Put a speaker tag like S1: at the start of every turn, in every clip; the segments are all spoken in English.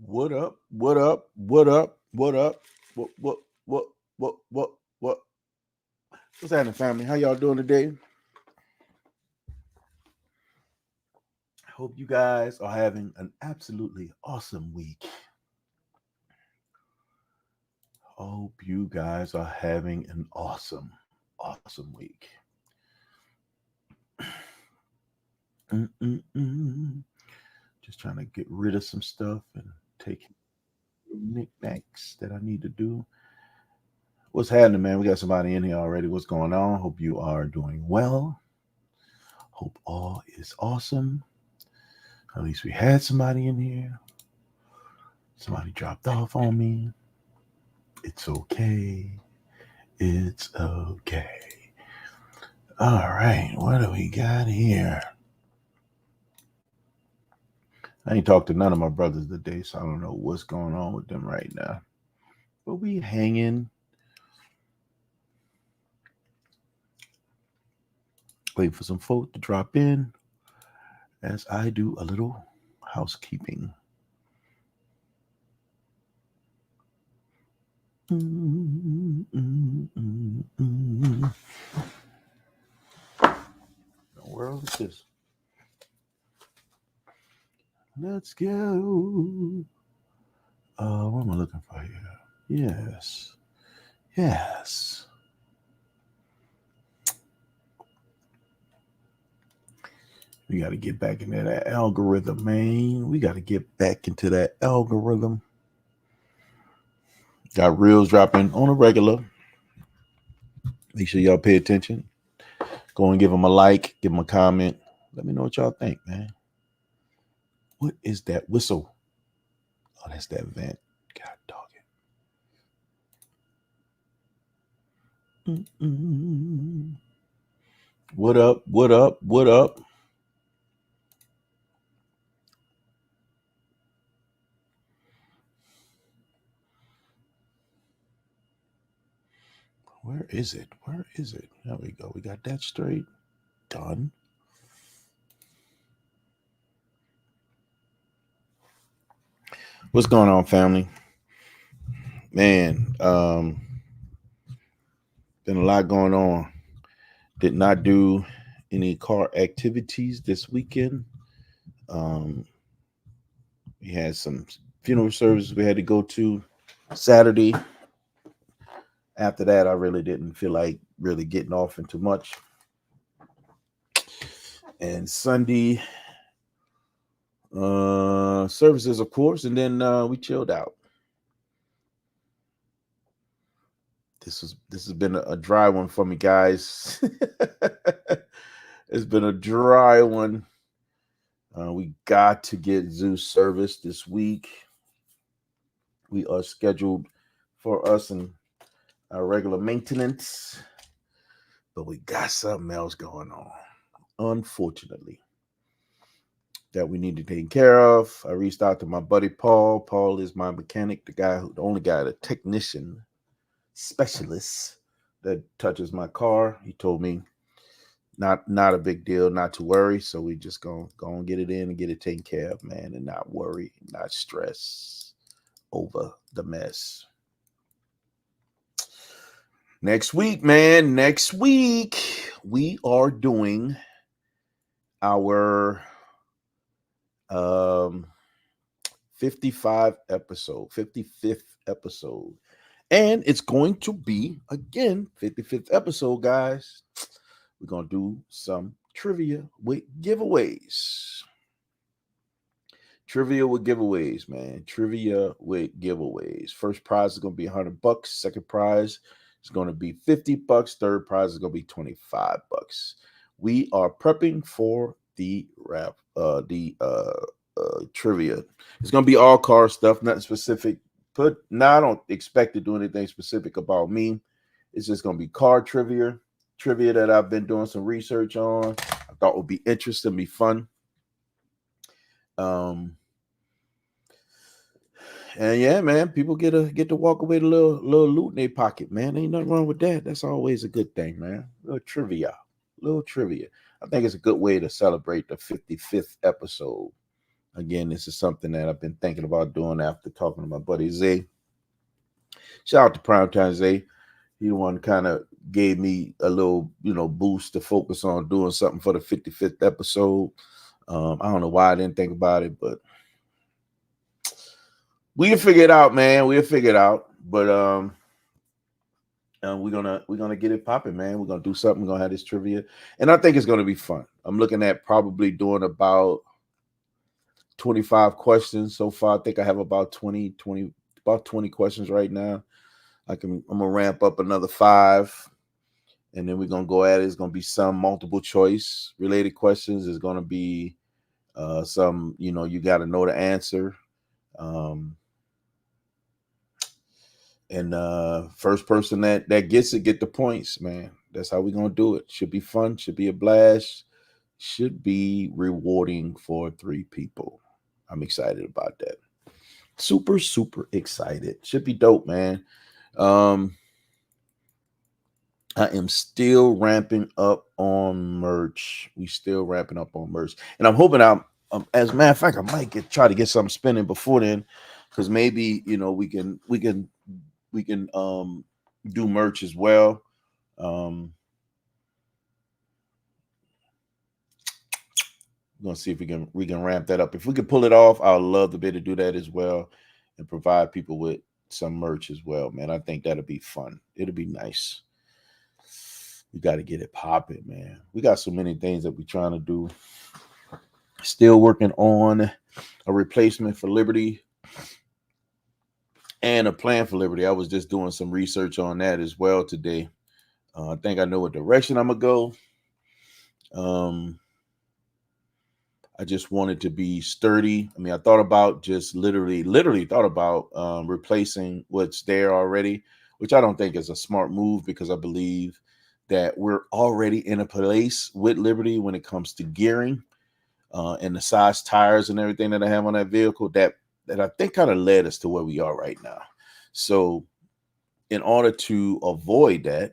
S1: What up? What up? What up? What up? What what what what's happening, family? How y'all doing today? Hope you guys are having an absolutely awesome week. Hope you guys are having an awesome week. Mm-mm-mm. Just trying to get rid of some stuff and take knickknacks that I need to do. What's happening, man? We got somebody in here already. What's going on? Hope you are doing well. Hope all is awesome. At least we had somebody in here. Somebody dropped off on me. It's okay. It's okay. All right. What do we got here? I ain't talked to none of my brothers today, so I don't know what's going on with them right now. But we hanging. Wait for some folk to drop in as I do a little housekeeping. What world is this? Let's go. What am I looking for here? Yes. Yes. We got to get back into that algorithm, man. We got to get back into that algorithm. Got reels dropping on a regular. Make sure y'all pay attention. Go and give them a like, give them a comment. Let me know what y'all think, man. What is that whistle? Oh, that's that vent. God dog it. Mm-mm. What up? What up? What up? Where is it? Where is it? There we go. We got that straight. Done. What's going on, family? Man, been a lot going on. Did not do any car activities this weekend. Um, we had some funeral services we had to go to Saturday. After that, I really didn't feel like really getting off into much. And Sunday, services, of course, and then we chilled out. This has been a dry one for me, guys. It's been a dry one. We got to get Zeus service this week. We are scheduled for us and our regular maintenance, but we got something else going on, unfortunately, that we need to take care of. I reached out to my buddy Paul. Paul is my mechanic, the only guy, the technician specialist that touches my car. He told me not a big deal, not to worry. So we just gonna go and get it in and get it taken care of, man, and not worry, not stress over the mess. Next week, man. Next week we are doing our 55th episode. And it's going to be again 55th episode, guys. We're gonna do some trivia with giveaways. Trivia with giveaways, man. Trivia with giveaways. First prize is gonna be $100. Second prize is gonna be $50. Third prize is gonna be $25. We are prepping for the trivia. It's gonna be all car stuff, nothing specific. I don't expect to do anything specific about me. It's just gonna be car trivia that I've been doing some research on. I thought would be interesting, be fun. Um, and yeah, man, people get to walk away with a little loot in their pocket, man. Ain't nothing wrong with that. That's always a good thing, man. Little trivia. I think it's a good way to celebrate the 55th episode. Again, this is something that I've been thinking about doing after talking to my buddy Zay. Shout out to Primetime Zay. He the one kind of gave me a little, boost to focus on doing something for the 55th episode. I don't know why I didn't think about it, but we'll figure it out, man. We'll figure it out. But we're gonna get it popping, man. We're gonna do something. We're gonna have this trivia, and I think it's gonna be fun. I'm looking at probably doing about 25 questions so far. I think I have about 20 questions right now. I'm gonna ramp up another 5, and then we're gonna go at it. It's gonna be some multiple choice related questions. It's gonna be some, you got to know the answer. And first person that gets it get the points, man. That's how we're gonna do it. Should be fun. Should be a blast. Should be rewarding for 3 people. I'm excited about that. Super, super excited. Should be dope, man. I am still ramping up on merch. We still ramping up on merch, and I'm hoping as a matter of fact, I might try to get something spinning before then, because maybe we can do merch as well. We're gonna see if we can ramp that up. If we can pull it off, I'd love to be able to do that as well and provide people with some merch as well, man. I think that'll be fun. It'll be nice. We got to get it popping, man. We got so many things that we're trying to do. Still working on a replacement for Liberty and a plan for Liberty. I was just doing some research on that as well today. I think I know what direction I'm gonna go. I just wanted to be sturdy. I mean, I thought about just literally thought about replacing what's there already, which I don't think is a smart move, because I believe that we're already in a place with Liberty when it comes to gearing and the size tires and everything that I have on that vehicle that I think kind of led us to where we are right now. So in order to avoid that,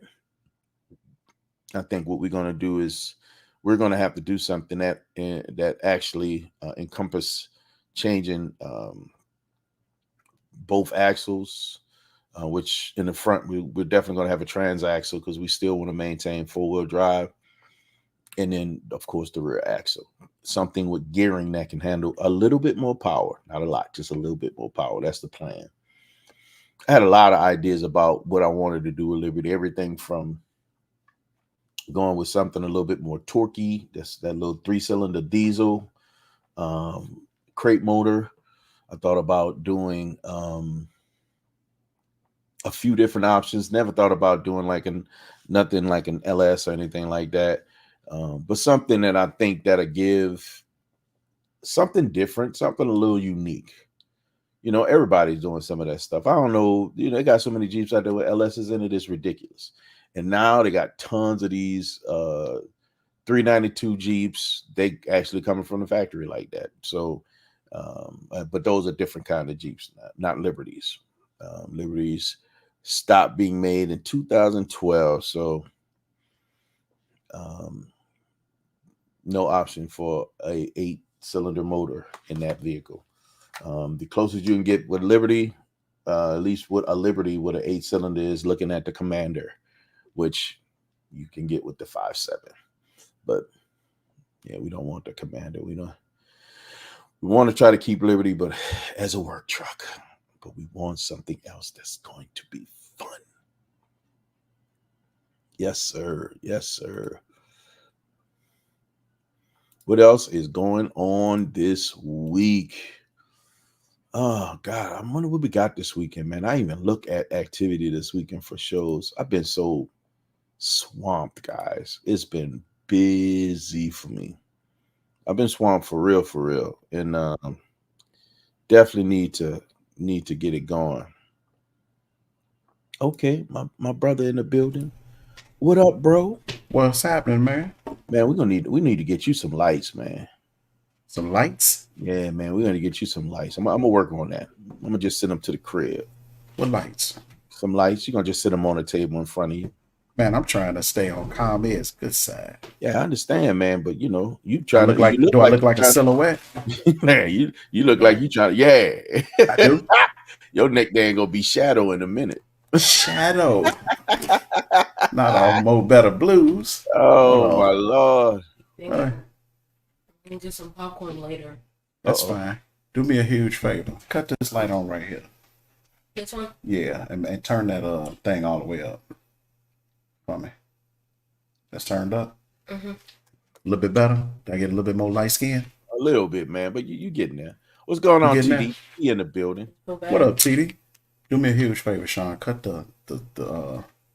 S1: I think what we're going to do is we're going to have to do something that actually encompass changing both axles, which in the front we're definitely going to have a transaxle, because we still want to maintain 4-wheel drive, and then of course the rear axle, something with gearing that can handle a little bit more power, not a lot, just a little bit more power. That's the plan. I had a lot of ideas about what I wanted to do with Liberty, everything from going with something a little bit more torquey, that's that little 3-cylinder diesel crate motor. I thought about doing a few different options. Never thought about doing nothing like an LS or anything like that, but something that I think that'll give something different, something a little unique. Everybody's doing some of that stuff. I don't know. They got so many Jeeps out there with LSs in it. It's ridiculous. And now they got tons of these 392 Jeeps. They actually coming from the factory like that. So, but those are different kind of Jeeps, not Liberties. Liberties stopped being made in 2012. So, no option for a 8-cylinder motor in that vehicle. The closest you can get with Liberty, at least with a Liberty with an 8-cylinder, is looking at the Commander, which you can get with the 5.7. But yeah, we don't want the Commander. We want to try to keep Liberty, but as a work truck. But we want something else that's going to be fun. Yes, sir. Yes, sir. What else is going on this week? Oh God, I wonder what we got this weekend, man. I didn't even look at activity this weekend for shows. I've been so swamped, guys. It's been busy for me. I've been swamped for real, and definitely need to get it going. Okay, my brother in the building. What up, bro?
S2: What's happening, man?
S1: Man, we need to get you some lights, man.
S2: Some lights?
S1: Yeah, man, we're gonna get you some lights. I'm gonna work on that. I'm gonna just send them to the crib.
S2: What lights?
S1: Some lights. You're gonna just sit them on the table in front of you.
S2: Man, I'm trying to stay on ComEd's good side.
S1: Yeah, I understand, man. But you know, you
S2: I
S1: trying
S2: look
S1: to. You
S2: like,
S1: look
S2: do I
S1: like
S2: look
S1: you
S2: like a
S1: trying.
S2: silhouette?
S1: Man, you look like you trying. Yeah,
S2: I do.
S1: your neck there ain't gonna be shadow in a minute.
S2: Shadow, not off Mo Better Blues. Hold
S1: Oh my
S2: on.
S1: lord.
S2: Uh,
S3: We can do some popcorn later.
S2: that's
S1: Uh-oh.
S2: fine. Do me a huge favor. Cut this light on right here.
S3: This one?
S2: Yeah, and turn that thing all the way up for me. That's turned up.
S3: Mm-hmm.
S2: A little bit better. Did I get a little bit more light skin?
S1: A little bit, man. But you getting there. What's going
S2: You
S1: on,
S2: getting there?
S1: TD? He in the building.
S3: Go back.
S2: What up, TD? Do me a huge favor, Sean. Cut the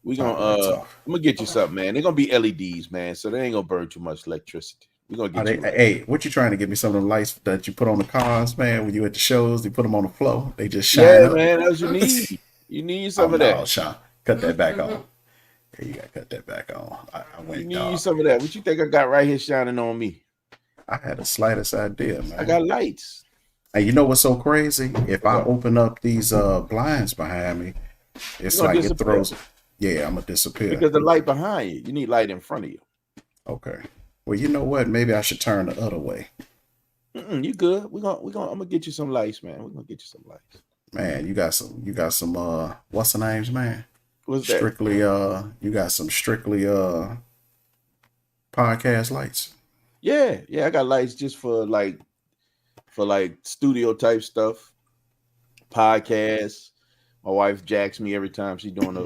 S1: We
S2: top
S1: gonna
S2: lights off.
S1: I'm gonna get you something, man. They're gonna be LEDs, man, so they ain't gonna burn too much electricity. We're gonna get you right.
S2: Hey, what you trying to get me? Some of the lights that you put on the cars, man, when you at the shows, you put them on the floor. They just shine
S1: Yeah,
S2: up.
S1: man, that's what you need. You need some
S2: Oh
S1: of
S2: no,
S1: that.
S2: Sean, cut that back on. Yeah, you gotta cut that back on. I
S1: You
S2: went
S1: need
S2: dark.
S1: some of that. What you think I got right here shining on me?
S2: I had the slightest idea, man.
S1: I got lights.
S2: And you know what's so crazy? If I
S1: What?
S2: open up these blinds behind me, it's
S1: You gonna
S2: like it
S1: disappear.
S2: throws. Yeah, I'm gonna disappear.
S1: Because the light behind you, you need light in front of you.
S2: Okay. Well, you know what? Maybe I should turn the other way.
S1: You good? I'm gonna get you some lights, man. We're gonna get you some lights.
S2: Man, you got some what's the names, man?
S1: What's that?
S2: Strictly you got some strictly podcast lights.
S1: Yeah, I got lights just for like studio type stuff, podcasts. My wife jacks me every time she's doing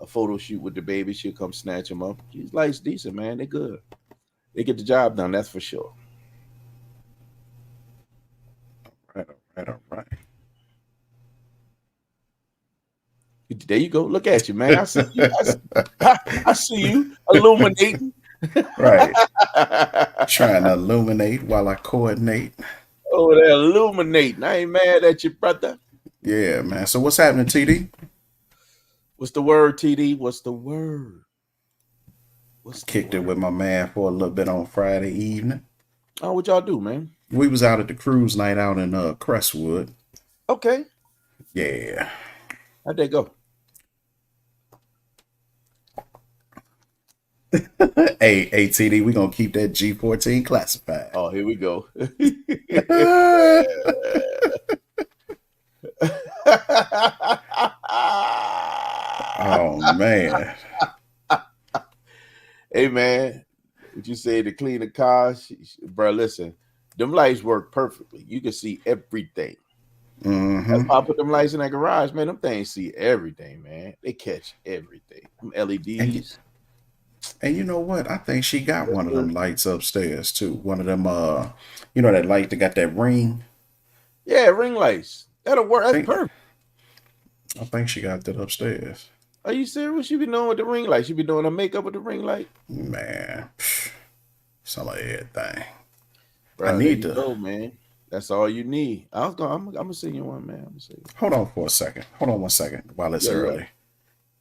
S1: a photo shoot with the baby. She'll come snatch them up. These lights decent, man. They good. They get the job done. That's for sure.
S2: All right.
S1: There you go. Look at you, man. I see you. I see you illuminating.
S2: Right. Trying to illuminate while I coordinate.
S1: Over there illuminating. I ain't mad at you, brother.
S2: Yeah, man. So what's happening, TD?
S1: What's the word, TD? What's the word?
S2: Kicked it with my man for a little bit on Friday evening.
S1: Oh, what y'all do, man?
S2: We was out at the cruise night out in Crestwood.
S1: Okay.
S2: Yeah.
S1: How'd that go?
S2: Hey, TD, we gonna keep that G14 classified.
S1: Oh, here we go.
S2: Oh man.
S1: Hey man, what you say to clean the car? Bro, listen, them lights work perfectly. You can see everything.
S2: Mm-hmm.
S1: That's why I put them lights in that garage, man. Them things see everything, man. They catch everything. Them LEDs.
S2: And you know what? I think she got one of them lights upstairs too. One of them, you know that light that got that ring?
S1: Yeah, ring lights. That'll work. That's perfect.
S2: I think she got that upstairs.
S1: Are you serious? What she be doing with the ring light? She be doing her makeup with the ring light?
S2: Man, some of everything.
S1: Bro,
S2: I need to
S1: go, man. That's all you need. I'm gonna send you one, man. I'm gonna see.
S2: Hold on for a second. Hold on 1 second while it's early.
S1: Right.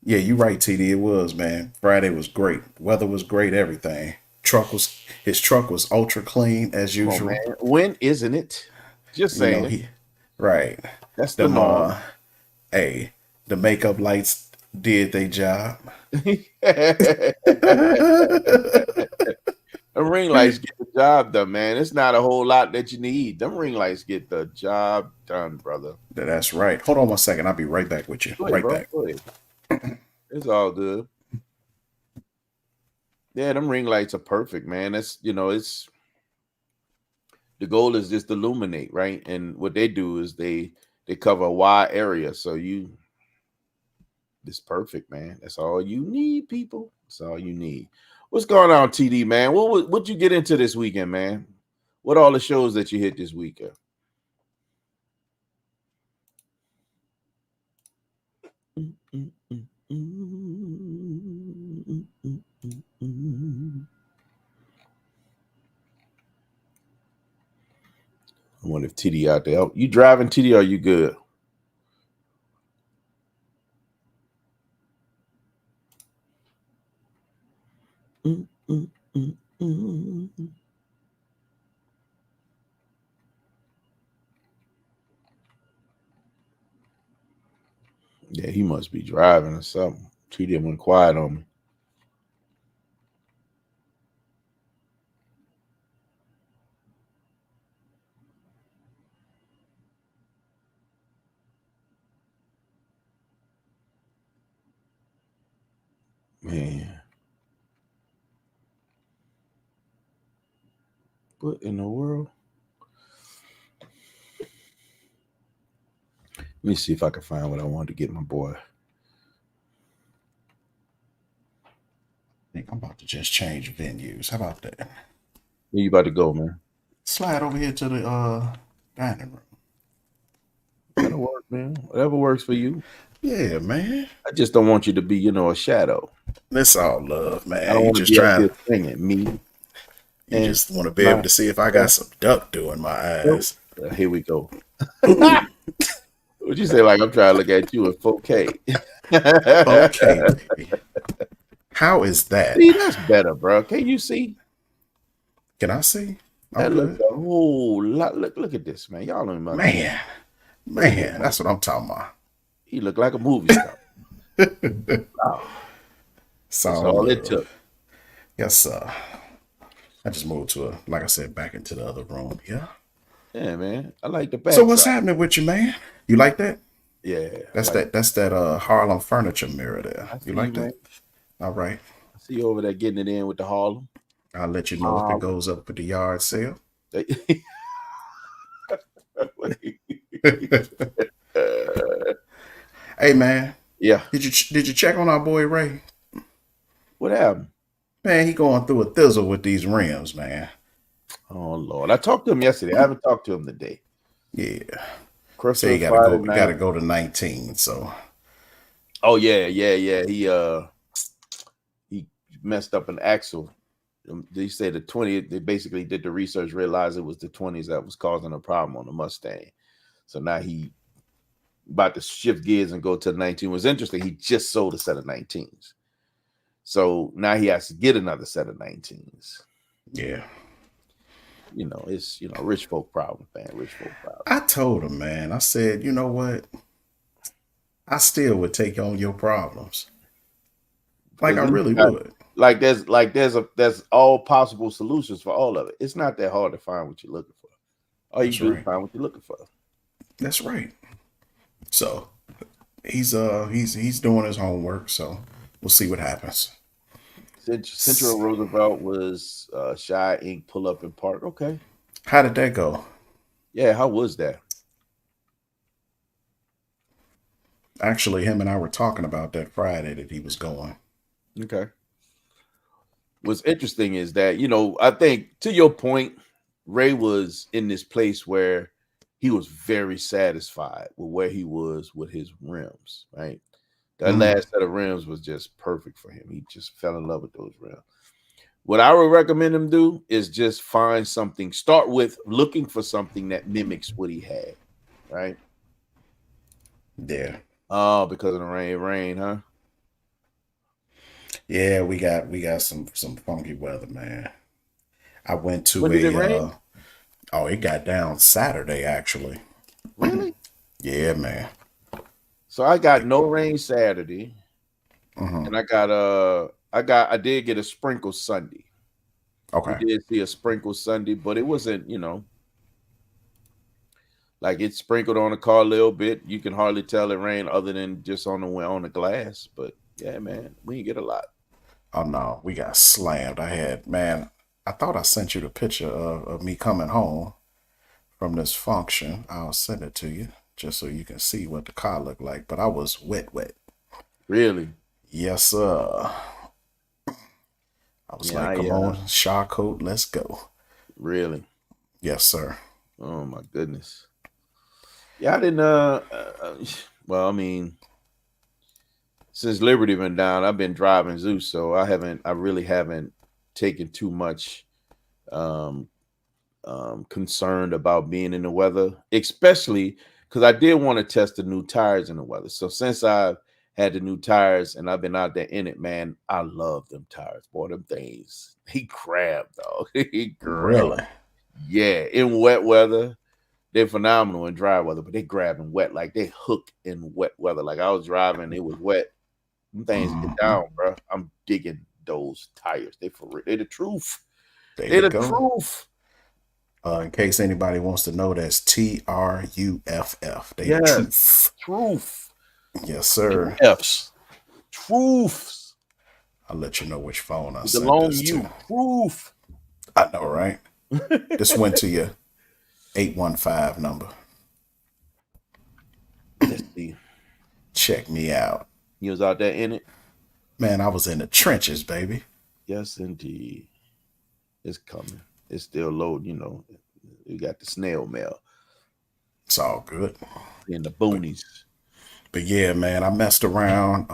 S2: Yeah, you're right, TD. It was, man. Friday was great. Weather was great. Everything. His truck was ultra clean as usual.
S1: Man. When isn't it? Just saying.
S2: You know, right.
S1: That's the norm.
S2: Hey, the makeup lights did their job.
S1: The ring lights get the job done, man. It's not a whole lot that you need. Them ring lights get the job done, brother.
S2: That's right. Hold on 1 second. I'll be right back with you.
S1: Go ahead, back. Go ahead. It's all good. Yeah, them ring lights are perfect, man. That's it's the goal is just illuminate, right? And what they do is they cover a wide area. So it's perfect, man. That's all you need, people. That's all you need. What's going on, TD, man? What you get into this weekend, man? What all the shows that you hit this weekend? I wonder if TD out there. You driving, TD? Or are you good? Yeah, he must be driving or something. TD went quiet on me. Man. What in the world? Let me see if I can find what I wanted to get my boy.
S2: I think I'm about to just change venues. How about that?
S1: Where you about to go, man?
S2: Slide over here to the dining room.
S1: That'll work, man. Whatever works for you.
S2: Yeah, man.
S1: I just don't want you to be, a shadow.
S2: That's all love, man.
S1: I don't
S2: You
S1: want to
S2: just
S1: be up
S2: trying.
S1: here singing me.
S2: You
S1: and
S2: just want to be able to see if I got some duck dew in my eyes.
S1: Here we go. What'd you say? Like I'm trying to look at you in 4K.
S2: Okay, baby. How is that?
S1: See, that's better, bro. Can you see?
S2: Can I see?
S1: That
S2: I'm
S1: looks
S2: good.
S1: a whole lot. Look at this, man. Y'all don't even
S2: Man, that's what I'm talking about.
S1: He looked like a movie star. Wow.
S2: That's
S1: That's all it
S2: love.
S1: took.
S2: Yes, sir. I just moved like I said, back into the other room. Yeah.
S1: Yeah, man. I like the back.
S2: So what's happening with you, man? You like that?
S1: Yeah.
S2: That's
S1: like,
S2: that Harlem furniture mirror there.
S1: I see
S2: You like
S1: you,
S2: that? All right.
S1: I see you over there getting it in with the Harlem.
S2: I'll let you know if it goes up at the yard sale. Hey, man.
S1: Yeah.
S2: Did you check on our boy Ray?
S1: What happened?
S2: Man, he going through a thizzle with these rims, man.
S1: Oh Lord. I talked to him yesterday. I haven't talked to him today.
S2: Yeah.
S1: Christmas
S2: So you
S1: Friday
S2: gotta
S1: night.
S2: go to 19. So
S1: Oh yeah. He messed up an axle. They say the 20. They basically did the research, realized it was the 20s that was causing a problem on the Mustang. So now he about to shift gears and go to the 19. What's interesting, he just sold a set of 19s. So now he has to get another set of 19s.
S2: yeah.
S1: It's rich folk problem, man. Rich folk problem.
S2: I told him, man. I said, you know what? I still would take on your problems. Like I really would.
S1: Like there's all possible solutions for all of it. It's not that hard to find what you're looking for. All you do is find what you're looking for.
S2: That's right. So he's doing his homework. So we'll see what happens.
S1: Central Roosevelt was Shy Ink pull up in park. Okay.
S2: How did that go?
S1: Yeah, how was that?
S2: Actually, him and I were talking about that Friday that he was going.
S1: Okay. What's interesting is that, I think to your point, Ray was in this place where he was very satisfied with where he was with his rims, right? That last set of rims was just perfect for him. He just fell in love with those rims. What I would recommend him do is just find something, start with looking for something that mimics what he had, right?
S2: Yeah.
S1: Oh, because of the rain, huh?
S2: Yeah, we got some funky weather, man. I went to
S1: When did it rain?
S2: It got down Saturday actually.
S1: Really?
S2: Yeah, man.
S1: So I got no rain Saturday, and I did get a sprinkle Sunday.
S2: Okay.
S1: We did see a sprinkle Sunday, but it wasn't, like it sprinkled on the car a little bit. You can hardly tell it rained other than just on the glass. But yeah, man, we didn't get a lot.
S2: Oh no, we got slammed. I thought I sent you the picture of me coming home from this function. I'll send it to you just so you can see what the car looked like. But I was wet.
S1: Really?
S2: Yes, sir. I was come on, shower coat, let's go.
S1: Really?
S2: Yes, sir.
S1: Oh my goodness. Yeah, I didn't. Well, I mean, since Liberty went down, I've been driving Zeus, so I really haven't taken too much concerned about being in the weather, especially because I did want to test the new tires in the weather. So since I've had the new tires and I've been out there in it, man, I love them tires. Boy, them things, he grab, dog. He grab.
S2: Really?
S1: Yeah, in wet weather, they're phenomenal in dry weather, but they grab in wet, like they hook in wet weather. Like I was driving, it was wet. Them things get
S2: Mhm.
S1: down, bro. I'm digging those tires. They for real. They the truth.
S2: There
S1: They
S2: you
S1: the
S2: go.
S1: truth.
S2: In case anybody wants to know, that's TRUFF. They the
S1: Yes,
S2: truth.
S1: truth.
S2: Yes,
S1: Two
S2: sir.
S1: F's. Truths.
S2: I'll let you know which phone I
S1: With the
S2: sent
S1: long
S2: this
S1: U.
S2: to.
S1: Truth.
S2: I know, right? This went to your 815 number.
S1: Let's see.
S2: Check me out.
S1: You was out there in it?
S2: Man, I was in the trenches, baby.
S1: Yes, indeed. It's coming. It's still loading, you know. You got the snail mail
S2: It's all good.
S1: in the
S2: But
S1: boonies.
S2: but yeah, man, I messed around.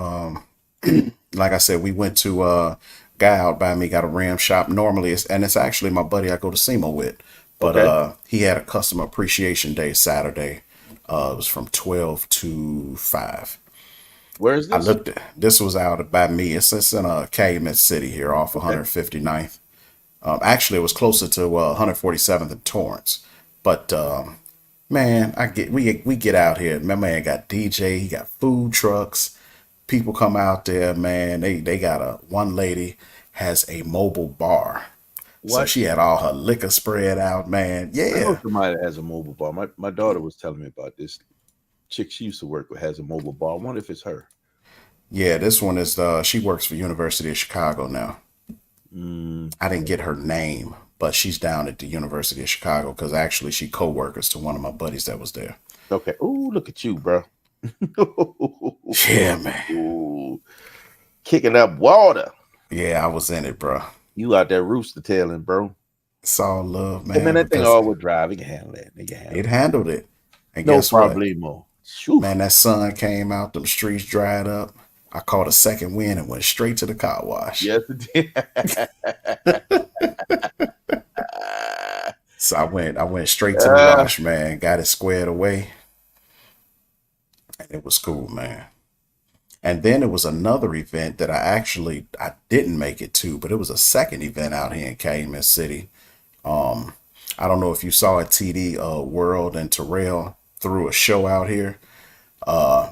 S2: Like I said, we went to guy out by me got a rim shop. Normally it's actually my buddy I go to SEMA with. But
S1: Okay.
S2: he had a customer appreciation day Saturday. It was from 12 to 5.
S1: Where is
S2: I
S1: this?
S2: looked at this was out by me. It's in Calumet City here off
S1: Okay.
S2: 159th. Actually, it was closer to 147th and Torrance. But man, we get out here. My man got DJ. He got food trucks. People come out there, man. They got one lady has a mobile bar, so
S1: What?
S2: she had all her liquor spread out, man.
S1: I know
S2: Yeah,
S1: somebody that has a mobile bar. My daughter was telling me about this chick she used to work with has a mobile bar. I wonder if it's her.
S2: yeah. This one is she works for University of Chicago now.
S1: Mm,
S2: I didn't get her name, but she's down at the University of Chicago because actually she co-workers to one of my buddies that was there.
S1: okay. Ooh, look at you, bro.
S2: Yeah, man.
S1: Ooh, kicking up water.
S2: Yeah, I was in it, bro.
S1: You out there rooster tailing, bro.
S2: It's all love,
S1: Hey, man,
S2: man,
S1: that thing
S2: because
S1: all would drive. It can handle that. It can handle
S2: it
S1: it.
S2: handled it. And
S1: No
S2: guess what?
S1: problemo. Shoo.
S2: Man, that sun came out, them streets dried up. I caught a second wind and went straight to the car wash.
S1: Yes, it did.
S2: So I went straight to the wash, man. Got it squared away. And it was cool, man. And then it was another event that I didn't make it to, but it was a second event out here in Calumet City. I don't know if you saw it, TD World and Terrell threw a show out here.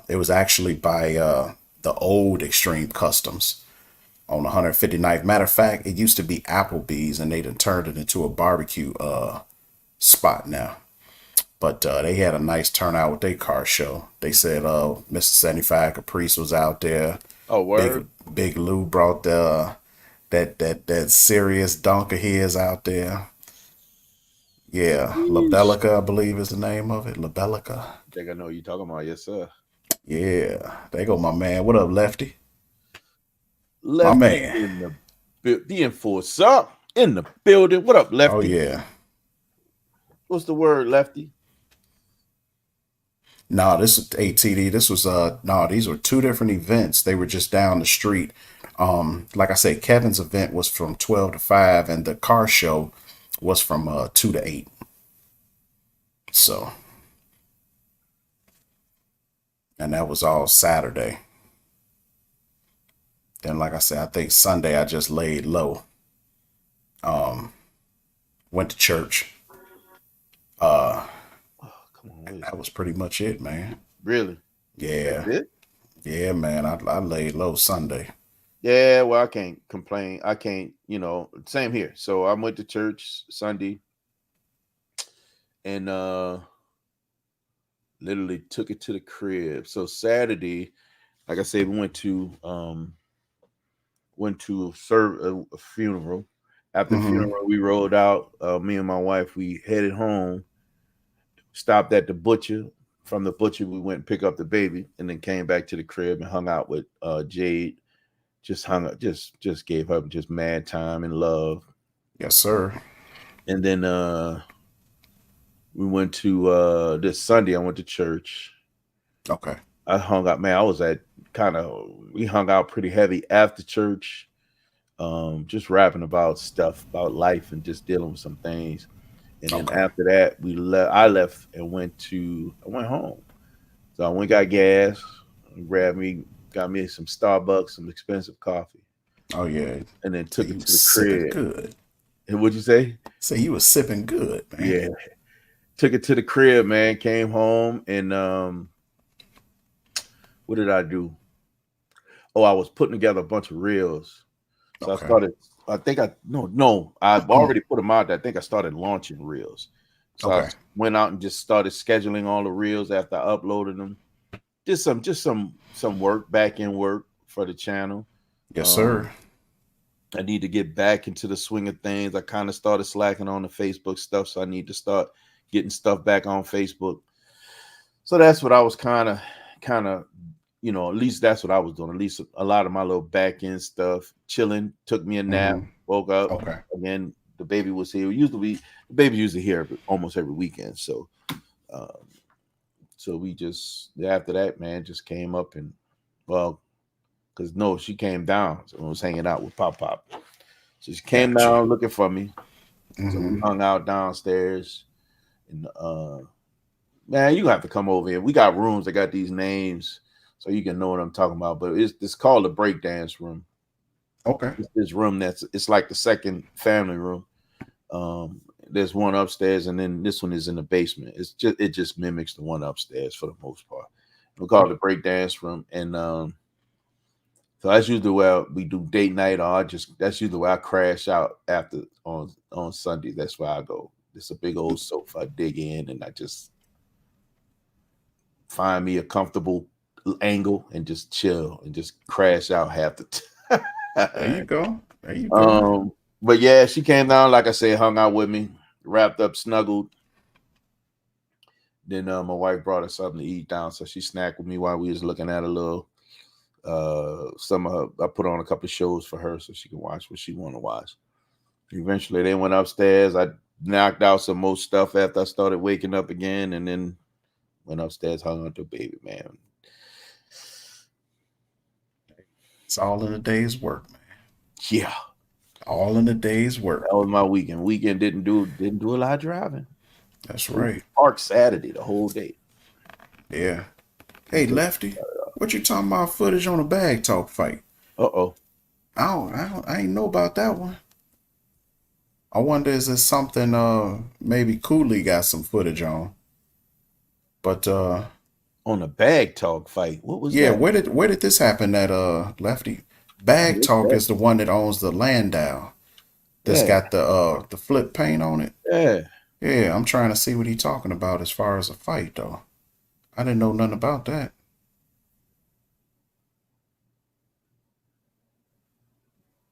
S2: It was actually by the old Extreme Customs on 159th. Matter of fact, it used to be Applebee's and they done turned it into a barbecue spot now. But they had a nice turnout with their car show. They said Mr. 75 Caprice was out there.
S1: Oh, word.
S2: Big Lou brought that serious dunk of his out there. Yeah, LaBellica, I believe is the name of it. LaBellica.
S1: I think I know what you're talking about. Yes, sir.
S2: Yeah, there go my man. What up, Lefty?
S1: Lefty
S2: man.
S1: in the enforcer in the building. What up, Lefty?
S2: Oh yeah.
S1: What's the word, Lefty?
S2: No, this is ATD. This was no, these were two different events. They were just down the street. Like I said, Kevin's event was from 12 to 5 and the car show was from 2 to 8. So, and that was all Saturday. Then like I said, I think Sunday I just laid low. Went to church.
S1: Oh, come on, what is
S2: That
S1: that?
S2: was pretty much it, man.
S1: Really?
S2: Yeah.
S1: That's it?
S2: Yeah, man. I laid low Sunday.
S1: Yeah, well, I can't complain. I can't, same here. So I went to church Sunday and literally took it to the crib. So Saturday, like I said, we went to serve a funeral. After the funeral, we rolled out. Me and my wife, we headed home, stopped at the butcher. From the butcher, we went and picked up the baby, and then came back to the crib and hung out with Jade. Just hung up, just gave her just mad time and love.
S2: Yes, sir.
S1: And then we went to this Sunday. I went to church.
S2: Okay.
S1: I hung out, man. We hung out pretty heavy after church. Just rapping about stuff, about life, and just dealing with some things. And then after that, I left and went home. So I went, got gas, got me some Starbucks, some expensive coffee.
S2: Oh yeah.
S1: And then took
S2: So
S1: it
S2: you
S1: to the
S2: sipping
S1: crib.
S2: good.
S1: And what'd you say?
S2: So you was sipping good, man.
S1: Yeah. Took it to the crib, man. Came home and what did I do? I was putting together a bunch of reels. So
S2: Okay.
S1: I started. I think I've already put them out there. I think I started launching reels. So I
S2: Okay.
S1: went out and just started scheduling all the reels after I uploaded them. Just some work, back end work for the channel.
S2: Yes, sir.
S1: I need to get back into the swing of things. I kind of started slacking on the Facebook stuff, so I need to start getting stuff back on Facebook. So that's what I was kind of, at least that's what I was doing. At least a lot of my little back end stuff, chilling. Took me a nap, woke up.
S2: Okay.
S1: Again, the baby was here. The baby usually here almost every weekend. So, we just after that, man, just came up and because she came down. So I was hanging out with Pop. So she came down looking for me. So we hung out downstairs. And man, you have to come over here. We got rooms that got these names, so you can know what I'm talking about. But it's called the breakdance room.
S2: Okay.
S1: It's this room it's like the second family room. There's one upstairs, and then this one is in the basement. It just mimics the one upstairs for the most part. We call it the breakdance room, and so that's usually where we do date night, or that's usually where I crash out after on Sundays. That's where I go. It's a big old sofa. I dig in and I just find me a comfortable angle and just chill and just crash out half the time.
S2: There you go. There you go.
S1: But yeah, she came down, like I said, hung out with me, wrapped up, snuggled. Then my wife brought her something to eat down, so she snacked with me while we was looking at a little. I put on a couple of shows for her so she can watch what she want to watch. Eventually, they went upstairs. I knocked out some more stuff after I started waking up again, and then went upstairs, hung on to baby, man.
S2: It's all in a day's work, man.
S1: Yeah,
S2: all in a day's work.
S1: That was my weekend. Weekend didn't do a lot of driving.
S2: That's right.
S1: Park Saturday the whole day.
S2: Yeah. Hey, Lefty, what you talking about footage on a bag talk fight?
S1: Uh-oh.
S2: I ain't know about that one. I wonder is it something maybe Cooley got some footage on. But
S1: on a bag talk fight. What was that?
S2: Yeah, where did this happen at Lefty? Bag Talk is the one that owns the Landau. That's got the flip paint on it.
S1: Yeah.
S2: Yeah, I'm trying to see what he's talking about as far as a fight though. I didn't know nothing about that.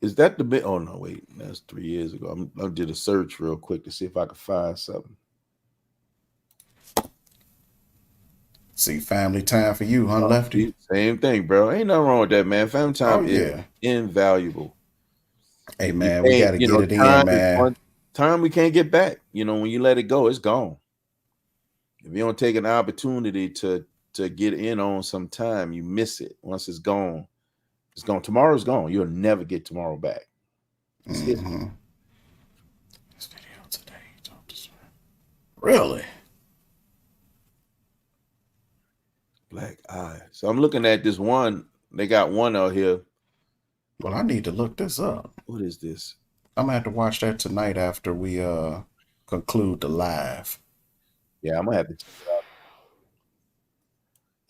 S1: Is that the bit? Oh no, wait, that's 3 years ago. I did a search real quick to see if I could find something.
S2: See, family time for you, huh, Lefty?
S1: Same thing, bro. Ain't nothing wrong with that, man. Family time is invaluable.
S2: Hey, man, we got to get it in, man.
S1: Time we can't get back. When you let it go, it's gone. If you don't take an opportunity to get in on some time, you miss it. Once it's gone, it's gone. Tomorrow's gone. You'll never get tomorrow back.
S2: This video today. Really?
S1: Black Eye. So I'm looking at this one. They got one out here.
S2: Well, I need to look this up.
S1: What is this?
S2: I'm gonna have to watch that tonight after we conclude the live.
S1: Yeah, I'm gonna have to check it out.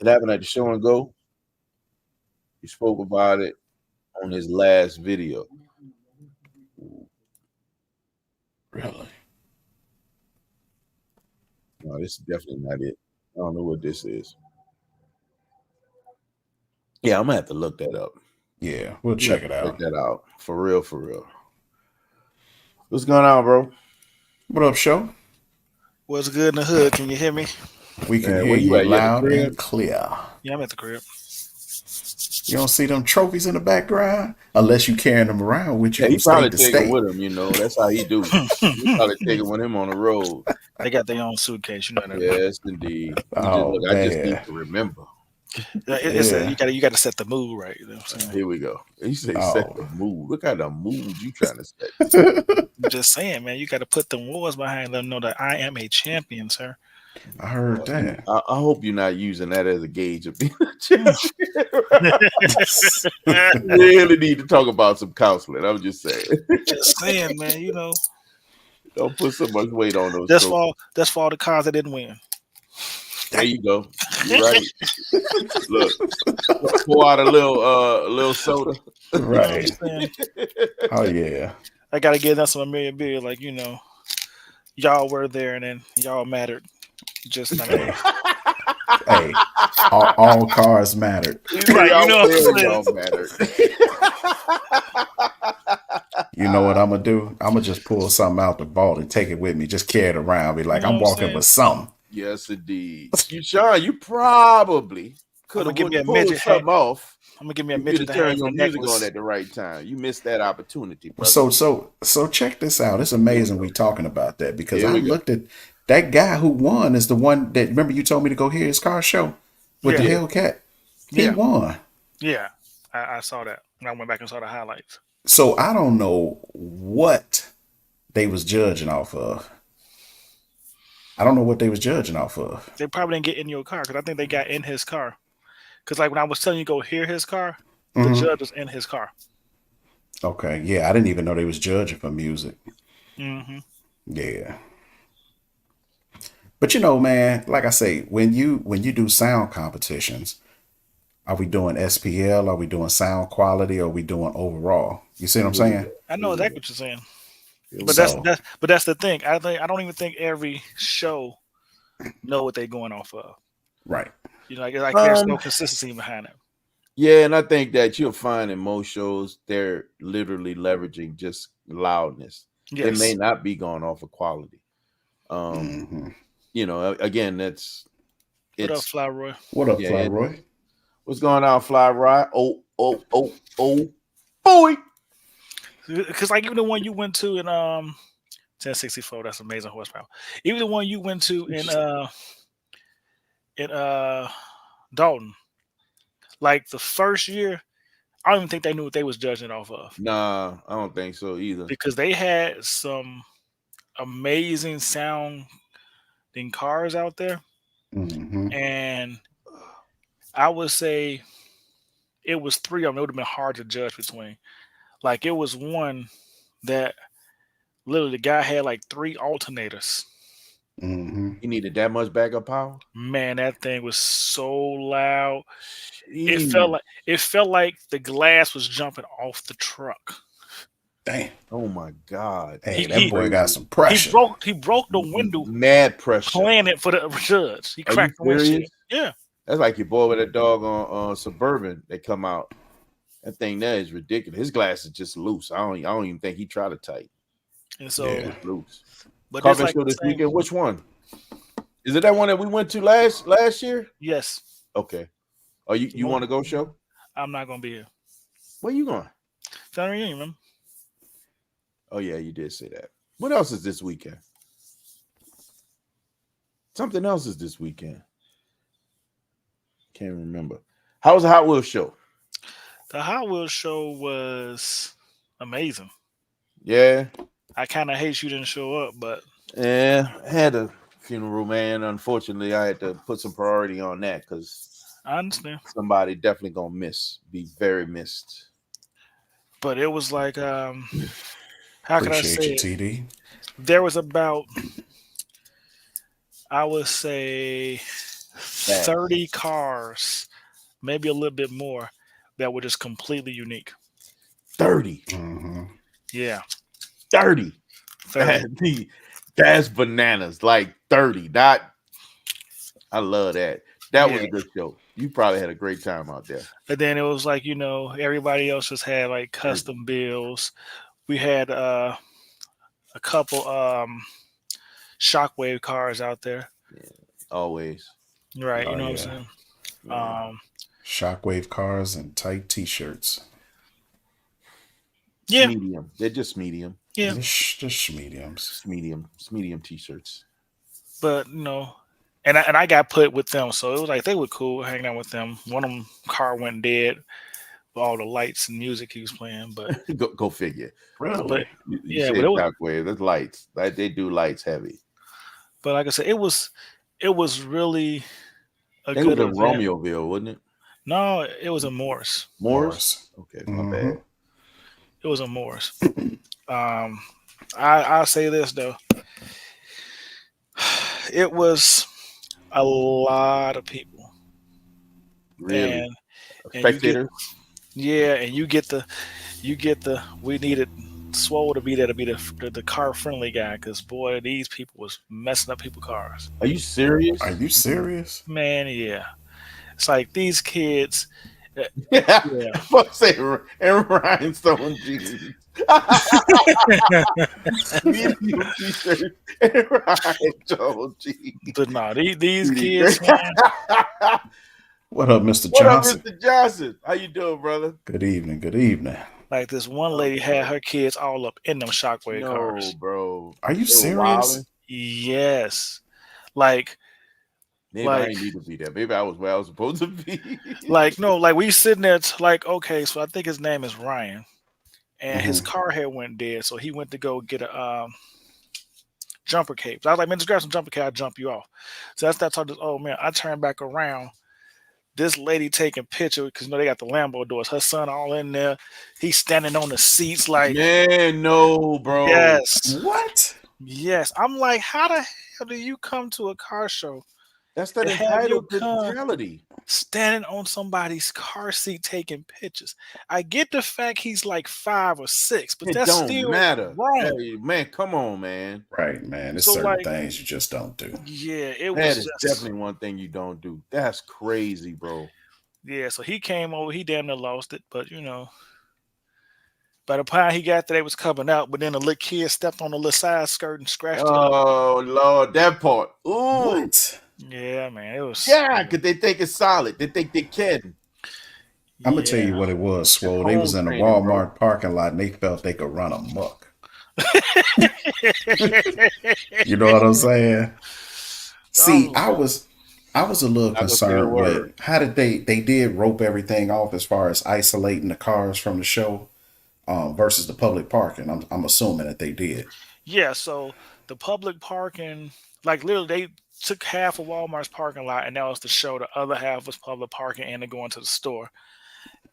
S1: It happened at the Show and Go. He spoke about it on his last video.
S2: Really?
S1: No, this is definitely not it. I don't know what this is. Yeah, I'm gonna have to look that up.
S2: Yeah, we'll check it out.
S1: Check that out. For real, for real. What's going on, bro?
S2: What up, Show?
S4: What's good in the hood? Can you hear me?
S2: We can hear you loud and clear.
S4: Yeah, I'm at the crib.
S2: You don't see them trophies in the background? Unless you carrying them around with you.
S1: Yeah, he probably take them with him, That's how he do. He probably take it with him on the road.
S4: They got their own suitcase, that.
S1: Yes, indeed.
S2: I
S1: just need to remember.
S4: You got to set the mood right. You know what I'm saying?
S1: Here we go. You say set the mood. Look at the mood you trying to set.
S4: I'm just saying, man, you got to put the words behind them. Know that I am a champion, sir.
S2: I heard that.
S1: I hope you're not using that as a gauge of being a champion. You really need to talk about some counseling. I'm just saying.
S4: Just saying, man.
S1: Don't put so much weight on those.
S4: That's for all the cars that didn't win.
S1: There you go. You're right. Look, pour out a little soda.
S4: You know what I'm
S2: Right.
S4: saying?
S2: Oh yeah.
S4: I gotta give them some memorabilia, like y'all were there and then y'all mattered. Just I mean,
S2: Hey, all cars mattered.
S4: right, you know what I'm saying?
S1: Y'all matter.
S2: You know what I'm gonna do? I'm gonna just pull something out the vault and take it with me. Just carry it around. Be like,
S4: know
S2: I'm
S4: what I'm
S2: walking
S4: saying?
S2: with something.
S1: Yes, indeed. Sean, you probably could
S4: I'ma give me a
S1: have pulled
S4: midget hat.
S1: something off.
S4: I'm gonna give me a
S1: If you'd
S4: midget
S1: have
S4: to hang
S1: turned your
S4: from the
S1: music on
S4: necklace.
S1: at the right time. You missed that opportunity, brother.
S2: So check this out. It's amazing we talking about that because
S1: Here
S2: I
S1: we go.
S2: looked at that guy who won is the one that remember you told me to go hear his car show with the
S4: Yeah.
S2: Hellcat. He
S4: Yeah.
S2: won.
S4: Yeah, I saw that. And I went back and saw the highlights.
S2: So I don't know what they was judging off of. I don't know what they was judging off of.
S4: They probably didn't get in your car because I think they got in his car. Because like when I was telling you to go hear his car, the
S2: Mhm.
S4: judge was in his car.
S2: Okay, yeah, I didn't even know they was judging for music.
S4: Mm-hmm.
S2: Yeah. But man, like I say, when you do sound competitions, are we doing SPL? Are we doing sound quality? Or are we doing overall? You see what I'm saying?
S4: I know exactly what you're saying. But
S2: So
S4: that's the thing. I don't even think every show know what they're going off of.
S2: right.
S4: Like there's no consistency behind it.
S1: Yeah, and I think that you'll find in most shows they're literally leveraging just loudness. They may
S4: Yes.
S1: not be going off of quality.
S2: Mhm.
S1: Again, it's
S4: What up, Fly Roy?
S2: What up,
S1: yeah,
S2: Fly
S1: it-
S2: Roy?
S1: what's going on, Fly Rye? Oh, boy.
S4: Because like even the one you went to in 1064, that's amazing horsepower. Even the one you went to in Dalton, like the first year, I don't even think they knew what they was judging off of
S1: Nah, I don't think so either.
S4: because they had some amazing sounding cars out there,
S2: Mhm.
S4: and I would say it was three of them. It would have been hard to judge between. Like it was one that literally the guy had like 3 alternators.
S2: Mhm.
S1: You needed that much backup power?
S4: Man, that thing was so loud. It
S1: Jeez.
S4: felt like the glass was jumping off the truck.
S2: Damn.
S1: Oh my God.
S2: Hey,
S4: He-
S2: that boy got some
S4: He
S2: pressure.
S4: broke the window
S1: Mad pressure.
S4: playing it for the judge. He
S1: Are you
S4: cracked the windshield.
S1: serious?
S4: Yeah.
S1: That's like your boy with a dog on Suburban. They come out. That thing there is ridiculous. His glass is just loose. I don't even think he tried to tight.
S4: And so,
S2: Yeah.
S1: It's loose.
S4: but it's
S1: Carbon
S4: like
S1: show
S4: the
S1: this
S4: same-
S1: weekend. Which one? Is it that one that we went to last year?
S4: Yes,
S1: Okay. Oh, you want to go show?
S4: I'm not gonna be here.
S1: Where you going?
S4: Family reunion, remember?
S1: Oh yeah, you did say that. What else is this weekend? Something else is this weekend. Can't remember. How was the Hot Wheels show?
S4: The Hot Wheels show was amazing.
S1: Yeah.
S4: I kind of hate you didn't show up, but
S1: Yeah, I had a funeral, man. Unfortunately, I had to put some priority on that because
S4: I understand.
S1: somebody definitely gonna be very missed.
S4: But it was like, how can I
S2: Appreciate
S4: say
S2: you,
S4: it?
S2: TD.
S4: There was about, I would say, 30 cars, maybe a little bit more, that were just completely unique.
S1: 30.
S2: Mhm.
S4: Yeah,
S1: 30.
S4: 30.
S1: That's bananas. Like 30. I love that. That was a
S4: Yeah.
S1: good show. You probably had a great time out there.
S4: And then it was like, everybody else just had like custom bills. We had a couple Shockwave cars out there.
S1: Always.
S4: Right,
S2: Oh,
S4: you know what
S2: yeah.
S4: I'm saying?
S2: Shockwave cars and tight t-shirts.
S4: Yeah,
S1: Medium. They're just medium.
S4: yeah.
S2: Just mediums.
S1: It's medium t-shirts.
S4: But and I got put with them, so it was like they were cool hanging out with them. One of them car went dead with all the lights and music he was playing, but
S1: Go figure.
S2: Really?
S1: You
S4: Yeah,
S1: said
S4: but it was-
S1: Shockwave. That's lights. Like they do lights heavy.
S4: like I said, it was really a
S1: They
S4: good
S1: was in
S4: event.
S1: Romeoville, wasn't it?
S4: No, it was in Morris.
S1: Morris? Okay, my
S2: Mhm.
S1: bad.
S4: It was in Morris. I'll say this though. It was A lot of people.
S1: Really?
S4: And you get
S1: Spectators?
S4: and you get the we needed Swole to be there to be the car friendly guy because boy these people was messing up people's cars.
S1: Are you serious?
S2: Are you serious?
S4: Man, yeah. It's like these kids.
S1: Yeah.
S4: Yeah.
S1: Fuck say and rhinestone jeans. Medium t-shirt and rhinestone jeans.
S4: But no, these kids, man,
S2: What up, Mr.
S1: What up,
S2: Johnson?
S1: Mr. Johnson? How you doing, brother?
S2: Good evening. Good evening.
S4: like this one lady had her kids all up in them Shockwave
S1: No,
S4: cars.
S1: bro.
S2: Are you
S1: They were
S2: serious?
S1: wildin'.
S4: Yes. Like
S1: Maybe I
S4: Like-
S1: didn't need to be there. Maybe I was where I was supposed to be.
S4: no, like we sitting there like, okay, so I think his name is Ryan. And his car had went dead, so he went to go get a jumper cape. So I was like, man, just grab some jumper cape, I'll jump you off. So that's that talk. Oh man, I turned back around. This lady taking picture because they got the Lambo doors. Her son all in there. He's standing on the seats like,
S1: Man, no, bro.
S4: yes,
S2: What?
S4: yes. I'm like, how the hell do you come to a car show
S1: That's that
S4: to have your
S1: entitled
S4: car-
S1: mentality.
S4: standing on somebody's car seat taking pictures? I get the fact he's like 5 or 6, but
S1: It
S4: that's
S1: don't
S4: still
S1: matter.
S4: wrong.
S1: Hey, man, come on, man.
S2: Right, man. There's
S4: So,
S2: certain
S4: like-
S2: things you just don't do.
S4: Yeah, it
S1: That
S4: was
S1: is
S4: just
S1: definitely one thing you don't do. That's crazy, bro.
S4: yeah. So he came over, he damn near lost it, but by the time he got there, they was coming out, but then the little kid stepped on the little side skirt and scratched it up.
S1: Oh Lord, that part. Ooh,
S2: What?
S4: Yeah, man, it was.
S1: yeah, because they think it's solid. They think they can.
S2: I'm gonna tell you what it was, Swole. They was in a
S1: home training, bro.
S2: Walmart parking lot and they felt they could run amok. You know what I'm saying? See,
S4: Oh.
S2: I was a little
S1: Not gonna say a
S2: concerned
S1: word.
S2: with how did they did rope everything off as far as isolating the cars from the show versus the public parking. I'm assuming that they did.
S4: Yeah, so the public parking, like literally, they took half of Walmart's parking lot, and that was the show. The other half was public parking, and they're going to the store.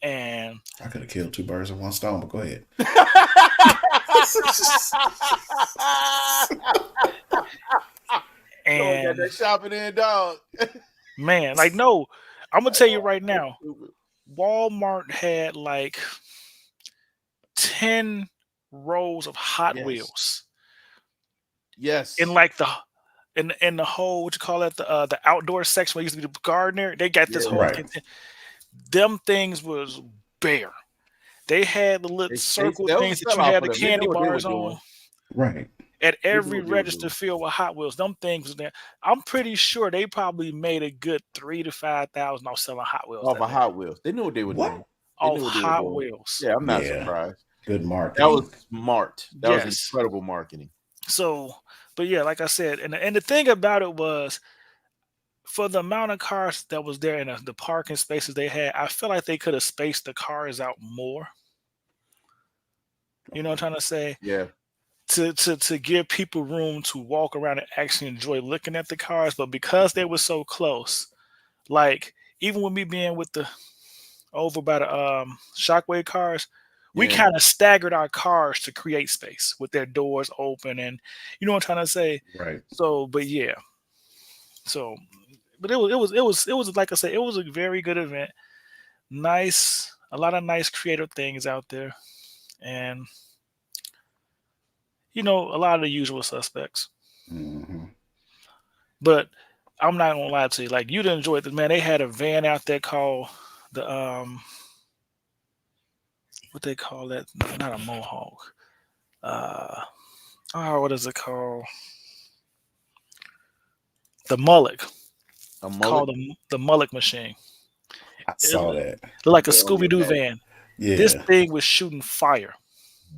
S4: And
S2: I could have killed two birds with one stone, but go ahead.
S1: Going got that shopping in, dog.
S4: man, like no, I'm gonna tell you right now, Walmart had like 10 rows of Hot
S1: Yes.
S4: Wheels
S1: Yes.
S4: in like in the whole what you call it the outdoor section where it used to be the garden area. They got this
S1: Yeah.
S4: whole
S2: Right.
S4: thing. Them things was bare. They had the little
S1: They-
S4: circle
S1: that was
S4: things
S1: a
S4: that you
S1: sellout
S4: had
S1: for
S4: the
S1: them. They
S4: candy
S1: knew what they were
S4: bars
S1: doing.
S4: on.
S2: Right.
S4: At
S1: knew
S4: every
S1: what they were
S4: register
S1: doing.
S4: filled with Hot Wheels, them things was there. I'm pretty sure they probably made a good $3,000 to $5,000 off selling Hot Wheels.
S1: Off
S4: that
S1: of
S4: day.
S1: Hot Wheels. They knew what they were
S2: What?
S1: doing. They
S4: Off
S1: knew what they were
S4: Hot
S1: doing.
S4: Wheels.
S1: Yeah, I'm not
S2: Yeah.
S1: surprised.
S2: Good marketing.
S1: That was smart. That was
S4: Yes.
S1: incredible marketing.
S4: So, but yeah, like I said, and the thing about it was, for the amount of cars that was there in the parking spaces they had, I feel like they could have spaced the cars out more. You know what I'm trying to say?
S1: Yeah.
S4: To give people room to walk around and actually enjoy looking at the cars, but because they were so close, like even with me being with the over by the Shockwave cars, we
S1: Yeah.
S4: kind of staggered our cars to create space with their doors open, and you know what I'm trying to say.
S2: right.
S4: So, but yeah, so, but it was like I said, it was a very good event. Nice, a lot of nice creative things out there, and a lot of the usual suspects.
S2: hmm
S4: But I'm not gonna lie to you, like you'd enjoy this, man. They had a van out there called the what they call that? No, not a Mohawk. What is it called? The Mullock.
S1: A
S4: Called
S1: mullet.
S4: the Mullock machine.
S2: I saw that.
S4: Looked like a
S1: Okay, on your
S4: Scooby Doo
S1: back.
S4: van.
S2: Yeah.
S4: This thing was shooting fire.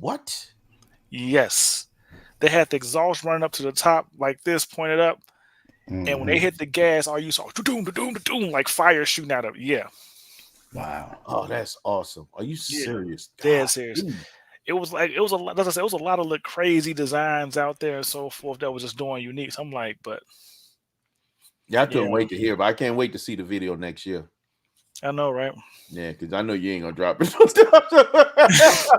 S1: What?
S4: Yes. They had the exhaust running up to the top like this, pointed up. And when they
S2: Mhm.
S4: hit the gas, all you saw doom, doom, doom, like fire shooting out of it. Yeah.
S2: Wow.
S1: Oh, that's awesome. Are you
S4: Yeah.
S1: serious?
S4: Dead
S1: God,
S4: serious.
S1: dude.
S4: It was a lot, as I said, it was a lot of crazy designs out there and so forth that was just doing unique. So I'm like, but
S1: Yeah, I couldn't
S4: Yeah.
S1: wait to hear, but I can't wait to see the video next year.
S4: I know, right?
S1: Yeah, because I know you ain't gonna drop it.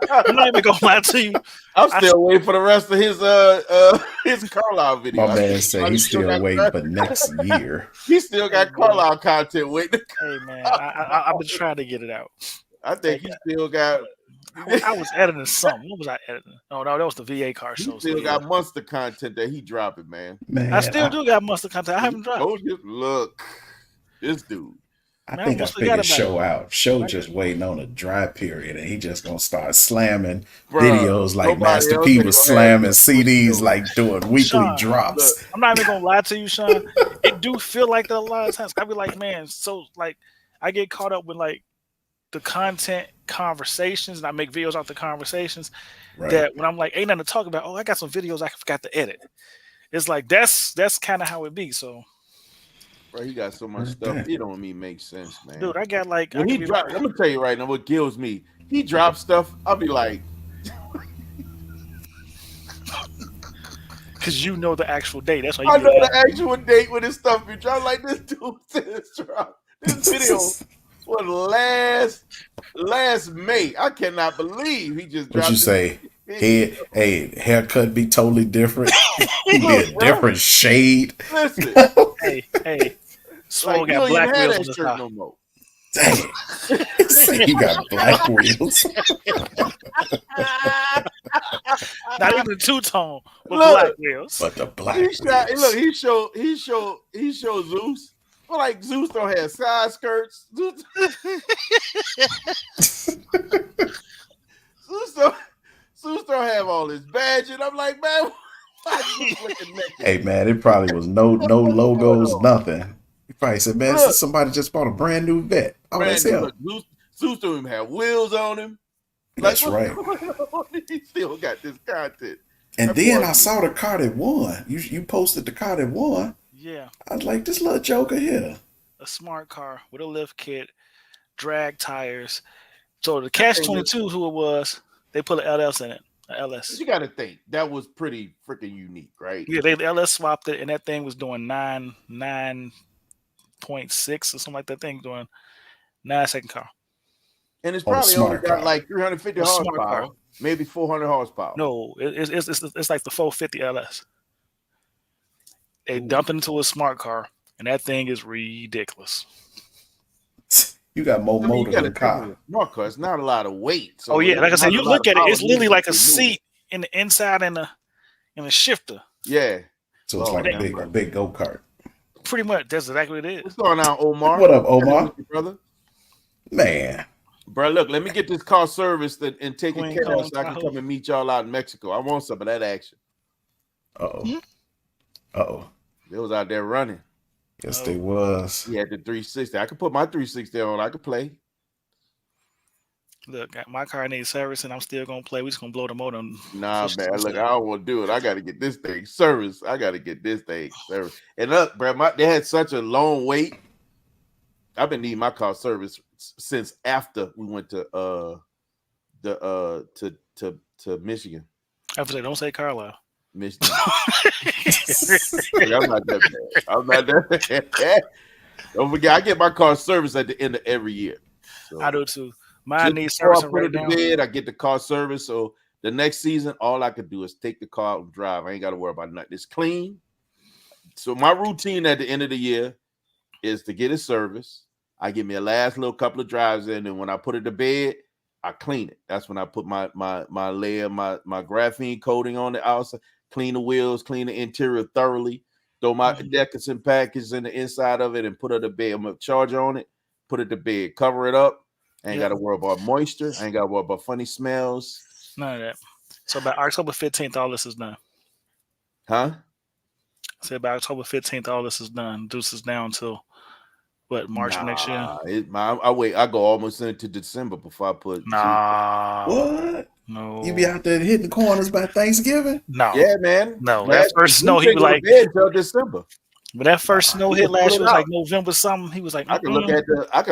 S4: I'm not even gonna lie to you.
S1: I'm still waiting for the rest of his Carlisle video.
S2: My man said he's still waiting for next year.
S1: He still got Carlisle content waiting.
S4: Hey man, I've been trying to get it out.
S1: I think he still got.
S4: I was editing something. What was I editing? Oh no, that was the VA car
S1: He
S4: show.
S1: still got monster content that he dropping, man.
S2: Man,
S4: I still do got monster content. I haven't dropped.
S1: Oh, just look, this dude.
S2: I
S4: Man,
S2: think I
S4: almost forgot
S2: figured
S4: about
S2: Show
S4: it.
S2: out. Show just waiting on a dry period, and he just gonna start slamming
S1: Bruh,
S2: videos like
S1: nobody
S2: Master
S1: else
S2: P
S1: ain't
S2: was
S1: gonna have
S2: slamming
S1: that
S2: CDs,
S1: video.
S2: like doing weekly
S4: Sean,
S2: drops.
S4: I'm not even gonna lie to you, Sean. It do feel like that a lot of times. I be like, man, so like I get caught up with like the content conversations, and I make videos out the conversations.
S2: Right.
S4: That when I'm like, ain't nothing to talk about. Oh, I got some videos I forgot to edit. It's like that's kind of how it be. So,
S1: Bro, he got so much stuff. It don't even make sense, man.
S4: dude, I got like
S1: when he dropped, I'm gonna tell you right now what kills me. He drops stuff. I'll be like,
S4: because you know the actual date. That's why you
S1: I
S4: be
S1: know
S4: like,
S1: the actual date when his stuff be dropped. Like this dude said drop. This video was last May. I cannot believe he just dropped.
S2: What you say? Haircut be totally different. He be a different shade.
S1: Listen,
S4: hey, Swole
S1: like, you
S4: got
S1: don't
S4: black
S1: even have
S4: wheels
S1: that
S4: on the
S1: shirt
S4: top.
S1: no more.
S2: Dang. Say he got black wheels.
S4: Not even two-tone with
S1: Look,
S4: black wheels.
S2: But the black
S1: He shot.
S2: wheels.
S1: Look, he showed Zeus. But like Zeus don't have side skirts. Zeus don't have all his badge. And I'm like, man, why you looking naked?
S2: Hey man, it probably was no logos, nothing. He probably said, man,
S1: Look.
S2: somebody just bought a brand new vet. Oh, that's him.
S1: Look, Zeus don't even have wheels on him.
S2: That's
S1: Like,
S2: right.
S1: what's going on? He still got this content.
S2: And
S1: That
S2: then
S1: boy-
S2: I saw the car that won. You posted the car that won.
S4: Yeah,
S2: I was like, this little joker here.
S4: a smart car with a lift kit, drag tires. So the Catch 22, who it was, they put an LS in it, an LS.
S1: You got to think that was pretty freaking unique, right?
S4: Yeah, the LS swapped it, and that thing was doing 9.6 or something like that thing doing 9-second car.
S1: And it's
S2: On a
S1: probably only
S2: smart
S1: got
S2: car.
S1: like 350
S4: A smart
S1: horsepower,
S4: car.
S1: maybe 400 horsepower.
S4: No, it's like the 450 LS. They
S1: Ooh.
S4: dump it into a smart car, and that thing is ridiculous.
S2: You got more
S1: I mean,
S2: motor
S1: you got
S2: than
S1: to
S2: car.
S1: think smart car. It's not a lot of weight. So
S4: Oh yeah, like I said,
S1: not
S4: you
S1: a lot
S4: look
S1: of
S4: at it,
S1: power
S4: it's literally
S1: movement
S4: like a
S1: to move.
S4: seat in the inside and a shifter.
S1: Yeah.
S2: So it's
S1: Oh,
S2: like
S1: damn,
S2: a
S1: bro.
S2: big go-kart.
S4: Pretty much, that's exactly what it
S1: What's
S4: is.
S1: going on, Omar?
S2: What up, Omar?
S1: Brother?
S2: Man.
S1: Bro, look, let me get this car serviced and take it
S4: Queen
S1: care of
S4: Kong
S1: so I can
S4: Tahoe.
S1: come and meet y'all out in Mexico. I want some of that action.
S2: Uh-oh. Uh-oh.
S1: They was out there running.
S2: Yes,
S4: Oh.
S2: they was.
S1: He had the 360. I could put my 360 on. I could play.
S4: Look, my car needs service, and I'm still gonna play. We just gonna blow the motor.
S1: Nah,
S4: Push
S1: man.
S4: this
S1: Look,
S4: up.
S1: I don't want to do it. I got to get this thing serviced. I got to get this thing serviced. And look, bro, they had such a long wait. I've been needing my car serviced since after we went to Michigan.
S4: I have to say, don't say Carlisle.
S1: Michigan. Look, I'm not that bad. I'm not that bad. Don't forget, I get my car serviced at the end of every year. So,
S4: I do too. Mine
S1: just
S4: needs
S1: before I
S4: servicing
S1: put
S4: right
S1: it to
S4: now.
S1: bed, I get the car service. So the next season, all I could do is take the car out and drive. I ain't got to worry about nothing. It's clean. So my routine at the end of the year is to get it serviced. I give me a last little couple of drives in, and when I put it to bed, I clean it. That's when I put my layer, my graphene coating on the outside, clean the wheels, clean the interior thoroughly, throw my Dickinson package in the inside of it, and put it to bed. I'm gonna charge on it, put it to bed, cover it up. I ain't got to worry about moisture. I ain't got to worry about funny smells.
S4: None of that. So by October 15th, all this is done.
S1: Huh?
S4: So by October 15th, all this is done. Deuce is down until what, March of next year?
S1: I wait. I go almost into December before I put.
S4: Nah.
S2: What?
S4: No.
S2: You be out there hitting corners by Thanksgiving?
S4: No.
S1: Yeah, man.
S4: No. That first snow, he
S1: ain't
S4: be like,
S1: bed till December.
S4: When that first snow
S1: You
S4: hit
S1: can pull
S4: last
S1: it
S4: year, it was like
S1: out.
S4: November something. He was like,
S1: I can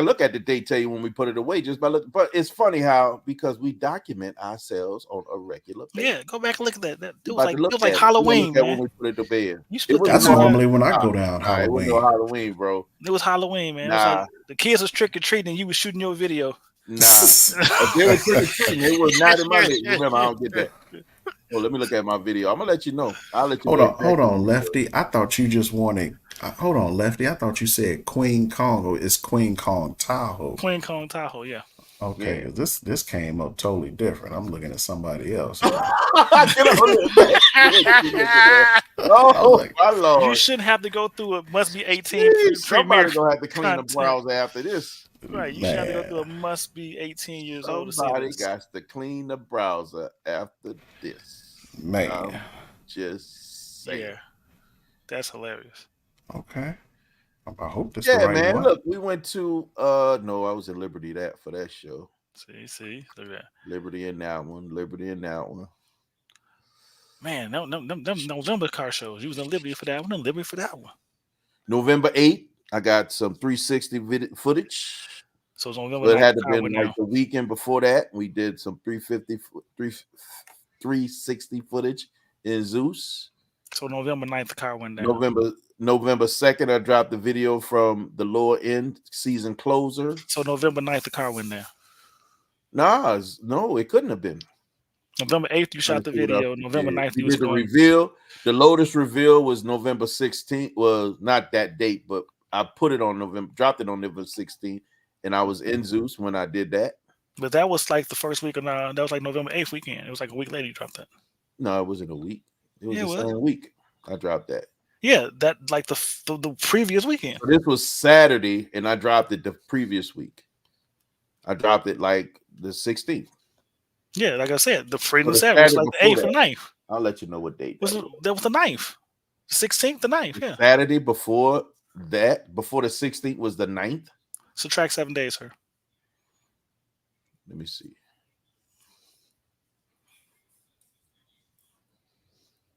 S1: look at the date, tell you when we put it away just by looking. But it's funny how because we document ourselves on a regular basis.
S4: yeah, go back and look at that. It
S1: You
S4: was
S1: about
S4: like
S1: to look
S4: it was like
S1: at it. You gonna
S4: Halloween,
S1: look at when
S4: man.
S1: we put it to bed.
S4: You
S1: It
S4: split
S1: was
S4: the
S2: That's
S4: night.
S2: normally when I go down
S1: Nah, it wasn't no
S2: Halloween.
S1: Halloween, bro.
S4: It was Halloween, man. It was
S1: Nah.
S4: like the kids was trick or treating, and you was shooting your video.
S1: Nah, if they were trick or treating, it was not in my list. Remember, I don't get that. Oh, let me look at my video. I'm gonna let you know. I'll let you
S2: Hold
S1: know.
S2: on,
S1: exactly
S2: hold
S1: what
S2: on,
S1: it was.
S2: Lefty. I thought you just wanted. Hold on, Lefty. I thought you said Queen Kong, or it's Queen Kong Tahoe.
S4: Queen Kong Tahoe, yeah.
S2: Okay,
S1: Yeah.
S2: 'cause this came up totally different. I'm looking at somebody else. here.
S1: Get on there, man. Oh
S2: like,
S1: my
S4: You
S1: lord!
S4: shouldn't have to go through it. Must be 18
S1: Jeez, somebody
S4: premier
S1: gonna have to clean
S4: content.
S1: the browser after this.
S4: Right, you should have to go through a
S2: Man,
S4: must be 18 years old to see
S1: Somebody
S4: this.
S1: got to clean the browser after this.
S2: man.
S1: I'm just saying.
S4: Yeah, that's hilarious.
S2: Okay. I hope this
S1: Yeah,
S2: the right
S1: man.
S2: one.
S1: Look, we went to no, I was in Liberty for that show.
S4: See, look at that.
S1: Liberty in that one. Liberty in that one.
S4: Man, them November car shows. You was in Liberty for that one, and Liberty for that one.
S1: November 8th, I got some 360 footage.
S4: So it's November.
S1: But it
S4: 9th,
S1: had to
S4: the car
S1: been
S4: went
S1: like
S4: down.
S1: the weekend before that. We did some 360 footage in Zeus.
S4: So November 9th, the car went down.
S1: November 2nd, I dropped the video from the lower end season closer.
S4: So November 9th, the car went down.
S1: No, it couldn't have been.
S4: November 8th, you shot the video. November 9th,
S1: we
S4: you was
S1: did the
S4: going.
S1: reveal. The Lotus reveal was November 16th. Well, not that date, but I put it on dropped it on November 16th, and I was in Zeus when I did that.
S4: But that was like the first week of that was like November 8th weekend. It was like a week later you dropped that.
S1: No, it wasn't a week. It was
S4: Yeah, it
S1: the
S4: was.
S1: same week I dropped that.
S4: Yeah, that like the previous weekend.
S1: So this was Saturday, and I dropped it the previous week. I dropped it like the 16th.
S4: Yeah, like I said, the Freedom
S1: So the
S4: Saturday was
S1: Saturday
S4: like the 8th
S1: before
S4: and 9th.
S1: I'll let you know what date that was.
S4: That was the 9th. 16th, the 9th, yeah.
S1: Saturday before that, before the 16th was the 9th.
S4: Subtract 7 days, sir.
S1: Let me see.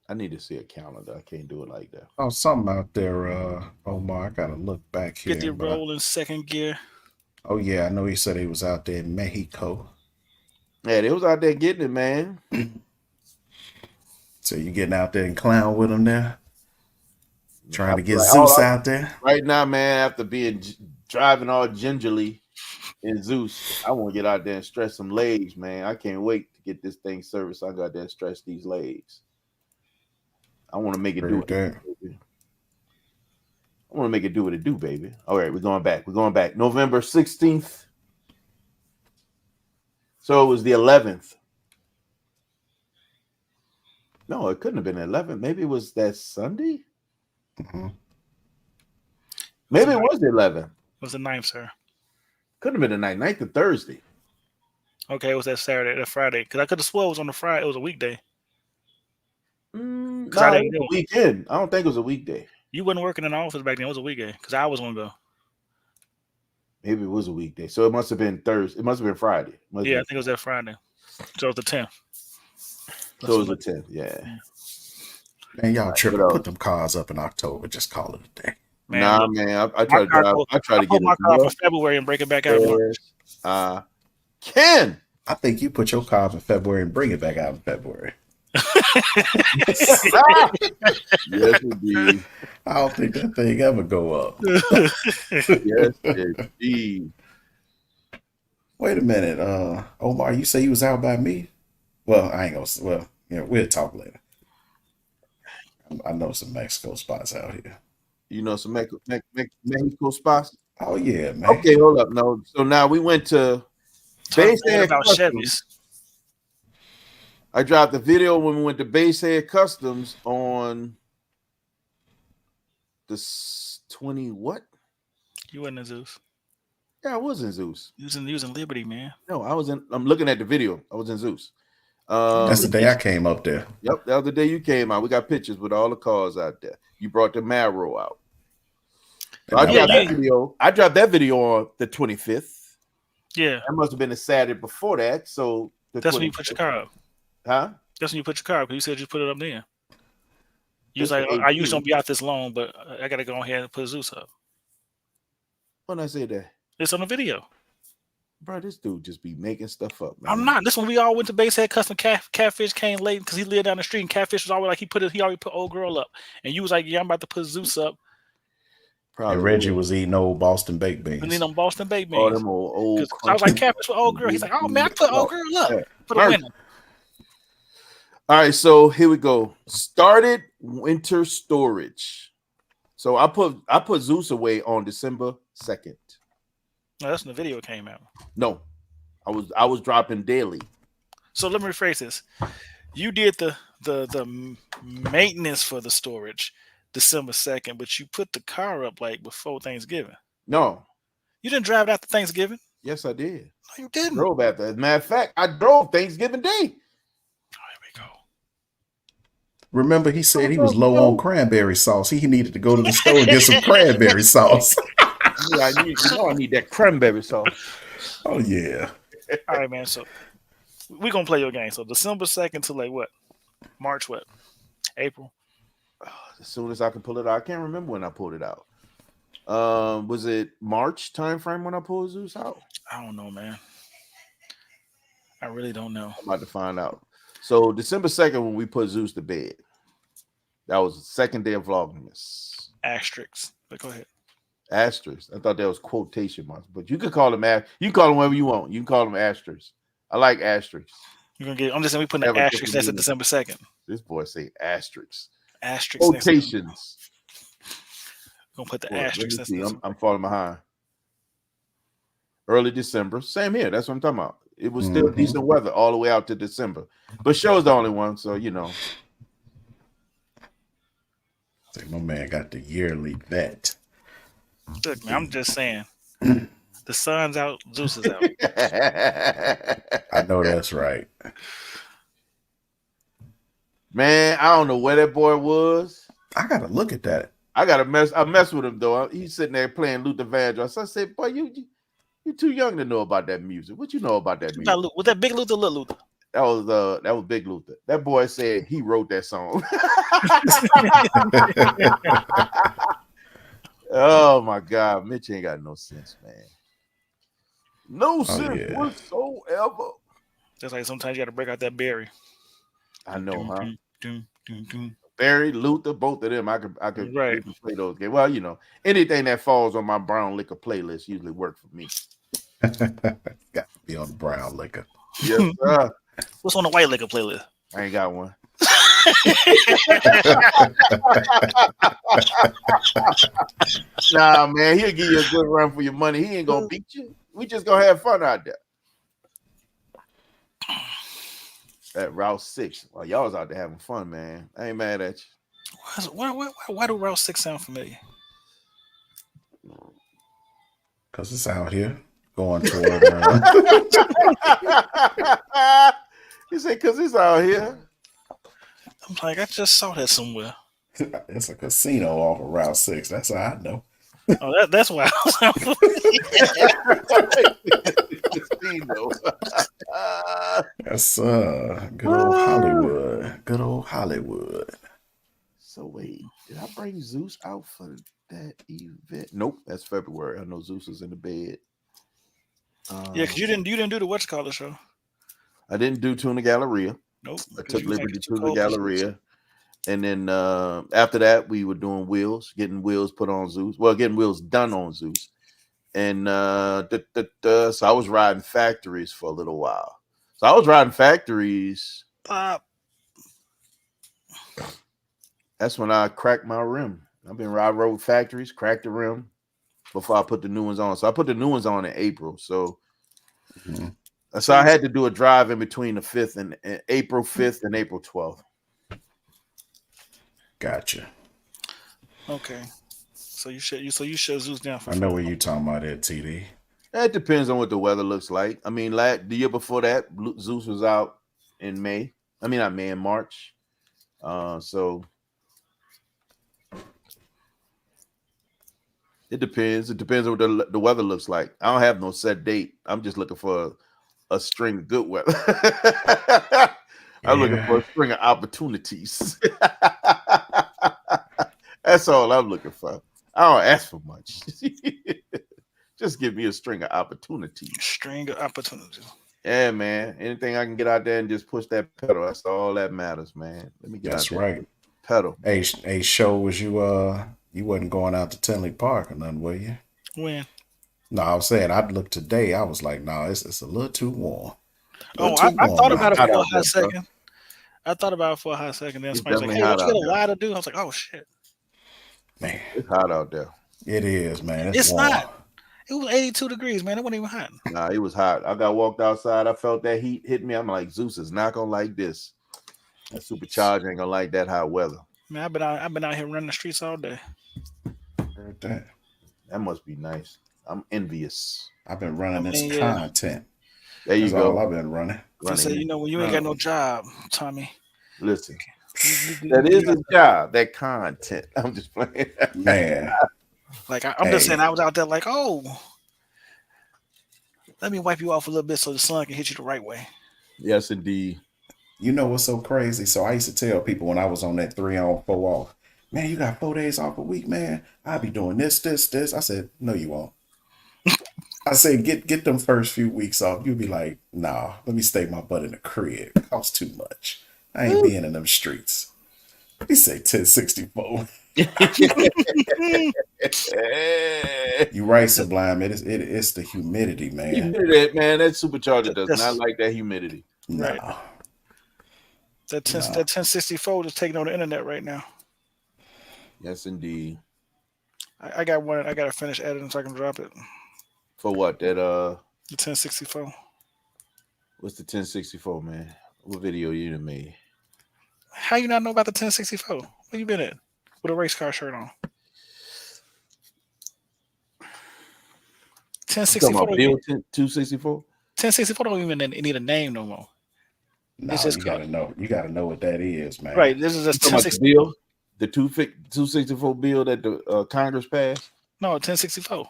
S1: I need to see a calendar. I can't do it like that.
S2: Oh, something out there, Omar. I gotta look back here.
S4: Get the
S2: but
S4: roll in second gear.
S2: oh yeah, I know he said he was out there in Mexico.
S1: Yeah, they was out there getting it, man.
S2: So you getting out there and clown with him there? Trying to get
S1: Like,
S2: Zeus out there?
S1: Right now, man, after driving all gingerly in Zeus, I want to get out there and stretch some legs, man. I can't wait to get this thing serviced. I got there and stretch these legs. I want to make it do what it do, baby. I want to make it do what it do, baby. All right, we're going back. November 16th. So it was the 11th. No, it couldn't have been the 11th. Maybe it was that Sunday.
S2: Mm-hmm.
S1: Maybe it was the 11th.
S4: It was the 9th, sir.
S1: Couldn't have been the 9th or Thursday.
S4: Okay, it was that Saturday, that Friday. Because I could have swore it was on the Friday. It was a weekday.
S1: No, it
S4: I didn't
S1: was a weekend. I don't think it was a weekday.
S4: You wasn't working in the office back then. It was a weekday because I was going to go.
S1: Maybe it was a weekday. So it must have been Thursday. It must have been Friday.
S4: I think it was that Friday. So it was the 10th.
S1: So it was the 10th. Yeah.
S2: Man, y'all tripping. Put them cars up in October. Just call it a day.
S4: Man,
S1: nah, man. I try to drive. I try to get
S4: my car for February and break it back out.
S1: Ken.
S2: I think you put your car up in February and bring it back out in February.
S1: Yes, indeed.
S2: I don't think that thing ever go up.
S1: Yes, indeed.
S2: Wait a minute, Omar, you say you was out by me? Well, I ain't gonna. Well, we'll talk later. I know some Mexico spots out here.
S1: You know some Mexico spots?
S2: Oh yeah, man.
S1: Okay, hold up. No, so now we went to Basehead
S4: about
S1: Customs.
S4: Chevys.
S1: I dropped the video when we went to Basehead Customs on the 20 what?
S4: You wasn't in Zeus.
S1: Yeah, I was in Zeus.
S4: You was in Liberty, man.
S1: No, I'm looking at the video. I was in Zeus.
S2: That's the day I came up there.
S1: Yep, that was the day you came out. We got pictures with all the cars out there. You brought the Marrow out. So I dropped that video on the 25th.
S4: Yeah.
S1: That must have been the Saturday before that. So
S4: that's when you put your car up.
S1: Huh?
S4: That's when you put your car up because you said you put it up then. You was
S1: It's
S4: like,
S1: the
S4: I usually
S1: 18th.
S4: don't be out this long, but I gotta go ahead and put Zeus up.
S1: When I say that,
S4: It's on the video.
S1: bro, this dude just be making stuff up, man.
S4: I'm not. This one we all went to base had custom catfish came late because he lived down the street and catfish was always like he already put old girl up. And you was like, yeah, I'm about to put Zeus up.
S1: Probably
S2: And Reggie
S1: would.
S2: was eating old Boston baked
S4: And
S2: beans.
S4: then them Boston baked
S1: All
S4: beans.
S1: them old
S4: I was like, catfish with old girl. He's like, oh man, I put old girl up for the winner.
S1: All right, so here we go. Started winter storage. So I put Zeus away on December 2nd.
S4: No, that's when the video came out.
S1: No, I was dropping daily.
S4: So let me rephrase this. You did the maintenance for the storage December 2nd, but you put the car up like before Thanksgiving.
S1: No,
S4: You didn't drive it after Thanksgiving?
S1: yes, I did.
S4: No, you didn't.
S1: Drove after. As a matter of fact, I drove Thanksgiving Day.
S4: Oh, here we go.
S2: Remember, he said he was low on cranberry sauce. He needed to go to the store and get some cranberry sauce.
S1: Yeah, I need that cranberry sauce.
S2: Oh, yeah.
S4: All right, man. So we're gonna play your game. So December 2nd to like what? March what? April?
S1: As soon as I can pull it out, I can't remember when I pulled it out. Was it March time frame when I pulled Zeus out?
S4: I don't know, man. I really don't know.
S1: I'm about to find out. So December 2nd, when we put Zeus to bed, that was the second day of Vlogmas.
S4: Asterisks. But go ahead.
S1: Asterisk. I thought that was quotation marks, but you could call them you can call them whatever you want. You can call them asterisks. I like asterisks.
S4: You're gonna get. I'm just saying we put an
S1: Have a
S4: asterisk
S1: different
S4: next to
S1: meaning.
S4: December 2nd.
S1: This boy say asterisks.
S4: Asterisk. Next to,
S1: Quotations.
S4: gonna put the
S1: Boy, let me
S4: asterisk next
S1: see.
S4: to
S1: I'm falling behind. Early December. Same here. That's what I'm talking about. It was still
S2: Mhm.
S1: decent weather all the way out to December. But show's the only one, so you know.
S2: Say, my man got the yearly vet.
S4: Look, man, I'm just saying. The sun's out, Zeus is out.
S2: I know that's right.
S1: Man, I don't know where that boy was.
S2: I got to look at that.
S1: I mess with him though. He's sitting there playing Luther Vandross. So I said, boy, you're too young to know about that music. What you know about that music?
S4: Now, was that Big Luther or Little Luther?
S1: That was Big Luther. That boy said he wrote that song. Oh my God, Mitch ain't got no sense, man. No sense
S2: yeah.
S1: whatsoever.
S4: Just like sometimes you got to break out that berry.
S1: I know, huh?
S4: Doom, doom, doom.
S1: Barry, Luther, both of them. I could
S4: Right.
S1: we can play those games. Well, you know, anything that falls on my brown liquor playlist usually work for me.
S2: Got to be on the brown liquor.
S1: Yes, sir.
S4: What's on the white liquor playlist?
S1: I ain't got one. Nah, man, he'll give you a good run for your money. He ain't gonna beat you. We just gonna have fun out there. At Route 6. Well, y'all was out there having fun, man. I ain't mad at you.
S4: Why do Route 6 sound familiar?
S2: Because it's out here going toward.
S1: You say, because it's out here.
S4: I'm like, I just saw that somewhere.
S2: It's a casino off of Route 6. That's how I know.
S4: Oh, that's why.
S1: Casino.
S2: That's good old Hollywood. Good old Hollywood.
S1: So wait, did I bring Zeus out for that event? Nope, that's February. I know Zeus is in the bed.
S4: Yeah, because you didn't do the what's called the show.
S1: I didn't do Tuna Galleria.
S4: Nope.
S1: I
S4: 'cause
S1: took
S4: you was
S1: Liberty
S4: like,
S1: to the
S4: cold.
S1: Galleria. And then after that, we were doing wheels, getting wheels put on Zeus. Well, getting wheels done on Zeus. And so I was riding factories for a little while. So I was riding factories.
S4: Pop.
S1: That's when I cracked my rim. I rode factories, cracked the rim before I put the new ones on. So I put the new ones on in April. So so I had to do a drive in between the 5th and April 5th and April 12th.
S2: Gotcha.
S4: Okay. So you shut Zeus down for
S2: I know what you're talking about there, TD.
S1: It depends on what the weather looks like. I mean, the year before that, Zeus was out in May. I mean, not May, in March. So it depends. It depends on what the weather looks like. I don't have no set date. I'm just looking for a string of good weather. I'm looking for a string of opportunities. That's all I'm looking for. I don't ask for much. Just give me a string of opportunities.
S4: String of opportunities.
S1: Yeah, man. Anything I can get out there and just push that pedal. That's all that matters, man. Let me get
S2: That's
S1: out there.
S2: right.
S1: Pedal.
S2: Hey, show was you wasn't going out to Tinley Park or nothing, were you?
S4: When?
S2: No, I was saying I'd look today. I was like, no, it's a little too warm.
S4: Oh, I thought about it
S1: Hot
S4: for a
S1: out there,
S4: hot
S1: bro.
S4: second. I thought about it for a hot second. Then
S1: It's
S4: somebody's like,
S1: definitely
S4: "Hey,
S1: hot
S4: what you
S1: out
S4: got a
S1: there.
S4: lie to do?" I was like, "Oh shit,
S2: Man,
S1: It's hot out there.
S2: it is, man.
S4: it's
S2: warm.
S4: not." It was 82 degrees, man. It wasn't even hot.
S1: Nah, it was hot. I got walked outside. I felt that heat hit me. I'm like, Zeus is not gonna like this. That supercharger ain't gonna like that hot weather.
S4: Man, I've been out here running the streets all day.
S2: Heard that.
S1: That must be nice. I'm envious.
S2: I've been running
S4: I mean,
S2: this
S4: yeah.
S2: content.
S1: There you
S2: That's all
S1: go.
S2: I've been running.
S4: I say, you know, when you ain't got no job, Tommy.
S1: Listen,
S4: you
S1: that is
S4: got-
S1: his job. That content. I'm just playing.
S2: Man,
S4: like I'm just
S2: Hey.
S4: saying, I was out there like, oh, let me wipe you off a little bit so the sun can hit you the right way.
S1: Yes, indeed.
S2: you know what's so crazy? So I used to tell people when I was on that 3 on 4 off, man, you got 4 days off a week, man. I'll be doing this. I said, no, you won't. I said, get them first few weeks off. You'll be like, nah, let me stay my butt in the crib. It costs too much. I ain't being in them streets. He say 1064. You right, Sublime. It's the humidity, man.
S1: Humidity, man. That supercharger does
S4: That's-
S1: not like that humidity.
S2: Nah.
S4: Right. That 1064 is taking on the internet right now.
S1: Yes, indeed.
S4: I got one. I gotta finish editing so I can drop it.
S1: For what? That
S4: The 1064.
S1: what's the 1064, man? What video you done made?
S4: How you not know about the 1064? Where you been at? With a race car shirt on.
S1: Talking
S4: 1064.
S1: about Bill 264?
S4: 1064 don't even need a name no more.
S2: Nah,
S4: It's just
S2: you gotta know. You gotta know what that is, man.
S4: Right. This is a
S1: Talking about the
S4: 1064.
S1: bill, the 264 bill that the Congress passed.
S4: No, 1064.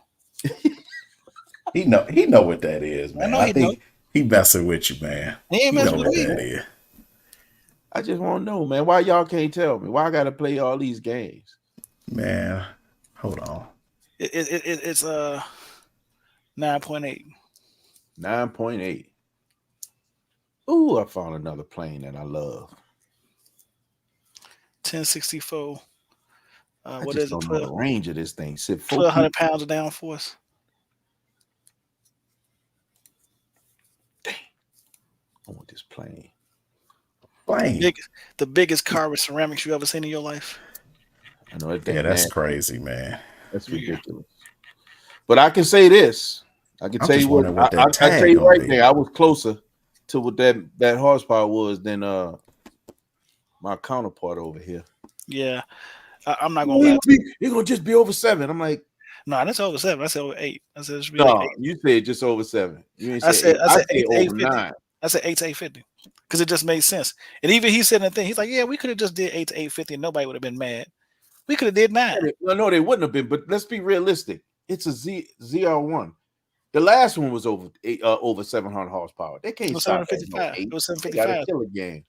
S2: He know what that is, man.
S4: know
S2: I
S4: he
S2: think he messing with you, man.
S4: He ain't
S2: He know
S4: messing with
S2: what
S4: me.
S2: that is.
S1: I just want to know, man, why y'all can't tell me? Why I got to play all these games?
S2: Man, hold on.
S4: It's 9.8.
S1: 9.8. Ooh, I found another plane that I love.
S4: 1064.
S1: I
S4: What
S1: just
S4: is it?
S1: don't know the range of this thing. Sit
S4: 1,200 pounds of downforce.
S1: I want this plane.
S2: Plane.
S4: The biggest car with ceramics you ever seen in your life.
S1: I know that thing.
S2: Yeah, that's
S1: man,
S2: crazy, man.
S1: that's ridiculous. But I can say this. I can
S2: I'm
S1: tell
S2: just
S1: you what.
S2: wondering what that
S1: I tell
S2: tag
S1: you
S2: gonna
S1: right
S2: be.
S1: there. I was closer to what that horsepower was than my counterpart over here.
S4: Yeah. I'm not going to lie.
S1: It's gonna just be over 7. I'm like,
S4: No, that's over 7. I said over 8. I said it should be
S1: no,
S4: like 8.
S1: you said just over 7. You ain't
S4: I
S1: say
S4: said 8 to
S1: over
S4: 850.
S1: 9.
S4: I said 8 to 850 because it just made sense. And even he said in the thing, he's like, yeah, we could have just did 8 to 850 and nobody would have been mad. We could have did 9.
S1: No, they wouldn't have been. But let's be realistic. It's a ZR1. The last one was over 700 horsepower. They can't
S4: It was
S1: stop at
S4: 755.
S1: no 8.
S4: It was
S1: They got
S4: 755.
S1: a killer game.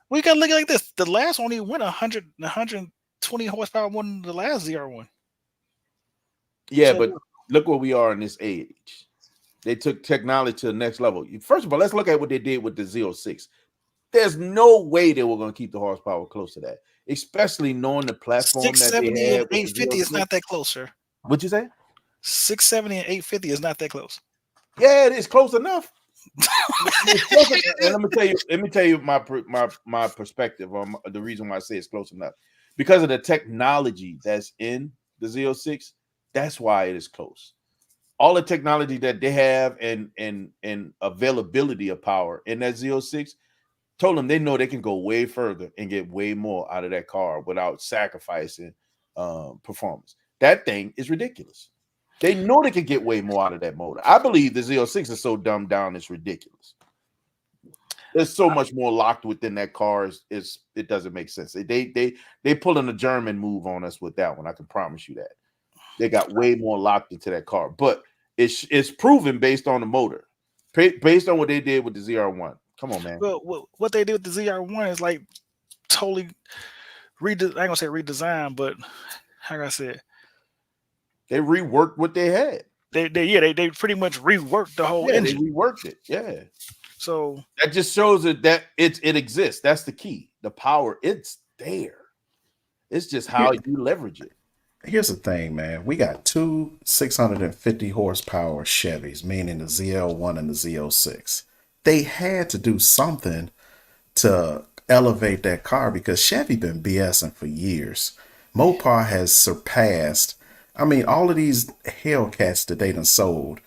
S4: We got to look at it like this. The last one, he went 120 horsepower more than the last ZR1.
S1: Yeah,
S4: So-
S1: but look where we are in this age. They took technology to the next level. First of all, let's look at what they did with the Z06. There's no way they were going to keep the horsepower close to that, especially knowing the platform that
S4: 670
S1: they had.
S4: and 850 is not that close, sir.
S1: What'd you say?
S4: 670 and 850 is not that close.
S1: Yeah, it is close enough. It's close enough. And let me tell you my perspective on the reason why I say it's close enough. Because of the technology that's in the Z06, that's why it is close. All the technology that they have and availability of power in that Z06 told them they know they can go way further and get way more out of that car without sacrificing performance. That thing is ridiculous. They know they can get way more out of that motor. I believe the Z06 is so dumbed down, it's ridiculous. There's so much more locked within that car. It doesn't make sense. They pulling a German move on us with that one. I can promise you that. They got way more locked into that car, but it's proven based on the motor, based on what they did with the ZR1. Come on, man.
S4: Well, what they did with the ZR1 is like totally I ain't gonna say redesign, but how can I say it?
S1: They reworked what they had.
S4: They pretty much reworked the whole
S1: Yeah, they
S4: engine.
S1: reworked it. Yeah.
S4: So
S1: That just shows that it exists. That's the key. The power, it's there. It's just how you leverage it.
S2: Here's the thing, man. We got two 650 horsepower Chevys, meaning the ZL1 and the Z06. They had to do something to elevate that car because Chevy been BSing for years. Mopar has surpassed, I mean, all of these Hellcats that they done sold,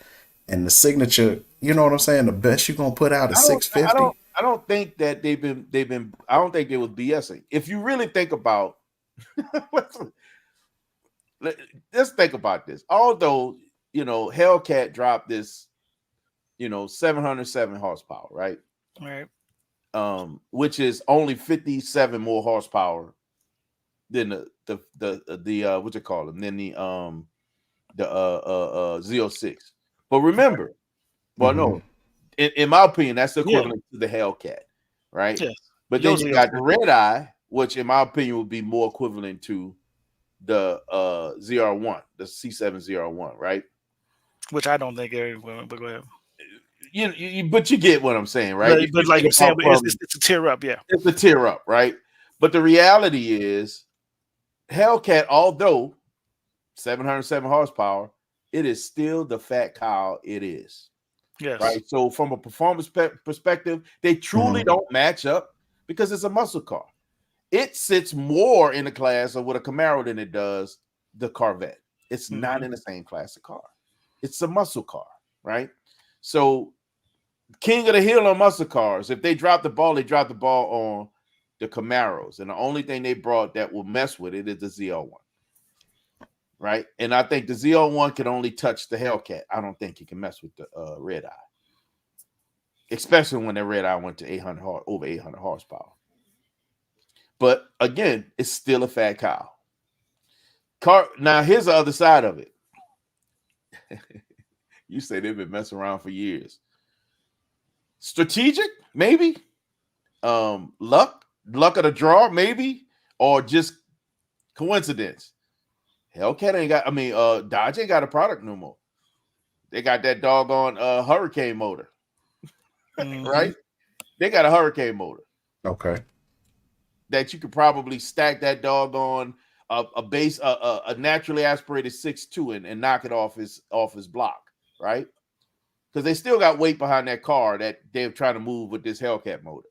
S2: and the signature, you know what I'm saying? The best you're gonna put out is 650.
S1: I don't think that they've been. I don't think they was BSing. If you really think about, let's think about this. Although Hellcat dropped this, 707 horsepower, right?
S4: right.
S1: Which is only 57 more horsepower than the what you call them, than the Z06. But remember, well, no, in my opinion, that's the equivalent to the Hellcat, right?
S4: Yes.
S1: But then you got the Red Eye, which in my opinion would be more equivalent to the ZR1, the C7 ZR1, right?
S4: Which I don't think everyone, but go ahead.
S1: But you get what I'm saying, right?
S4: But like you're saying, it's a tear up, yeah.
S1: It's a tear up, right? But the reality is, Hellcat, although 707 horsepower, it is still the fat cow it is.
S4: Yes.
S1: Right. So from a performance perspective, they truly don't match up because it's a muscle car. It sits more in the class of what a Camaro than it does the Corvette. It's not in the same class of car. It's a muscle car, right? So king of the hill on muscle cars. If they drop the ball, they drop the ball on the Camaros. And the only thing they brought that will mess with it is the ZL1. Right. And I think the ZL1 can only touch the Hellcat. I don't think he can mess with the Red Eye. Especially when the Red Eye went to over 800 horsepower. But again, it's still a fat cow. Now, here's the other side of it. You say they've been messing around for years. Strategic, maybe. Luck of the draw, maybe, or just coincidence. Hellcat ain't got. Dodge ain't got a product no more. They got that doggone Hurricane motor, right? They got a Hurricane motor.
S2: Okay.
S1: That you could probably stack that doggone a naturally aspirated 6.2 and knock it off his block, right? Because they still got weight behind that car that they're trying to move with this Hellcat motor.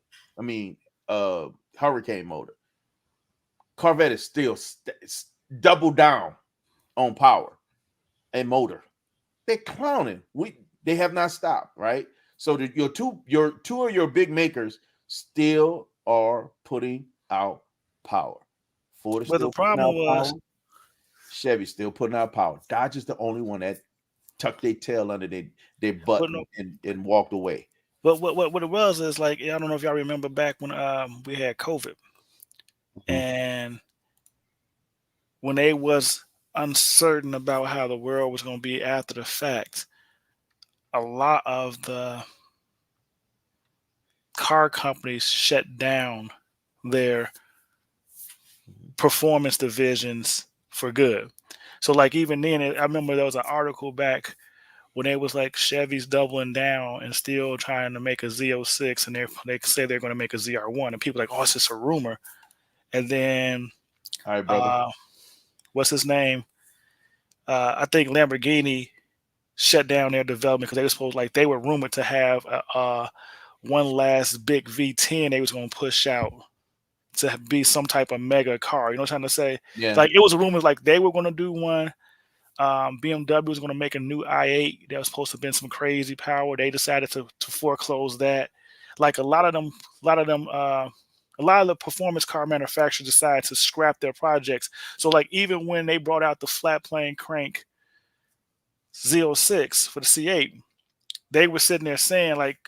S1: Hurricane motor. Corvette is still double down on power and motor. They're clowning. They have not stopped, right? So your two of your big makers still are putting out power. Ford is
S4: but
S1: still
S4: the problem
S1: putting out
S4: was
S1: power. Chevy's still putting out power. Dodge is the only one that tucked their tail under their butt and walked away.
S4: But what it was is like, I don't know if y'all remember back when we had COVID, and when they was uncertain about how the world was going to be after the fact, a lot of the car companies shut down their performance divisions for good. So like even then, I remember there was an article back when they was like Chevy's doubling down and still trying to make a Z06, and they say they're going to make a ZR1, and people are like, oh, it's just a rumor. And then,
S1: all right, brother.
S4: What's his name? I think Lamborghini shut down their development because they were rumored to have one last big V10 they was going to push out to be some type of mega car. You know what I'm trying to say?
S1: Yeah.
S4: Like it was a rumor like they were going to do one. BMW was going to make a new i8 that was supposed to have been some crazy power. They decided to foreclose that. Like a lot of the performance car manufacturers decided to scrap their projects. So like even when they brought out the flat plane crank Z06 for the C8, they were sitting there saying, like,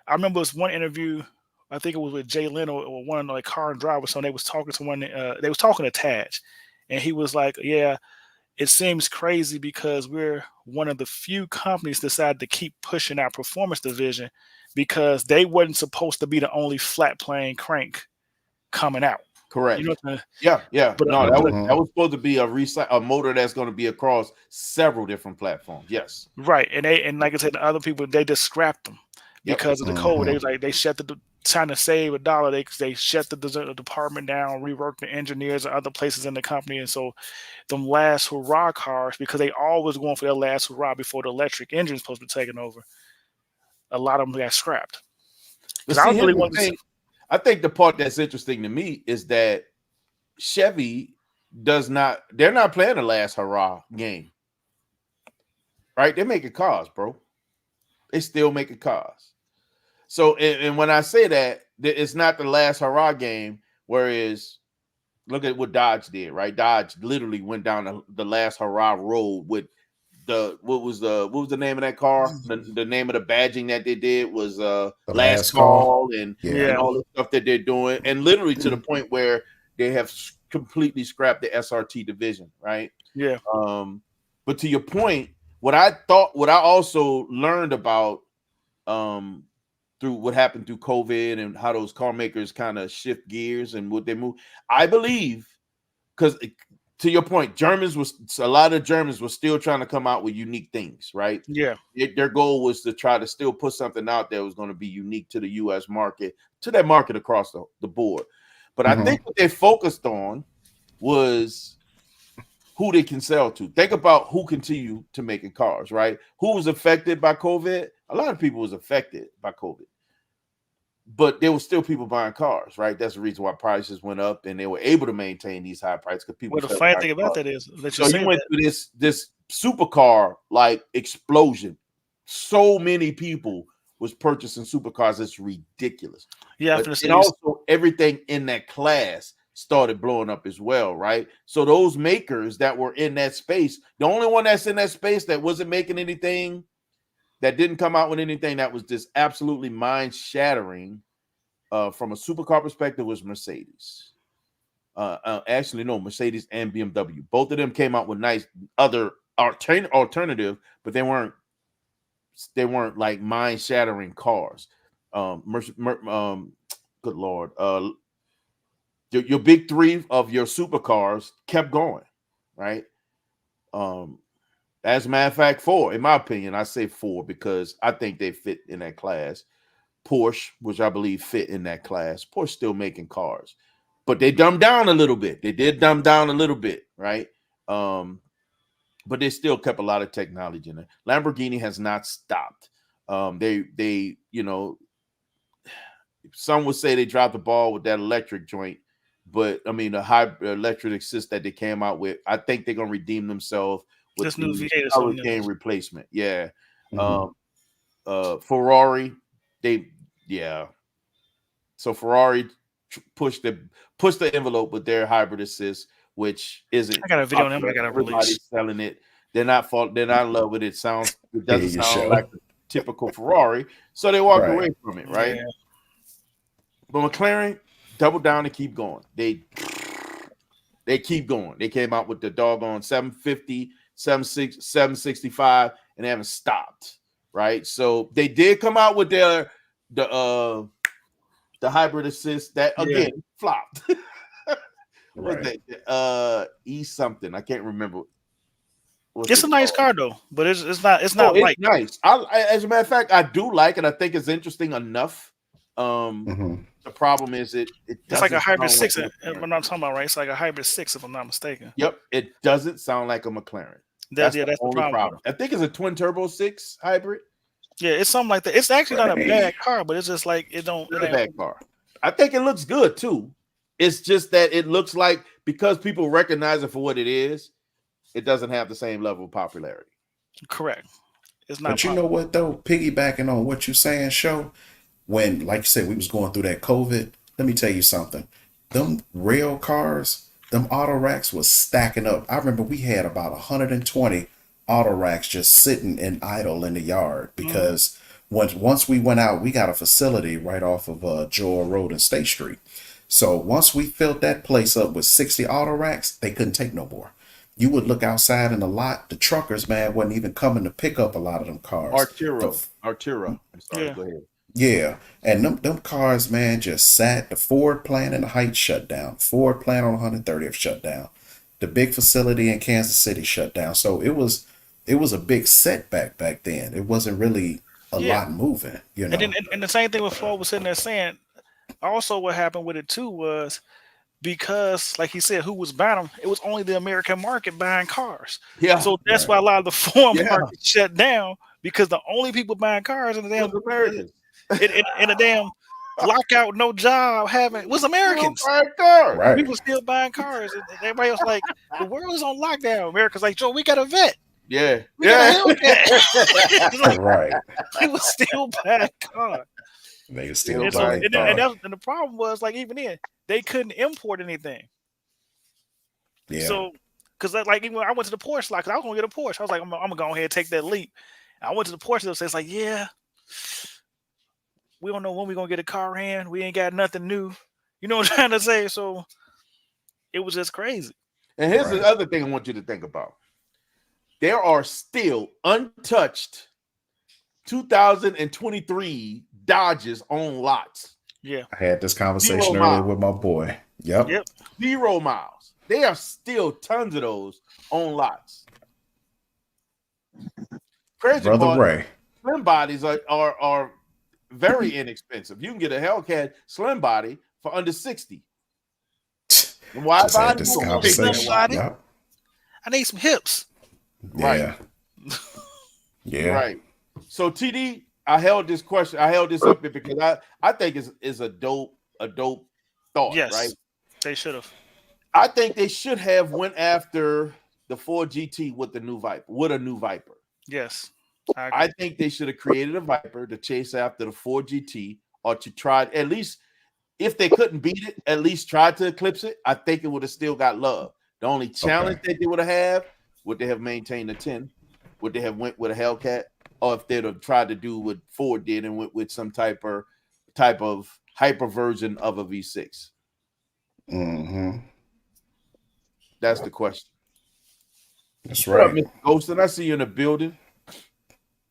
S4: I remember it was one interview, I think it was with Jay Leno or one like Car and Drive or something. They was talking to Taj, and he was like, yeah, it seems crazy because we're one of the few companies decided to keep pushing our performance division because they wasn't supposed to be the only flat plane crank coming out.
S1: Correct.
S4: You know what I'm saying?
S1: Yeah.
S4: But,
S1: No,
S4: but
S1: that was supposed to be a motor that's going to be across several different platforms. Yes.
S4: right, and like I said, the other people they just scrapped them
S1: Yep.
S4: because of the code. They was like they shut the trying to save $1. They shut the department down, reworked the engineers and other places in the company, and so them last hurrah cars, because they always going for their last hurrah before the electric engine's supposed to be taking over. A lot of them got scrapped.
S1: But
S4: Because I
S1: see,
S4: really
S1: here's the
S4: want to
S1: thing. I think the part that's interesting to me is that Chevy they're not playing the last hurrah game. Right? They're making cars, bro. They still making cars. So, and when I say that, it's not the last hurrah game, whereas look at what Dodge did, right? Dodge literally went down the last hurrah road with what was the name of that car? The name of the badging that they did was last call and all the stuff that they're doing, and literally to the point where they have completely scrapped the SRT division, right?
S4: Yeah.
S1: But to your point, what I also learned about through what happened through COVID and how those car makers kind of shift gears and what they move, I believe, because to your point, a lot of Germans were still trying to come out with unique things, right?
S4: Yeah.
S1: Their goal was to try to still put something out there that was going to be unique to the U.S. market, to that market across the board. But I think what they focused on was who they can sell to. Think about who continue to making cars, right? Who was affected by COVID? A lot of people was affected by COVID. But there were still people buying cars, right? That's the reason why prices went up, and they were able to maintain these high prices because people.
S4: Well, the funny thing about that is that
S1: you went through this supercar like explosion. So many people was purchasing supercars. It's ridiculous.
S4: Yeah,
S1: and also everything in that class started blowing up as well, right? So those makers that were in that space, the only one that's in that space that wasn't making anything, that didn't come out with anything that was just absolutely mind-shattering from a supercar perspective was Mercedes. Actually, no, Mercedes and BMW. Both of them came out with nice other alternative, but they weren't like mind-shattering cars. Good Lord. Your big three of your supercars kept going, right? As a matter of fact, 4, in my opinion, I say 4 because I think they fit in that class. Porsche, which I believe fit in that class. Porsche still making cars, but they dumbed down a little bit. They did dumb down a little bit, right? But they still kept a lot of technology in it. Lamborghini has not stopped. They some would say they dropped the ball with that electric joint, but I mean the hybrid electric assist that they came out with, I think they're gonna redeem themselves with
S4: this new V8
S1: Hurricane replacement. Yeah. Ferrari, so Ferrari pushed the envelope with their hybrid assist, which isn't.
S4: I got a video on them. I got a release.
S1: Selling it. They're not in love with it. It doesn't sound like a typical Ferrari, so they walked away from it, right? Yeah. But McLaren doubled down and keep going. They keep going. They came out with the doggone 750, 765, and they haven't stopped, right? So they did come out with the hybrid assist that again flopped. What's that? E something. I can't remember.
S4: It's a nice car though, but it's not like
S1: nice. As a matter of fact, I do like it. I think it's interesting enough. The problem is it's
S4: like a hybrid 6. I'm not talking about, right? It's like a hybrid 6, if I'm not mistaken.
S1: Yep, it doesn't sound like a McLaren. That's the only problem. I think it's a twin turbo 6 hybrid.
S4: Yeah, it's something like that. It's actually not a bad car, but it's just like it ain't
S1: a bad car. I think it looks good too. It's just that it looks like, because people recognize it for what it is, it doesn't have the same level of popularity.
S4: Correct. It's not.
S2: But you know what though? Piggybacking on what you're saying, Show, when, like you said, we was going through that COVID, let me tell you something. Them rail cars, them auto racks was stacking up. I remember we had about 120 auto racks just sitting and idle in the yard because once we went out, we got a facility right off of Joel Road and State Street. So once we filled that place up with 60 auto racks, they couldn't take no more. You would look outside in the lot, the truckers, man, wasn't even coming to pick up a lot of them cars.
S1: Artura. I'm sorry, go ahead.
S2: Yeah, and them cars, man, just sat. The Ford plant in the Heights shut down. Ford plant on 130th shut down. The big facility in Kansas City shut down. So it was a big setback back then. It wasn't really a
S4: Yeah.
S2: lot moving, you
S4: And then
S2: know.
S4: and the same thing with Flo was sitting there saying. Also, what happened with it too was because, like he said, who was buying them? It was only the American market buying cars.
S1: Yeah,
S4: So that's
S2: Right.
S4: why a lot of the foreign
S1: yeah.
S4: market shut down because the only people buying cars in the
S1: It
S4: damn
S1: was Americans.
S4: in a damn lockout, no job, having was
S1: Still
S4: Americans.
S1: buying cars.
S2: Right.
S4: People still buying cars, and everybody else like the world is on lockdown. America's like, Joe, we got a vet,
S1: Yeah,
S4: we got a
S1: yeah.
S4: Hellcat. It's like
S2: Right.
S4: people still buying cars.
S2: They were
S1: Still
S2: still
S4: And so,
S1: buying
S2: buying
S4: and
S2: cars.
S4: the problem was like even then they couldn't import anything.
S2: Yeah.
S4: So, because like even when I went to the Porsche lot, because I was gonna get a Porsche, I was like, I'm gonna go ahead and take that leap. I went to the Porsche dealer, so it's like, yeah, we don't know when we're gonna get a car in. We ain't got nothing new. You know what I'm trying to say? So it was just crazy.
S1: And here's the
S2: Right.
S1: other thing I want you to think about. There are still untouched 2023 Dodges on lots.
S4: Yeah.
S2: I had this conversation
S1: 0
S2: earlier
S1: miles.
S2: with my boy. Yep.
S4: Yep.
S1: 0 miles. There are still tons of those on lots. Crazy
S2: Brother
S1: part,
S2: Ray.
S1: slim bodies are very inexpensive. You can get a Hellcat slim body for under 60. And why
S2: Just had
S1: body?
S2: this
S1: You don't
S4: want a slim
S2: conversation.
S4: body?
S2: Yep.
S4: I need some hips.
S1: Right.
S2: Yeah. Yeah.
S1: Right. So TD, I held this up there because I think is a dope thought,
S4: Yes.
S1: right?
S4: They should have.
S1: I think they should have went after the Ford GT with a new Viper.
S4: Yes. I agree.
S1: I think they should have created a Viper to chase after the Ford GT, or to try at least, if they couldn't beat it, at least try to eclipse it. I think it would have still got love. The only challenge that they would have would they have maintained a 10? Would they have went with a Hellcat? Or if they'd have tried to do what Ford did and went with some type of hyper version of a V6?
S2: Mm-hmm.
S1: That's the question.
S2: That's
S1: What up,
S2: right.
S1: Mr. Golston? I see you in the building.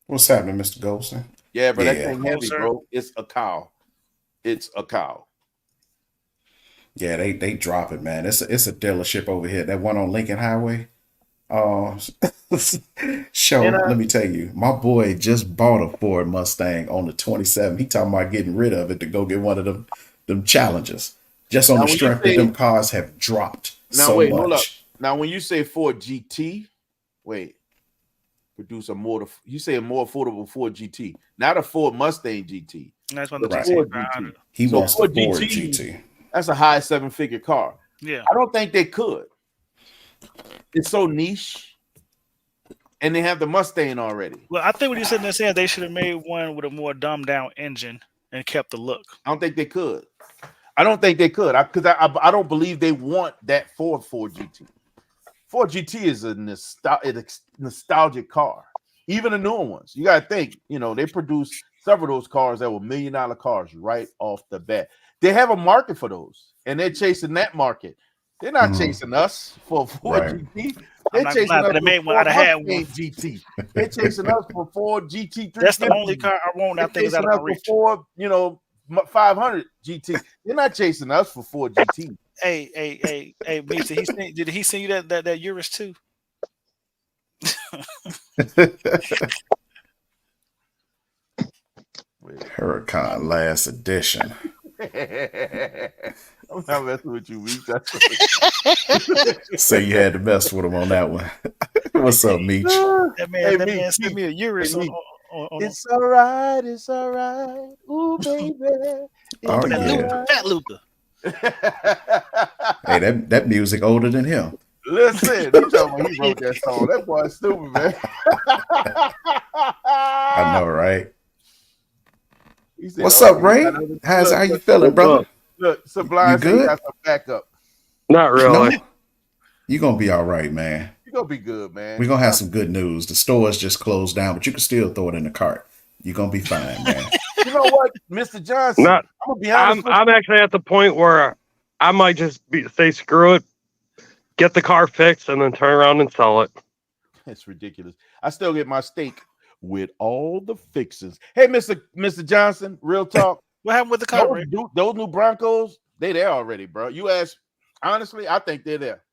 S2: What's happening, Mr. Golson?
S1: Yeah, but that
S2: Yeah.
S1: thing heavy,
S4: sir.
S1: bro. It's a cow. It's a cow.
S2: Yeah, they drop it, man. It's a dealership over here. That one on Lincoln Highway. Show,
S1: And,
S2: let me tell you, my boy just bought a Ford Mustang on the 27. He talking about getting rid of it to go get one of them Challengers. Just on
S1: Now,
S2: the
S1: when you
S2: strength that
S1: say-
S2: them cars have dropped
S1: Now,
S2: so
S1: wait,
S2: much.
S1: hold up. Now, when you say Ford GT, produce a more, you say a more affordable Ford GT, not a Ford Mustang GT.
S4: And that's when the
S2: Right.
S1: Ford
S4: GT 500.
S1: GT.
S2: He
S1: So
S2: wants the
S1: Ford
S2: Ford
S1: GT
S2: GT.
S1: That's a high 7-figure car.
S4: Yeah.
S1: I don't think they could. It's so niche, and they have the Mustang already.
S4: Well, I think what you're sitting there saying they should have made one with a more dumbed down engine and kept the look.
S1: I don't think they could. I don't think they could. Because I don't believe they want that Ford GT. Ford GT is a nostalgic car. Even the newer ones. You got to think, they produce several of those cars that were $1 million cars right off the bat. They have a market for those, and they're chasing that market. They're not chasing us for Ford
S2: Right.
S1: GT.
S4: I'm
S1: They're
S4: not
S1: chasing
S4: gonna lie,
S1: us
S4: they
S1: for
S4: made one.
S1: Ford
S4: I'd have had
S1: Mustang
S4: one.
S1: GT. They're chasing us for Ford GT 350.
S4: That's the only car I want. I
S1: They're
S4: think is out
S1: chasing
S4: of
S1: us
S4: my reach.
S1: for Ford, 500 GT. They're not chasing us for Ford GT.
S4: Hey, Misa, did he send you that Urus too?
S2: Huracan last edition.
S1: I'm not messing with you, Meech.
S2: Say you had to mess with him on that one. What's up, Meech?
S4: That
S1: Hey,
S4: man
S1: Meech,
S4: sent me a Urus
S1: hey,
S4: on,
S1: Meech.
S4: on
S1: It's all right. It's all right. Ooh, baby.
S2: Oh,
S1: It's
S4: that
S2: yeah.
S4: Luther, Fat Luther.
S2: Hey, that music older than him.
S1: Listen, you talking about he wrote that song. That boy's stupid, man.
S2: I know, right?
S1: He said,
S2: What's
S1: "Oh,
S2: up, Ray? How you feeling, brother?
S1: Look, Sublime
S2: You
S1: said he
S2: good?
S1: got some backup.
S5: Not really.
S2: No, you gonna be all right, man.
S1: You gonna be good, man.
S2: We're gonna have some good news. The store's just closed down, but you can still throw it in the cart. You're gonna be fine, man.
S1: You know what, Mr. Johnson?
S5: Not.
S1: I'm gonna be honest.
S5: I'm actually at the point where I might just say screw it, get the car fixed, and then turn around and sell it.
S1: It's ridiculous. I still get my steak, with all the fixings. Hey, Mr. Johnson, real talk.
S4: What happened with the car, Ray?
S1: Those new Broncos, they there already, bro. You ask, honestly, I think they're there.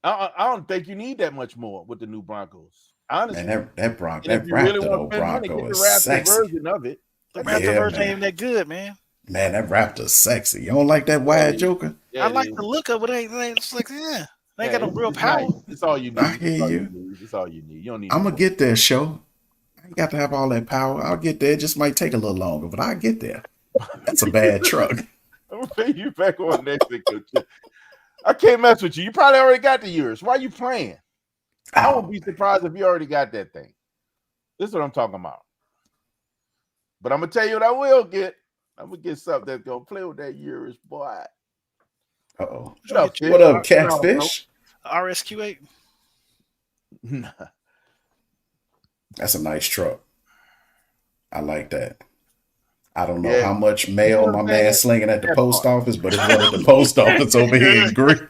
S1: I don't think you need that much more with the new Broncos. Honestly,
S2: Man, that
S1: if you
S2: Raptor
S1: really want
S2: old
S1: to spend money,
S2: Bronco
S1: get the
S2: is
S1: Raptor
S2: sexy.
S1: version of it.
S4: The Raptor
S2: Yeah,
S4: version
S2: man.
S4: ain't that good, man.
S2: Man, that Raptor's sexy. You don't like that wide Joker?
S1: Yeah,
S4: I like
S1: it
S4: the
S1: is.
S4: look of it. It's like, yeah. They ain't
S1: Yeah,
S4: got no real
S1: it's
S4: power.
S1: nice. It's all you need.
S2: I hear you.
S1: It's all you need. You don't need.
S2: I'm
S1: no
S2: gonna
S1: more.
S2: get there, show. I ain't got to have all that power. I'll get there. It just might take a little longer, but I'll get there. That's a bad truck.
S1: I'm gonna pay you back on next week. I can't mess with you. You probably already got the yours. Why are you playing? I won't be surprised if you already got that thing. This is what I'm talking about. But I'm gonna tell you what I will get. I'm gonna get something that's gonna play with that Urus, boy.
S2: Uh-oh.
S1: Fish?
S2: What up, Catfish?
S4: RSQ8.
S1: Nah.
S2: That's a nice truck. I like that. I don't know
S1: Yeah.
S2: how much mail my man slinging at the
S1: That
S2: post
S1: part.
S2: office, but it's one at the post office over here in Greece.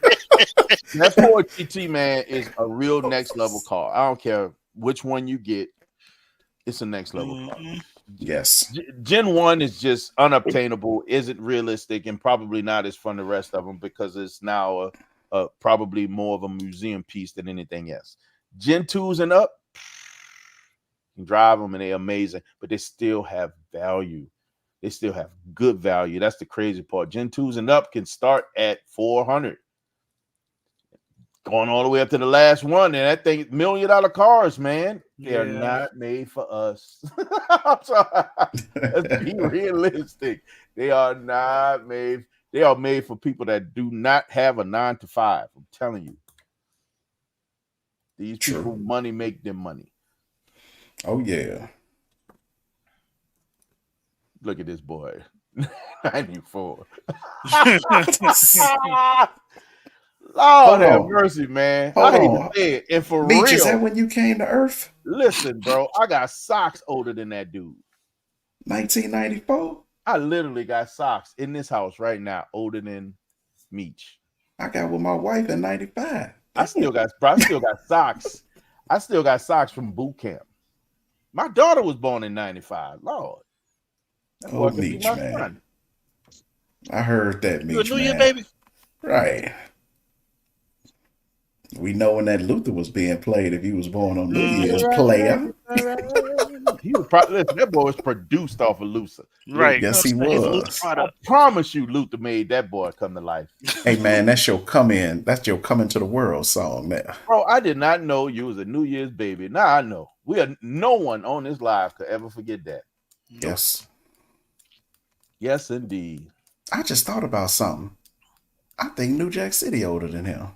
S1: That Ford GT, man, is a real next level car. I don't care which one you get. It's a next level car.
S2: Yes.
S1: Gen 1 is just unobtainable, isn't realistic, and probably not as fun the rest of them because it's now probably more of a museum piece than anything else. Gen 2s and up, you can drive them and they're amazing, but they still have value. They still have good value. That's the crazy part. Gen 2s and up can start at 400. Going all the way up to the last one, and that thing, $1 million cars, man. They are not made for us. I'm sorry. Let's be realistic. They are not made. They are made for people that do not have a 9-to-5. I'm telling you. These
S2: True.
S1: people, money make them money.
S2: Oh, yeah.
S1: Look at this boy. 94. Lord have mercy, man. I hate to say it. And for
S2: Meech,
S1: real,
S2: is that when you came to Earth?
S1: Listen, bro, I got socks older than that dude.
S2: 1994?
S1: I literally got socks in this house right now older than Meech.
S2: I got with my wife in 95.
S1: I still got socks. I still got socks from boot camp. My daughter was born in 95. Lord.
S2: Oh, Meech, man.
S1: Son.
S2: I heard that, Meech,
S4: You a New Year,
S2: man.
S4: baby?
S2: Right. We know when that Luther was being played if he was born on New Year's, player.
S1: He was probably, listen, that boy was produced off of Luther.
S4: Right.
S2: Yes, he was.
S1: I promise you, Luther made that boy come to life.
S2: Hey, man, that's your come in. That's your come into the world song there.
S1: Bro, I did not know you was a New Year's baby. Now I know. No one on this live could ever forget that.
S2: Yes.
S1: Yes, indeed.
S2: I just thought about something. I think New Jack City older than him.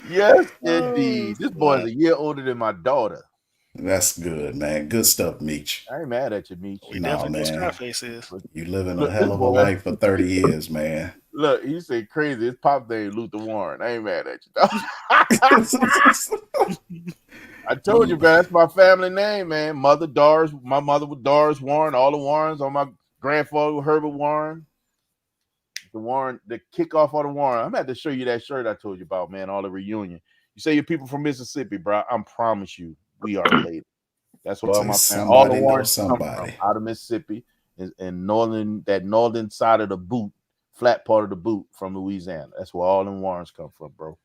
S1: Yes, indeed. This boy is a year older than my daughter.
S2: That's good, man. Good stuff, Meech.
S1: I ain't mad at you, Meech.
S4: We
S2: No,
S4: definitely know
S2: man.
S4: Scarface is.
S2: You living a
S1: Look,
S2: hell
S1: this
S2: of a
S1: boy-
S2: life for 30 years, man.
S1: Look, you say crazy. His pop name Luther Warren. I ain't mad at you. I told you, man. That's my family name, man. Mother Doris. My mother was Doris Warren. All the Warrens on my grandfather, Herbert Warren. The kickoff of the Warren. I'm gonna have to show you that shirt I told you about, man. All the reunion. You say you're people from Mississippi, bro. I promise you, we are related. That's what all my family. All the
S2: Somebody
S1: Warrens
S2: knows
S1: come from,
S2: somebody.
S1: out of Mississippi and northern side of the boot, flat part of the boot from Louisiana. That's where all them Warrens come from, bro.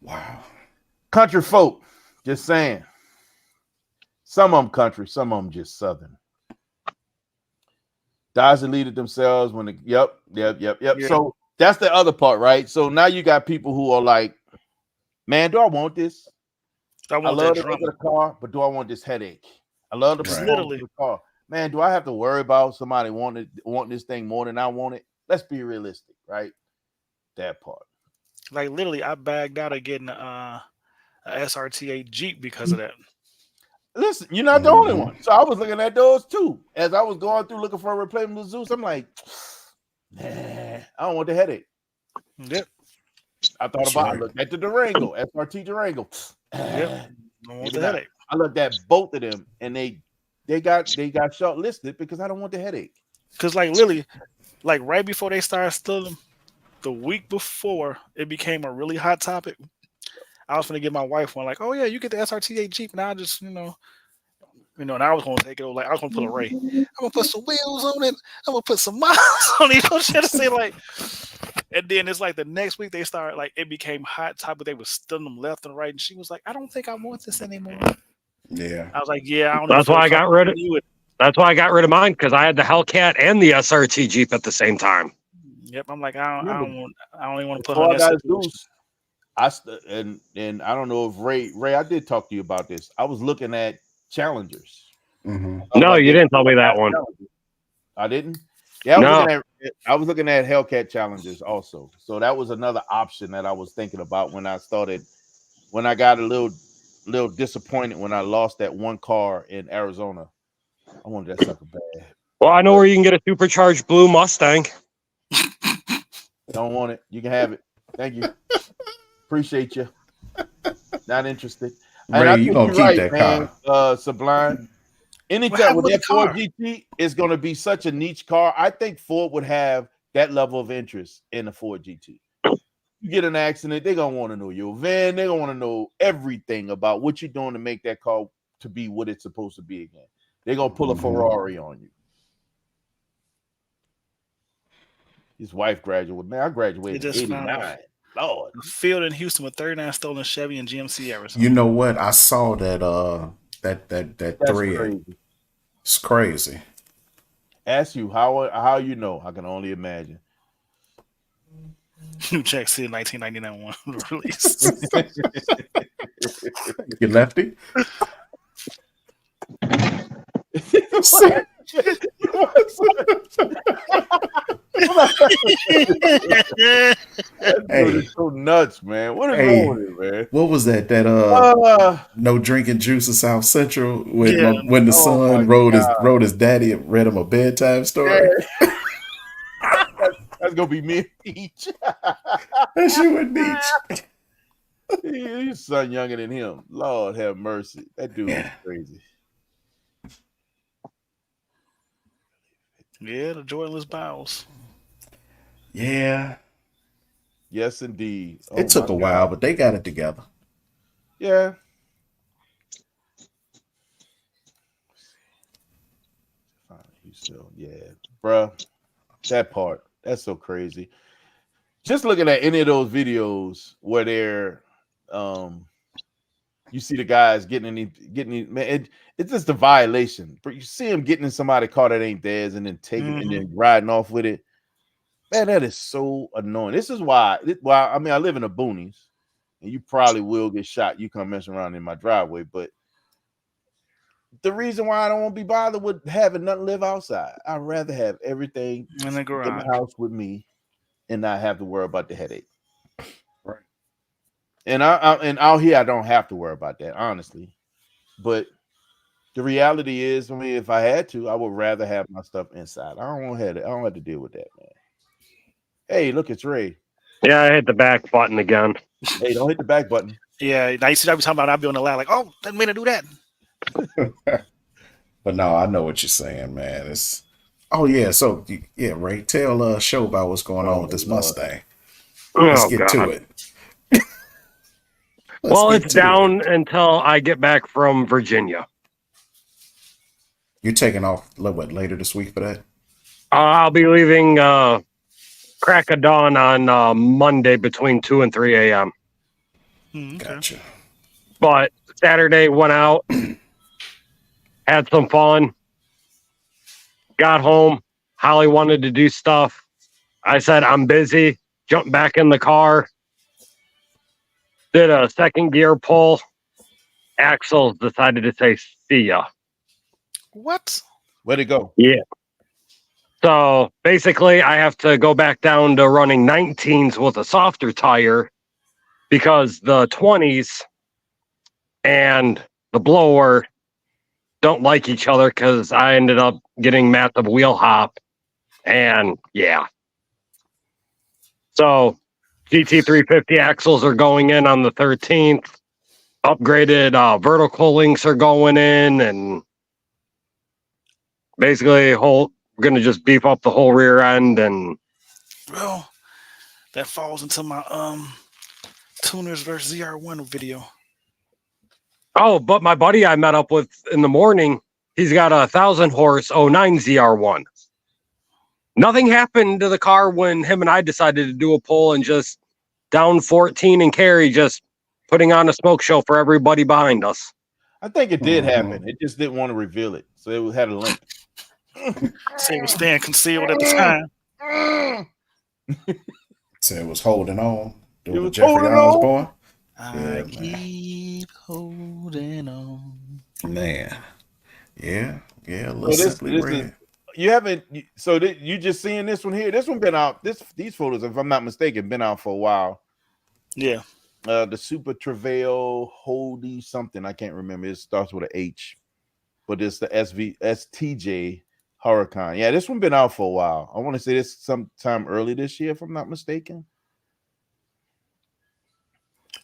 S2: Wow.
S1: Country folk, just saying. Some of them country, some of them just southern. Guys deleted themselves when the yep.
S4: Yeah.
S1: So that's the other part, right? So now you got people who are like, man, do I want this?
S4: I
S1: I
S4: want
S1: love
S4: that
S1: the look
S4: drama.
S1: of the car, but do I want this headache? I love the
S2: Right.
S1: performance
S4: Literally.
S1: of the car. Man, do I have to worry about somebody wanting this thing more than I want it? Let's be realistic, right? That part.
S4: Like literally, I bagged out of getting a SRT8 Jeep because of that.
S1: Listen, you're not the only
S2: Mhm.
S1: one. So I was looking at those too. As I was going through looking for a replacement to Zeus, I'm like, nah, I don't want the headache.
S4: Yep.
S1: I thought
S2: That's
S1: about
S2: right.
S1: I looked at the Durango, SRT Durango.
S4: Yep. Don't want
S1: Maybe
S4: the
S1: not.
S4: headache.
S1: I looked at both of them and they got shortlisted because I don't want the headache.
S4: Cause like literally, like right before they started stealing the week before it became a really hot topic, I was going to give my wife one, like, oh yeah, you get the SRT8 Jeep, and I just, and I was going to take it, like, I was going to put a Ray. I'm going to put some wheels on it. I'm going to put some miles on it. She had to say, like, and then it's like the next week they started, like, it became hot topic. They were stealing them left and right. And she was like, I don't think I want this anymore.
S2: Yeah.
S4: I was like, yeah, I don't
S5: That's why I got rid of
S4: it.
S5: That's why I got rid of mine, because I had the Hellcat and the SRT Jeep at the same time.
S4: Yep. I'm like, I don't even want to put
S1: All
S4: her
S1: I
S4: in that
S1: gotta do
S4: situation.
S1: and I don't know if Ray, I did talk to you about this. I was looking at Challengers.
S2: Mm-hmm.
S5: No, you didn't tell me that one.
S1: I didn't. Yeah, I was looking at Hellcat Challengers also. So that was another option that I was thinking about when I got a little disappointed when I lost that one car in Arizona. I wanted that sucker bad.
S5: Well, I know where you can get a supercharged blue Mustang.
S1: Don't want it. You can have it. Thank you. Appreciate you. Not interested.
S2: Ray, you gonna keep that car?
S1: Sublime. Anytime
S4: happened
S1: with
S4: with
S1: that
S4: the
S1: Ford
S4: car?
S1: GT, it's going to be such a niche car. I think Ford would have that level of interest in the Ford GT. You get an accident, they're going to want to know your van. They're going to want to know everything about what you're doing to make that car to be what it's supposed to be again. They're going to pull a Ferrari on you. His wife graduated. Man, I graduated in
S4: Just found
S1: 89.
S4: out.
S1: Lord.
S4: A field in Houston with 39 stolen Chevy and GMC Arizona.
S2: You know what? I saw that that
S1: That's
S2: thread.
S1: crazy.
S2: It's crazy.
S1: Ask you how you know. I can only imagine.
S4: New Jack City 1999 one release.
S2: You lefty?
S1: Hey, it's so nuts, man. What is wrong with it, man?
S2: What was that? No drinking juice in South Central when
S4: Yeah.
S2: when the
S1: Oh,
S2: son
S1: my
S2: wrote his daddy and read him a bedtime story.
S1: Yeah. That's gonna be me and Peach.
S2: That shit with Beach.
S1: His son younger than him. Lord have mercy. That dude is crazy.
S4: Yeah, the joyless bowels.
S2: Yeah,
S1: Yes, indeed. Oh,
S2: it took
S1: my
S2: a while,
S1: God.
S2: but they got it together.
S1: Yeah. Yeah, bruh. That part. That's so crazy. Just looking at any of those videos where they're you see the guys getting man, it's just a violation. But you see them getting in somebody's car that ain't theirs and then taking and then riding off with it. Man, that is so annoying. This is why I mean I live in the boonies and you probably will get shot. You come messing around in my driveway, but the reason why I don't want to be bothered with having nothing live outside, I'd rather have everything
S4: In the garage.
S1: in the house with me and not have to worry about the headache.
S2: Right.
S1: And out here, I don't have to worry about that, honestly. But the reality is, I mean, if I had to, I would rather have my stuff inside. I don't want to have it. I don't have to deal with that, man. Hey, look, it's Ray.
S5: Yeah, I hit the back button again.
S1: Hey, don't hit the back button.
S4: Yeah, now you see, I be talking about I'll be on the line like, oh, didn't mean to do that.
S2: But no, I know what you're saying, man. It's so yeah, Ray, tell show about what's going on with this
S1: Lord.
S2: Mustang. Let's get to it.
S5: Well, it's down until I get back from Virginia.
S2: You're taking off later this week for that?
S5: I'll be leaving crack of dawn on Monday between 2 and 3 a.m.
S4: Okay.
S2: Gotcha.
S5: But Saturday went out, had some fun, got home. Holly wanted to do stuff. I said, I'm busy. Jumped back in the car. Did a second gear pull. Axel decided to say, see ya.
S4: What?
S1: Where'd it go?
S5: Yeah. So basically, I have to go back down to running 19s with a softer tire because the 20s and the blower don't like each other because I ended up getting massive wheel hop. And yeah. So GT350 axles are going in on the 13th. Upgraded vertical links are going in, and basically we're going to just beef up the whole rear end. And
S4: Well, that falls into my tuners versus ZR1 video.
S5: Oh, but my buddy I met up with in the morning, he's got a 1,000 horse 09 ZR1. Nothing happened to the car when him and I decided to do a pull and just down 14 and carry, just putting on a smoke show for everybody behind us.
S1: I think it did happen. It just didn't want to reveal it, so it had a link.
S4: So it was staying concealed at the time.
S2: So it was holding on. Doing
S1: It
S2: the
S1: was
S2: Jeffrey
S1: holding
S2: Osborne.
S4: I keep holding on.
S2: Man. Yeah. Yeah. A
S1: So
S2: little Simply Red.
S1: You haven't. So you just seeing this one here? This one been out. These photos, if I'm not mistaken, been out for a while.
S4: Yeah.
S1: The Super Travail Holdy something, I can't remember. It starts with an H, but it's the STJ Huracan. Yeah, this one been out for a while. I want to say this sometime early this year, if I'm not mistaken.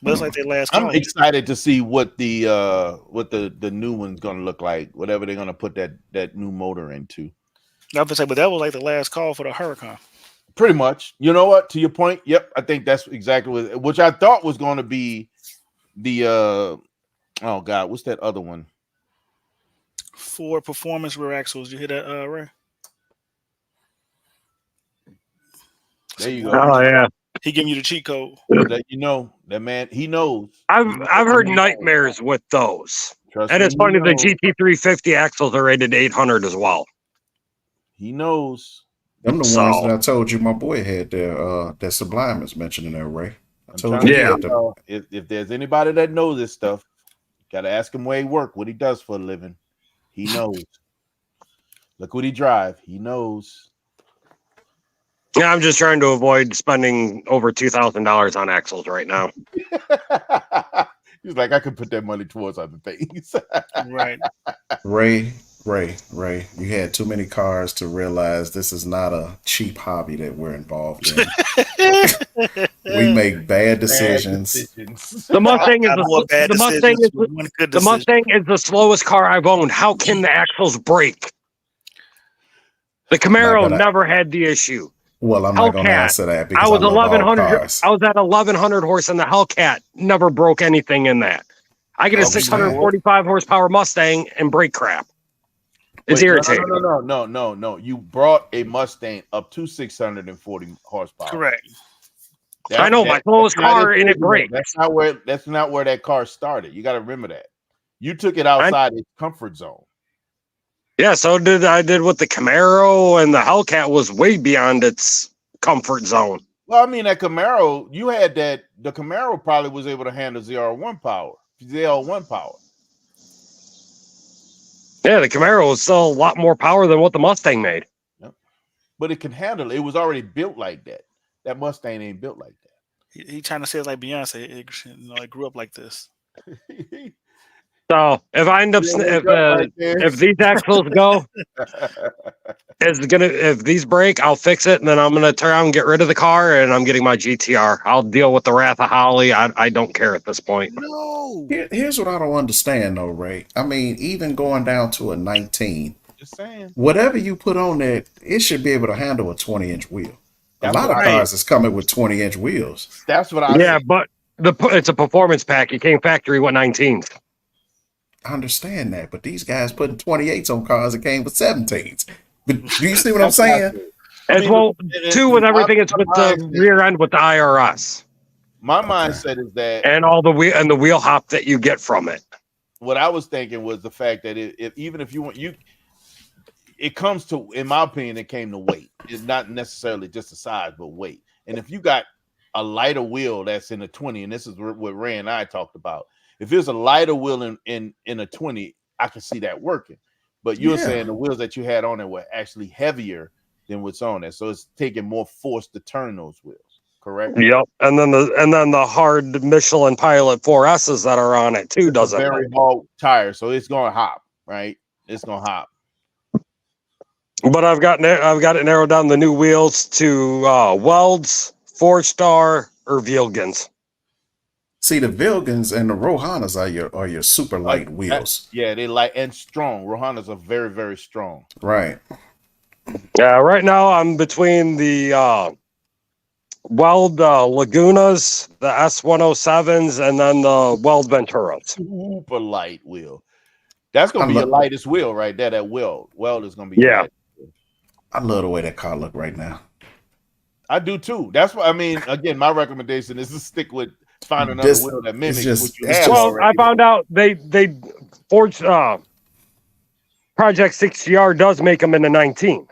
S4: But it's like their last
S1: I'm
S4: call.
S1: excited to see what the new one's gonna look like. Whatever they're gonna put that new motor into.
S4: I was say, but that was like the last call for the Huracan.
S1: Pretty much. You know what? To your point, yep. I think that's exactly which I thought was going to be the oh god, what's that other one?
S4: 4 performance rear axles. You hear that, Ray?
S1: There you go.
S5: Oh yeah,
S4: He giving you the cheat code.
S1: That you know, that man, he knows.
S5: I've heard nightmares with those.
S1: Trust
S5: And
S1: me,
S5: it's
S1: he
S5: funny, the
S1: knows.
S5: GT350 axles are rated 800 as well.
S1: He knows.
S2: Them the
S5: So-
S2: ones that I told you my boy had there, that Sublime is mentioning there, Ray. I
S1: I'm
S2: told
S1: trying
S2: you
S1: to
S2: he
S5: Yeah.
S2: had
S1: tell
S2: them.
S1: y'all, if there's anybody that knows this stuff, gotta ask him where he work, what he does for a living. He knows. Look what he drive. He knows.
S5: Yeah, I'm just trying to avoid spending over $2,000 on axles right now.
S1: He's like, I could put that money towards other things.
S4: Right.
S2: Ray, you had too many cars to realize this is not a cheap hobby that we're involved in. We make bad decisions.
S5: The Mustang is
S4: Got more bad
S5: the Mustang
S4: decisions
S5: is
S4: with one good
S5: the
S4: decision.
S5: Mustang is the slowest car I've owned. How can the axles break? The Camaro
S2: Not gonna-
S5: never had the issue.
S2: Well, I'm not going to
S5: Hellcat.
S2: answer that because
S5: I was
S2: love all
S5: 1100.
S2: cars.
S5: I was at 1100 horse, and the Hellcat never broke anything in that. I get a
S2: Oh,
S5: 645 horsepower Mustang and brake crap. It's
S1: Wait,
S5: irritating.
S1: No. You brought a Mustang up to 640 horsepower.
S4: Correct.
S5: I know, my slowest
S1: that's not
S5: car and it breaks.
S1: That's not where that car started. You got to remember that. You took it outside its comfort zone.
S5: Yeah, so did I did with the Camaro, and the Hellcat was way beyond its comfort zone.
S1: Well, I mean, that Camaro, you had that. The Camaro probably was able to handle ZL1 power.
S5: Yeah, the Camaro was still a lot more power than what the Mustang made.
S1: But it can handle it. It was already built like that. That Mustang ain't built like
S4: He trying to say it like Beyonce. I grew up like this.
S1: that.
S5: So if I end up if these axles go, if these break, I'll fix it, and then I'm gonna turn around and get rid of the car, and I'm getting my GTR. I'll deal with the wrath of Holly. I don't care at this point.
S1: No,
S2: Here's what I don't understand, though, Ray. I mean, even going down to a 19,
S1: just saying.
S2: whatever you put on that, it should be able to handle a 20-inch wheel.
S1: That's
S2: A lot of
S1: what I-
S2: cars is coming with 20-inch wheels.
S1: That's what I.
S5: Yeah,
S1: said.
S5: but it's a performance pack. It came factory with 19s.
S2: I understand that, but these guys putting 28s on cars that came with 17s. But do you see what I'm saying?
S5: As well, too, with everything, it's with the rear end with the IRS
S1: My mindset is that
S5: and all the wheel hop that you get from it.
S1: what I was thinking was the fact that even if you want it comes to, in my opinion, it came to weight. It's not necessarily just the size, but weight. And if you got a lighter wheel that's in a 20, and this is what Ray and I talked about. If there's a lighter wheel in a 20, I can see that working. But you're
S2: Yeah.
S1: saying the wheels that you had on it were actually heavier than what's on it, so it's taking more force to turn those wheels. Correct?
S5: Yep, and then the hard Michelin Pilot 4S's that are on it too
S1: It's a
S5: doesn't.
S1: very hard tire, so it's gonna hop, right? It's gonna hop.
S5: But I've got it narrowed down the new wheels to Welds, 4-star, or Vilgens.
S2: See, the Vilgens and the Rohanas are your super light
S1: Like,
S2: wheels.
S1: Yeah, they light and strong. Rohanas are very, very strong.
S2: Right.
S5: Yeah, right now I'm between the weld Lagunas, the S107s, and then the weld Venturas.
S1: Super light wheel. That's gonna
S2: I
S1: be your
S2: love-
S1: lightest wheel right there. That weld is gonna be your
S5: Yeah.
S1: lightest.
S2: I love the way that car look right now.
S1: I do too. That's what I mean. Again, my recommendation is to stick with find another
S2: This-
S1: wheel that
S2: it's
S1: mimics
S2: just-
S1: what you
S2: it's
S1: have
S2: just-
S5: Well,
S1: already.
S5: I found out they forged Project 6GR does make them in the 19.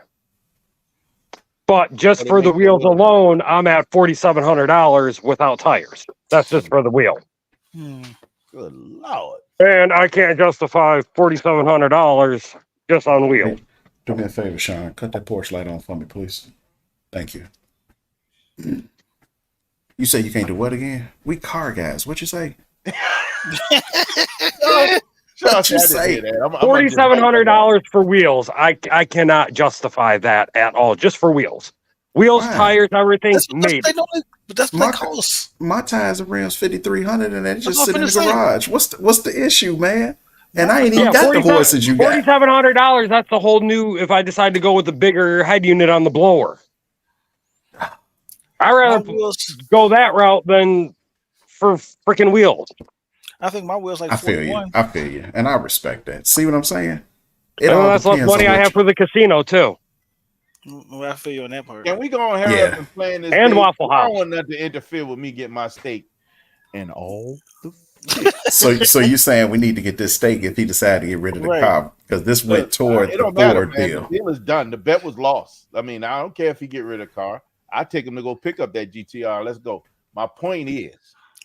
S5: But just
S1: But it
S5: for the
S1: makes it
S5: wheels
S1: look-
S5: alone, I'm at $4,700 without tires. That's just for the wheel.
S4: Hmm.
S1: Good Lord.
S5: And I can't justify $4,700 just on wheels.
S2: Do me a favor, Sean. Cut that porch light on for me, please. Thank you. You say you can't do what again? We car guys. What you say?
S1: Josh,
S2: you
S1: I didn't
S2: say?
S1: hear that. I'm gonna just-
S5: $4,700 for wheels. I cannot justify that at all. Just for wheels. Wheels,
S2: Wow.
S5: tires, everything,
S4: That's what
S5: maybe.
S4: they normally, but that's what
S2: My-
S4: they cost.
S2: My tires and rims 5,300, and they just
S4: what I'm
S2: sitting in the
S4: finna say.
S2: garage. What's the issue, man? And I ain't even
S5: Yeah,
S2: got the
S5: 47
S2: horses you got.
S5: $4,700. That's the whole new. If I decide to go with the bigger head unit on the blower, I
S4: My
S5: rather
S4: wheels,
S5: go that route than for freaking wheels.
S4: I think my wheels like
S2: I feel you.
S4: 41.
S2: I feel you, and I respect that. See what I'm saying? It
S5: And
S2: all
S5: that's what
S2: depends
S5: money
S2: on
S5: I
S2: what
S5: have for the casino too.
S4: Well, I feel you on that part.
S1: Can we go on hurry
S2: Yeah.
S1: up and plan this?
S5: And
S1: date?
S5: Waffle
S1: I
S5: House.
S1: don't want nothing to interfere with me getting my steak. And all the
S2: So you saying we need to get this steak if he decided to get rid of the
S4: Right.
S2: car because this went toward
S1: it
S2: the
S1: don't matter,
S2: Ford
S1: man.
S2: deal.
S1: The deal is done. The bet was lost. I mean, I don't care if he get rid of the car. I take him to go pick up that GTR. Let's go. My point is,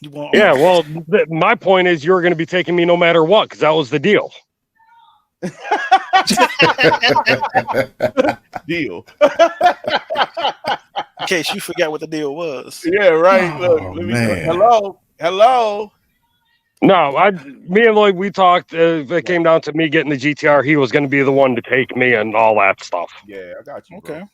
S4: You want
S5: Yeah, well, my point is you're going to be taking me no matter what because that was the deal.
S1: deal.
S4: in case you forgot what the deal was.
S1: Yeah, right.
S2: Oh,
S1: Look, let me
S2: man.
S1: hello.
S5: No, me and Lloyd, we talked. If it came down to me getting the GTR, he was going to be the one to take me and all that stuff.
S1: Yeah, I got you. Bro.
S4: Okay.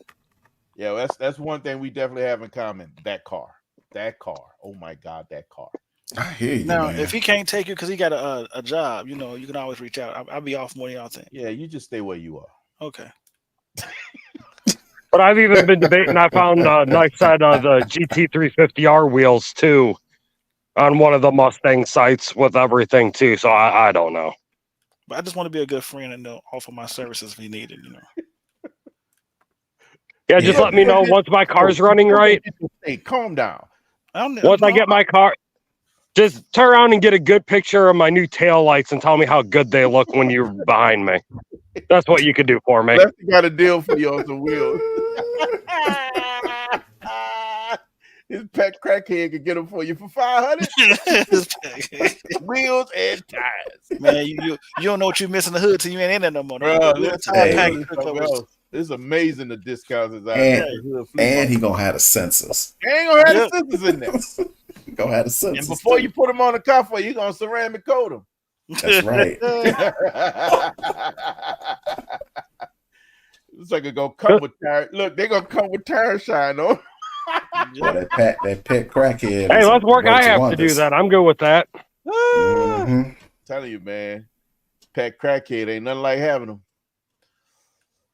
S1: Yeah, that's one thing we definitely have in common. That car. Oh my God, that car.
S2: I hear you,
S4: Now,
S2: man.
S4: if he can't take you because he got a job, you know, you can always reach out. I'll be off more than y'all think.
S1: Yeah, you just stay where you are.
S4: Okay.
S5: But I've even been debating. I found a nice set of the GT350R wheels too on one of the Mustang sites with everything too. So I don't know.
S4: But I just want to be a good friend and offer my services if he needed, you know.
S5: Yeah, just
S2: Yeah.
S5: let me know once my car's running right.
S1: Hey, calm down.
S5: Once I get my car, just turn around and get a good picture of my new tail lights and tell me how good they look when you're behind me. That's what you could do for me.
S1: Lefty got a deal for you on some wheels. His pet crackhead could get them for you for 500 wheels and tires.
S4: Man, you don't know what you're missing the hood till you ain't in there no more.
S1: Bro,
S4: The
S1: this
S4: entire
S2: hey.
S4: package covers-
S1: it's amazing the discounts is out
S2: And-
S1: there.
S2: and he gonna have the sensors.
S1: He ain't gonna have
S4: Yep.
S1: the scissors in there.
S2: He gonna have the sensors.
S1: And before
S2: too.
S1: you put them on the car for you gonna ceramic coat them.
S2: That's right.
S1: It's like it gonna come with tire. Look, they gonna come with tire shine on.
S2: Boy, that pet crackhead.
S5: Hey,
S2: is
S5: let's work. I
S2: works
S5: have to
S2: wonders.
S5: do that. I'm good with that.
S2: Mhm.
S1: Telling you, man, pet crackhead ain't nothing like having them.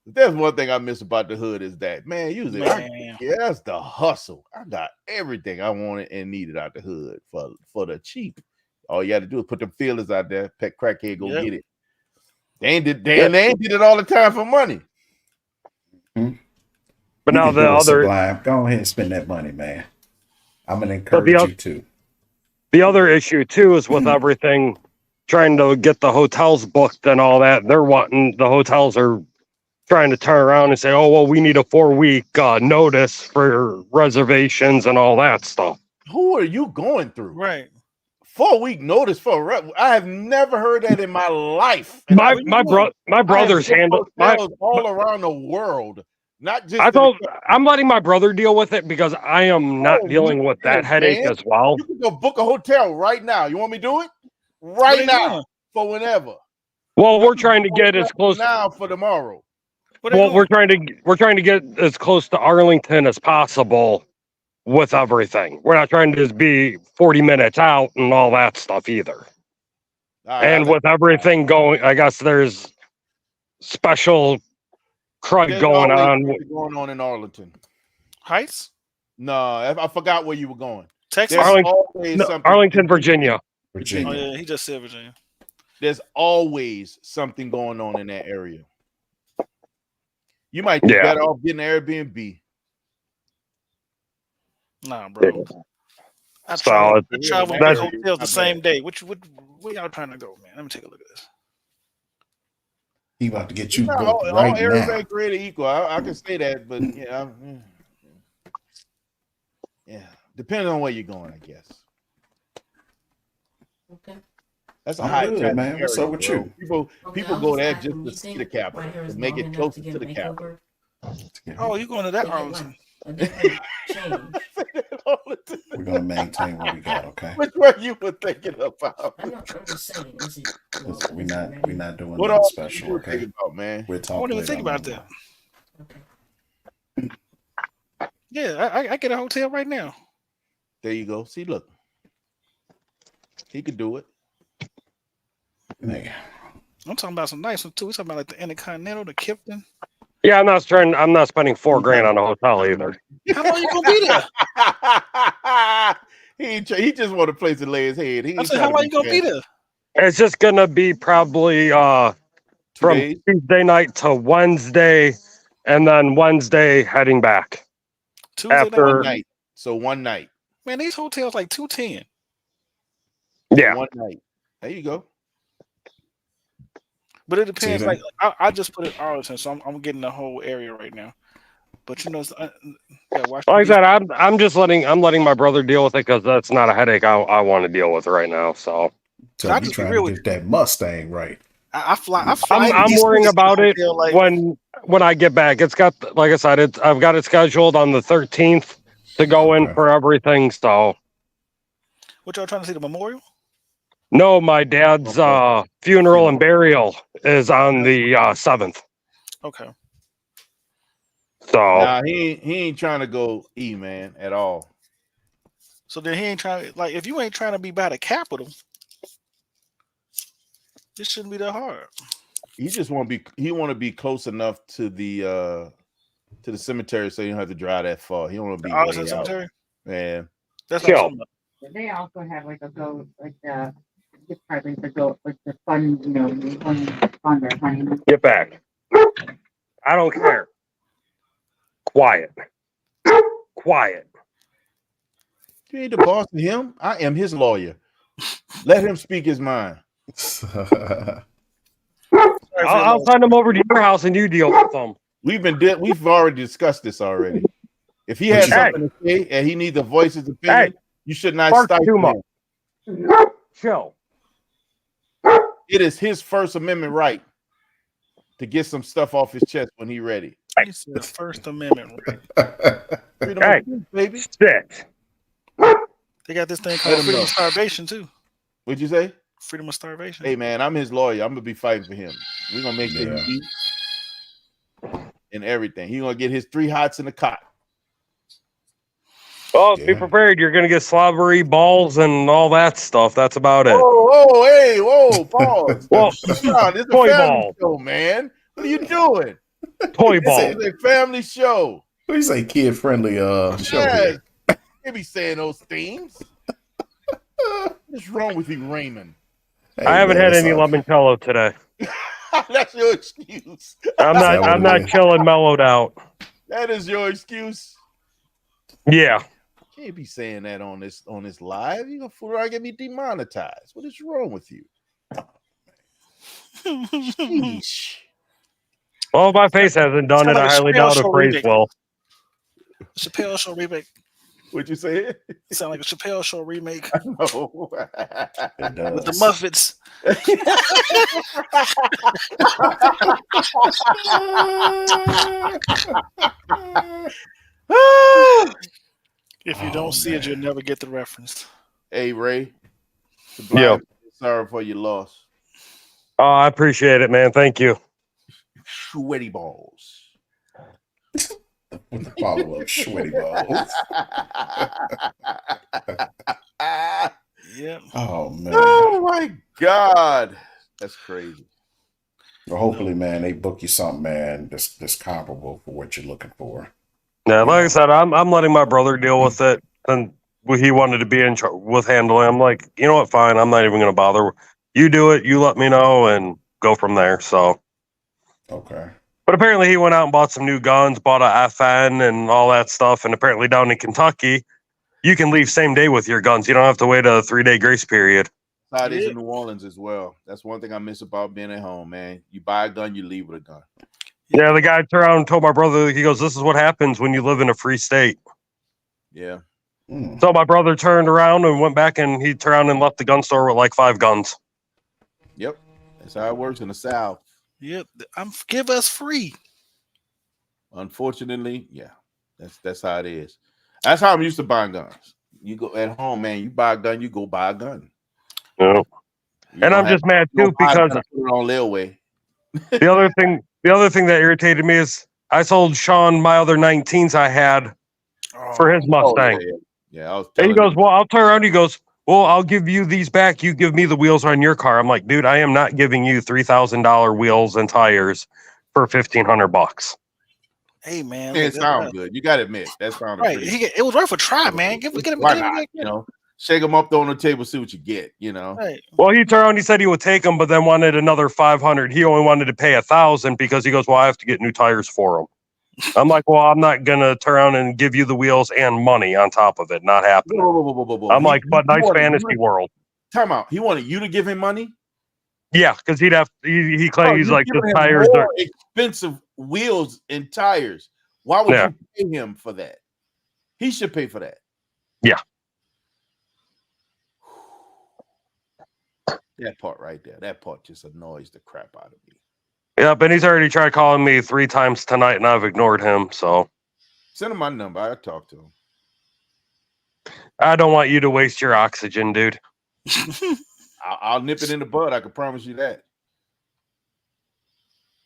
S1: If there's one thing I miss about the hood is that, man, usually,
S4: Man.
S1: yeah, that's the hustle. I got everything I wanted and needed out the hood for the cheap. All you had to do is put them feelers out there. Pet crackhead, go
S4: Yep.
S1: get it. They ain't did it all the time for money.
S5: But
S2: You
S5: now
S2: can
S5: the
S2: do it,
S5: other
S2: Sublime. Go ahead and spend that money, man. I'm gonna
S5: But the
S2: encourage
S5: oth-
S2: you to.
S5: the other issue too is with everything trying to get the hotels booked and all that. The hotels are trying to turn around and say, "Oh well, we need a 4-week notice for reservations and all that stuff."
S1: Who are you going through?
S4: Right.
S1: 4-week notice for I have never heard that in my life. And
S5: My
S1: I
S5: brother's
S1: have
S5: handle.
S1: hotels all around the world, not just.
S5: I'm letting my brother deal with it because I am not
S1: Oh,
S5: dealing with that
S1: man.
S5: headache as well.
S1: You can go book a hotel right now. You want me to do it
S4: What
S1: right
S4: they
S1: now
S4: doing?
S1: for whenever?
S5: Well, we're trying to get as close.
S1: now for tomorrow.
S4: What they
S5: Well,
S4: doing?
S5: we're trying to get as close to Arlington as possible with everything. We're not trying to just be 40 minutes out and all that stuff either.
S1: All right,
S5: And with everything going, I guess there's special crud
S1: there's
S5: going
S1: always
S5: on.
S1: something going on in Arlington.
S4: Heights?
S1: No, I forgot where you were going.
S4: Texas.
S1: There's
S5: Arlington-
S1: always something.
S5: Arlington, Virginia.
S4: Oh
S2: Virginia.
S4: yeah, he just said Virginia.
S1: There's always something going on in that area. You might be
S5: Yeah.
S1: better off getting an Airbnb.
S4: Nah, bro. I
S5: Solid.
S4: travel to
S5: That's-
S4: hotels the
S1: Not
S4: same
S1: bad.
S4: day. Where y'all trying to go, man? Let me take a look at this.
S2: He about to get you
S1: Not
S2: booked
S1: all
S2: right
S1: areas
S2: now.
S1: ain't created equal. I can say that, but yeah, depending on where you're going, I guess.
S3: Okay.
S1: That's a
S2: I'm
S1: high
S2: good,
S1: traffic
S2: man. What's
S1: area,
S2: up with
S1: bro.
S2: you?
S1: People
S3: Okay,
S1: people
S3: I
S1: go
S3: was
S1: there
S3: asking,
S1: just
S3: you
S1: to see
S3: think
S1: the capital,
S3: my hair is
S1: to make
S3: long
S1: it
S3: enough
S1: closer
S3: get
S1: to
S3: a
S1: the capital.
S3: makeover?
S4: Oh, you going to that
S3: Is it
S4: Arlington?
S3: like a different change?
S2: We're gonna maintain what we got, okay?
S1: Which one you were thinking about?
S3: I'm just saying. Is it?
S2: Listen, we're not doing
S1: What
S2: nothing
S1: all
S2: special,
S1: you
S2: okay?
S1: thinking about, man?
S2: We'll
S4: I
S2: talk
S4: wouldn't even
S2: later
S4: think
S2: on
S4: about
S2: that.
S3: Okay.
S4: Yeah, I get a hotel right now.
S1: There you go. See, look, he could do it.
S2: Man,
S4: I'm talking about some nice ones too. We're talking about like the Intercontinental, the Kipton.
S5: Yeah, I'm not spending $4,000 on a hotel either.
S4: How long you gonna be there?
S1: he just want a place to lay his head. He
S4: I
S1: ain't
S4: said,
S1: trying
S4: how
S1: to
S4: long you gonna be
S1: fancy.
S4: there?
S5: It's just gonna be probably
S1: 2
S5: from
S1: days.
S5: Tuesday night to Wednesday, and then Wednesday heading back.
S4: Tuesday
S5: After-
S1: One
S4: night.
S1: night. So one night.
S4: Man, these hotels like $210.
S5: Yeah.
S1: One night. There you go.
S4: But it depends.
S2: See
S4: Like I just put it Arlington, so I'm getting the whole area right now. But you know,
S5: Like I said, I'm letting my brother deal with it because that's not a headache I want to deal with right now. So
S2: so
S4: I
S2: you
S4: just be
S2: trying
S4: real
S2: to
S4: with
S2: get that Mustang right.
S4: I fly. I'm
S5: I'm worrying about it
S4: like,
S5: when I get back. It's got, like I said, I've got it scheduled on the 13th to go in
S2: Okay.
S5: for everything. So
S4: what y'all trying to see, the memorial?
S5: no, my dad's funeral and burial is on the 7th.
S4: Okay.
S5: So
S1: Nah, he ain't trying to go man at all.
S4: So then he ain't trying to, like, if you ain't trying to be by the Capitol, this shouldn't be that hard.
S1: He just want to be close enough to the cemetery so you don't have to drive that far. He don't want to be
S4: Arlington
S1: way out.
S4: Cemetery.
S1: Man.
S4: That's what I'm
S5: Chill.
S4: talking about.
S6: They also have like a goat, like the gift card, like the goat, like the fun, you know, fun or honeymoon.
S5: get back. I don't care. Quiet.
S1: You ain't the boss of him. I am his lawyer. Let him speak his mind.
S5: I'll send him over to your house and you deal with them.
S1: We've already discussed this already. If he
S2: What
S1: has
S2: you-
S1: something to say and he needs to voice his opinion, you should not
S5: Bark
S1: stifle
S5: too much.
S1: him.
S5: Chill.
S1: It is his First Amendment right to get some stuff off his chest when he's ready.
S4: He said First Amendment. Right?
S1: Freedom
S5: Hey.
S1: of speech, baby.
S5: Sit.
S4: They got this thing
S1: Let
S4: called
S1: him
S4: freedom
S1: know.
S4: of starvation too.
S1: What'd you say?
S4: Freedom of starvation.
S1: Hey man, I'm his lawyer. I'm gonna be fighting for him. We're gonna make
S2: Yeah.
S1: things eat and everything. He's gonna get his 3 hots in the cot.
S5: Oh, be
S2: Yeah.
S5: prepared. You're gonna get slobbery balls and all that stuff. That's about it.
S1: Oh, hey, whoa, pause.
S5: Well,
S1: John, this is a
S5: toy
S1: family
S5: ball.
S1: show, man. What are you doing?
S5: Toy
S2: It's
S5: ball.
S1: It's a family show.
S2: What do you say, kid friendly show
S1: Yes.
S2: here?
S1: Can't be saying those things. What's wrong with you, Raymond?
S2: Hey,
S5: I haven't
S2: man,
S5: had
S2: it's
S5: any
S2: all-
S5: limoncello today.
S1: That's your excuse.
S5: I'm
S2: Is that
S5: not.
S2: what
S5: I'm
S2: it
S5: not
S2: is?
S5: chilling, mellowed out.
S1: That is your excuse.
S5: Yeah.
S1: Can't be saying that on this live. You gonna fool around and get me demonetized. What is wrong with you? Sheesh.
S5: Well, my face hasn't done
S4: Sound
S5: it.
S4: like
S5: I
S4: a
S5: highly
S4: Chappelle
S5: doubt
S4: Show
S5: it praise
S4: remake.
S5: will.
S4: Chappelle Show remake.
S1: What'd you say?
S4: It sound like a Chappelle Show remake
S1: No.
S2: It does.
S4: with the Muffets. If you don't see it, you'll never get the reference.
S1: Hey Ray.
S5: Yeah.
S1: Sorry for your loss.
S5: Oh, I appreciate it, man. Thank you.
S1: Sweaty balls.
S2: With the follow up sweaty balls.
S4: Yeah.
S2: Oh man.
S1: Oh my God. That's crazy.
S2: Well, hopefully, man, they book you something, man, that's comparable for what you're looking for.
S5: Yeah, like I said, I'm letting my brother deal with it, and he wanted to be in charge with handling. I'm like, you know what? Fine, I'm not even going to bother. You do it. You let me know, and go from there. So,
S2: Okay.
S5: but apparently he went out and bought some new guns, bought a FN and all that stuff. And apparently down in Kentucky, you can leave same day with your guns. You don't have to wait a 3-day grace period.
S1: That's how it is
S4: Yeah.
S1: in New Orleans as well. That's one thing I miss about being at home, man. You buy a gun, you leave with a gun.
S5: Yeah, the guy turned around and told my brother, he goes, "This is what happens when you live in a free state."
S1: Yeah.
S2: Mm.
S5: So my brother turned around and went back, and he turned around and left the gun store with like 5 guns.
S1: Yep. That's how it works in the South.
S4: Yep. Give us free.
S1: Unfortunately, yeah. That's how it is. That's how I'm used to buying guns. You go at home, man, you buy a gun, you go buy a gun.
S5: Yeah.
S1: You
S5: And
S1: don't
S5: I'm
S1: have-
S5: just mad
S1: you
S5: too
S1: don't buy a gun
S5: because
S1: and put it on layaway.
S5: the other thing that irritated me is I sold Sean my other 19s I had for his Mustang.
S1: Yeah, I was
S5: And
S1: telling
S5: he goes,
S1: him.
S5: "Well, I'll turn around." He goes, "Well, I'll give you these back. You give me the wheels on your car." I'm like, "Dude, I am not giving you $3,000 wheels and tires for $1,500."
S4: Hey man,
S1: It
S4: look,
S1: sounds good. You gotta admit that sounded
S4: right.
S1: pretty.
S4: It was worth a try, man. Get him.
S1: Why not? You know, shake them up, throw on the table, see what you get. You know,
S4: Right.
S5: Well, he turned around. He said he would take them, but then wanted another 500. He only wanted to pay 1,000 because he goes, "Well, I have to get new tires for them." I'm like, "Well, I'm not gonna turn around and give you the wheels and money on top of it. Not happening."
S1: Whoa.
S5: I'm like, "But nice
S1: wanted
S5: fantasy
S1: you-
S5: world."
S1: Time out. He wanted you to give him money.
S5: Yeah, because he
S1: Oh,
S5: claims he's
S1: you're
S5: like,
S1: giving
S5: "The
S1: him
S5: tires
S1: more
S5: are."
S1: expensive wheels and tires. Why would
S5: Yeah.
S1: you pay him for that? He should pay for that.
S5: Yeah.
S1: That part right there. That part just annoys the crap out of me.
S5: Yeah, but he's already tried calling me 3 times tonight, and I've ignored him. So
S1: Send him my number. I'll talk to him.
S5: I don't want you to waste your oxygen, dude.
S1: I'll nip it in the bud. I can promise you that.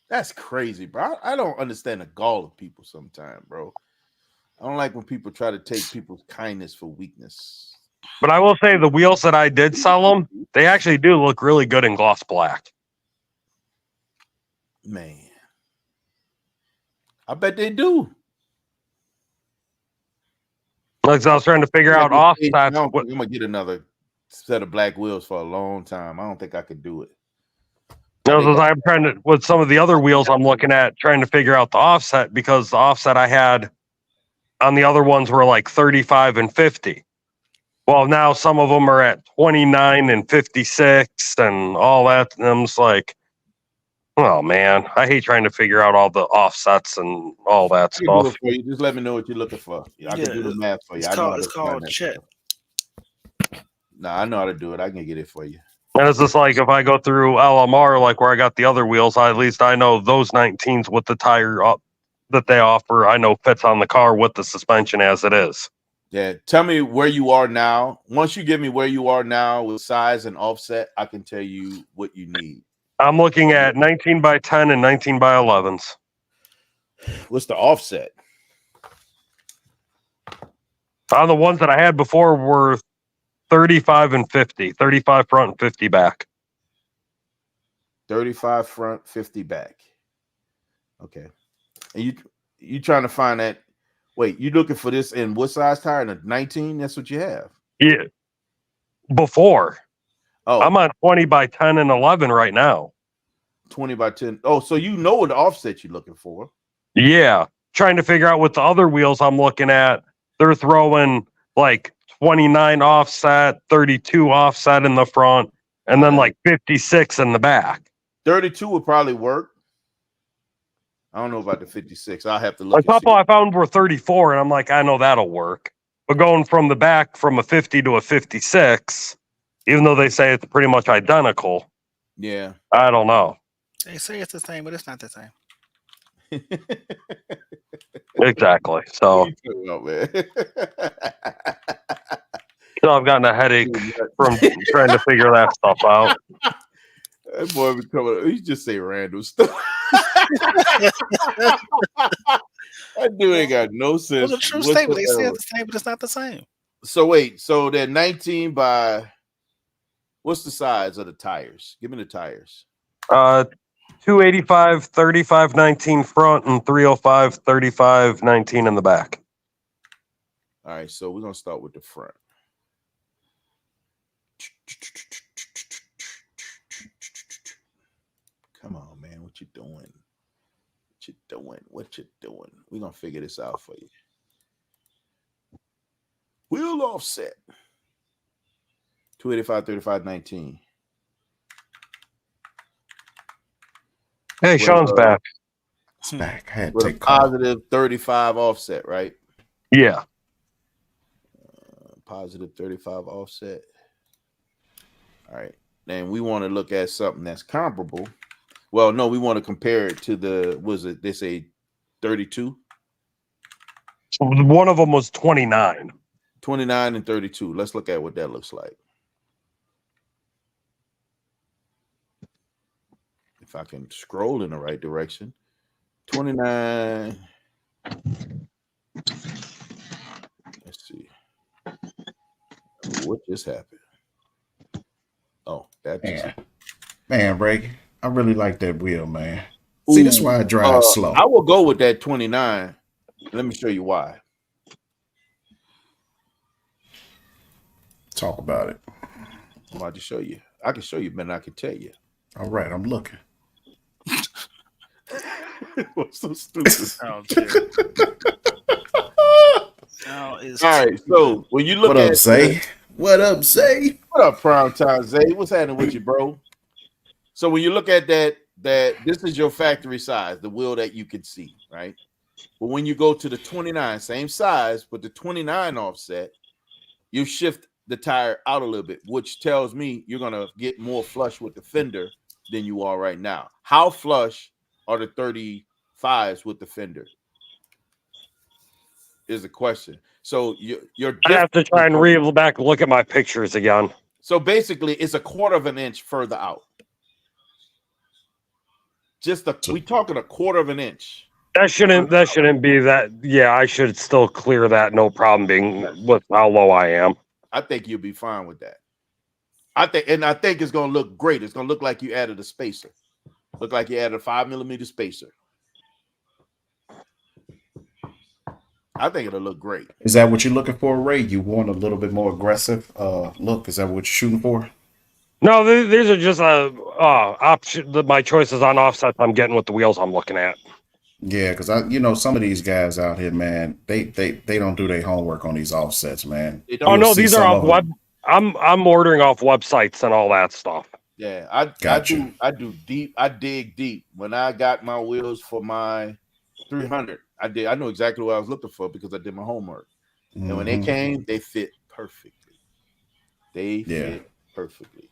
S1: That's crazy, bro. I don't understand the gall of people sometimes, bro. I don't like when people try to take people's kindness for weakness.
S5: But I will say the wheels that I did sell them, they actually do look really good in gloss black.
S1: Man, I bet they do.
S5: Like I was trying to figure out offsets.
S1: I'm gonna get another set of black wheels for a long time. I don't think I could do it.
S5: I'm trying to, with some of the other wheels I'm looking at, trying to figure out the offset, because the offset I had on the other ones were like 35 and 50. Well, now some of them are at 29 and 56 and all that. And I'm just like, oh man, I hate trying to figure out all the offsets and all that
S1: I can do
S5: stuff.
S1: it for you. Just let me know what you're looking for. I can do the math for you.
S4: It's called Chet.
S1: Nah, I know how to do it. I can get it for you.
S5: And it's just like if I go through LMR, like where I got the other wheels, at least I know those 19s with the tire up that they offer, I know fits on the car with the suspension as it is.
S1: Yeah, tell me where you are now. Once you give me where you are now with size and offset, I can tell you what you need.
S5: I'm looking at 19 by 10 and 19 by 11s.
S1: What's the offset?
S5: The ones that I had before were 35 and 50, 35 front and 50 back.
S1: 35 front, 50 back. Okay. And you trying to find that? Wait, you looking for this in what size tire? In a 19? That's what you have.
S5: Yeah. Before.
S1: Oh,
S5: I'm on 20 by 10 and 11 right now.
S1: 20 by 10. Oh, so you know what offset you're looking for.
S5: Yeah. Trying to figure out what the other wheels I'm looking at. They're throwing like 29 offset, 32 offset in the front, and then like 56 in the back.
S1: 32 would probably work. I don't know about the 56. I'll have to look.
S5: A couple I found were 34, and I'm like, I know that'll work. But going from the back from a 50 to a 56, even though they say it's pretty much identical,
S1: Yeah.
S5: I don't know.
S4: They say it's the same, but it's not the same.
S5: Exactly. So,
S1: man.
S5: so I've gotten a headache from trying to figure that stuff out.
S1: That boy be coming. He just say random stuff. That dude ain't got no sense.
S4: Well, the true statement. They say
S1: whatsoever.
S4: it's the same, but it's not the same.
S1: So wait, so they're 19 by what's the size of the tires? Give me the tires.
S5: 285, 35, 19 front, and 305, 35, 19 in the back.
S1: All right, so we're gonna start with the front. Come on, man. What you doing? What you doing? What you doing? We're gonna figure this out for you. Wheel offset. 285, 35, 19.
S5: Hey, Sean's back.
S2: It's back. I had to
S1: With a
S2: take call.
S1: positive 35 offset, right?
S5: Yeah.
S1: Positive 35 offset. All right. Then we want to look at something that's comparable. Well, no, we want to compare it to the, was it, they say 32?
S5: One of them was 29.
S1: 29 and 32. Let's look at what that looks like. If I can scroll in the right direction. 29. Let's see. What just happened? Oh, that just
S2: Man, Ray, I really like that wheel, man. See, that's why I drive slow.
S1: I will go with that 29. Let me show you why.
S2: Talk about it.
S1: I'm about to show you. I can show you, but I can tell you.
S2: All right, I'm looking.
S1: What's so stupid?
S4: Oh, shit. Now is
S1: All right, so when you look
S2: What
S1: at
S2: up, Zay? What up, Zay?
S1: what up, Primetime Zay? What's happening with you, bro? So when you look at that this is your factory size, the wheel that you can see, right? But when you go to the 29, same size, but the 29 offset, you shift the tire out a little bit, which tells me you're gonna get more flush with the fender than you are right now. How flush are the 35s with the fender? Is the question. So you're
S5: I have to try and reel back, look at my pictures again.
S1: So basically, it's a quarter of an inch further out. We talking a quarter of an inch.
S5: That shouldn't be that. Yeah, I should still clear that, no problem, being with how low I am.
S1: I think you'll be fine with that. I think it's gonna look great. It's gonna look like you added a spacer. Look like you added a 5mm spacer. I think it'll look great.
S2: Is that what you're looking for, Ray? You want a little bit more aggressive look? Is that what you're shooting for?
S5: No, these are just option. My choices on offsets I'm getting with the wheels I'm looking at.
S2: Yeah, because some of these guys out here, man, they don't do their homework on these offsets, man.
S5: Oh no,
S2: see
S5: these are
S2: some
S5: off
S2: of
S5: web. I'm ordering off websites and all that stuff.
S1: Yeah, I do deep. I dig deep. When I got my wheels for my 300, I know exactly what I was looking for because I did my homework. And when they came, they fit perfectly. They fit perfectly.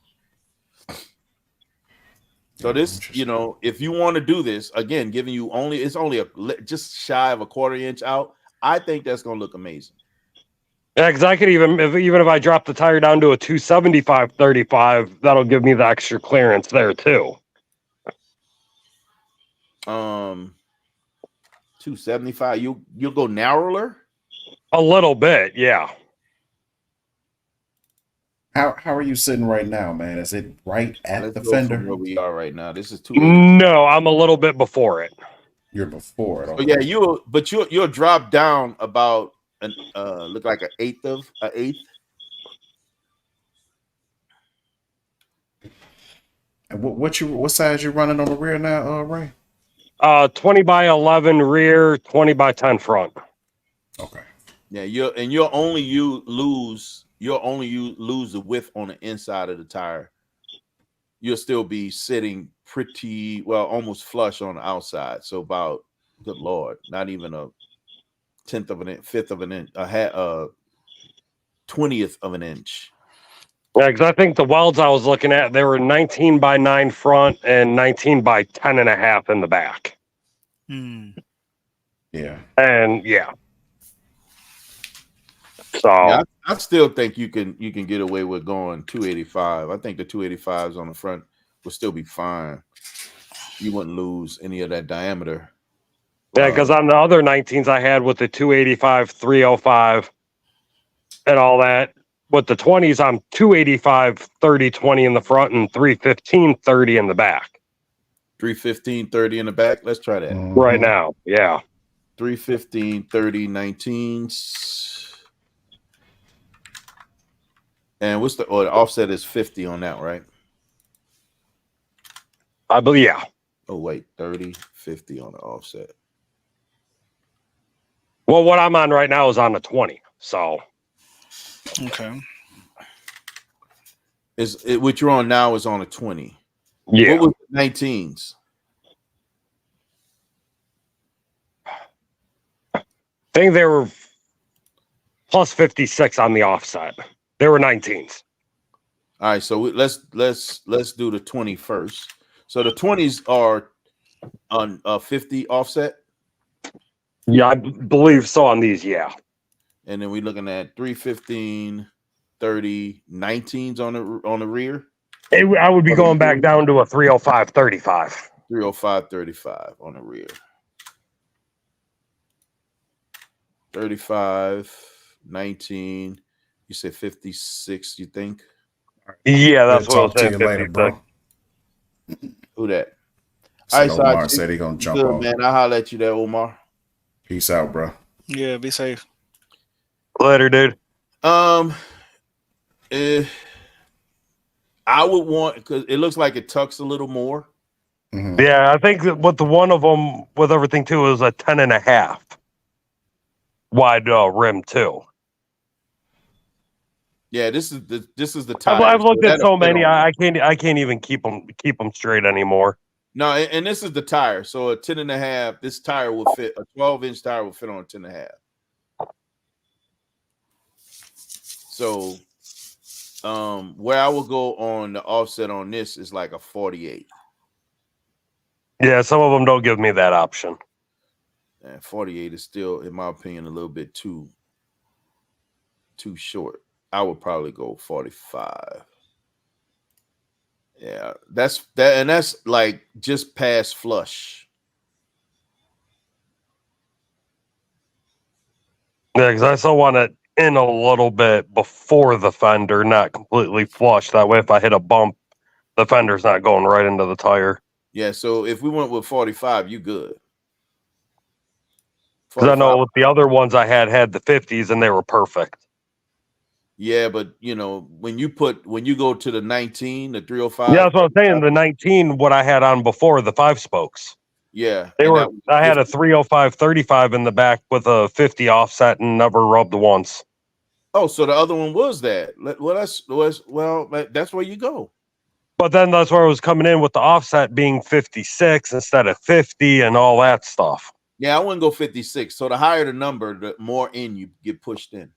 S1: So this, if you want to do this again, giving you it's only just shy of a quarter inch out. I think that's gonna look amazing.
S5: Yeah, because I could even if I drop the tire down to a 275/35, that'll give me the extra clearance there too.
S1: 275. You'll go narrower.
S5: A little bit, yeah.
S2: How are you sitting right now, man? Is it right at
S1: Let's
S2: the
S1: go
S2: fender?
S1: from where we are right now. This is 2.
S5: No, I'm a little bit before it.
S2: You're before it.
S1: So yeah, you'll drop down about look like an eighth.
S2: And what size you running on the rear now, Ray?
S5: 20/11 rear, 20/10 front.
S2: Okay.
S1: Yeah, you'll only lose the width on the inside of the tire. You'll still be sitting pretty well, almost flush on the outside. So about, good Lord, not even a 10th of an inch, 5th of an inch, 20th of an inch.
S5: Yeah, because I think the welds I was looking at, they were 19/9 front and 19/10.5 in the back.
S2: Yeah.
S5: And yeah. So
S1: Yeah, I still think you can get away with going 285. I think the 285s on the front will still be fine. You wouldn't lose any of that diameter.
S5: yeah, because on the other 19s I had with the 285, 305, and all that. With the 20s, I'm 285, 30, 20 in the front and 315, 30 in the back.
S1: 315, 30 in the back. Let's try that.
S5: Right now. Yeah.
S1: 315, 30, 19. And what's the offset is 50 on that, right?
S5: I believe, yeah.
S1: Oh, wait, 30, 50 on the offset.
S5: Well, what I'm on right now is on the 20. So,
S4: Okay.
S1: What you're on now is on a 20.
S5: yeah.
S1: What was the 19s?
S5: I think they were plus 56 on the offset. They were 19s.
S1: All right, so let's do the 20 first. So the 20s are on 50 offset,
S5: Yeah, I believe so on these. Yeah.
S1: and then we're looking at 315, 30, 19s on the rear,
S5: I would be going back down to a 305 35.
S1: 305, 35 on the rear. 35, 19. You said 56, you think?
S5: Yeah, that's
S2: We'll
S5: what
S2: talk
S5: I
S2: to
S5: was
S2: you
S5: saying.
S2: later, bro.
S1: Who that?
S2: So
S1: All right,
S2: Omar
S1: so
S2: said he gonna jump
S1: good,
S2: on.
S1: man. I'll holler at you there, Omar.
S2: Peace out, bro.
S4: Yeah, be safe.
S5: Later, dude.
S1: I would want, because it looks like it tucks a little more.
S2: Mhm.
S5: Yeah, I think that with the one of them with everything too is a 10.5 wide rim too.
S1: Yeah, this is the tire.
S5: I've looked at so
S1: that'll fit
S5: many,
S1: on.
S5: I can't even keep them straight anymore.
S1: No, and this is the tire. So a 10.5, this tire will fit, a 12-inch tire will fit on a 10.5. So where I will go on the offset on this is like a 48.
S5: Yeah, some of them don't give me that option.
S1: And 48 is still, in my opinion, a little bit too short. I would probably go 45. Yeah, that's like just past flush.
S5: Yeah, because I still want it in a little bit before the fender, not completely flush. That way, if I hit a bump, the fender's not going right into the tire.
S1: Yeah, so if we went with 45, you good.
S5: Because I know
S1: 45.
S5: with the other ones I had the 50s and they were perfect.
S1: Yeah, but when you go to the 19, the 305.
S5: Yeah, that's what I'm saying. The 19, what I had on before, the 5 spokes.
S1: Yeah,
S5: They
S1: and
S5: were.
S1: that was
S5: I had a
S1: 50.
S5: 305 35 in the back with a 50 offset and never rubbed once.
S1: Oh, so the other one was that. That's where you go.
S5: But then that's where I was coming in with the offset being 56 instead of 50 and all that stuff.
S1: Yeah, I wouldn't go 56. So the higher the number, the more in you get pushed in.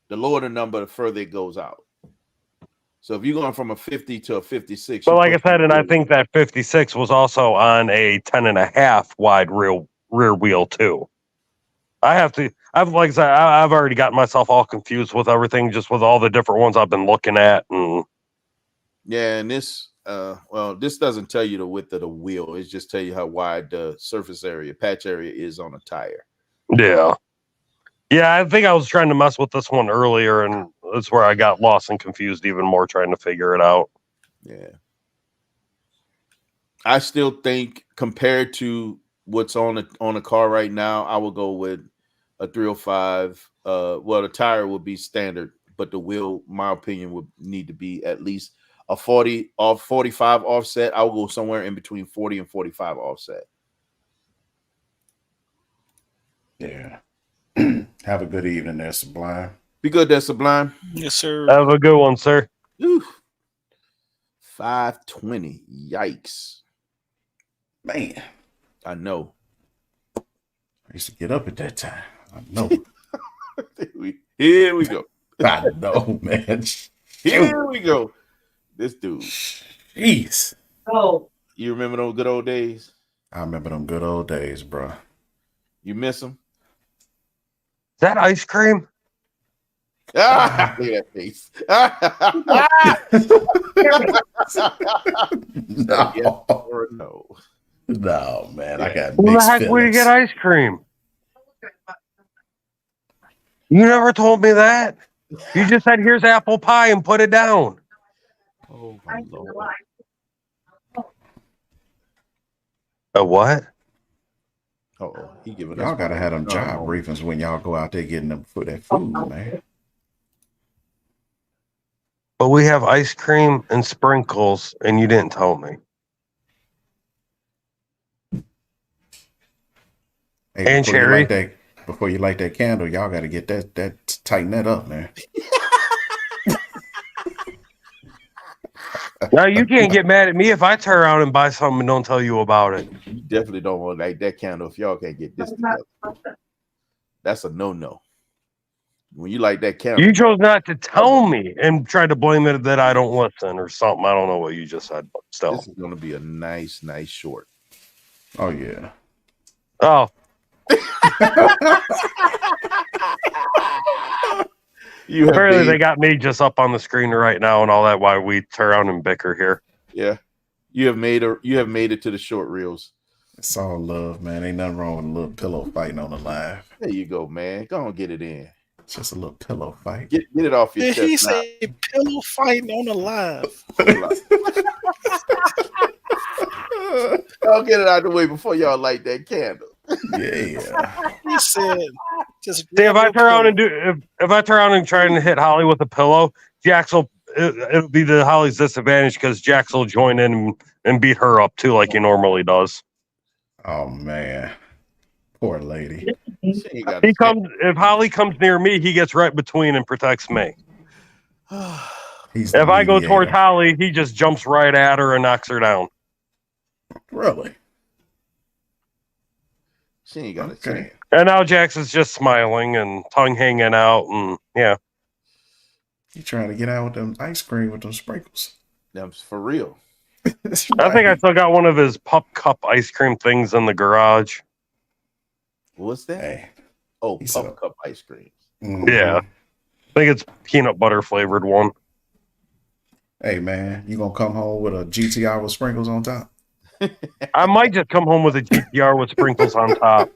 S1: The lower the number, the further it goes out. So if you're going from a 50 to a 56,
S5: But
S1: you
S5: like I
S1: push
S5: said, and I
S1: forward.
S5: think that 56 was also on a 10.5 wide rear wheel too. I've already gotten myself all confused with everything, just with all the different ones I've been looking at. And
S1: Yeah, and this this doesn't tell you the width of the wheel. It just tell you how wide the surface area, patch area is on a tire.
S5: yeah. Yeah, I think I was trying to mess with this one earlier, and that's where I got lost and confused even more trying to figure it out.
S1: Yeah. I still think compared to what's on a car right now, I will go with a 305. The tire would be standard, but the wheel, my opinion, would need to be at least a 45 offset. I will go somewhere in between 40 and 45 offset.
S2: Yeah. Have a good evening there, Sublime.
S1: Be good there, Sublime.
S4: Yes, sir.
S5: Have a good one, sir.
S1: Ooh. 520. Yikes.
S2: Man,
S1: I know.
S2: I used to get up at that time. I know.
S1: Here we go.
S2: I know, man.
S1: Here we go. This dude.
S2: Jeez.
S6: Oh,
S1: You remember those good old days?
S2: I remember them good old days, bro.
S1: You miss them?
S5: Is that ice cream?
S1: Ah, look at that face.
S2: No.
S1: Yes or no.
S2: No, man. I got
S5: Who the
S2: mixed
S5: heck would you
S2: feelings.
S5: get ice cream? You never told me that. You just said, here's apple pie and put it down.
S1: Oh my
S6: I
S1: Lord.
S6: know.
S5: A what?
S1: Oh, he giving us.
S2: Y'all gotta have them job
S1: Oh,
S2: briefings when y'all go out there getting them for that food, man.
S5: But we have ice cream and sprinkles, and you didn't tell me.
S2: Hey,
S5: And cherry.
S2: Before you light that candle, y'all gotta get that tighten that up, man.
S5: Now you can't get mad at me if I turn around and buy something and don't tell you about it.
S1: you definitely don't want to light that candle if y'all can't get this together. That's a no. When you light that candle,
S5: You chose not to tell me and tried to blame it that I don't listen or something. I don't know what you just said, but still.
S1: this is going to be a nice short.
S2: Oh yeah.
S5: Oh,
S1: You have
S5: apparently
S1: made,
S5: they got me just up on the screen right now and all that. Why we turn around and bicker here?
S1: yeah. You have made it to the short reels.
S2: It's all love, man. Ain't nothing wrong with a little pillow fighting on the live.
S1: There you go, man. Go on, get it in.
S2: It's just a little pillow fight.
S1: Get it off your
S4: Did
S1: chest.
S4: he
S1: now.
S4: say pillow fighting on the live?
S1: I'll get it out of the way before y'all light that candle.
S2: Yeah.
S4: He said, just
S5: See, if I
S4: grab
S5: turn around
S4: your
S5: and if I turn around and try and hit Holly with a pillow, it'll be to Holly's disadvantage because Jax will join in and beat her up too, like he normally does.
S2: Oh man. Poor lady.
S1: She ain't got
S5: If Holly comes near me, he gets right between and protects me.
S2: He's the
S5: If I go
S2: mediator.
S5: towards Holly, he just jumps right at her and knocks her down.
S2: Really?
S1: She ain't got a
S2: Okay.
S1: chance.
S5: And now Jax is just smiling and tongue hanging out, and yeah.
S2: You trying to get out with them ice cream with them sprinkles.
S1: That's for real.
S2: That's
S5: I think I
S2: right.
S5: still got one of his pup cup ice cream things in the garage.
S1: What's that?
S2: Hey.
S1: Oh,
S2: He
S1: pup
S2: said-
S1: cup ice cream.
S2: Mhm.
S5: Yeah. I think it's peanut butter flavored one.
S2: Hey man, you gonna come home with a GTR with sprinkles on top?
S5: I might just come home with a GTR with sprinkles on top.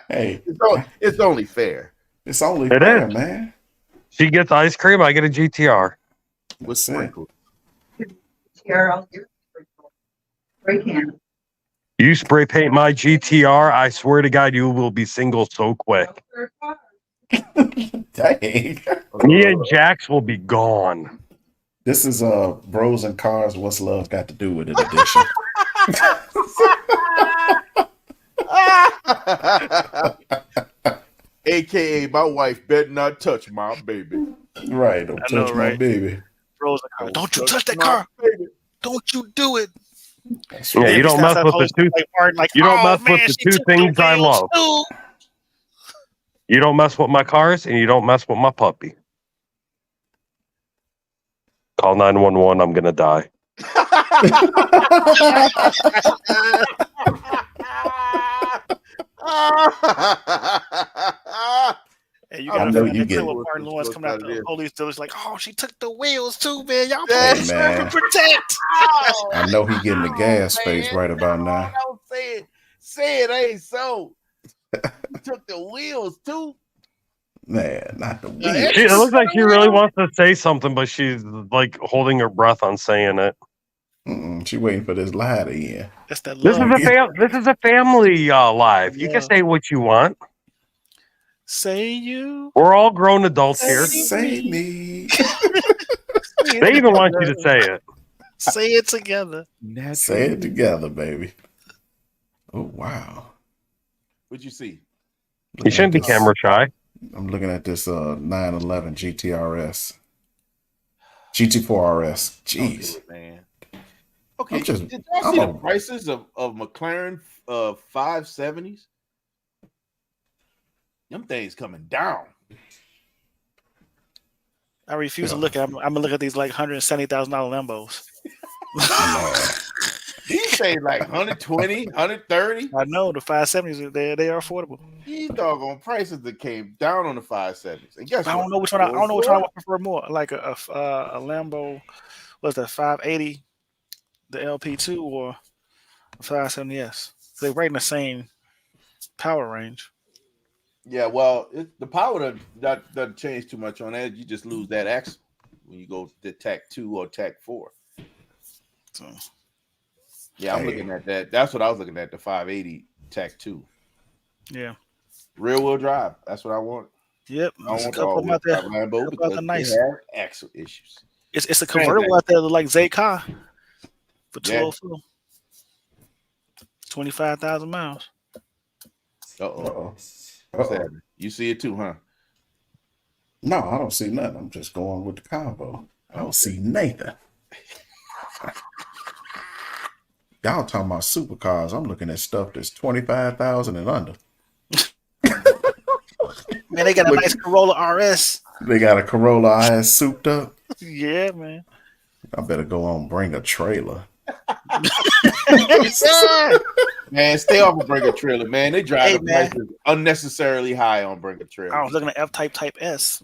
S2: Hey,
S1: it's only fair.
S2: it's only
S5: It
S2: fair,
S5: is.
S2: man.
S5: She gets ice cream, I get a GTR.
S1: With
S2: That's it.
S1: sprinkles.
S6: Here, I'll do spray can.
S5: You spray paint my GTR, I swear to God, you will be single so quick.
S2: Dang.
S5: Me and Jax will be gone.
S2: This is Bros and Cars, What's Love Got to Do with It edition.
S1: AKA my wife better not touch my baby.
S2: Right, don't
S4: I
S2: touch
S4: know,
S2: my
S4: right?
S2: baby.
S4: bros in the car. Don't you touch that
S1: my
S4: car.
S1: baby.
S4: Don't you do it.
S2: That's
S5: Yeah,
S2: right.
S5: you don't mess with the two. You don't mess with the two things I love. You don't mess with my cars, and you don't mess with my puppy. Call 911. I'm gonna die.
S4: And you
S1: I
S4: got
S2: know
S4: a
S2: you
S4: clip
S2: get
S4: with
S1: it.
S4: Martin Lawrence coming out
S1: What's
S4: the
S1: that
S4: police dealer's like, oh, she took the wheels too, man. Y'all
S1: Hey,
S4: supposed to
S2: man.
S4: protect.
S2: I know he getting the gas face
S1: man,
S2: right about
S1: no,
S2: now.
S1: Don't say it ain't so. You took the wheels too.
S2: Man, not the
S1: Yeah,
S2: wheels.
S5: It looks like she really wants to say something, but she's like holding her breath on saying it.
S2: She waiting for this lie to end.
S4: That's that
S5: This is
S4: love.
S5: this is a family live. You can
S4: Yeah.
S5: say what you want.
S4: Say you.
S5: We're all grown adults here.
S2: Say me.
S5: They even want you to say it.
S4: Say it together.
S2: Say it together, baby. Oh, wow.
S1: What'd you see?
S5: You shouldn't be camera shy.
S2: I'm looking at this 911 GTRS. GT4RS. Jeez.
S1: Okay, man. Okay,
S2: I'm just-
S1: did y'all see the prices of McLaren 570s? Them things coming down.
S4: I refuse to look at. I'm gonna look at these like $170,000 Lambos.
S1: These things like 120, 130.
S4: I know the 570s. They are affordable.
S1: These doggone prices that came down on the 570s. And guess
S4: I
S1: what?
S4: don't know which one. I don't know which one I would prefer more. Like a Lambo. What's that? 580, the LP2, or a 570S. They're right in the same power range.
S1: Yeah, well, the power doesn't change too much on that. You just lose that axle when you go to TAC 2 or TAC 4.
S4: So
S1: Yeah, I'm
S2: Hey.
S1: looking at that. That's what I was looking at. The 580 Tech 2.
S4: Yeah.
S1: Rear wheel drive. That's what I want.
S4: Yep.
S1: I
S4: There's a
S1: want the
S4: couple of them
S1: all-wheel
S4: out there.
S1: drive Lambo
S4: Couple out
S1: because
S4: there
S1: they
S4: nice.
S1: have axle issues.
S4: It's a convertible out there that look like Zay Car for
S1: Yeah.
S4: 204. 25,000 miles.
S1: Uh-oh.
S2: Uh-oh.
S1: What's
S2: Uh-oh.
S1: happening? You see it too, huh?
S2: No, I don't see nothing. I'm just going with the combo. I don't see Nathan. Y'all talking about supercars. I'm looking at stuff that's 25,000 and under.
S4: Man, they got a
S2: Look-
S4: nice Corolla RS.
S2: They got a Corolla IS souped up.
S4: Yeah, man.
S2: I better go on and bring a trailer.
S1: Man, stay off of Brinker Trailer, man. They drive
S4: Hey,
S1: the
S4: man.
S1: prices unnecessarily high on Brinker Trailer.
S4: I was looking at F-Type S.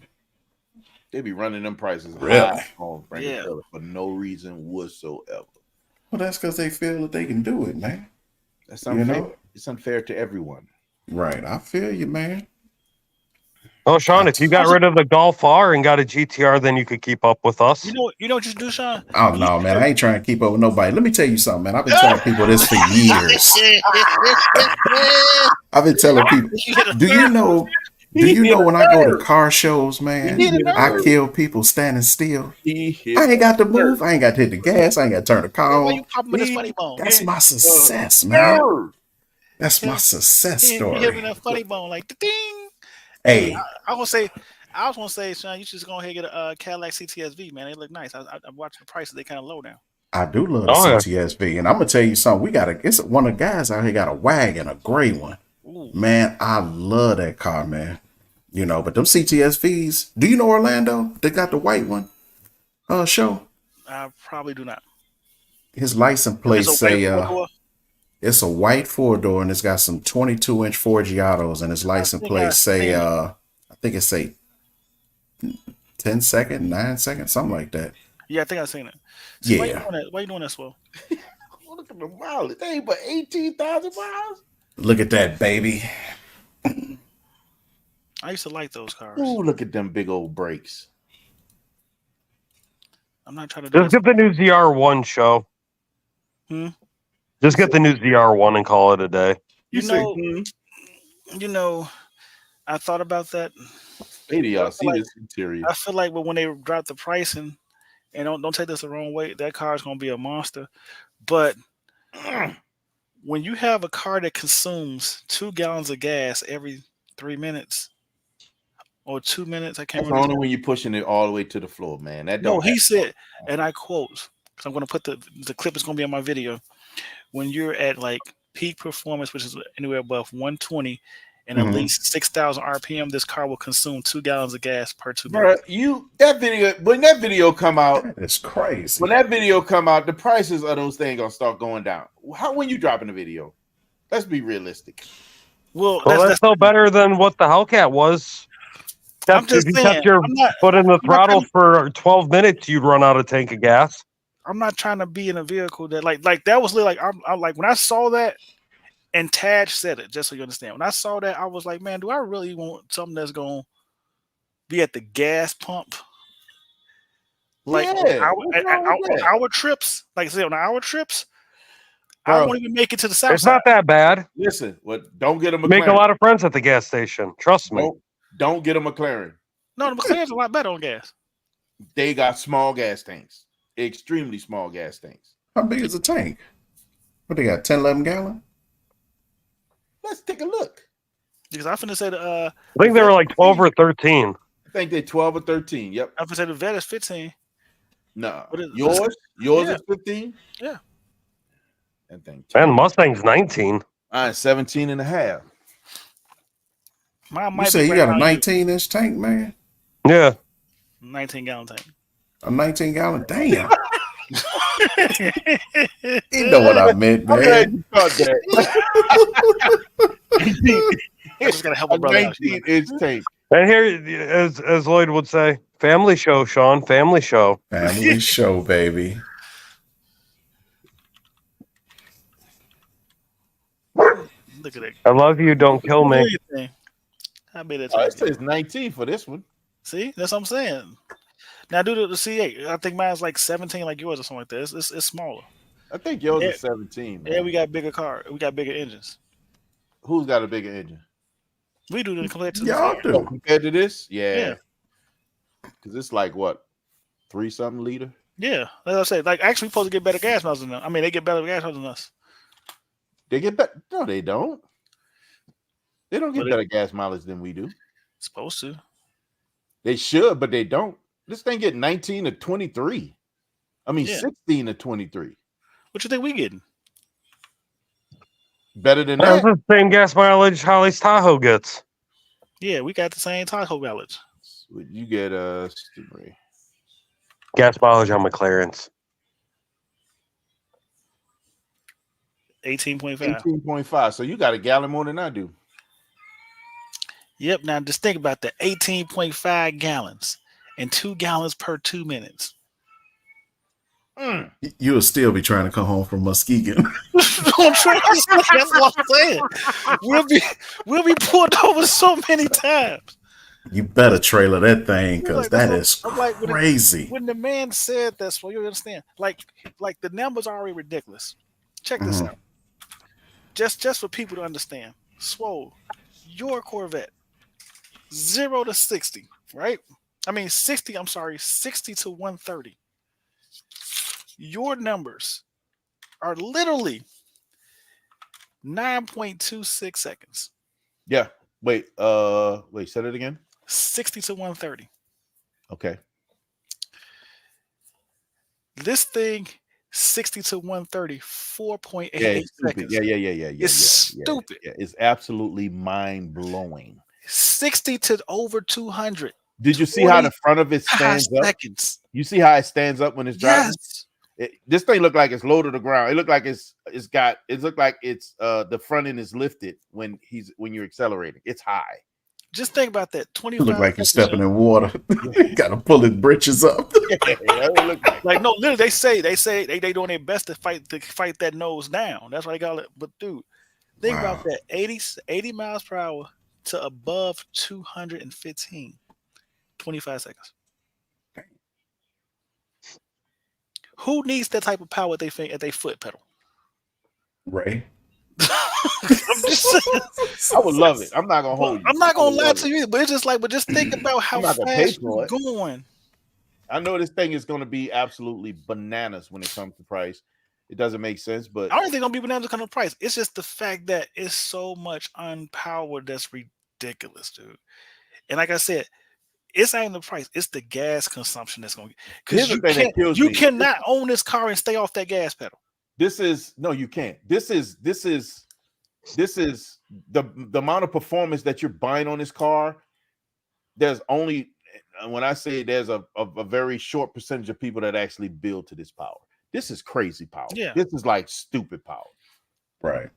S1: They be running them prices
S2: Really?
S1: high on Brinker
S4: Yeah.
S1: Trailer for no reason whatsoever.
S2: Well, that's because they feel that they can do it, man.
S1: That's
S2: You
S1: unfair.
S2: know?
S1: It's unfair to everyone.
S2: Right. I feel you, man.
S5: Oh, Sean, if you got rid of the Golf R and got a GTR, then you could keep up with us.
S4: You know what you should do, Sean?
S2: Oh, no, man. I ain't trying to keep up with nobody. Let me tell you something, man. I've been telling people this for years. I've been telling people. Do you know when I go to car shows, man, I kill people standing still. I ain't got to move. I ain't got to hit the gas. I ain't got to turn the car
S4: Why you
S2: on.
S4: popping with this funny bone?
S2: That's my success, man. That's my success
S4: You hit me in
S2: story.
S4: that funny bone like ding.
S2: Hey,
S4: I was gonna say, Sean, you should just go ahead and get a Cadillac CTSV, man. They look nice. I'm watching the prices; they kind of low now.
S2: I do love the
S5: Oh, yeah.
S2: CTSV, and I'm gonna tell you something. It's one of the guys out here got a wagon, a gray one.
S4: Ooh.
S2: Man, I love that car, man. You know, but them CTSVs. Do you know Orlando? They got the white one. Show
S4: I probably do not.
S2: his license plate
S4: It's a
S2: say
S4: white four-door.
S2: it's a white 4-door and it's got some 22-inch Ford Giottos, and his license
S4: think
S2: plate
S4: I
S2: say
S4: seen it.
S2: I think it say 10 second, 9 seconds, something like that.
S4: Yeah, I think I've seen it. So Why you
S2: Yeah.
S4: doing that? Why you doing that, Swell?
S1: Look at the mileage. They ain't but 18,000 miles.
S2: Look at that, baby.
S4: I used to like those cars.
S1: Ooh, look at them big old brakes.
S4: I'm not trying to do
S5: Just
S4: this.
S5: get the new ZR1 show.
S4: Hmm?
S5: Just get the new ZR1 and call it a day.
S4: You
S1: say,
S4: know, I thought about that.
S1: Maybe y'all
S4: I feel
S1: see
S4: like-
S1: this interior.
S4: I feel like when they drop the pricing, and don't take this the wrong way, that car is going to be a monster. But when you have a car that consumes 2 gallons of gas every 3 minutes or 2 minutes, I can't
S1: That's
S4: remember.
S1: only when you're pushing it all the way to the floor, man. That
S4: No,
S1: don't
S4: he
S1: happen.
S4: said, and I quote, because I'm going to put the clip is going to be on my video. When you're at like peak performance, which is anywhere above 120 and at
S2: Mhm.
S4: least 6,000 RPM, this car will consume 2 gallons of gas per 2
S1: Bruh,
S4: minutes.
S1: when that video come out,
S2: That is crazy.
S1: when that video come out, the prices of those things gonna start going down. How when you dropping the video? Let's be realistic.
S4: Well,
S5: Well, that's
S4: that's
S5: still better than what the Hellcat was.
S4: I'm just
S5: if you
S4: saying.
S5: kept your
S4: I'm not.
S5: foot in the
S4: not
S5: throttle for 12 minutes, you'd run out of tank of gas.
S4: I'm not trying to be in a vehicle that like that was like I'm like when I saw that, and Taj said it, just so you understand. When I saw that, I was like, man, do I really want something that's gonna be at the gas pump? Like
S1: Yeah, what's wrong with
S4: on
S1: that?
S4: our trips, like I said, on our trips, I
S1: Bro.
S4: won't even make it to the south
S5: It's
S4: side.
S5: not that bad.
S1: Listen, don't get a
S5: You make a
S1: McLaren.
S5: lot of friends at the gas station. Trust me.
S1: Don't get a McLaren.
S4: No, the McLaren's a lot better on gas.
S1: They got small gas tanks, extremely small gas tanks.
S2: How big is the tank? What they got? 10, 11 gallon?
S1: Let's take a look.
S4: Because I finna say
S5: I think they were like 12 or 13.
S1: I think they're 12 or 13. Yep.
S4: I finna say the Vet is 15.
S1: No.
S4: What is-
S1: Yours
S4: Yeah.
S1: is 15?
S4: Yeah.
S1: I think.
S5: Man, Mustang's 19.
S1: 17 and a half.
S4: Mine
S2: You
S4: might
S2: say
S4: be
S2: you
S4: right
S2: got a
S4: around
S2: 19-inch tank, man?
S5: Yeah.
S4: 19 gallon tank.
S2: A 19 gallon? Damn. You know what I meant,
S1: I'm glad
S2: man.
S1: you thought that.
S4: I just gotta help a
S1: A
S4: brother out.
S1: 19-inch tank.
S5: And here, as Lloyd would say, family show, Sean, family show.
S2: Family show, baby.
S4: Look at that.
S5: I love you. Don't kill me.
S4: I made that.
S1: Oh, it says 19 for this one.
S4: See, that's what I'm saying. Now, do the C8. I think mine's like 17, like yours or something like that. It's smaller.
S1: I think yours
S4: Yeah.
S1: is 17. Man.
S4: Yeah, we got bigger car. We got bigger engines.
S1: Who's got a bigger engine?
S4: We do the compared to
S2: Y'all
S4: the
S2: do.
S1: Compared to this?
S4: Yeah.
S1: Yeah. Because it's like what? 3-something liter?
S4: Yeah, as I said, like actually, we supposed to get better gas miles than them. I mean, they get better gas miles than us.
S1: They get better. No, they don't. They don't get
S4: Well, they-
S1: better gas mileage than we do.
S4: Supposed to.
S1: They should, but they don't. This thing get 19 to 23. I mean,
S4: Yeah.
S1: 16 to 23.
S4: What you think we getting?
S1: Better than
S5: That's
S1: that.
S5: the same gas mileage Holly's Tahoe gets.
S4: Yeah, we got the same Tahoe mileage.
S1: You get Stingray.
S5: Gas mileage on McLaren's.
S4: 18.5.
S1: 18.5. So you got a gallon more than I do.
S4: Yep. Now just think about that: 18.5 gallons and 2 gallons per 2 minutes.
S2: You will still be trying to come home from Muskegon.
S4: I'm trying to say, that's what I'm saying. We'll be pulled over so many times.
S2: You better trailer that thing because
S4: Like,
S2: that
S4: that's
S2: is
S4: what- I'm like,
S2: crazy.
S4: When the man said this, well, you understand. Like the numbers are already ridiculous. Check this out. Just for people to understand. Swole, your Corvette, 0 to 60, right? I mean 60, I'm sorry, 60 to 130. Your numbers are literally 9.26 seconds.
S1: Yeah. Wait, say that again.
S4: 60 to 130.
S1: Okay.
S4: This thing, 60 to 130, 4.88
S1: Yeah, it's stupid.
S4: seconds.
S1: Yeah.
S4: It's stupid.
S1: Yeah, it's absolutely mind blowing.
S4: 60 to over 200.
S1: Did you see how the front of it
S4: 5
S1: stands up?
S4: seconds.
S1: You see how it stands up when it's driving?
S4: Yes.
S1: This thing look like it's low to the ground. It look like it's the front end is lifted when you're accelerating. It's high.
S4: Just think about that.
S2: You
S4: 25
S2: look like you're
S4: seconds.
S2: stepping in water. Got to pull his britches up.
S4: Like no, literally, they say they doing their best to fight that nose down. That's why they got it. But dude, think about that: 80 miles per hour to above 215, 25 seconds. Who needs that type of power at their foot pedal?
S2: Ray.
S4: I'm just saying.
S1: I would love it. I'm not gonna hold you.
S4: I'm not
S1: I
S4: gonna
S1: would
S4: lie
S1: love
S4: to
S1: it.
S4: you, but it's just like, but just think about how
S1: I'm not gonna pay
S4: fast
S1: for
S4: you're
S1: it.
S4: going.
S1: I know this thing is going to be absolutely bananas when it comes to price. It doesn't make sense, but
S4: I don't think it's gonna be bananas kind of price. It's just the fact that it's so much unpowered that's ridiculous, dude. And like I said, it's not even the price; it's the gas consumption that's going.
S1: Here's
S4: Because
S1: the thing that kills
S4: you
S1: me.
S4: cannot own this car and stay off that gas pedal.
S1: you can't. This is the amount of performance that you're buying on this car. There's only, when I say there's a very short percentage of people that actually build to this power. This is crazy power.
S4: Yeah.
S1: This is like stupid power.
S2: Right.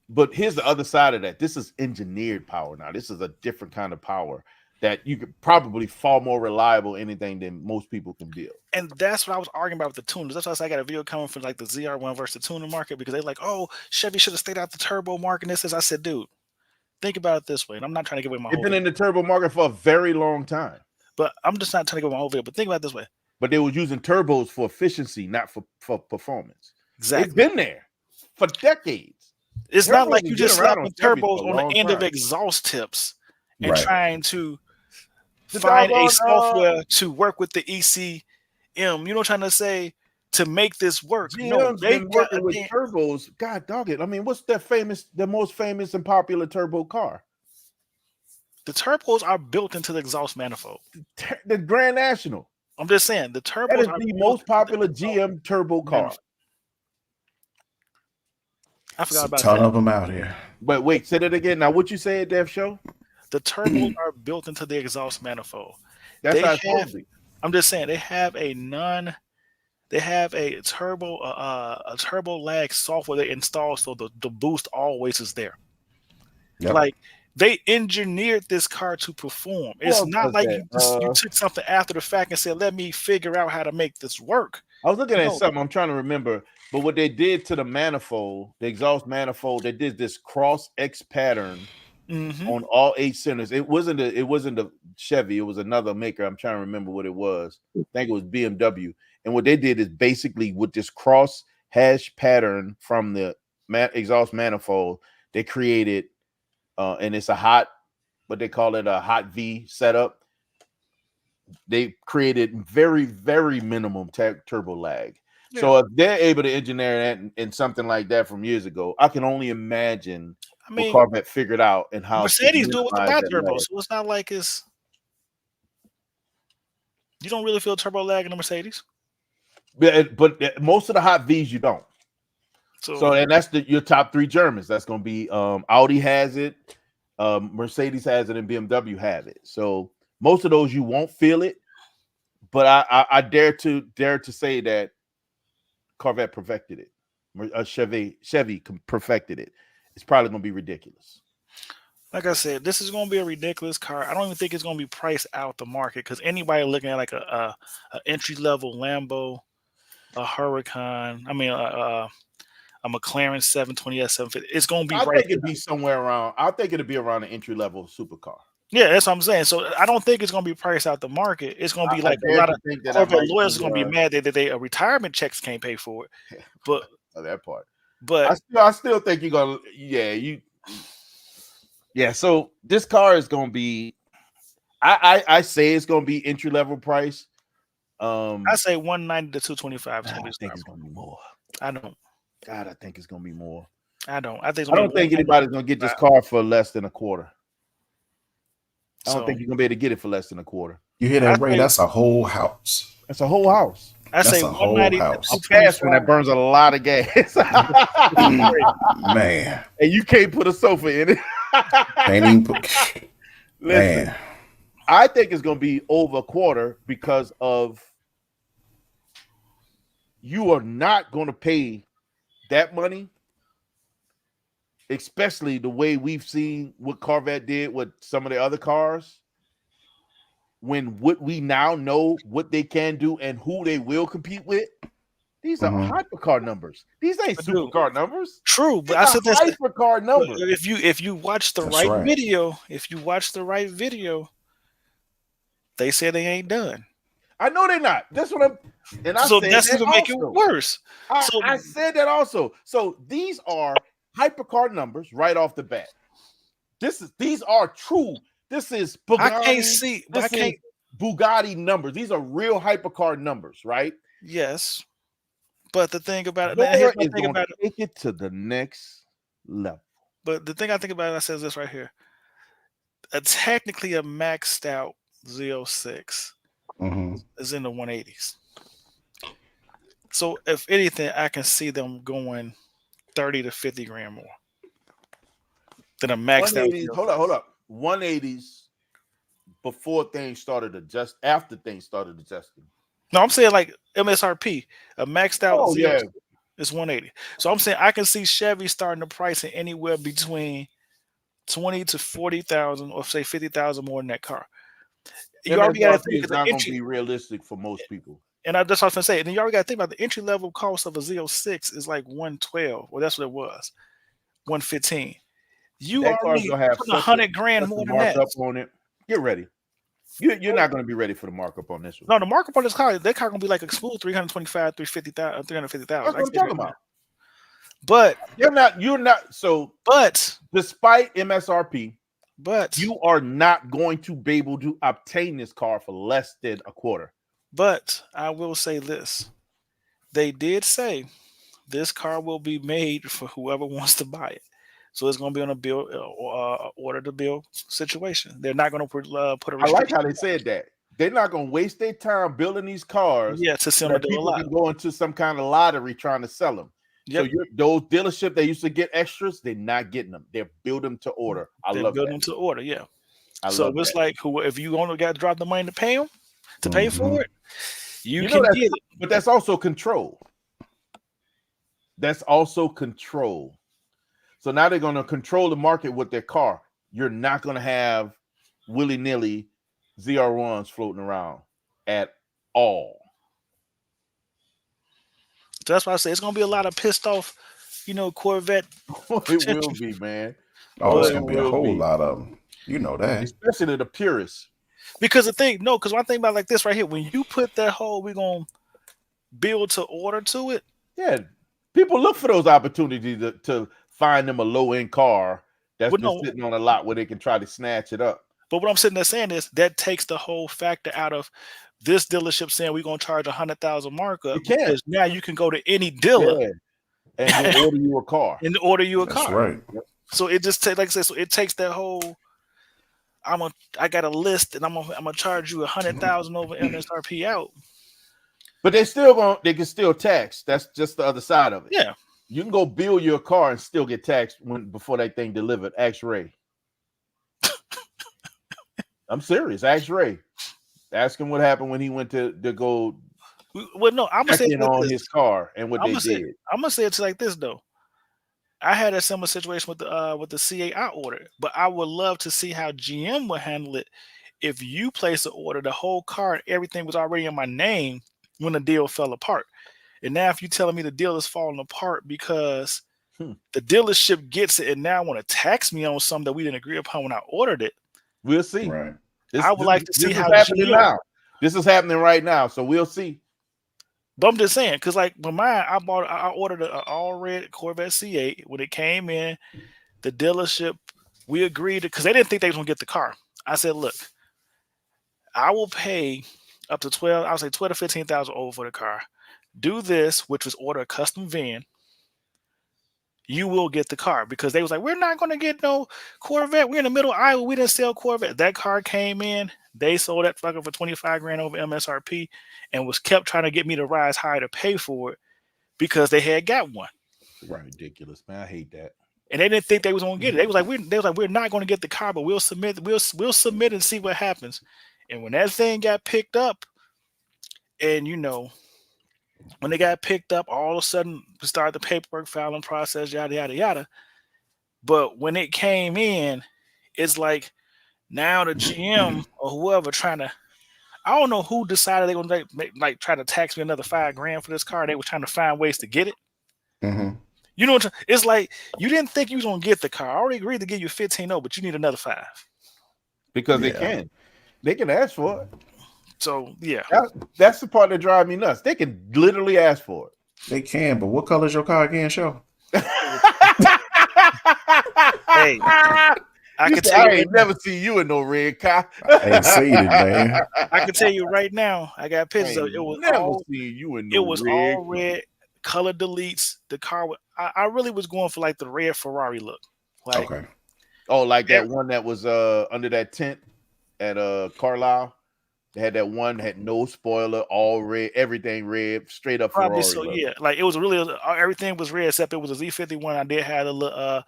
S1: But here's the other side of that. This is engineered power now. This is a different kind of power that you could probably far more reliable anything than most people can build.
S4: And that's what I was arguing about with the tuners. That's why I said I got a video coming from like the ZR1 versus the tuner market because they're like, oh, Chevy should have stayed out the turbo market. And this is, I said, dude, think about it this way. And I'm not trying to give away my
S1: They've
S4: whole
S1: been
S4: video,
S1: in the turbo market for a very long time,
S4: but I'm just not trying to give away my whole video. But think about it this way.
S1: but they were using turbos for efficiency, not for performance.
S4: Exactly.
S1: It's been there for decades.
S4: It's not
S1: Turbos
S4: like
S1: have
S4: you
S1: been
S4: just
S1: around
S4: slapping
S1: on Chevy
S4: turbos
S1: for a
S4: on the
S1: long
S4: end of
S1: time.
S4: exhaust tips and
S2: Right.
S4: trying to
S1: The
S4: find a
S1: doggone,
S4: software to work with the ECM. You know what I'm trying to say? To make this work. No,
S1: GM's
S4: they
S1: been
S4: got
S1: working with
S4: again,
S1: turbos. God dog it. I mean, what's the most famous and popular turbo car?
S4: the turbos are built into the exhaust manifold.
S1: The Grand National.
S4: I'm just saying the turbos
S1: That is
S4: are
S1: the
S4: built
S1: most
S4: into the
S1: popular
S4: exhaust
S1: GM turbo car.
S4: manifold. I
S2: There's
S4: forgot
S2: a
S4: about
S2: ton
S4: that.
S2: of them out here.
S1: But wait, say that again. Now, what you say at Dev Show?
S4: The turbos are built into the exhaust manifold.
S1: That's
S4: They
S1: how it's supposed
S4: have-
S1: to be.
S4: I'm just saying they have a turbo lag software they install so the boost always is there.
S2: Yep.
S4: Like they engineered this car to perform.
S1: Who
S4: It's
S1: else
S4: not
S1: does
S4: like
S1: that?
S4: you took something after the fact and said, "Let me figure out how to make this work."
S1: I was looking at
S4: No.
S1: something. I'm trying to remember. But what they did to the manifold, the exhaust manifold, they did this cross X pattern
S4: Mhm.
S1: on all 8 cylinders. It wasn't a Chevy. It was another maker. I'm trying to remember what it was. I think it was BMW. And what they did is basically with this cross hash pattern from the exhaust manifold. They created, and it's a hot, what they call it, a hot V setup. They created very, very minimum turbo lag.
S4: Yeah.
S1: So if they're able to engineer that in something like that from years ago, I can only imagine
S4: I mean,
S1: what Corvette figured out and how
S4: Mercedes
S1: to
S4: do it with the
S1: minimize that
S4: bi-turbo,
S1: lag.
S4: so it's not like it's. You don't really feel turbo lag in the Mercedes.
S1: But most of the hot V's you don't.
S4: So,
S1: So and that's your top 3 Germans. That's going to be Audi has it, Mercedes has it, and BMW have it. So most of those you won't feel it. But I dare to say that Corvette perfected it. Chevy perfected it. It's probably going to be ridiculous.
S4: like I said, this is going to be a ridiculous car. I don't even think it's going to be priced out the market because anybody looking at like a entry level Lambo, a Huracan, a McLaren 720S 750, it's going to be
S1: I
S4: right.
S1: think it'd be somewhere around. I think it'd be around an entry level supercar.
S4: Yeah, that's what I'm saying. So I don't think it's going to be priced out the market. It's going to be like a lot of Corvette lawyers are going to be mad that they retirement checks can't pay for it. But
S1: that part.
S4: But
S1: I still think you're gonna. Yeah. So this car is gonna be. I say it's gonna be entry level price.
S4: I say 190 to 225.
S1: I think it's gonna be more.
S4: I don't.
S1: God, I think it's gonna be more.
S4: I don't. I think.
S1: I don't think anybody's gonna get this car for less than a quarter. I don't think you're gonna be able to get it for less than a quarter.
S2: You hear that, Ray? That's a whole house.
S1: That's a whole house.
S4: I say
S2: a whole
S4: 190
S2: house.
S1: A fast one that burns a lot of gas.
S2: Man.
S1: And you can't put a sofa in it.
S2: Can't even put.
S1: Listen,
S2: Man.
S1: I think it's gonna be over a quarter because of you are not gonna pay that money, especially the way we've seen what Corvette did with some of the other cars. When what we now know what they can do and who they will compete with, these are hypercar numbers. These ain't supercar numbers.
S4: True, but
S1: These
S4: I
S1: are
S4: said that's
S1: hypercar numbers.
S4: if you watch the
S2: That's right.
S4: video, they say they ain't done.
S1: I know they're not. That's what I'm. And I
S4: So
S1: said
S4: that's
S1: that
S4: even make it
S1: also.
S4: worse.
S1: I said that also. So these are hypercar numbers right off the bat. These are true. This is Bugatti.
S4: I can't see. But
S1: This
S4: I can't.
S1: is Bugatti numbers. These are real hypercar numbers, right?
S4: Yes, but the thing about it,
S1: Nora
S4: here's my
S1: is
S4: thing
S1: going
S4: about
S1: to
S4: it.
S1: take it to the next level.
S4: But the thing I think about it, I says this right here. Technically, a maxed out Z06 is in the 180s. So if anything, I can see them going 30 to 50 grand more than a maxed out.
S1: 180s, hold up. 180s before things started after things started adjusting.
S4: No, I'm saying like MSRP, a maxed out
S1: Oh, yeah.
S4: is 180. So I'm saying I can see Chevy starting to price it anywhere between 20 to 40,000 or say 50,000 more than that car. You already got to think
S1: it's not going to be realistic for most people.
S4: And that's what I was going to say. And then you already got to think about the entry level cost of a Z06 is like 112. Well, that's what it was, 115. You
S1: That car's
S4: already
S1: gonna have
S4: put
S1: such
S4: 100 grand more than that.
S1: markup on it. Get ready. You're not going to be ready for the markup on this one.
S4: No, the markup on this car, that car going to be like a smooth 325, 350,000, 350,000.
S1: That's what I'm talking about.
S4: But
S1: You're not. So, despite MSRP, you are not going to be able to obtain this car for less than a quarter.
S4: But I will say this: they did say this car will be made for whoever wants to buy it. So it's going to be on a bill, order to bill situation. They're not going to put a.
S1: I like how they said that. They're not going to waste their time building these cars.
S4: Yeah, to sell them to a
S1: people
S4: lot.
S1: can go into some kind of lottery trying to sell them.
S4: Yep.
S1: So those dealerships that used to get extras, they're not getting them. They're building them to order.
S4: They're building them to order. Yeah.
S1: So
S4: it's like if you only got to drop the money to pay them, to pay for it, you
S1: know
S4: can get it.
S1: But that's also control. That's also control. So now they're going to control the market with their car. You're not going to have willy-nilly ZR1s floating around at all.
S4: So that's why I say it's going to be a lot of pissed off, Corvette.
S1: It will be, man.
S2: Oh, it's going to be a whole lot of them. You know that.
S1: Especially the purists.
S4: Because one thing about like this right here, when you put that whole we're going to build to order to it,
S1: yeah, People look for those opportunities to find them a low end car that's
S4: Well,
S1: been
S4: no.
S1: sitting on a lot where they can try to snatch it up.
S4: But what I'm sitting there saying is that takes the whole factor out of this dealership saying we're gonna charge 100,000 markup
S1: You can't.
S4: because now you can go to any dealer
S1: Yeah. And then order you a car.
S4: and order you a
S2: That's
S4: car.
S2: right.
S4: So it just takes, like I said, so it takes that whole. I got a list and I'm gonna charge you 100,000 over MSRP out.
S1: But they can still tax. That's just the other side of it.
S4: Yeah.
S1: You can go build your car and still get taxed before that thing delivered. Ask Ray. I'm serious. Ask Ray. Ask him what happened when he went to go
S4: Well, no, I'm gonna say
S1: check
S4: it
S1: in
S4: like
S1: on
S4: this.
S1: his car and what
S4: I'm
S1: they
S4: gonna say
S1: did.
S4: I'm gonna say it's like this though. I had a similar situation with the C8 I ordered, but I would love to see how GM would handle it if you place an order, the whole car, everything was already in my name when the deal fell apart. And now if you're telling me the deal is falling apart because the dealership gets it and now want to tax me on something that we didn't agree upon when I ordered it.
S1: We'll see.
S2: Right.
S4: I would like to see
S1: this
S4: how
S1: is happening
S4: GM
S1: now. This is happening right now. So we'll see.
S4: But I'm just saying, because like when I ordered an all red Corvette C8. When it came in, the dealership, we agreed because they didn't think they was gonna get the car. I said, look, I will pay up to 12, I'll say 12 to 15,000 over for the car. Do this, which was order a custom VIN. You will get the car because they was like, we're not gonna get no Corvette. We're in the middle of Iowa. We didn't sell Corvette. That car came in. They sold that fucker for 25 grand over MSRP and was kept trying to get me to rise high to pay for it because they had got one.
S1: Right, ridiculous, man. I hate that.
S4: And they didn't think they was gonna get it. They was like, we're not gonna get the car, but we'll submit and see what happens. And when that thing got picked up, and when they got picked up, all of a sudden we started the paperwork filing process, yada yada yada. But when it came in, it's like now the GM or whoever trying to, I don't know who decided they're gonna like try to tax me another $5 grand for this car. They were trying to find ways to get it.
S2: Mm-hmm.
S4: You know, it's like you didn't think you was gonna get the car. I already agreed to give you 15, but you need another 5
S1: because
S2: Yeah.
S1: they can ask for it.
S4: So yeah,
S1: That's the part that drives me nuts. They can literally ask for it.
S2: They can, but what color is your car again, Show?
S4: hey, I can tell
S1: I
S4: you,
S1: ain't never seen you in no red car.
S2: I ain't seen it, man.
S4: I can tell you right now. I got pictures of it. It was
S1: never
S4: all,
S1: seen you in no
S4: it was
S1: red.
S4: all red, color deletes. The car, I really was going for like the red Ferrari look. Like,
S2: Okay.
S1: Oh, like that one that was under that tent at Carlisle. They had that one that had no spoiler, all red, everything red, straight up
S4: probably
S1: Ferrari.
S4: so.
S1: look.
S4: Yeah, like it was really everything was red except it was a Z51. I did have the little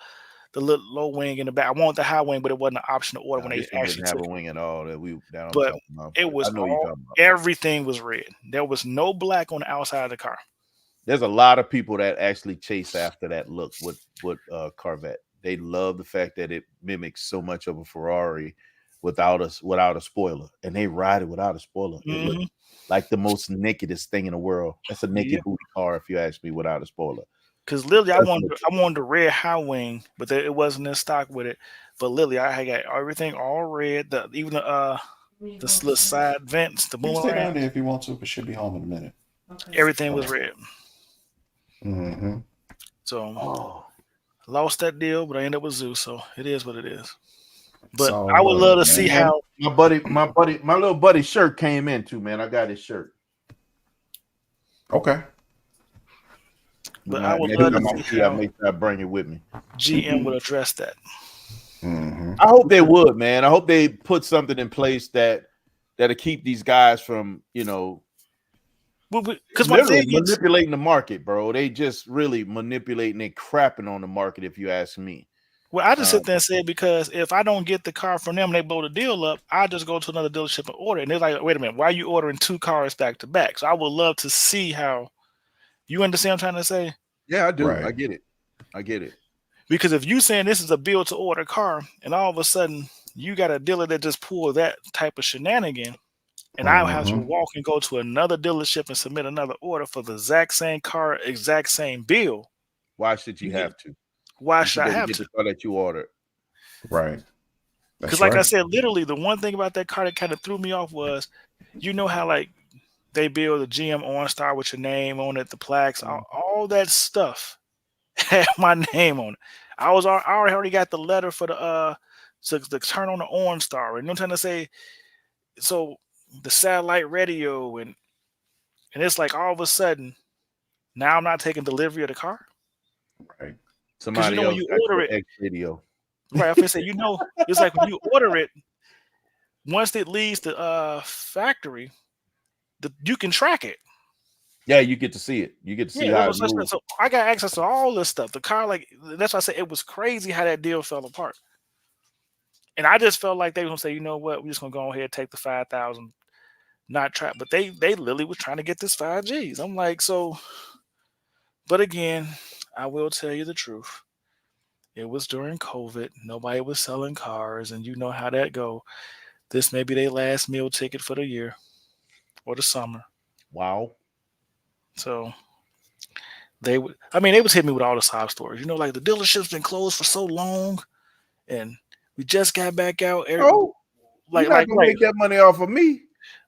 S4: low wing in the back. I wanted the high wing, but it wasn't an option to order when they
S1: This one
S4: actually
S1: didn't have
S4: took
S1: a
S4: it.
S1: wing at all. That I'm
S4: But
S1: talking about.
S4: it was
S1: I know you're
S4: all,
S1: talking about.
S4: everything was red. There was no black on the outside of the car.
S1: There's a lot of people that actually chase after that look with Corvette. They love the fact that it mimics so much of a Ferrari without a spoiler, and they ride it without a spoiler. It looks like the most nakedest thing in the world. That's a naked booty car, if you ask me, without a spoiler.
S4: Because literally, I
S1: That's
S4: wanted the red high wing, but it wasn't in stock with it. But literally, I got everything all red. Even the little side vents, the
S2: You can stay down
S4: boomerang,
S2: there if you want to, but she'll be home in a minute.
S4: everything was red.
S2: Mm-hmm.
S4: So
S1: Oh,
S4: lost that deal, but I ended up with Zeus. So it is what it is. But
S2: So,
S4: I would love to
S2: man.
S4: see how.
S1: my little buddy's shirt came in too, man. I got his shirt.
S2: Okay.
S4: But
S1: When
S4: I would
S1: next
S4: love to
S1: time I
S4: see
S1: see, I
S4: how
S1: make sure I bring it with me.
S4: GM would address that.
S2: Mm-hmm.
S1: I hope they would, man. I hope they put something in place that'll keep these guys from,
S4: Because my thing is,
S1: manipulating the market, bro. They just really manipulating and crapping on the market, if you ask me.
S4: well, I just sit there and say, because if I don't get the car from them, they blow the deal up, I just go to another dealership and order. And they're like, wait a minute, why are you ordering 2 cars back to back? So I would love to see how, you understand what I'm trying to say?
S1: Yeah, I do.
S2: Right.
S1: I get it.
S4: Because if you saying this is a build to order car, and all of a sudden you got a dealer that just pulled that type of shenanigan, and I have to walk and go to another dealership and submit another order for the exact same car, exact same bill.
S1: Why should you have to?
S4: Why
S1: You
S4: should I
S1: go
S4: have
S1: get
S4: to?
S1: the car that you ordered?
S2: Right.
S4: Because like I said, literally the one thing about that car that kind of threw me off was, you know how like they build a GM OnStar with your name on it, the plaques, all all that stuff had my name on it. I already got the letter for the to turn on the OnStar, and I'm trying to say, so the satellite radio, and it's like all of a sudden now I'm not taking delivery of the car.
S2: Right.
S1: Somebody
S4: when
S1: else
S4: you
S1: got
S4: order
S1: your
S4: it,
S1: X video.
S4: right? I say, it's like when you order it, once it leaves the factory, you can track it.
S1: Yeah, you get to see it. You get to see how it moves.
S4: So I got access to all this stuff. The car, like, that's why I said it was crazy how that deal fell apart. And I just felt like they were gonna say, you know what, we're just gonna go ahead and take the 5,000, not trap. But they literally was trying to get this 5Gs. I'm like, so. But again, I will tell you the truth. It was during COVID. Nobody was selling cars, and you know how that go. This may be their last meal ticket for the year or the summer.
S1: Wow.
S4: So they would hit me with all the sob stories. Like the dealership's been closed for so long, and we just got back out.
S1: Oh, you're not gonna make that money off of me.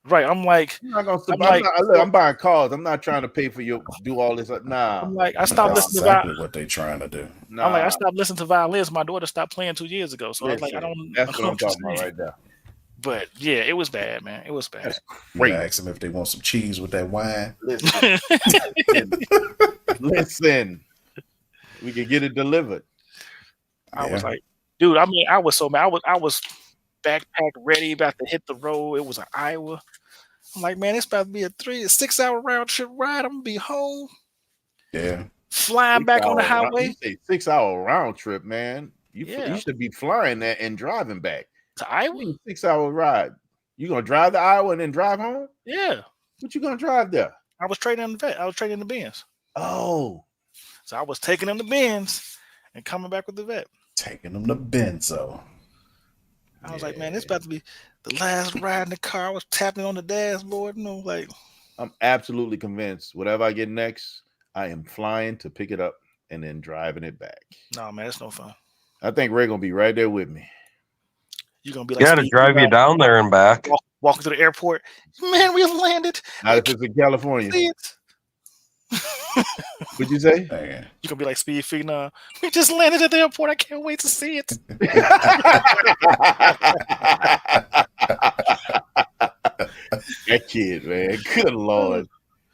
S4: Right. I'm like,
S1: I'm buying cars. I'm not trying to pay for you do all this. Nah.
S4: I'm like, I stopped
S2: That's
S4: listening
S2: exactly what they trying to do.
S1: Nah.
S4: I'm like, I stopped listening to violins. My daughter stopped playing 2 years ago. So I was like,
S1: That's what I'm talking about right there.
S4: But yeah, it was bad, man. It was bad.
S1: That's
S2: You
S1: great.
S2: ask them if they want some cheese with that wine.
S1: Listen. We can get it delivered.
S4: I was like, dude, I was so mad. I was backpack ready, about to hit the road. It was in Iowa. I'm like, man, it's about to be a 6 hour round trip ride. I'm gonna be home.
S2: Yeah.
S4: Flying back on the highway.
S1: You say 6 hour round trip, man. You should be flying that and driving back
S4: to Iowa.
S1: 6 hour ride. You gonna drive to Iowa and then drive home?
S4: Yeah.
S1: What you gonna drive there?
S4: I was trading in the vet. I was trading the Benz.
S1: Oh.
S4: So I was taking them the Benz and coming back with the vet.
S2: Taking them to Benzo.
S4: I was like, man, it's about to be the last ride in the car. I was tapping on the dashboard, like.
S1: I'm absolutely convinced whatever I get next, I am flying to pick it up and then driving it back.
S4: No, man, it's no fun.
S1: I think Ray gonna be right there with me.
S4: You're gonna be like,
S5: to drive you down there and back.
S4: Walking to the airport. Man, we landed.
S1: Not if it's in California.
S4: See it.
S1: What'd you say?
S2: Man.
S4: You gonna be like Speed Figna. We just landed at the airport. I can't wait to see it.
S1: That kid, man. Good Lord.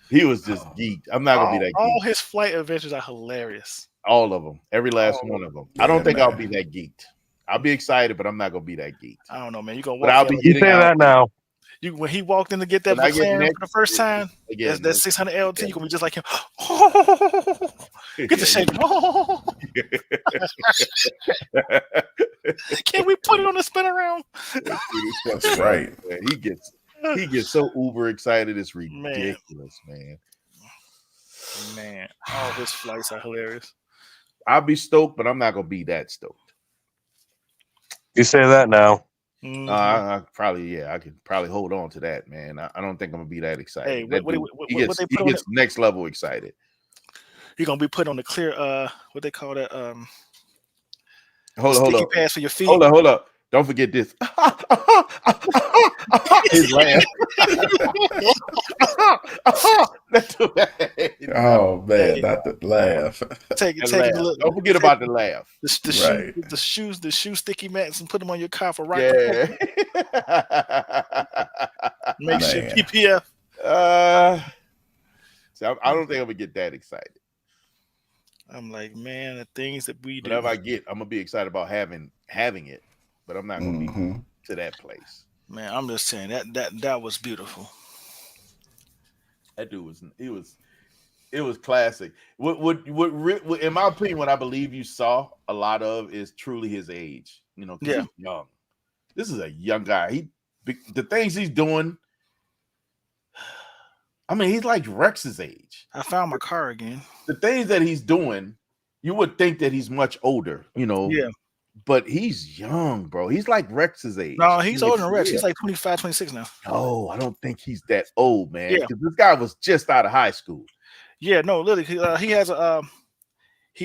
S1: He was just geeked. I'm not gonna be that geeked.
S4: All his flight adventures are hilarious.
S1: All of them. Every last one of them. I don't think I'll be that geeked. I'll be excited, but I'm not gonna be that geeked.
S4: I don't know, man. You gonna walk.
S5: But I'll be getting that now.
S4: When he walked in to get that McLaren for the first time, that 600 LT, you gonna be just like him. Get the shake. Can we put it on the spin around?
S2: That's right.
S1: Man, he gets so uber excited. It's ridiculous, man.
S4: Man, all his flights are hilarious.
S1: I'll be stoked, but I'm not gonna be that stoked.
S5: You say that now.
S4: Mm-hmm.
S1: I could probably hold on to that, man. I don't think I'm gonna be that excited.
S4: Hey,
S1: he gets next level excited.
S4: You're gonna be put on the clear what they call that
S1: hold up
S4: pads for your feet.
S1: Hold up. Don't forget this. His laugh.
S2: Oh man, not the laugh.
S4: Take a look.
S1: Don't forget about the laugh.
S4: The shoe sticky mats, and put them on your car for right.
S1: Yeah.
S4: Make sure PPF.
S1: So I don't think I'm gonna get that excited.
S4: I'm like, man, the things that we do.
S1: Whatever I get, I'm gonna be excited about having it, but I'm not gonna be to that place.
S4: Man, I'm just saying that was beautiful.
S1: That dude it was classic. What in my opinion, what I believe you saw a lot of is truly his age. He's young. This is a young guy. The things he's doing. I mean, he's like Rex's age.
S4: I found my car again. The
S1: things that he's doing, you would think that he's much older,
S4: Yeah.
S1: But he's young, bro. He's like Rex's age.
S4: No, he's older than Rex. He's like 25, 26 now.
S1: Oh, I don't think he's that old, man.
S4: Yeah.
S1: Because this guy was just out of high school.
S4: Yeah, no, literally. He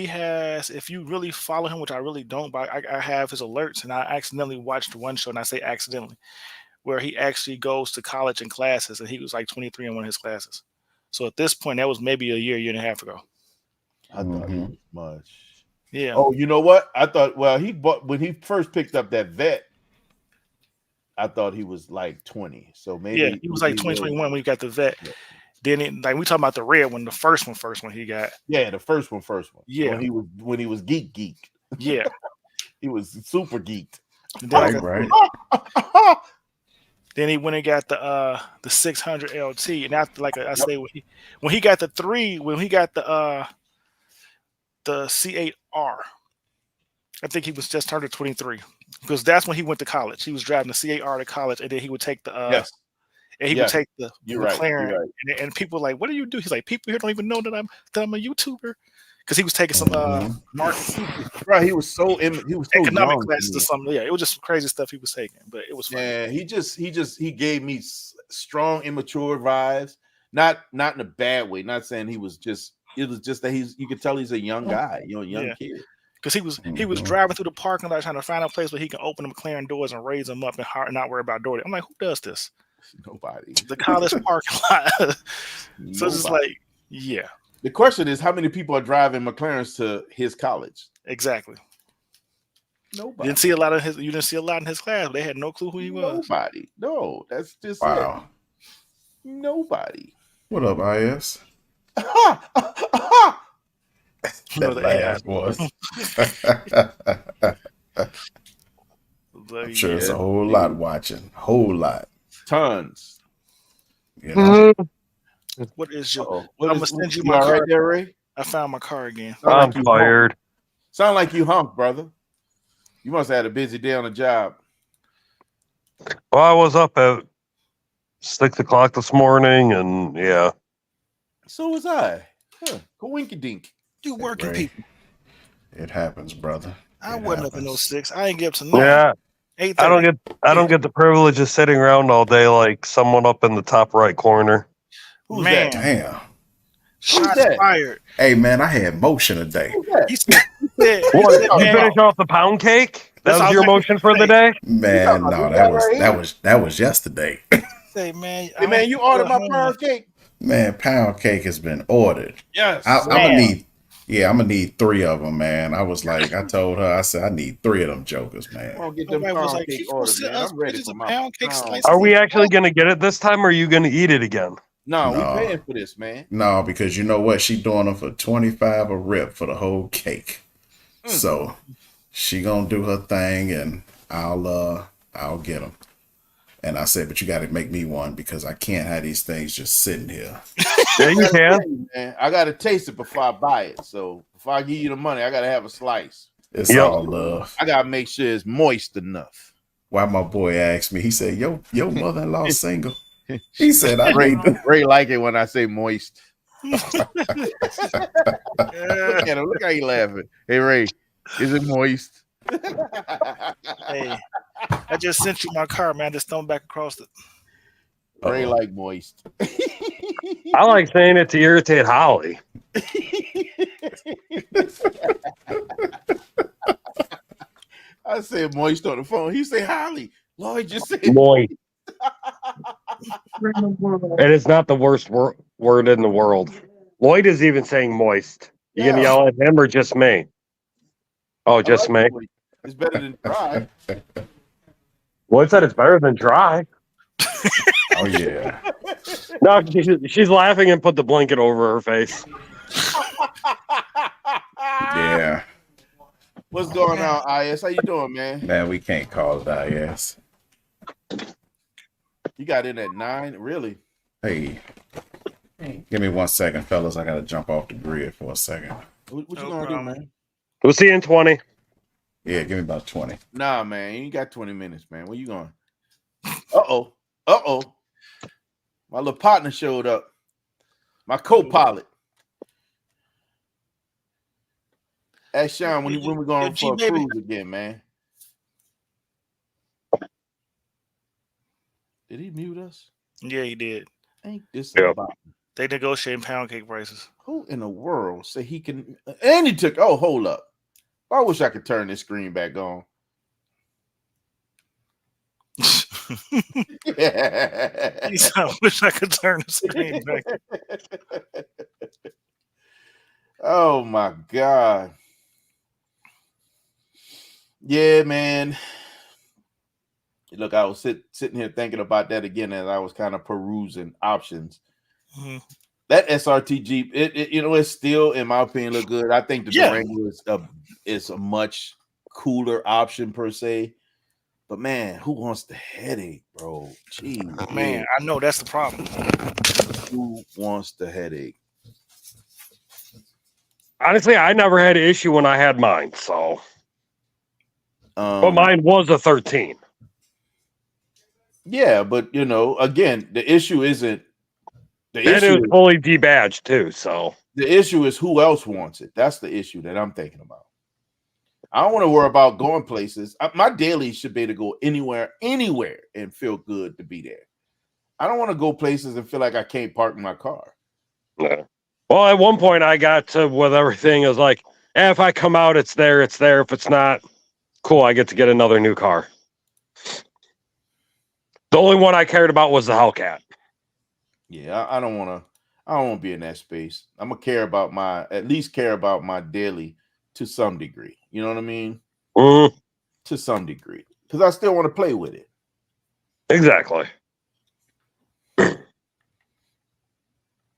S4: has, if you really follow him, which I really don't, but I have his alerts, and I accidentally watched one show, and I say accidentally, where he actually goes to college and classes, and he was like 23 in one of his classes. So at this point, that was maybe a year and a half ago.
S1: I thought he
S2: Mhm.
S1: was much.
S4: Yeah.
S1: Oh, you know what? I thought. Well, he bought when he first picked up that vet. I thought he was like 20. So maybe
S4: Yeah, he was like 2021 when he got the vet.
S1: Yeah.
S4: Then like we talking about the red one, the first one he got.
S1: Yeah, the first one.
S4: Yeah.
S1: When he was geek.
S4: Yeah.
S1: He was super geeked.
S4: And then,
S2: Right.
S4: then he went and got the 600 LT, and after like I say when he got the C8R, I think he was just turned 23 because that's when he went to college. He was driving the C8R to college, and then he would take the
S1: Yes.
S4: and he would take the
S1: You're right.
S4: McLaren,
S1: You're right.
S4: and people were like, "What do you do?" He's like, "People here don't even know that I'm a YouTuber," because he was taking some
S2: Mhm.
S4: marketing
S1: Right. He was so
S4: economic
S1: young
S4: classes
S1: to
S4: or
S1: me.
S4: something. Yeah, it was just some crazy stuff he was taking, but it was fun.
S1: Yeah, he gave me strong immature vibes. Not in a bad way. Not saying he was just. It was just that you could tell he's a young guy, young
S4: Yeah.
S1: kid.
S4: Because he was
S2: Mhm.
S4: driving through the parking lot trying to find a place where he can open the McLaren doors and raise them up and not worry about door. I'm like, who does this?
S1: Nobody.
S4: The college parking lot. So it's just
S1: Nobody.
S4: like, yeah,
S1: The question is, how many people are driving McLarens to his college?
S4: exactly.
S1: Nobody.
S4: You didn't see a lot in his class. But they had no clue who he was.
S1: Nobody. No, that's just
S2: Wow.
S1: it. Nobody.
S2: What up, IS?
S4: You know,
S2: That
S4: the AI.
S2: last was.
S4: But
S2: I'm sure it's a
S1: Yeah.
S2: whole lot watching. Whole lot.
S1: Tons.
S2: You know?
S4: what is your?
S1: Uh-oh.
S4: I'm gonna send you my
S1: all right
S4: car.
S1: there, Ray?
S4: I found my car again.
S1: Sound
S5: I'm
S1: like you
S5: tired.
S1: Sound like you humped, brother. You must have had a busy day on the job.
S5: Well, I was up at 6 o'clock this morning, and yeah.
S1: So was I. Huh. Coinky dink.
S4: You working
S2: Ray,
S4: people.
S2: it happens, brother.
S4: I
S2: It
S4: wasn't up in
S2: happens.
S4: 06. I ain't get up to 9.
S5: Yeah.
S4: 8:30.
S5: I don't get the privilege of sitting around all day like someone up in the top right corner.
S1: Who's
S4: Man,
S1: that?
S2: Damn.
S4: shots
S1: that?
S4: fired.
S2: Hey man, I had motion today.
S1: Who's that?
S4: He said,
S5: What, you
S4: man,
S5: finish off the pound cake?
S4: That's
S5: That
S4: all
S5: was your
S4: I was
S5: motion for the day?
S2: Man,
S1: talking
S2: no,
S1: about
S2: that was yesterday.
S4: say, man,
S1: Hey man, you ordered my pound cake?
S2: Man, pound cake has been ordered.
S1: Yes.
S2: I'm
S4: Man.
S2: gonna need 3 of them, man. I was like, I told her, I said, I need 3 of them jokers,
S1: I'm
S2: man.
S1: gonna get them
S4: Nobody was
S1: pound
S4: like,
S1: cake
S4: "He gonna
S1: ordered,
S4: send
S1: man.
S4: us
S1: I'm ready
S4: pictures
S1: for
S4: of
S1: my
S4: pound cake
S1: pound.
S4: slices."
S5: Are we actually going to get it this time, or are you going to eat it again?
S1: No,
S2: No.
S1: we paying for this, man.
S2: No, because you know what? She doing them for 25 a rip for the whole cake. So she gonna do her thing, and I'll get them. And I said, but you got to make me one because I can't have these things just sitting here.
S5: Yeah, you can.
S1: Hey, man, I gotta taste it before I buy it. So before I give you the money, I gotta have a slice.
S2: It's
S5: Yep.
S2: all love.
S1: I gotta make sure it's moist enough.
S2: Why my boy asked me, he said, your mother-in-law single. He said, I
S1: Ray,
S2: need to.
S1: Ray like it when I say moist. Look
S4: Yeah.
S1: at him. Look how he laughing. Hey Ray, is it moist?
S4: Hey, I just sent you my car, man. Just throw back across it.
S1: Ray
S2: Uh-oh.
S1: like moist.
S5: I like saying it to irritate Holly.
S1: I said moist on the phone. He say Holly. Lloyd just said
S5: Moist. It is not the worst word in the world. Lloyd is even saying moist. You
S1: Yeah.
S5: gonna yell at him or just me? Oh,
S1: I
S5: just
S1: like
S5: me.
S1: moist. It's better than dry.
S5: Lloyd said it's better than dry.
S2: Oh yeah.
S5: No, she's laughing and put the blanket over her face.
S2: Yeah.
S1: What's going on, IS? How you doing, man?
S2: Man, we can't call it IS.
S1: You got in at 9, really?
S2: Hey. Give me 1 second, fellas. I gotta jump off the grid for a second.
S1: What you
S4: No
S1: gonna
S4: problem.
S1: do, man?
S5: We'll see you in 20.
S2: Yeah, give me about 20.
S1: Nah, man, you ain't got 20 minutes, man. Where you going? Uh-oh. My little partner showed up. My co-pilot. Ask Sean when we going
S4: Yo,
S1: for a
S4: G-Baby.
S1: cruise again, man. Did he mute us?
S4: Yeah, he did.
S1: Ain't this
S5: Yeah.
S1: about
S4: They negotiating pound cake prices.
S1: who in the world say he can? And he took. Oh, hold up. I wish I could turn this screen back on.
S4: He said, I wish I could turn the screen back.
S1: Oh my God. Yeah, man. Look, I was sitting here thinking about that again as I was kind of perusing options.
S4: Mhm.
S1: That SRT Jeep, it's still, in my opinion, look good. I think the
S4: Yeah.
S1: Durango is a much cooler option per se. But man, who wants the headache, bro? Jeez,
S4: Man, I know that's the problem.
S1: who wants the headache?
S5: Honestly, I never had an issue when I had mine. So, but mine was a 13.
S1: Yeah, but again, the issue isn't the
S5: And it
S1: issue.
S5: was fully debadged too. So
S1: The issue is who else wants it. That's the issue that I'm thinking about. I don't want to worry about going places. My daily should be able to go anywhere, and feel good to be there. I don't want to go places and feel like I can't park my car.
S5: yeah. Well, at one point I got to with everything. It was like, if I come out, it's there. It's there. If it's not, cool. I get to get another new car. The only one I cared about was the Hellcat.
S1: Yeah, I don't want to be in that space. I'm gonna at least care about my daily to some degree. You know what I mean?
S5: Mm-hmm.
S1: To some degree, because I still want to play with it.
S5: Exactly.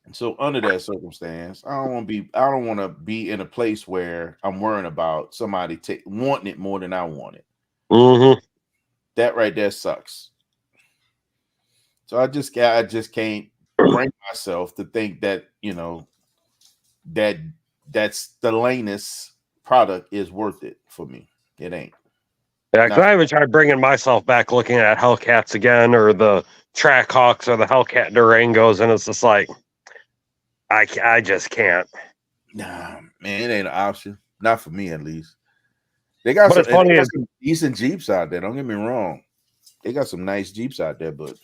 S1: And so under that circumstance, I don't want to be in a place where I'm worrying about somebody wanting it more than I want it.
S5: Mm-hmm.
S1: That right there sucks. So I just can't bring myself to think that that Stellantis product is worth it for me. It ain't.
S5: Yeah, because I haven't tried bringing myself back looking at Hellcats again, or the Trackhawks, or the Hellcat Durangos, and it's just like, I just can't.
S1: Nah, man, it ain't an option. Not for me, at least. They got
S5: But
S1: some decent Jeeps out there. Don't get me wrong. They got some nice Jeeps out there, but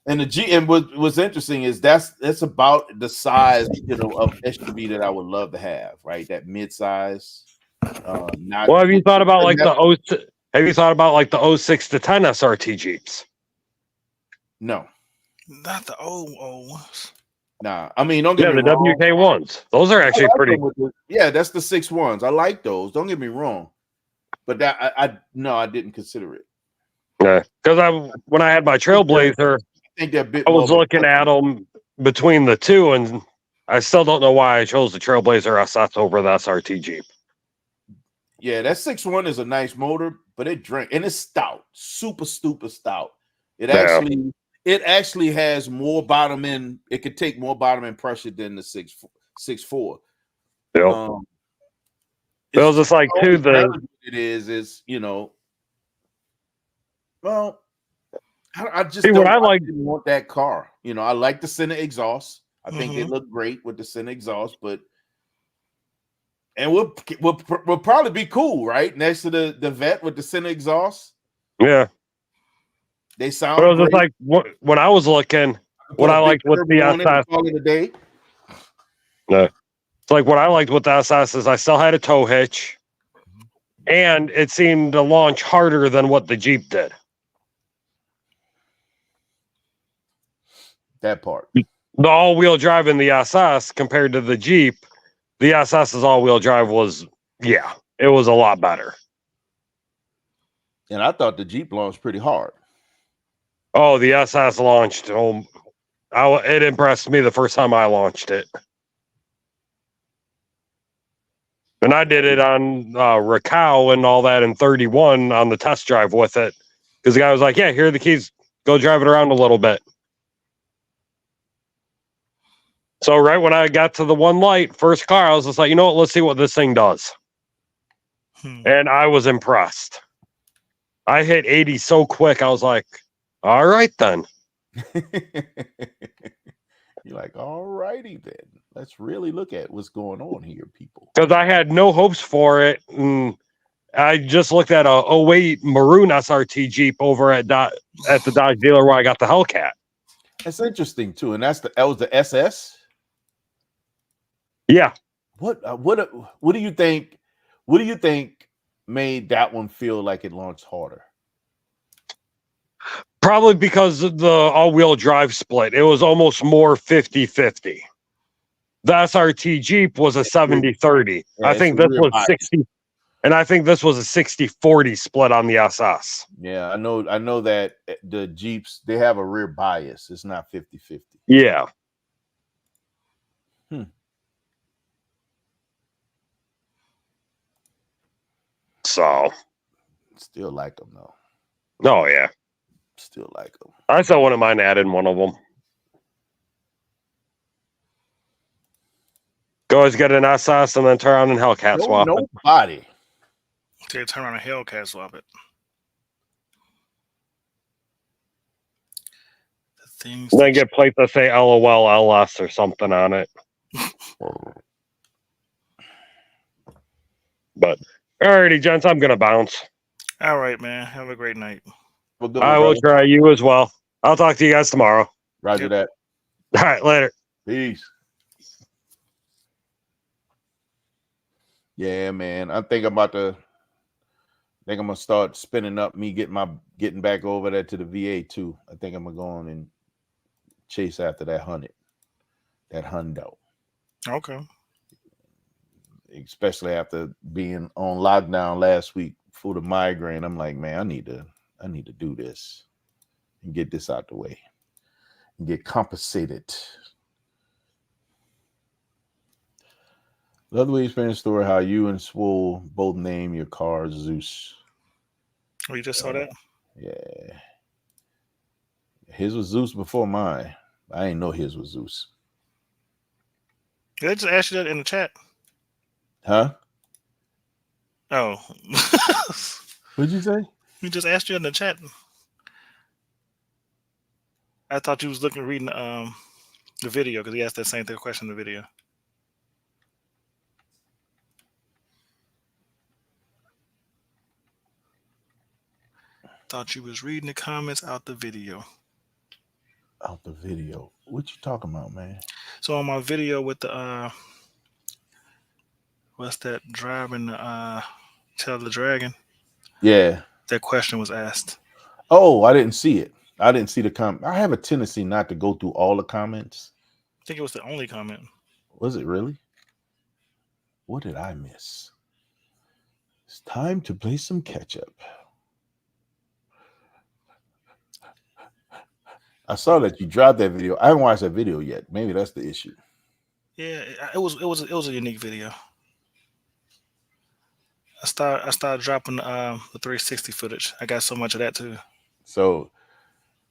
S1: and what's interesting is that's about the size of SUV that I would love to have, right? That mid-size.
S5: Well, have you thought about like the 06 to 10 SRT Jeeps?
S1: No,
S4: Not the old ones.
S1: nah. I mean, don't get me
S5: the
S1: wrong.
S5: WK ones. Those are actually pretty.
S1: Yeah, that's the 6 ones. I like those. Don't get me wrong, but that I didn't consider it.
S5: Yeah, because when I had my Trailblazer,
S1: I think they're a bit.
S5: I was looking at them between the two, and I still don't know why I chose the Trailblazer SS over the SRT Jeep.
S1: Yeah, that 6.1 is a nice motor, but it drank and it's stout, super stout. It actually has more bottom end. It could take more bottom end pressure than the 6.4.
S5: Yeah. It was just like too
S1: it is well, I just
S5: see,
S1: don't
S5: what I
S1: didn't want that car. I like the center exhaust. I think they look great with the center exhaust, but and we'll probably be cool, right? Next to the Vet with the center exhaust.
S5: Yeah.
S1: They sound
S5: but it was
S1: great.
S5: just like when I was looking, what I liked with the SS. No. It's like what I liked with the SS is I still had a tow hitch, and it seemed to launch harder than what the Jeep did.
S1: That part.
S5: The all-wheel drive in the SS compared to the Jeep, the SS's all-wheel drive was, it was a lot better.
S1: And I thought the Jeep launched pretty hard.
S5: Oh, the SS launched. It impressed me the first time I launched it. And I did it on Raquel and all that in 31 on the test drive with it. Because the guy was like, yeah, here are the keys. Go drive it around a little bit. So right when I got to the one light, first car, I was just like, you know what? Let's see what this thing does. And I was impressed. I hit 80 so quick. I was like, all right, then.
S1: You're like, all righty, then. Let's really look at what's going on here, people.
S5: Because I had no hopes for it. And I just looked at a 08 maroon SRT Jeep over at the Dodge dealer where I got the Hellcat.
S1: That's interesting, too. And that was the SS?
S5: Yeah.
S1: What do you think? What do you think made that one feel like it launched harder?
S5: Probably because of the all-wheel drive split. It was almost more 50-50. The SRT Jeep was a 70-30.
S1: Yeah,
S5: I
S1: it's
S5: think
S1: a
S5: this
S1: rear
S5: was
S1: bias.
S5: 60, and I think this was a 60-40 split on the SS.
S1: Yeah, I know that the Jeeps, they have a rear bias. It's not 50-50.
S5: Yeah. So,
S1: Still like them though.
S5: oh yeah.
S1: Still like them.
S5: I saw one of mine added one of them. Go always get an SS and then turn around and Hellcat swap it.
S1: Nobody.
S4: Okay, turn around a Hellcat swap it. The things.
S5: And then get plates that say LOL LS or something on it. But alrighty, gents, I'm gonna bounce.
S4: All right, man. Have a great night.
S1: Well, good
S5: I
S1: one,
S5: will
S1: brother.
S5: try you as well. I'll talk to you guys tomorrow.
S1: Roger
S4: Yep.
S1: that.
S5: All right, later.
S1: Peace. Yeah, man. I think I'm gonna start spinning up me getting back over there to the VA too. I think I'm gonna go on and chase after that hundo.
S4: Okay.
S1: Especially after being on lockdown last week for the migraine. I'm like, man, I need to do this and get this out the way and get compensated. The other way experience story, how you and Swole both name your car Zeus.
S4: Oh, you just saw that?
S1: Yeah. His was Zeus before mine. I didn't know his was Zeus.
S4: Did I just ask you that in the chat?
S1: Huh?
S4: Oh.
S1: What'd you say?
S4: We just asked you in the chat. I thought you was reading the video because he asked that same question in the video. Thought you was reading the comments out the video.
S1: Out the video. What you talking about, man?
S4: So on my video with the what's that driving the Tail the Dragon?
S1: Yeah.
S4: That question was asked.
S1: Oh, I didn't see it. I didn't see the comment. I have a tendency not to go through all the comments.
S4: I think it was the only comment.
S1: Was it really? What did I miss? It's time to play some catch up. I saw that you dropped that video. I haven't watched that video yet. Maybe that's the issue.
S4: Yeah, it was a unique video. I started dropping the 360 footage. I got so much of that too.
S1: So,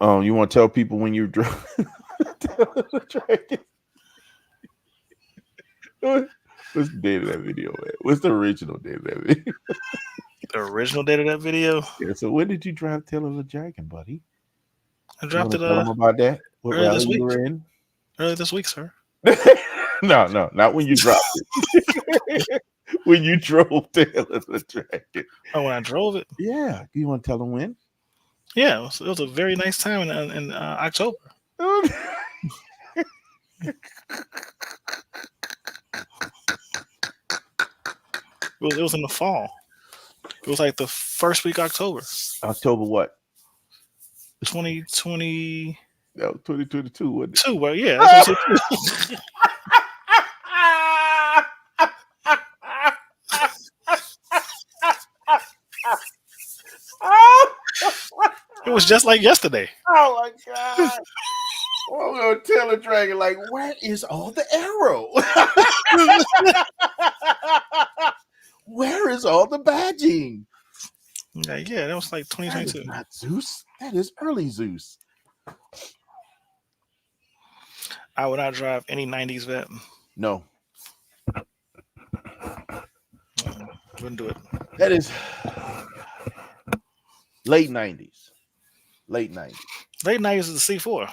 S1: you want to tell people when you drove the dragon? What's the date of that video, man? What's the original date of that video?
S4: The original date of that video?
S1: Yeah, so when did you drive Tail of the Dragon, buddy?
S4: I dropped it
S1: Tell them about that. What
S4: earlier this
S1: rally you
S4: week.
S1: were in?
S4: Earlier this week, sir.
S1: No, not when you dropped it. When you drove Tail of the Dragon.
S4: Oh, when I drove it?
S1: Yeah. You want to tell them when?
S4: Yeah, it was a very nice time in October. It was in the fall. It was like the first week of October.
S1: October what?
S4: 2022.
S1: That was 2022, wasn't it?
S4: Well, yeah. That's what I said. It was just like yesterday.
S1: Oh my god. Well, I'm gonna tell the dragon, like, where is all the arrow? Where is all the badging?
S4: Yeah, that was like
S1: That is
S4: 2022.
S1: not Zeus. That is early Zeus.
S4: I would not drive any 90s vet.
S1: No,
S4: Wouldn't do it.
S1: that is late 90s. Late 90s.
S4: Late 90s is the C4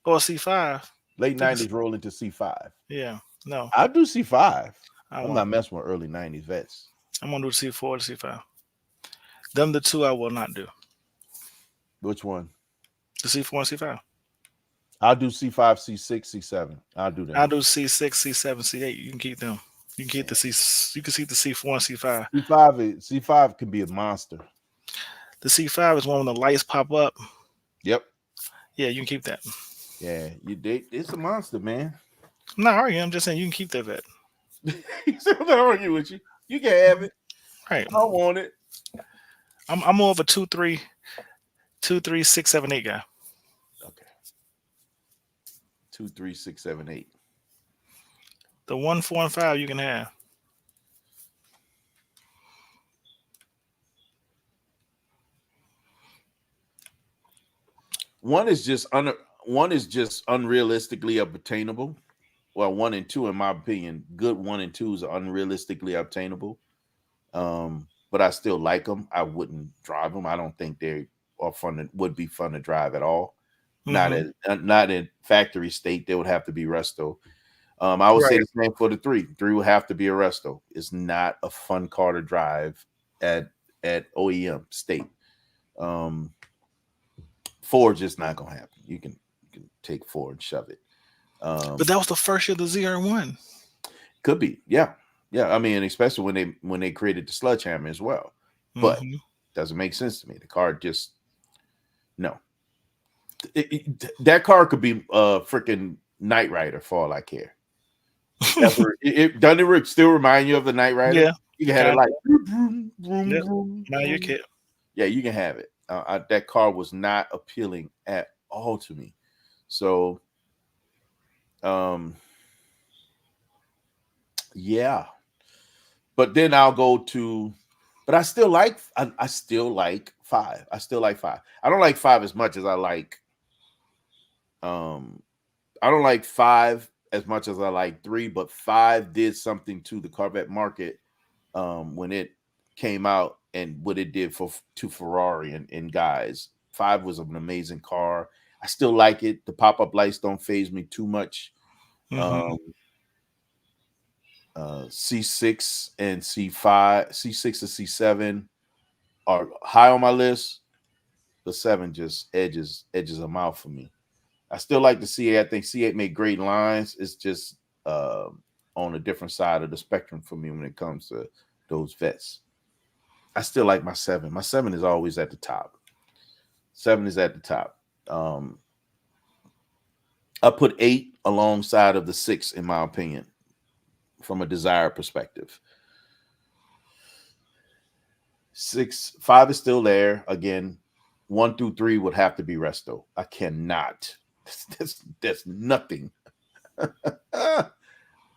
S4: or C5.
S1: Late 90s roll into C5.
S4: Yeah, no.
S1: I do C5.
S4: I
S1: I'm
S4: won't.
S1: not messing with early 90s vets.
S4: I'm gonna do the C4 or the C5. Them the two I will not do.
S1: Which one?
S4: The C4 and C5.
S1: I'll do C5, C6, C7. I'll do that.
S4: I'll do C6, C7, C8. You can keep them. You can keep the C. You can keep the C4 and C5.
S1: C5 can be a monster.
S4: The C5 is one when the lights pop up.
S1: Yep.
S4: Yeah, you can keep that.
S1: Yeah, it's a monster, man.
S4: I'm not arguing. I'm just saying you can keep that vet.
S1: He said, I'm not arguing with you. You can have it.
S4: Right.
S1: I don't want it.
S4: I'm more of a 2-3, 2-3, 6, 7, 8 guy.
S1: Okay. 2, 3, 6, 7, 8.
S4: The 1, 4, and 5 you can have.
S1: One is just unrealistically obtainable. Well, 1 and 2, in my opinion, good 1 and 2s are unrealistically obtainable. But I still like them. I wouldn't drive them. I don't think they are would be fun to drive at all.
S4: Mhm.
S1: Not in factory state. They would have to be resto. I would say
S4: Right.
S1: the same for the 3. 3 would have to be a resto. It's not a fun car to drive at OEM state. 4 just not gonna happen. You can take 4 and shove it.
S4: But that was the first year the ZR1.
S1: Could be, yeah. I mean, especially when they created the Sledgehammer as well. But
S4: Mhm.
S1: doesn't make sense to me. The car just no. That car could be a freaking Knight Rider for all I care. Doesn't it still remind you of the Knight Rider?
S4: Yeah.
S1: You can have it like vroom,
S4: Yep.
S1: vroom,
S4: Now you
S1: vroom.
S4: can.
S1: Yeah, you can have it. That car was not appealing at all to me. So, yeah. But then I'll go to, but I still like 5. I still like 5. I don't like 5 as much as I like. I don't like 5 as much as I like 3, but 5 did something to the Corvette market when it came out and what it did to Ferrari and guys. 5 was an amazing car. I still like it. The pop-up lights don't faze me too much.
S4: Mhm.
S1: C6 and C5, C6 and C7 are high on my list. The 7 just edges them out for me. I still like the C8. I think C8 made great lines. It's just on a different side of the spectrum for me when it comes to those vets. I still like my 7. My 7 is always at the top. 7 is at the top. I put 8 alongside of the 6, in my opinion, from a desire perspective. 5 is still there. Again, 1 through 3 would have to be resto. I cannot. There's nothing.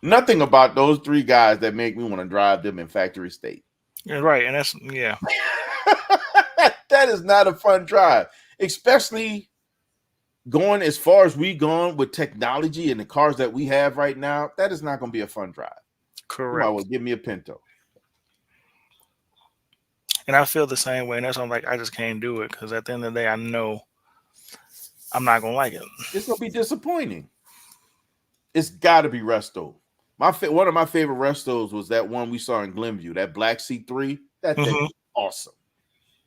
S1: Nothing about those 3 guys that make me want to drive them in factory state.
S4: Yeah, right, and that's yeah.
S1: That is not a fun drive, especially going as far as we gone with technology and the cars that we have right now. That is not going to be a fun drive. You might
S4: Correct.
S1: well give me a Pinto.
S4: And I feel the same way, and that's why I'm like, I just can't do it because at the end of the day, I know I'm not gonna like it.
S1: It's gonna be disappointing. It's got to be resto. One of my favorite restos was that one we saw in Glenview, that black C3. That thing was awesome.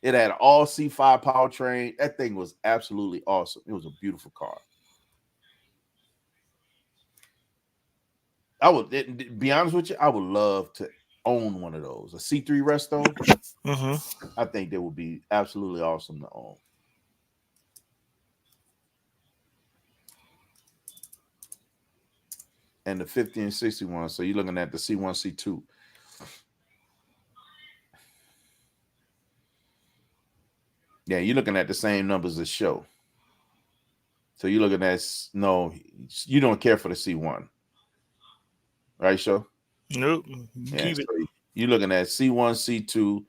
S1: It had an all C5 powertrain. That thing was absolutely awesome. It was a beautiful car. I would be honest with you. I would love to own one of those. A C3 resto. I think they would be absolutely awesome to own. And the 50 and 61. So you're looking at the C1, C2. Yeah, you're looking at the same numbers as show. So you're looking at, no, you don't care for the C1. Right, Show?
S4: Nope.
S1: Yeah,
S4: Keep it.
S1: so you're looking at C1, C2,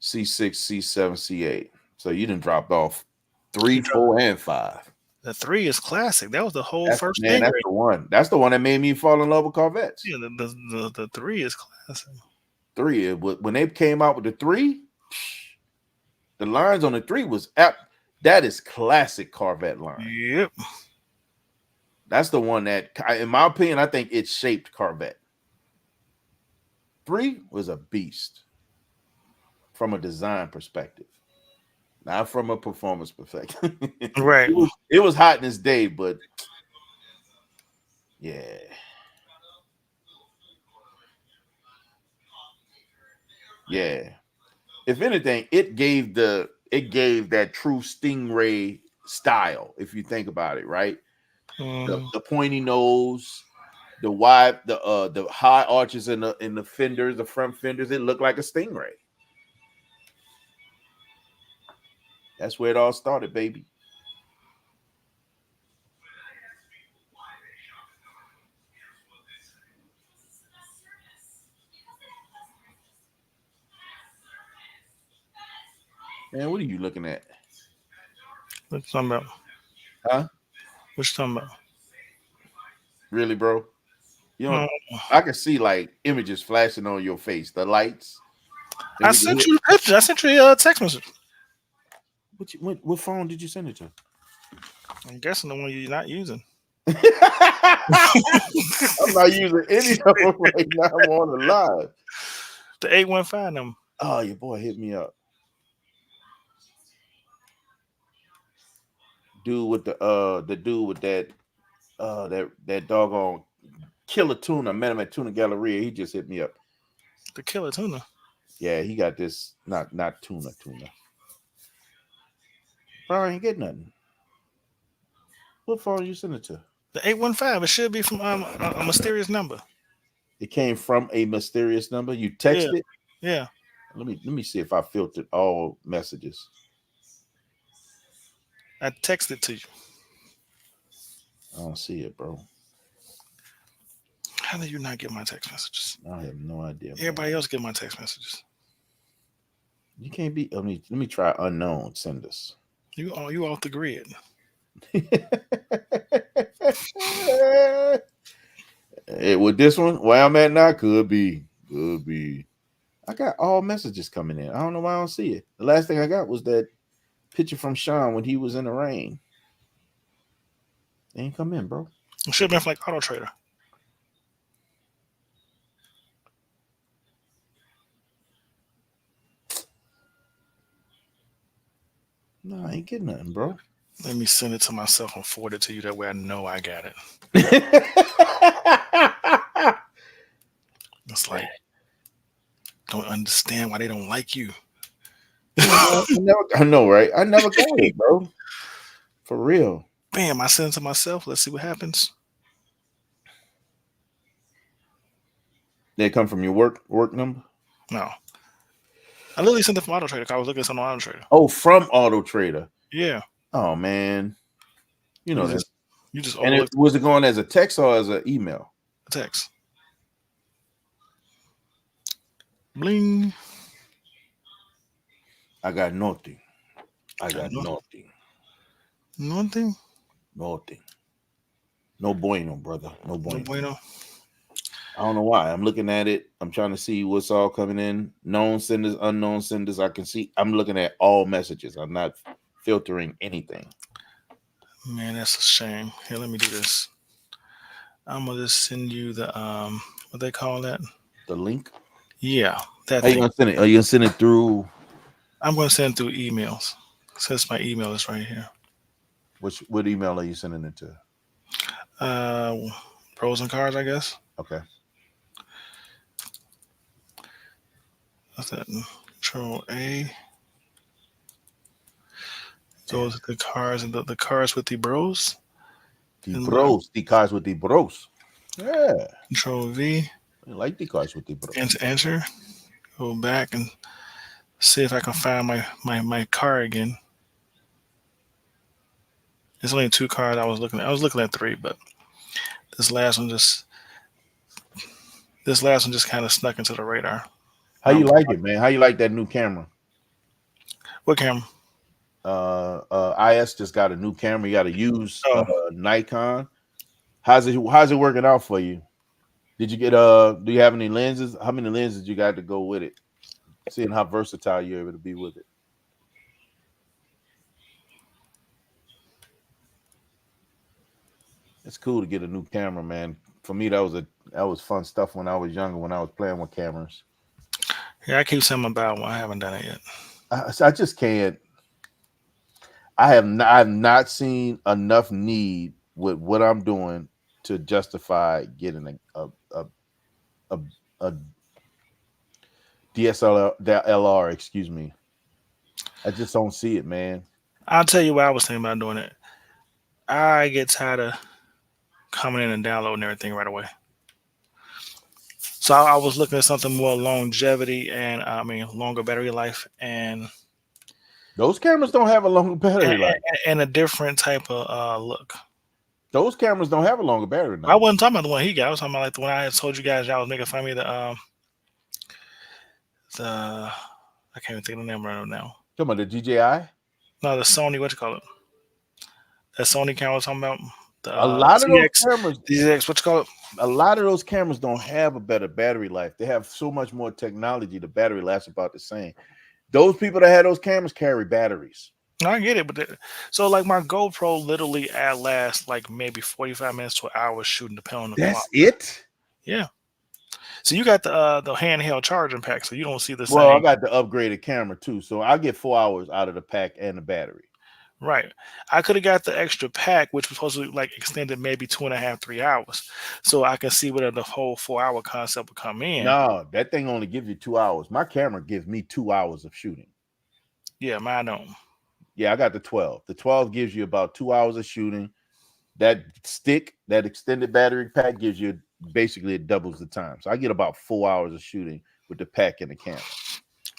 S1: C6, C7, C8. So you done dropped off 3, 4, and 5.
S4: The 3 is classic. That was the whole
S1: That's,
S4: first
S1: man,
S4: thing.
S1: that's the one. That's the one that made me fall in love with Corvettes.
S4: Yeah, the 3 is classic.
S1: 3, when they came out with the 3, the lines on the 3 was that is classic Corvette line.
S4: Yep.
S1: That's the one that, in my opinion, I think it shaped Corvette. 3 was a beast from a design perspective, not from a performance perspective.
S4: Right.
S1: It was hot in its day, but yeah. Yeah. If anything, it gave that true Stingray style, if you think about it, right?
S4: Mhm.
S1: The pointy nose, the wide, the high arches in the fenders, the front fenders. It looked like a Stingray. That's where it all started, baby. Man, what are you looking at?
S4: What you talking about?
S1: Huh?
S4: What you talking about?
S1: Really, bro? You know,
S4: Oh,
S1: I can see like images flashing on your face, the lights. Then
S4: I
S1: we can
S4: sent
S1: hear-
S4: you the picture. I sent you a text message.
S1: What phone did you send it to?
S4: I'm guessing the one you're not using.
S1: I'm not using any of them right now. I'm on the live.
S4: The 815 number.
S1: Oh, your boy hit me up. Dude with the dude with that doggone killer tuna. I met him at Tuna Galleria. He just hit me up.
S4: The killer tuna.
S1: Yeah, he got this. Not tuna. Bro, I ain't get nothing. What phone you send it to?
S4: The 815. It should be from a mysterious number.
S1: It came from a mysterious number. You texted it.
S4: Yeah.
S1: Let me see if I filtered all messages.
S4: I texted to you.
S1: I don't see it, bro.
S4: How did you not get my text messages?
S1: I have no idea. Bro.
S4: Everybody else get my text messages.
S1: You can't be. Let me try unknown. Send us.
S4: You off the grid.
S1: With this one, where I'm at now, could be. I got all messages coming in. I don't know why I don't see it. The last thing I got was that picture from Sean when he was in the rain. They ain't come in, bro.
S4: It should have been from like Auto Trader.
S1: No, I ain't getting nothing, bro.
S4: Let me send it to myself and forward it to you. That way I know I got it. It's like, don't understand why they don't like you.
S1: I know, right? I never got it, bro. For real.
S4: Bam, I send it to myself. Let's see what happens.
S1: They come from your work number?
S4: No. I literally sent it from Auto Trader because I was looking at something on Auto Trader.
S1: Oh, from Auto Trader.
S4: Yeah.
S1: Oh man. You know that.
S4: You just
S1: And
S4: overlooked
S1: was it going as a text or as an email?
S4: the text. Bling.
S1: I got nothing. I got
S4: nothing.
S1: nothing.
S4: Nothing.
S1: Nothing. No bueno, brother. No
S4: No
S1: bueno.
S4: bueno.
S1: I don't know why. I'm looking at it. I'm trying to see what's all coming in. Known senders, unknown senders. I can see. I'm looking at all messages. I'm not filtering anything.
S4: Man, that's a shame. Here, let me do this. I'm gonna just send you the what they call that?
S1: The link.
S4: Yeah, that
S1: How you
S4: thing.
S1: gonna send it? Are you gonna send it through?
S4: I'm gonna send it through emails. Since my email is right here.
S1: What email are you sending it to?
S4: Pros and Cars, I guess.
S1: Okay.
S4: What's that? Control A. Those are the cars and the cars with the bros.
S1: The
S4: And
S1: bros. The cars with the bros. Yeah.
S4: Control V.
S1: I like the cars with the bros.
S4: Enter. Go back and see if I can find my car again. There's only 2 cars I was looking at. I was looking at 3, but this last one just kind of snuck into the radar.
S1: How you like it, man? How you like that new camera?
S4: What camera?
S1: IS just got a new camera. You got to use
S4: Oh.
S1: Nikon. How's it working out for you? Did you get do you have any lenses? How many lenses you got to go with it? Seeing how versatile you're able to be with it. It's cool to get a new camera, man. For me, that was fun stuff when I was younger, when I was playing with cameras.
S4: Yeah, I keep saying about one. I haven't done it yet.
S1: I just can't. I've not seen enough need with what I'm doing to justify getting a DSLR, excuse me. I just don't see it, man.
S4: I'll tell you why I was thinking about doing it. I get tired of coming in and downloading everything right away. So I was looking at something more longevity and longer battery life and
S1: Those cameras don't have a longer battery life.
S4: and a different type of look.
S1: Those cameras don't have a longer battery life.
S4: I wasn't talking about the one he got. I was talking about like the one I had told you guys. Y'all was making fun of me. I can't even think of the name right now.
S1: Talking about the DJI.
S4: No, the Sony. What you call it? That Sony camera I was talking about.
S1: A lot of those
S4: ZX,
S1: cameras.
S4: DZX. What you call it?
S1: A lot of those cameras don't have a better battery life. They have so much more technology. The battery lasts about the same. Those people that had those cameras carry batteries.
S4: No, I get it, but so like my GoPro literally lasts like maybe 45 minutes to an hour shooting, depending on the
S1: That's
S4: clock.
S1: it.
S4: Yeah. So you got the handheld charging pack, so you don't see the same.
S1: Well, I got the upgraded camera too, so I get 4 hours out of the pack and the battery.
S4: Right. I could have got the extra pack, which was supposed to be like extended maybe 2.5, 3 hours. So I can see whether the whole 4-hour concept would come in.
S1: No, that thing only gives you 2 hours. My camera gives me 2 hours of shooting.
S4: Yeah, mine don't.
S1: Yeah, I got the 12. The 12 gives you about 2 hours of shooting. That stick, that extended battery pack gives you basically it doubles the time. So I get about 4 hours of shooting with the pack and the camera.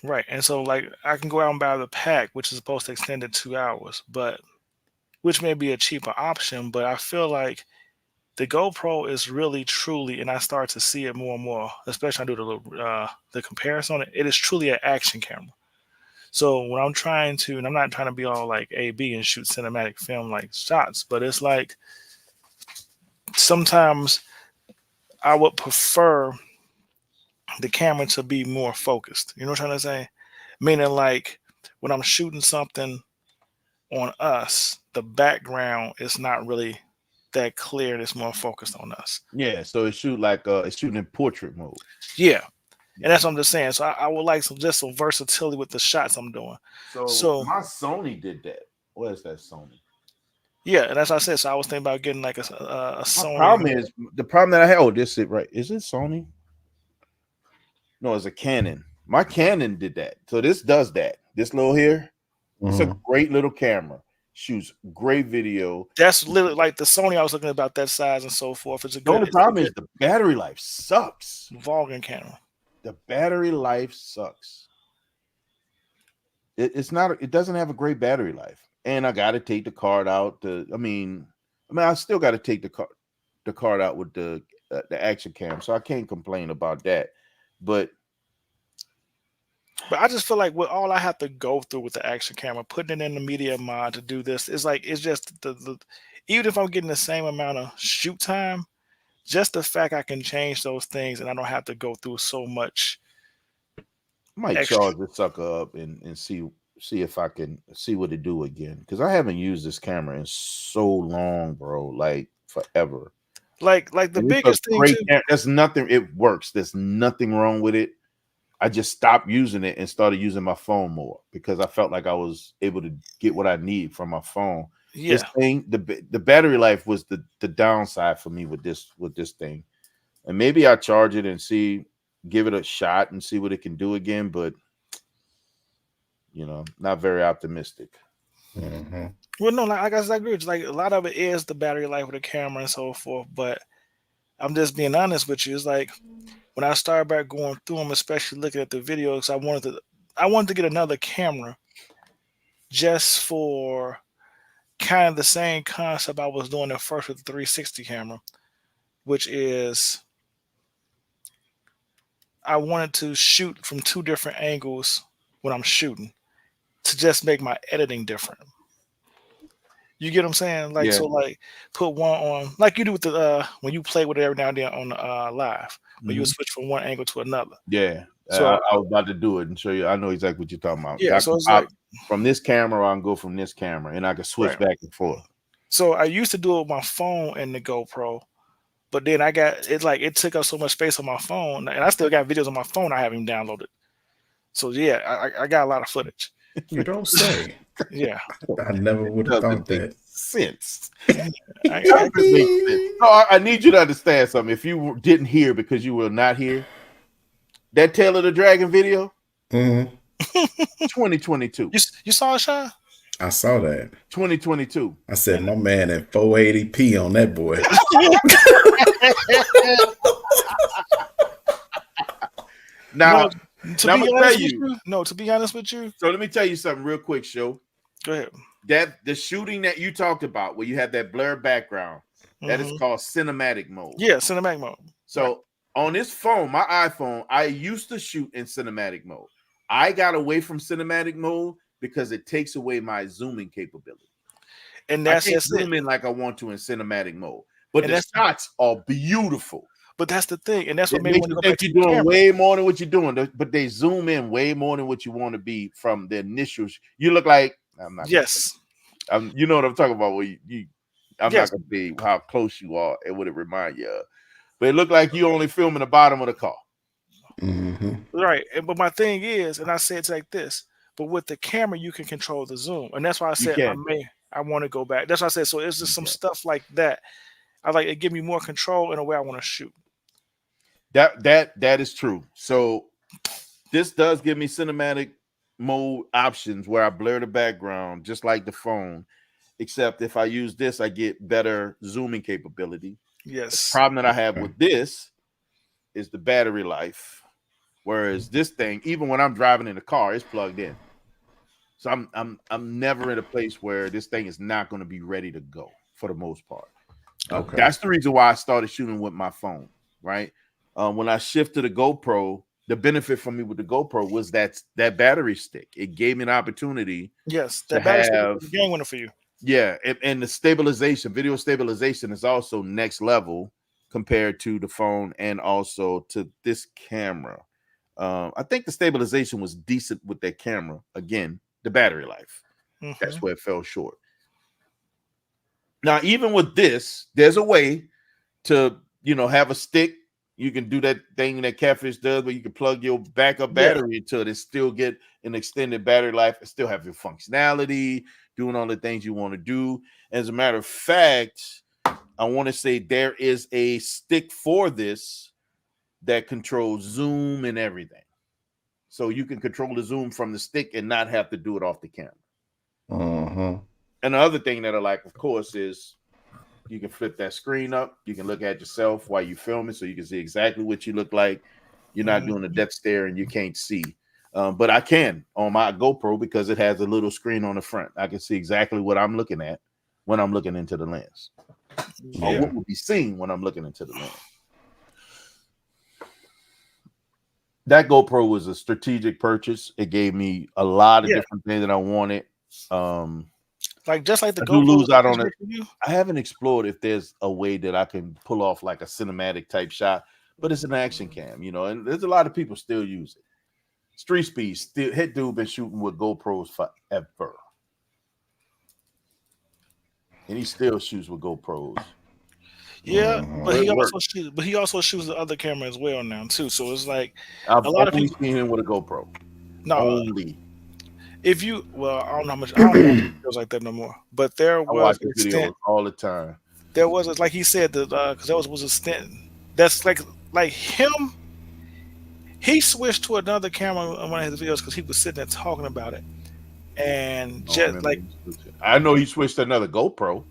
S4: Right. And so like I can go out and buy the pack, which is supposed to extend it 2 hours, but which may be a cheaper option, but I feel like the GoPro is really truly, and I start to see it more and more, especially when I do the comparison on it, it is truly an action camera. So when I'm trying to, and I'm not trying to be all like AB and shoot cinematic film like shots, but it's like sometimes I would prefer the camera to be more focused. You know what I'm trying to say? Meaning like when I'm shooting something on us, the background is not really that clear. It's more focused on us.
S1: Yeah, so it shoot like it's shooting in portrait mode.
S4: Yeah. And that's what I'm just saying. So I would like some versatility with the shots I'm doing. So
S1: my Sony did that. What is that Sony?
S4: Yeah, and that's what I said. So I was thinking about getting like a Sony.
S1: The problem that I had. Oh, this is right. Is it Sony? No, it's a Canon. My Canon did that. So this does that. This little here, it's a great little camera. Shoots great video.
S4: That's literally like the Sony I was looking about that size and so forth. It's a
S1: The
S4: good.
S1: only problem is the battery life sucks.
S4: Vulcan camera.
S1: The battery life sucks. It's not. It doesn't have a great battery life, and I got to take the card out. I still got to take the card out with the action cam, so I can't complain about that. But
S4: I just feel like with all I have to go through with the action camera, putting it in the media mod to do this, it's like it's just the even if I'm getting the same amount of shoot time, just the fact I can change those things and I don't have to go through so much.
S1: I might charge this sucker up and see if I can see what it do again, because I haven't used this camera in so long, bro, like forever.
S4: Like the biggest thing too.
S1: There's nothing. It works. There's nothing wrong with it. I just stopped using it and started using my phone more because I felt like I was able to get what I need from my phone.
S4: Yeah.
S1: This thing, the battery life was the downside for me with this thing. And maybe I charge it and give it a shot and see what it can do again, but not very optimistic.
S2: Mm-hmm.
S4: Well, no, like I agree with you. Like a lot of it is the battery life of the camera and so forth, but I'm just being honest with you. It's like when I started back going through them, especially looking at the videos, I wanted to get another camera just for kind of the same concept I was doing at first with the 360 camera, which is I wanted to shoot from 2 different angles when I'm shooting to just make my editing different. You get what I'm saying? Like, so like put one on, like you do with the, when you play with it every now and then on live, but you switch from one angle to another.
S1: Yeah. So I was about to do it and show you. I know exactly what you're talking about.
S4: Yeah. So it's like
S1: from this camera, I can go from this camera and I can switch back and forth.
S4: So I used to do it with my phone and the GoPro, but then it took up so much space on my phone, and I still got videos on my phone I haven't even downloaded. So yeah, I got a lot of footage.
S2: You don't say.
S4: Yeah.
S2: I never would have thought that.
S1: Sense.
S4: I
S1: I need you to understand something. If you didn't hear because you were not here, that Tail of the Dragon video, 2022.
S4: You saw it, Sean?
S2: I saw that.
S1: 2022.
S2: I said, my man at 480p on that boy.
S1: Now,
S4: To
S1: now
S4: be
S1: I'm gonna
S4: honest
S1: tell
S4: with
S1: you.
S4: you, no, to be honest with you,
S1: So let me tell you something real quick, Show.
S4: go ahead.
S1: That the shooting that you talked about, where you have that blurred background, that is
S4: Mhm.
S1: called cinematic mode.
S4: Yeah, cinematic mode.
S1: So on this phone, my iPhone, I used to shoot in cinematic mode. I got away from cinematic mode because it takes away my zooming capability.
S4: And
S1: I
S4: that's
S1: can't
S4: just it.
S1: zoom in like I want to in cinematic mode. But
S4: And
S1: the
S4: that's
S1: shots are beautiful.
S4: But that's the thing, and that's what
S1: It
S4: made me
S1: makes
S4: want to
S1: you
S4: go back
S1: think
S4: to
S1: you're
S4: the
S1: doing
S4: camera.
S1: way more than what you're doing, but they zoom in way more than what you want to be from the initial. You look like I'm not.
S4: Yes.
S1: You know what I'm talking about. Where I'm
S4: Yes.
S1: not gonna say how close you are and what it remind you of, but it looked like you only filming the bottom of the car.
S4: Right. But my thing is, and I say it's like this, but with the camera, you can control the zoom. And that's why I said I want to go back. That's why I said, so it's just some stuff like that. I like it give me more control in a way I want to shoot.
S1: That is true. So this does give me cinematic mode options where I blur the background just like the phone, except if I use this, I get better zooming capability.
S4: Yes.
S1: The problem that I have with this is the battery life. Whereas this thing, even when I'm driving in the car, it's plugged in. So I'm never in a place where this thing is not going to be ready to go for the most part.
S2: Okay.
S1: That's the reason why I started shooting with my phone, right? When I shifted to the GoPro, the benefit for me with the GoPro was that battery stick. It gave me an opportunity.
S4: Yes,
S1: to
S4: that battery
S1: have
S4: is a game winner for you.
S1: Yeah, and the stabilization, video stabilization is also next level compared to the phone and also to this camera. I think the stabilization was decent with that camera. Again, the battery life. That's where it fell short. Now, even with this, there's a way to, have a stick. You can do that thing that Catfish does where you can plug your backup battery into it and still get an extended battery life and still have your functionality, doing all the things you want to do. As a matter of fact, I want to say there is a stick for this that controls zoom and everything. So you can control the zoom from the stick and not have to do it off the camera. And the other thing that I like, of course, is you can flip that screen up. You can look at yourself while you film it so you can see exactly what you look like. You're not doing a death stare and you can't see. But I can on my GoPro because it has a little screen on the front. I can see exactly what I'm looking at when I'm looking into the lens. Or what will be seen when I'm looking into the lens. That GoPro was a strategic purchase. It gave me a lot of different things that I wanted.
S4: Like just like the
S1: I do
S4: GoPro
S1: lose out on it. I haven't explored if there's a way that I can pull off like a cinematic type shot, but it's an action cam, and there's a lot of people still use it. Street Speed, hit dude been shooting with GoPros forever. And he still shoots with GoPros.
S4: Yeah, but he also shoots the other camera as well now too. So it's like
S1: I've
S4: a lot of
S1: only
S4: people
S1: seen him with a GoPro.
S4: No,
S1: only.
S4: If you I don't know how much. I don't know videos like that no more. But there was
S1: an extent all the time.
S4: There was like he said that because that was a stint. That's like him. He switched to another camera on one of his videos because he was sitting there talking about it, and
S1: I know he switched to another GoPro.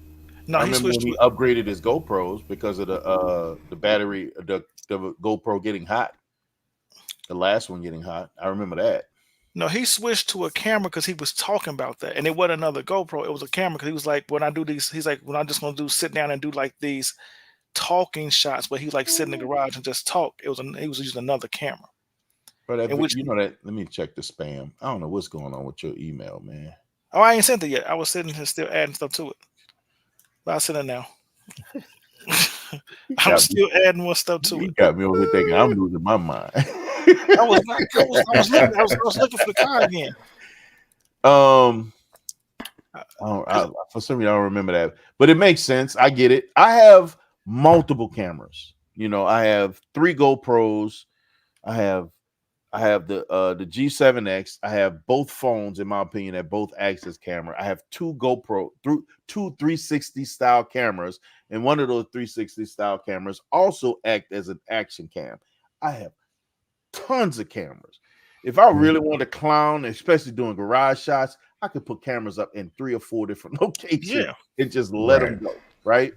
S4: No,
S1: I remember when he upgraded his GoPros because of the battery, the GoPro getting hot. The last one getting hot. I remember that.
S4: No, he switched to a camera because he was talking about that, and it wasn't another GoPro. It was a camera because he was like, when I do these, he's like, when I'm just gonna sit down and do like these talking shots, but he like sit in the garage and just talk. He was using another camera.
S1: But that. Let me check the spam. I don't know what's going on with your email, man.
S4: Oh, I ain't sent it yet. I was sitting here still adding stuff to it, but I'll send it now. I'm still adding more stuff to it.
S1: You got me over here thinking I'm losing my mind.
S4: I was looking for the car again.
S1: For some reason I don't remember that, but it makes sense. I get it. I have multiple cameras. I have 3 GoPros. I have the G7X. I have both phones, in my opinion, that both act as camera. I have 2 GoPro, 2 360 style cameras, and one of those 360 style cameras also act as an action cam. I have tons of cameras. If I really want to clown, especially doing garage shots, I could put cameras up in 3 or 4 different locations
S4: Yeah.
S1: and just let them
S2: Right.
S1: go, right?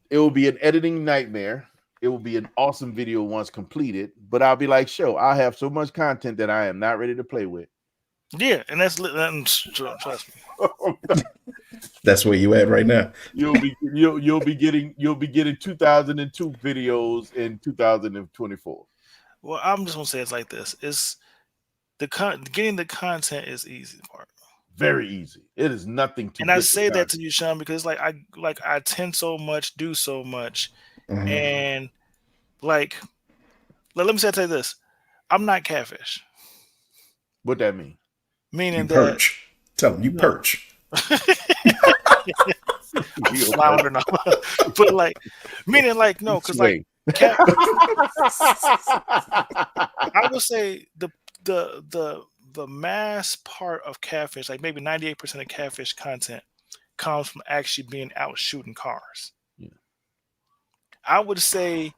S1: It will be an editing nightmare. It will be an awesome video once completed, but I'll be like, show, I have so much content that I am not ready to play with.
S4: Yeah, and trust me.
S2: That's where you at right now.
S1: You'll be getting 2002 videos in 2024.
S4: Well, I'm just gonna say it's like this: it's getting the content is easy part.
S1: Very easy. It is nothing to.
S4: And I
S1: get the
S4: say that
S1: content.
S4: to you, Sean, because I attend so much, do so much,
S2: Mhm.
S4: and like, let me say I tell you this: I'm not catfish,
S1: What that mean?
S4: meaning
S2: You
S4: that
S2: perch. Tell them you
S4: No.
S2: perch.
S4: I'm floundering off. But like, meaning like no, because like
S1: Swing.
S4: I would say the mass part of catfish, like maybe 98% of catfish content, comes from actually being out shooting cars.
S1: Yeah.
S4: I would say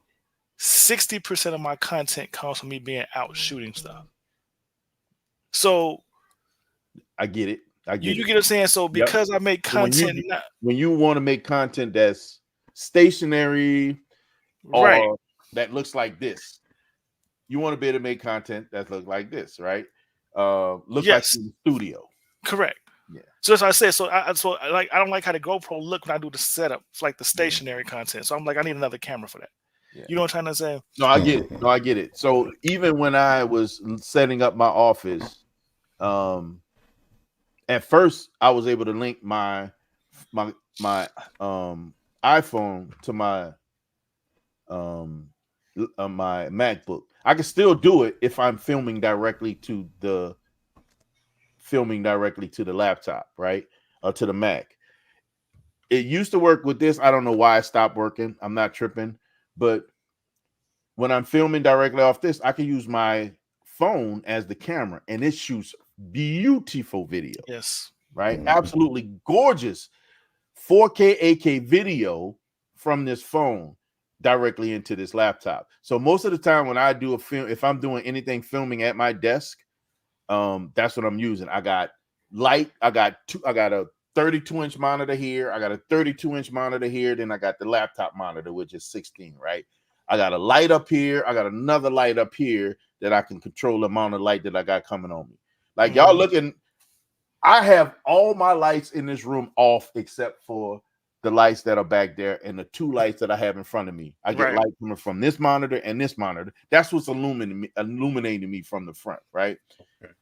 S4: 60% of my content comes from me being out shooting stuff. So
S1: I get it. I get
S4: you
S1: it.
S4: get what I'm saying? So because I make
S1: So when you-
S4: content,
S1: When you want to make content that's stationary
S4: right,
S1: or that looks like this, you want to be able to make content that looks like this, right? Look like
S4: Yes.
S1: in the studio.
S4: correct.
S1: Yeah.
S4: So that's what I said. So I don't like how the GoPro look when I do the setup. It's like the stationary content. So I'm like, I need another camera for that.
S1: Yeah.
S4: You know what I'm trying to say?
S1: No, I get it. No, I get it. So even when I was setting up my office, at first I was able to link my iPhone to my my MacBook. I can still do it if I'm filming directly to the laptop, right? Or to the Mac. It used to work with this. I don't know why it stopped working. I'm not tripping, but when I'm filming directly off this, I can use my phone as the camera and it shoots beautiful video,
S4: Yes.
S1: right?
S2: Mhm.
S1: Absolutely gorgeous 4K, 8K video from this phone directly into this laptop. So most of the time when I do a film, if I'm doing anything filming at my desk, that's what I'm using. I got light, I got a 32-inch monitor here, I got a 32-inch monitor here, then I got the laptop monitor, which is 16, right? I got a light up here, I got another light up here that I can control the amount of light that I got coming on me. Like y'all looking, I have all my lights in this room off except for the lights that are back there and the 2 lights that I have in front of me. I get
S4: Right.
S1: light coming from this monitor and this monitor. That's what's illuminating me from the front, right?
S2: Okay.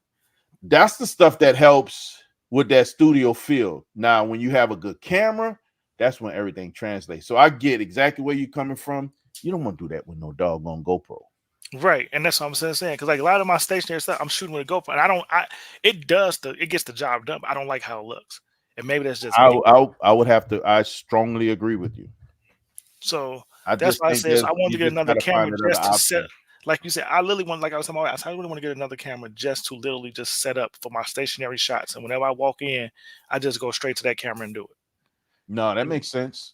S1: That's the stuff that helps with that studio feel. Now, when you have a good camera, that's when everything translates. So I get exactly where you're coming from. You don't want to do that with no doggone GoPro.
S4: Right, and that's what I'm saying. Because like a lot of my stationary stuff, I'm shooting with a GoPro, and it gets the job done. But I don't like how it looks, and maybe that's just me.
S1: I would have to. I strongly agree with you.
S4: So
S1: I
S4: that's
S1: just
S4: why I
S1: think
S4: said so I
S1: that
S4: wanted to
S1: you
S4: get
S1: just
S4: another
S1: gotta find
S4: camera
S1: another
S4: just to set.
S1: option.
S4: Like you said, I really want, like I was talking about, I really want to get another camera just to literally just set up for my stationary shots, and whenever I walk in, I just go straight to that camera and do it.
S1: No, that makes sense.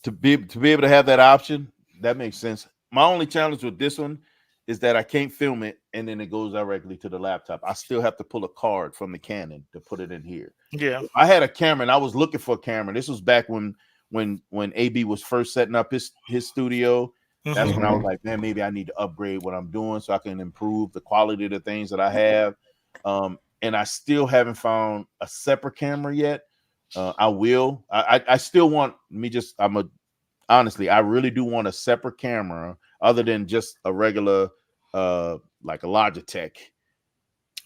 S1: To be able to have that option, that makes sense. My only challenge with this one is that I can't film it and then it goes directly to the laptop. I still have to pull a card from the Canon to put it in here.
S4: Yeah,
S1: I had a camera and I was looking for a camera. This was back when AB was first setting up his studio. That's when I was like, man, maybe I need to upgrade what I'm doing so I can improve the quality of the things that I have. And I still haven't found a separate camera yet. I will. I still want honestly, I really do want a separate camera other than just a regular like a Logitech.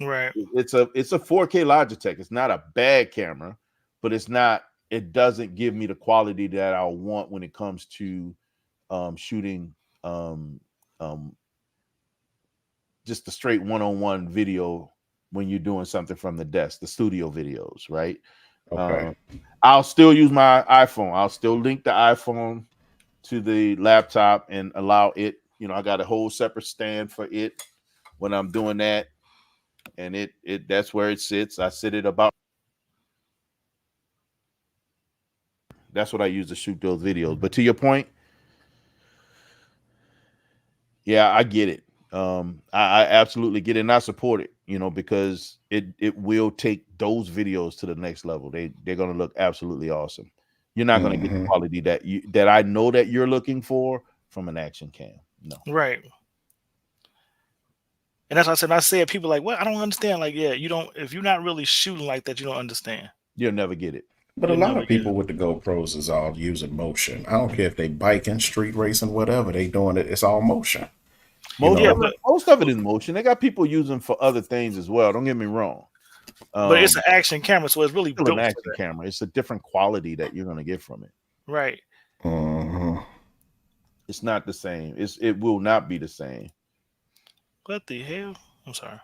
S4: right.
S1: It's a 4K Logitech. It's not a bad camera, but it doesn't give me the quality that I want when it comes to shooting just a straight one-on-one video when you're doing something from the desk, the studio videos, right?
S2: Okay.
S1: I'll still use my iPhone. I'll still link the iPhone to the laptop and allow it, I got a whole separate stand for it when I'm doing that. And it that's where it sits. I sit it about. That's what I use to shoot those videos. But to your point, yeah, I get it. I absolutely get it, and I support it. Because it will take those videos to the next level. They're gonna look absolutely awesome. You're not gonna get the quality that I know that you're looking for from an action cam. No.
S4: Right. And that's what I said. People like, well, I don't understand. Like, yeah, you don't. If you're not really shooting like that, you don't understand.
S1: You'll never get it.
S2: But a lot of people with the GoPros is all using motion. I don't care if they biking, street racing, whatever they doing it. It's all motion.
S1: Most of it is motion. They got people using for other things as well. Don't get me wrong.
S4: But it's an action camera, so it's really
S1: still
S4: built
S1: an
S4: for
S1: action
S4: that.
S1: camera. It's a different quality that you're gonna get from it.
S4: Right.
S1: It's not the same. It will not be the same.
S4: What the hell? I'm sorry.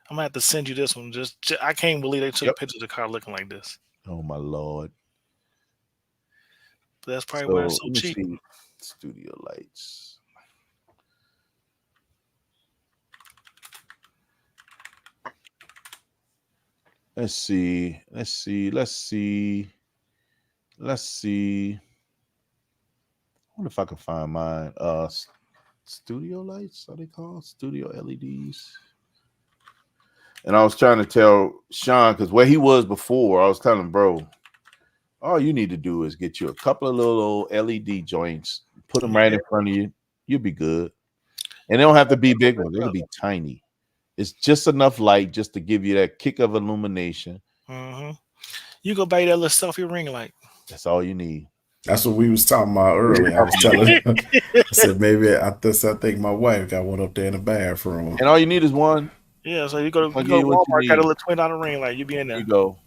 S4: I'm gonna have to send you this one. Just I can't believe they took pictures of the car looking like this.
S1: Oh my lord!
S4: But that's probably why it's so
S1: let me
S4: cheap.
S1: see. Studio lights. Let's see. I wonder if I can find mine. Studio lights, are they called? Studio LEDs. And I was trying to tell Sean, because where he was before, I was telling him, bro, all you need to do is get you a couple of little LED joints, put them right in front of you. You'll be good. And they don't have to be big ones. They can be tiny. It's just enough light just to give you that kick of illumination.
S4: You go buy that little selfie ring light.
S1: That's all you need.
S2: That's what we was talking about earlier. I was telling her, I said maybe I think my wife got one up there in the bathroom.
S1: And all you need is one.
S4: Yeah, so you go to Walmart, got a little $20 ring light. You be in there.
S1: You go.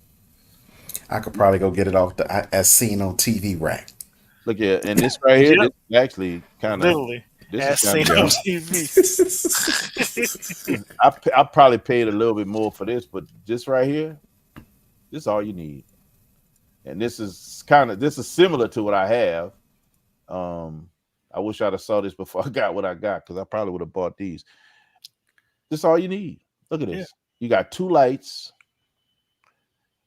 S2: I could probably go get it off as seen on TV rack.
S1: Look at and this right here, this is actually kind of
S4: literally as seen on TV.
S1: I probably paid a little bit more for this, but this right here, this is all you need. And this is similar to what I have. I wish I'd have saw this before I got what I got, because I probably would have bought these. This is all you need. Look at this. Yeah. You got two lights,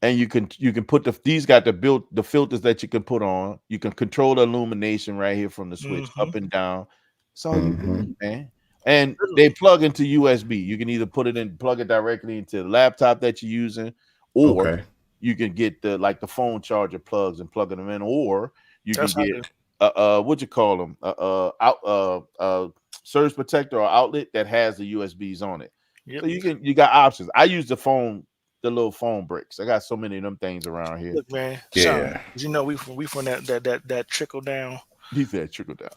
S1: and you can put these got the filters that you can put on. You can control the illumination right here from the switch up and down. That's all you need, man. And they plug into USB. You can either plug it directly into the laptop that you're using, or you can get the phone charger plugs and plug them in, or you can get what you call them surge protector or outlet that has the USBs on it. So you got options. I use the little phone bricks. I got so many of them things around here.
S4: Look, man, Sean, you know we from that trickle down.
S1: He said trickle down.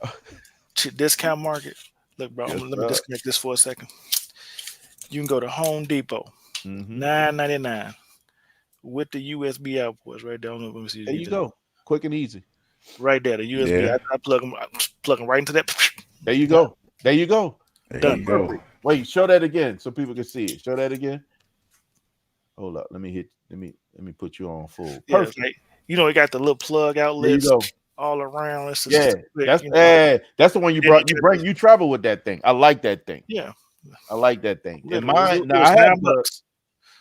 S4: Discount market. Look, bro, let me disconnect this for a second. You can go to Home Depot, $9.99 with the USB outputs right there. Let me see.
S1: There you go, quick and easy.
S4: Right there, the USB.
S1: Yeah.
S4: I plug them right into that.
S1: There you go. There you go.
S2: There you go.
S1: Wait, show that again so people can see it. Show that again. Hold up. Let me put you on full.
S4: Yeah,
S1: perfect.
S4: like, it got the little plug outlets all around. It's just
S1: that's the one you brought. You travel with that thing. I like that thing.
S4: Yeah,
S1: I like that thing. And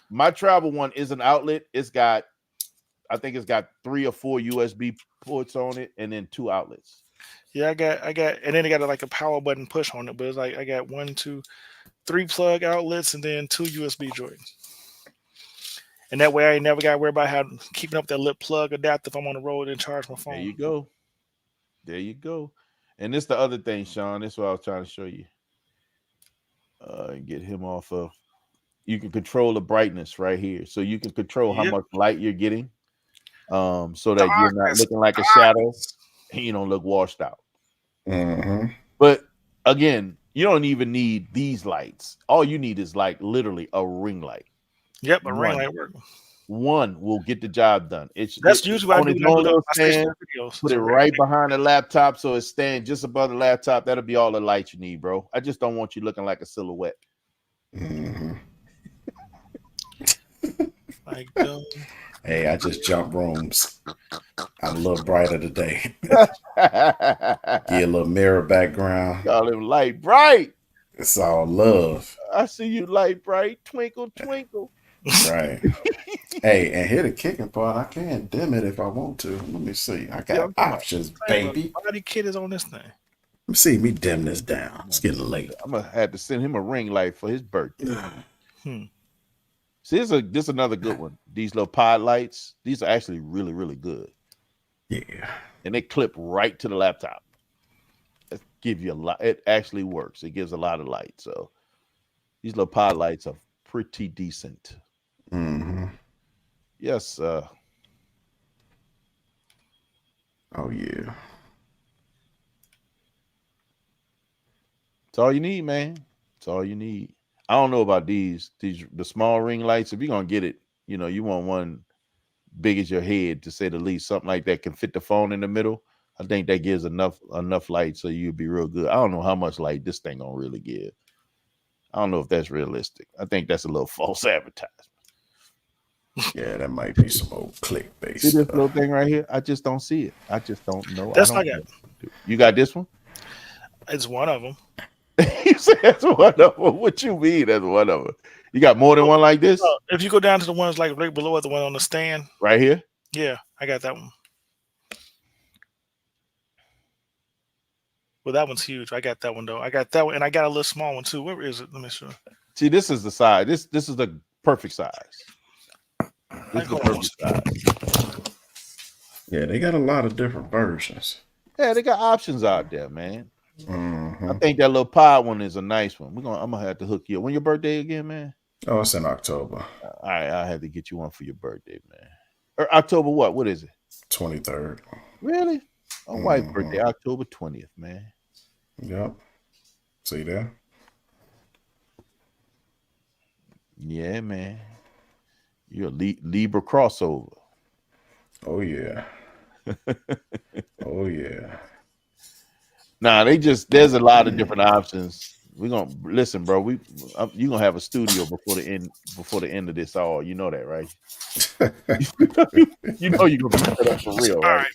S1: my travel one is an outlet. I think it's got 3 or 4 USB ports on it, and then 2 outlets.
S4: Yeah, I got, and then it got like a power button push on it. But it's like I got 1, 2, 3 plug outlets, and then 2 USB joints. And that way, I ain't never got to worry about keeping up that little plug adapter if I'm on the road and charge my phone.
S1: There you go. And this the other thing, Sean. This is what I was trying to show you. Get him off of. You can control the brightness right here, so you can control how much light you're getting, so that you're not looking like a shadow and you don't look washed out. But again, you don't even need these lights. All you need is literally a ring light.
S4: Yep, a ring light work.
S1: One will get the job done.
S4: That's usually what I do.
S1: Put it right behind the laptop so it's staying just above the laptop. That'll be all the light you need, bro. I just don't want you looking like a silhouette.
S2: Hey, I just jumped rooms. I'm a little brighter today. Get a little mirror background.
S1: Call him light bright.
S2: It's all love.
S1: I see you light bright. Twinkle, twinkle.
S2: Right. Hey, and here the kicking part. I can dim it if I want to. Let me see. I got options, baby.
S4: Body kit is on this thing.
S2: Let me see me dim this down. It's getting late.
S1: I'm gonna have to send him a ring light for his birthday.
S4: Hmm.
S1: See, this another good one. These little pod lights. These are actually really, really good.
S2: Yeah.
S1: And they clip right to the laptop. It give you a lot. It actually works. It gives a lot of light. So these little pod lights are pretty decent.
S2: Mm-hmm.
S1: Yes.
S2: Oh yeah.
S1: It's all you need, man. It's all you need. I don't know about the small ring lights. If you're gonna get it, you know, you want one big as your head, to say the least. Something like that can fit the phone in the middle. I think that gives enough light so you'll be real good. I don't know how much light this thing gonna really give. I don't know if that's realistic. I think that's a little false advertisement.
S2: Yeah, that might be some old clickbait
S1: See this
S2: stuff.
S1: little thing right here? I just don't see it. I just don't know.
S4: That's
S1: I don't
S4: like
S1: know. You got this one?
S4: It's one of them.
S1: You said that's one of them. What you mean that's one of them? You got more than one like this?
S4: If you go down to the ones like right below it, the one on the stand.
S1: Right here?
S4: Yeah, I got that one. Well, that one's huge. I got that one though. I got that one, and I got a little small one too. Where is it? Let me show.
S1: See, this is the size. This is the perfect size. This is the perfect size.
S2: Yeah, they got a lot of different versions.
S1: Yeah, they got options out there, man.
S2: Mm-hmm.
S1: I think that little pod one is a nice one. I'm gonna have to hook you up. When your birthday again, man?
S2: Oh, it's in October.
S1: All right, I'll have to get you one for your birthday, man. Or October what? What is it?
S2: 23rd.
S1: Really? My wife's birthday, October 20th, man.
S2: Yep. See there?
S1: Yeah, man. You're a Libra crossover.
S2: Oh yeah. Oh yeah.
S1: Nah, there's a lot of different options. We're gonna listen, bro. You're gonna have a studio before the end of this all. You know that, right? You know you're gonna be set up for real,
S4: All
S1: right?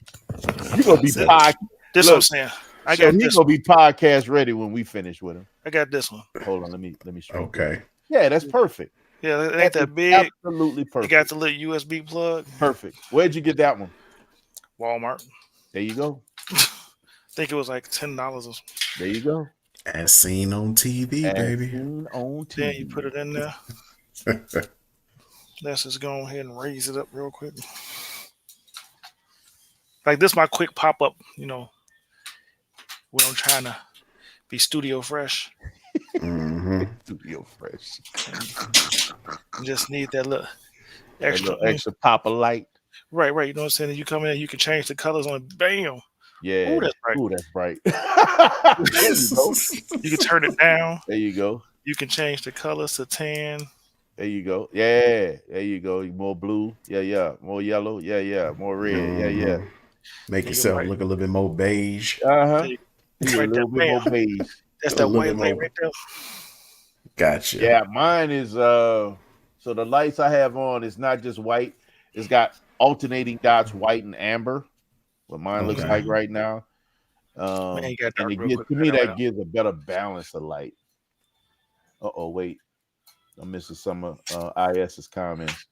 S4: right.
S1: You're gonna be podcast.
S4: This
S1: Look,
S4: what I'm saying. I
S1: So
S4: got
S1: he's
S4: this
S1: gonna
S4: one.
S1: be podcast ready when we finish with him.
S4: I got this one.
S1: Hold on, let me show you.
S2: Okay.
S1: Yeah, that's perfect.
S4: Yeah, it ain't
S1: That
S4: that
S1: is
S4: big.
S1: Absolutely
S4: You
S1: perfect.
S4: got the little USB plug.
S1: Perfect. Where'd you get that one?
S4: Walmart.
S1: There you go.
S4: I think it was like $10 or something.
S1: There you go.
S2: As seen on TV,
S1: As
S2: baby.
S1: seen on TV.
S4: Then you put it in there. Let's just go ahead and raise it up real quick. Like this, my quick pop up. You know, when I'm trying to be studio fresh.
S2: Mm-hmm.
S1: Studio fresh.
S4: You just need that little
S1: That
S4: extra.
S1: little extra pop of light.
S4: Right. You know what I'm saying? You come in, you can change the colors on it. Bam.
S1: Yeah.
S4: Ooh, that's right.
S1: Ooh, that's bright. There you go.
S4: You can turn it down.
S1: There you go.
S4: You can change the colors to tan.
S1: There you go. Yeah. There you go. More blue. Yeah. More yellow. Yeah. More red. Yeah.
S2: Make yourself look a little bit more beige.
S1: Uh-huh.
S4: It's
S1: A
S4: right
S1: little
S4: there.
S1: bit more beige.
S4: That's
S2: A
S4: that
S2: little
S4: white
S2: bit
S4: light
S2: more.
S4: right there.
S2: Gotcha.
S1: Yeah, mine is so the lights I have on is not just white. It's got alternating dots, white and amber. What mine looks
S2: Okay.
S1: like right now.
S4: Man, you got
S1: And
S4: dark
S1: it
S4: real
S1: gives,
S4: quick.
S1: to me
S4: Right
S1: that gives a better balance of light. Wait. I'm missing some of IS's comments.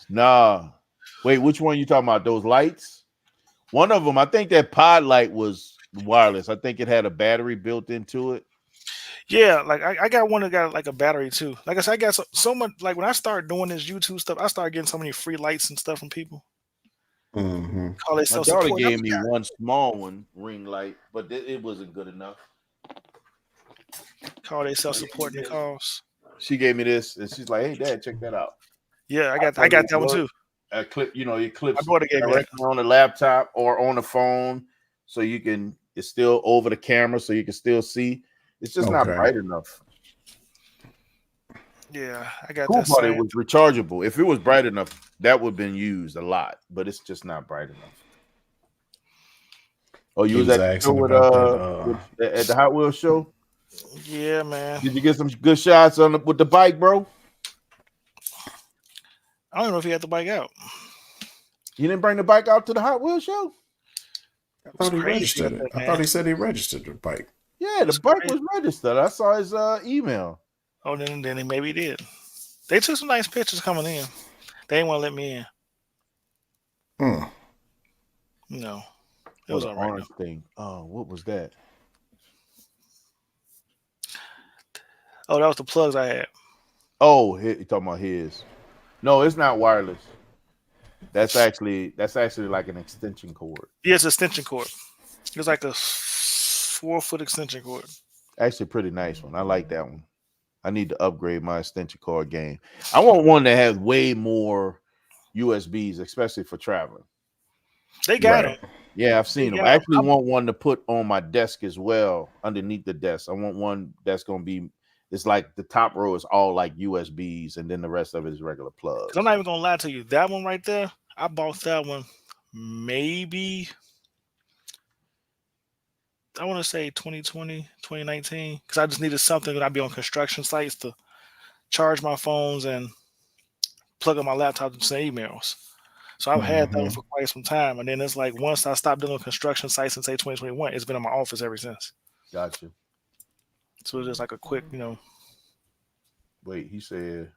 S1: Nah. Wait, which one you talking about? Those lights? One of them, I think that pod light was wireless. I think it had a battery built into it.
S4: Yeah, like I got one that got like a battery too. Like I said, I got so much. Like when I started doing this YouTube stuff, I started getting so many free lights and stuff from people.
S2: Mm-hmm.
S4: Call
S1: My
S4: themselves
S1: daughter
S4: support.
S1: gave me one small one, ring light, but it wasn't good enough.
S4: Call themselves supporting the cause.
S1: She gave me this, and she's like, "Hey, Dad, check that out."
S4: Yeah, I got that one too.
S1: A clip, it clips
S4: My daughter gave me that.
S1: directly on the laptop or on the phone, so you can. It's still over the camera, so you can still see. It's just not
S2: Okay.
S1: bright enough.
S4: Yeah, I got
S1: Cool
S4: that.
S1: part, it
S4: Same.
S1: was rechargeable. If it was bright enough, that would have been used a lot, but it's just not bright enough. Oh, you
S2: He
S1: was
S2: was
S1: at the show
S2: asking
S1: with,
S2: about
S1: at the Hot Wheels show?
S4: Yeah, man.
S1: Did you get some good shots with the bike, bro?
S4: I don't know if he had the bike out.
S1: You didn't bring the bike out to the Hot Wheels show?
S2: I thought he
S4: Crazy
S2: registered
S4: out
S2: it.
S4: there,
S2: I thought
S4: man.
S2: he said he registered the bike.
S1: Yeah, the
S4: It's
S1: bike
S4: crazy.
S1: was registered. I saw his email.
S4: Oh, then he maybe did. They took some nice pictures coming in. They didn't want to let me in.
S2: Hmm.
S4: No. It was
S1: the
S4: all right.
S1: orange thing. Oh, what was that?
S4: Oh, that was the plugs I had.
S1: Oh, you talking about his? No, it's not wireless. That's actually like an extension cord.
S4: Yeah, it's an extension cord. It's like a 4-foot extension cord.
S1: Actually, a pretty nice one. I like that one. I need to upgrade my extension cord game. I want one that has way more USBs, especially for traveling.
S4: They got
S2: Right.
S4: them.
S1: Yeah, I've seen
S4: They
S1: them.
S4: got
S1: I
S4: 'em.
S1: actually want one to put on my desk as well, underneath the desk. I want one that's going to be, it's like the top row is all like USBs, and then the rest of it is regular plugs.
S4: 'Cause I'm not even gonna lie to you. That one right there, I bought that one maybe I want to say 2020, 2019, because I just needed something that I'd be on construction sites to charge my phones and plug up my laptop to send emails. So I've had that one for quite some time. And then it's like once I stopped doing construction sites in say 2021, it's been in my office ever since.
S1: Gotcha.
S4: So it's just like a quick,
S1: Wait, he said,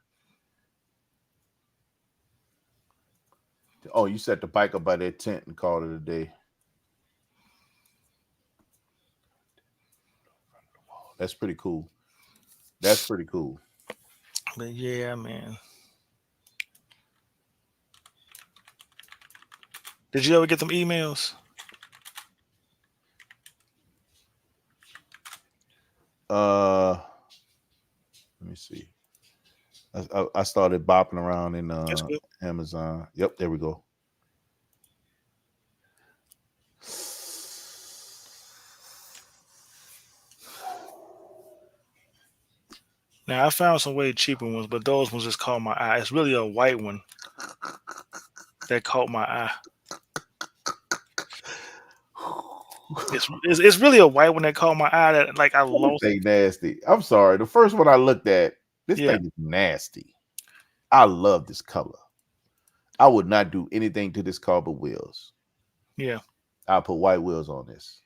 S1: oh, you set the bike up by that tent and called it a day. That's pretty cool. That's pretty cool.
S4: But yeah, man. Did you ever get them emails?
S1: Let me see. I started bopping around in
S4: That's good.
S1: Amazon. Yep, there we go.
S4: Now I found some way cheaper ones, but those ones just caught my eye. It's really a white one that caught my eye. It's really a white one that caught my eye that like I
S1: This
S4: lost.
S1: thing nasty. I'm sorry. The first one I looked at, this
S4: Yeah.
S1: thing is nasty. I love this color. I would not do anything to this car but wheels.
S4: Yeah.
S1: I'll put white wheels on this.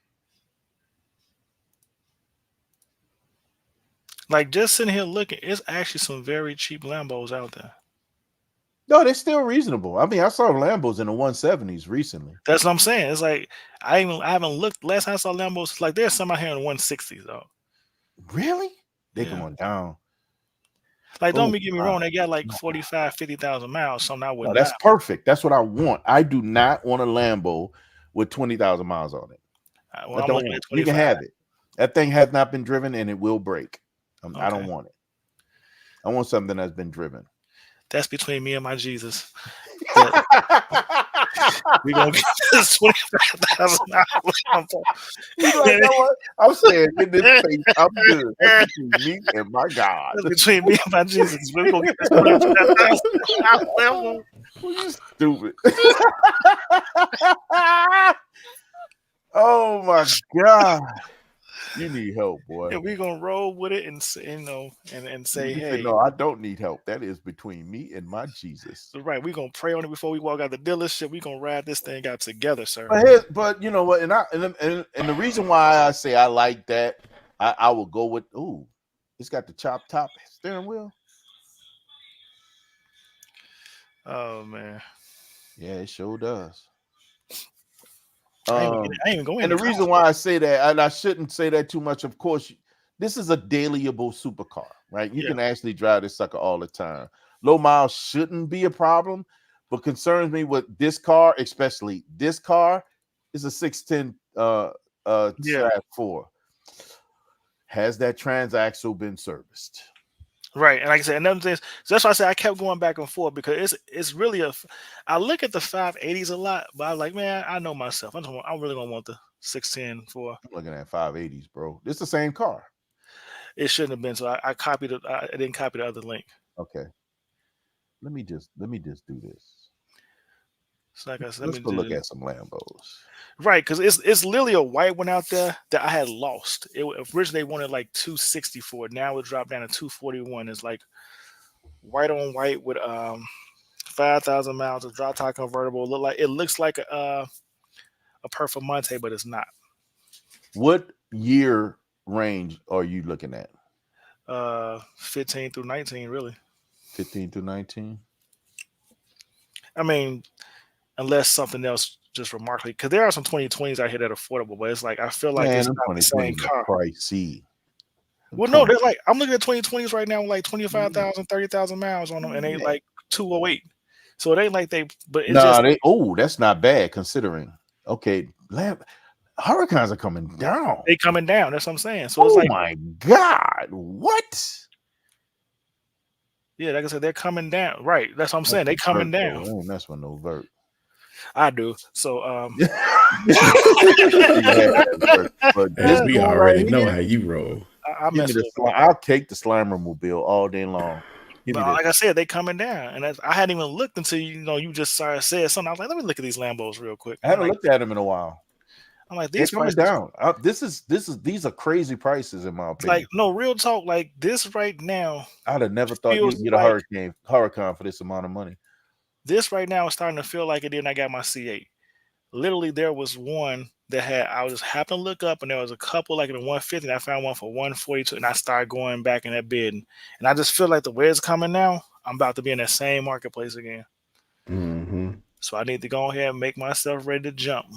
S4: Like just sitting here looking, it's actually some very cheap Lambos out there.
S1: No, they're still reasonable. I mean, I saw Lambos in the 170s recently.
S4: That's what I'm saying. It's like I haven't looked. Last time I saw Lambos, it's like there's some out here in the 160s though.
S1: Really? They're
S4: Yeah.
S1: going down.
S4: Like don't
S1: Oh,
S4: get me wrong, they got like 45, 50,000 miles. Something I
S1: No,
S4: wouldn't.
S1: that's perfect. That's what I want. I do not want a Lambo with 20,000 miles on it.
S4: Well,
S1: I
S4: I'm
S1: don't
S4: looking
S1: want
S4: at
S1: it. You can
S4: 25.
S1: have it. That thing has not been driven and it will break. I don't
S4: Okay.
S1: want it. I want something that's been driven.
S4: That's between me and my Jesus. But we gonna get this 25,000 Lambo.
S1: You know what? I'm saying in this case, I'm good. That's between me and my God.
S4: That's between me and my Jesus. We're gonna get this 25,000 Lambo.
S1: Well, you stupid. Oh my God. You need help, boy.
S4: And we're gonna roll with it and say, and say,
S1: You
S4: hey,
S1: said, no, I don't need help. That is between me and my Jesus.
S4: right, we're gonna pray on it before we walk out the dealership. We're gonna ride this thing out together, sir.
S1: But you know what? And the reason why I say I like that, I will go with. Ooh, it's got the chop top steering wheel.
S4: Oh man.
S1: Yeah, it sure does.
S4: I ain't even going.
S1: And the reason why I say that, and I shouldn't say that too much, of course, this is a dailyable supercar, right? You can actually drive this sucker all the time. Low miles shouldn't be a problem, but concerns me with this car, especially this car, is a 610 4. Has that transaxle been serviced?
S4: Right, and like I said, another thing, so that's why I said I kept going back and forth because it's really I look at the 580s a lot, but I'm like, man, I know myself. I'm really gonna want the 610 4.
S1: I'm looking at 580s, bro. It's the same car.
S4: It shouldn't have been, so I copied it. I didn't copy the other link.
S1: Okay. Let me just do this.
S4: So like I said,
S1: Let's go look at some Lambos.
S4: Right, because it's literally a white one out there that I had lost. It originally wanted like 260 for it. Now it dropped down to 241. It's like white on white with 5,000 miles of drop top convertible. It looks like a Performante, but it's not.
S1: What year range are you looking at?
S4: 15 through 19, really.
S1: 15 through 19.
S4: I mean, unless something else just remarkably, because there are some 2020s out here that are affordable, but it's like I feel like
S1: Man,
S4: it's
S1: them
S4: not the same
S1: 2020s
S4: car.
S1: are pricey.
S4: Well, no, they're like I'm looking at 2020s right now with like 25,000, 30,000 miles on them, and they like 208. So it ain't like they, but it's
S1: Nah,
S4: just
S1: that's not bad considering. Okay, Hurricanes are coming down.
S4: they coming down. That's what I'm saying. So it's
S1: Oh
S4: like,
S1: my God, what?
S4: yeah, like I said, they're coming down. Right. That's what I'm saying. They coming
S1: Vert,
S4: down.
S1: though. I ain't mess with no vert.
S4: I do. So
S1: Yeah, vert. But this
S2: And we
S1: one
S2: already
S1: right
S2: know
S1: here,
S2: how you roll.
S4: I
S1: give me
S4: mess
S1: the
S4: with.
S1: slime. I'll take the Slimer mobile all day long. Give me
S4: But
S1: this.
S4: like I said, they coming down, and I hadn't even looked until you just said something. I was like, let me look at these Lambos real quick.
S1: I haven't looked at them in a while.
S4: I'm like,
S1: They're
S4: these
S1: coming
S4: prices,
S1: down. These are crazy prices in my opinion.
S4: like no real talk. Like this right now,
S1: I'd have never thought
S4: feels
S1: you'd get a
S4: like-
S1: Huracan for this amount of money.
S4: this right now is starting to feel like it did. And I got my C8. Literally, there was one that had. I just happened to look up, and there was a couple like in the 150. And I found one for 142, and I started going back in that bidding. And I just feel like the way it's coming now, I'm about to be in that same marketplace again.
S2: Mm-hmm.
S4: So I need to go ahead and make myself ready to jump.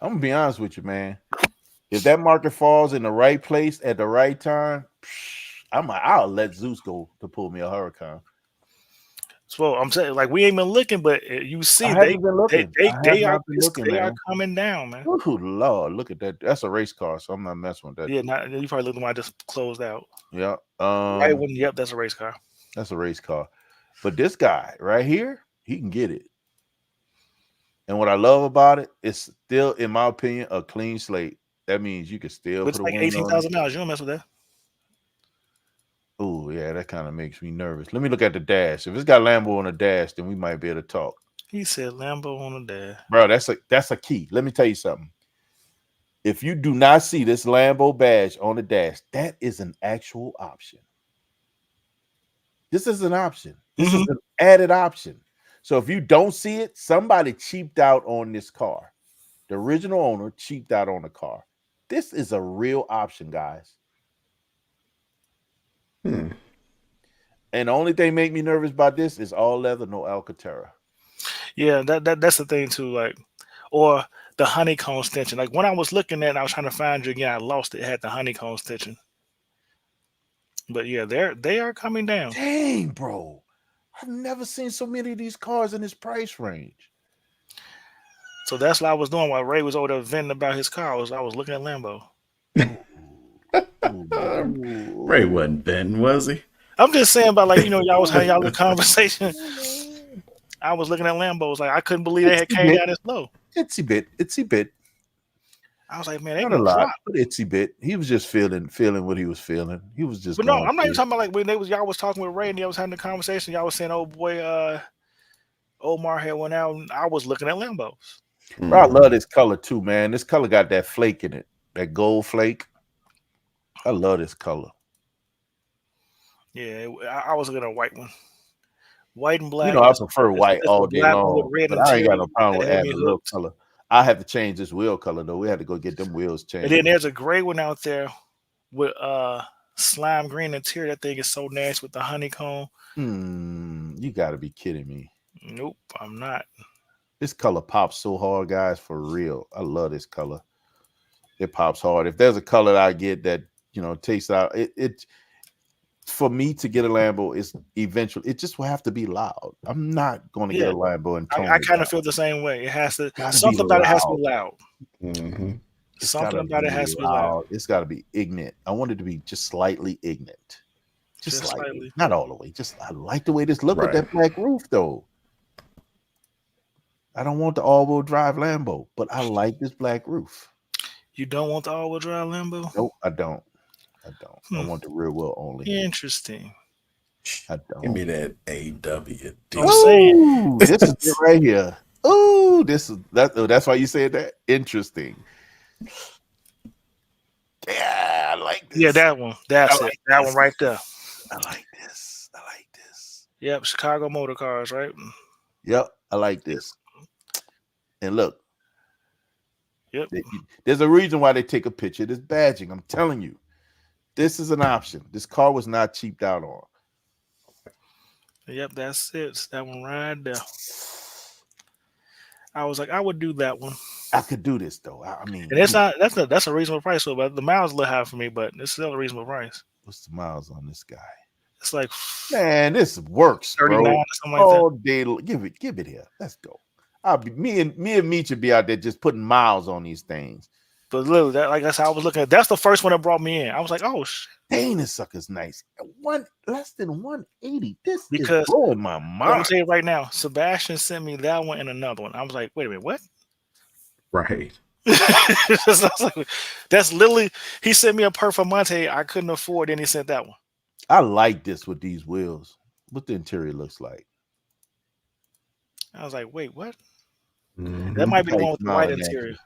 S1: I'm gonna be honest with you, man. If that market falls in the right place at the right time, I'll let Zeus go to pull me a Huracan.
S4: So I'm saying, like we ain't been looking, but you see,
S1: I
S4: they
S1: haven't been looking. I have
S4: they are
S1: not been looking,
S4: they are
S1: man.
S4: coming down, man.
S1: Oh Lord, look at that. That's a race car, so I'm not messing with that.
S4: Yeah, you probably looked at the one I just closed out.
S1: Yeah.
S4: Right when, yep, that's a race car.
S1: That's a race car. But this guy right here, he can get it. And what I love about it, it's still, in my opinion, a clean slate. That means you can still
S4: But it's
S1: put a
S4: like
S1: wing on it.
S4: 18,000 miles. You don't mess with that.
S1: Oh, yeah, that kind of makes me nervous. Let me look at the dash. If it's got Lambo on the dash, then we might be able to talk.
S4: He said Lambo on the dash.
S1: Bro, that's a key. Let me tell you something. If you do not see this Lambo badge on the dash, that is an actual option. This is an option. This is an added option. So if you don't see it, somebody cheaped out on this car. The original owner cheaped out on the car. This is a real option, guys. And the only thing make me nervous about this is all leather, no Alcantara.
S4: Yeah, that's the thing too. Like, or the honeycomb stitching. Like when I was looking at it, I was trying to find you again. I lost it. It had the honeycomb stitching. But yeah, they are coming down.
S1: Dang, bro. I've never seen so many of these cars in this price range.
S4: So that's what I was doing while Ray was over there venting about his car. I was looking at Lambo.
S2: Ray wasn't Ben, was he?
S4: I'm just saying about like, y'all was having y'all a conversation. I was looking at Lambos. Like I couldn't believe they had came down this low.
S1: Itsy bit.
S4: I was like, man, they
S1: Not a
S4: gonna
S1: lot,
S4: drop.
S1: but itsy bit. He was just feeling what he was feeling. He was just.
S4: But no,
S1: going
S4: I'm not even
S1: through
S4: talking about like when y'all was talking with Ray and y'all was having the conversation. Y'all was saying, oh boy, Omar had went out, and I was looking at Lambos.
S1: Bro, I love this color too, man. This color got that flake in it, that gold flake. I love this color.
S4: Yeah, I was looking at a white one, white and black.
S1: I prefer white
S4: it's
S1: all
S4: a
S1: day
S4: black one
S1: long,
S4: with red
S1: but I ain't got
S4: interior
S1: no problem with
S4: that had
S1: adding
S4: me
S1: a little
S4: hooked.
S1: color. I have to change this wheel color though. We had to go get them wheels changed.
S4: And then there's a gray one out there with slime green interior. That thing is so nasty with the honeycomb.
S1: You got to be kidding me.
S4: Nope, I'm not.
S1: This color pops so hard, guys, for real. I love this color. It pops hard. If there's a color that I get that, takes out, it for me to get a Lambo is eventually, it just will have to be loud. I'm not going to get a Lambo and tone
S4: I
S1: it
S4: kind
S1: down.
S4: of feel the same way. It has to,
S1: Gotta
S4: something
S1: be
S4: about it has to
S1: loud.
S4: be loud.
S1: It's
S4: Something
S1: gotta
S4: about it
S1: be
S4: has to be loud.
S1: It's got to be ignorant. I want it to be just slightly ignorant. Just slightly. Not all the way. I like the way this look with that black roof, though. I don't want the all-wheel drive Lambo, but I like this black roof.
S4: You don't want the all-wheel drive Lambo?
S1: Nope, I don't. I want the rear wheel only.
S4: Interesting.
S1: I don't.
S2: Give me that AWD.
S4: I'm saying
S1: this is it right here. Oh, that's why you said that. Interesting. Yeah, I like this.
S4: Yeah, that one. That's it. That one right there.
S1: I like this.
S4: Yep, Chicago Motor Cars, right?
S1: Yep, I like this. And look,
S4: yep.
S1: There's a reason why they take a picture of this badging. I'm telling you, this is an option. This car was not cheaped out on.
S4: Yep, that's it. It's that one right there. I was like, I would do that one.
S1: I could do this though. I mean,
S4: And it's not that's a reasonable price, so but the miles is a little high for me, but it's still a reasonable price.
S1: what's the miles on this guy?
S4: It's like
S1: Man, this works,
S4: 39
S1: bro.
S4: or something like that.
S1: All day. Give it here. Let's go. I'll be me and Meech would be out there just putting miles on these things.
S4: But literally, that like I said, I was looking at that's the first one that brought me in. I was like, oh shit.
S1: Dang, this sucker's nice. Less than 180. This
S4: Because-
S1: is blowing my
S4: I'm gonna
S1: mind.
S4: tell you right now, Sebastian sent me that one and another one. I was like, wait a minute, what?
S2: Right.
S4: I was like, that's literally he sent me a Performante I couldn't afford, and he sent that one.
S1: I like this with these wheels. What the interior looks like.
S4: I was like, wait, what?
S2: Mhm.
S4: That might be the
S1: Like
S4: one with the white
S1: smiling at
S4: interior.
S1: you.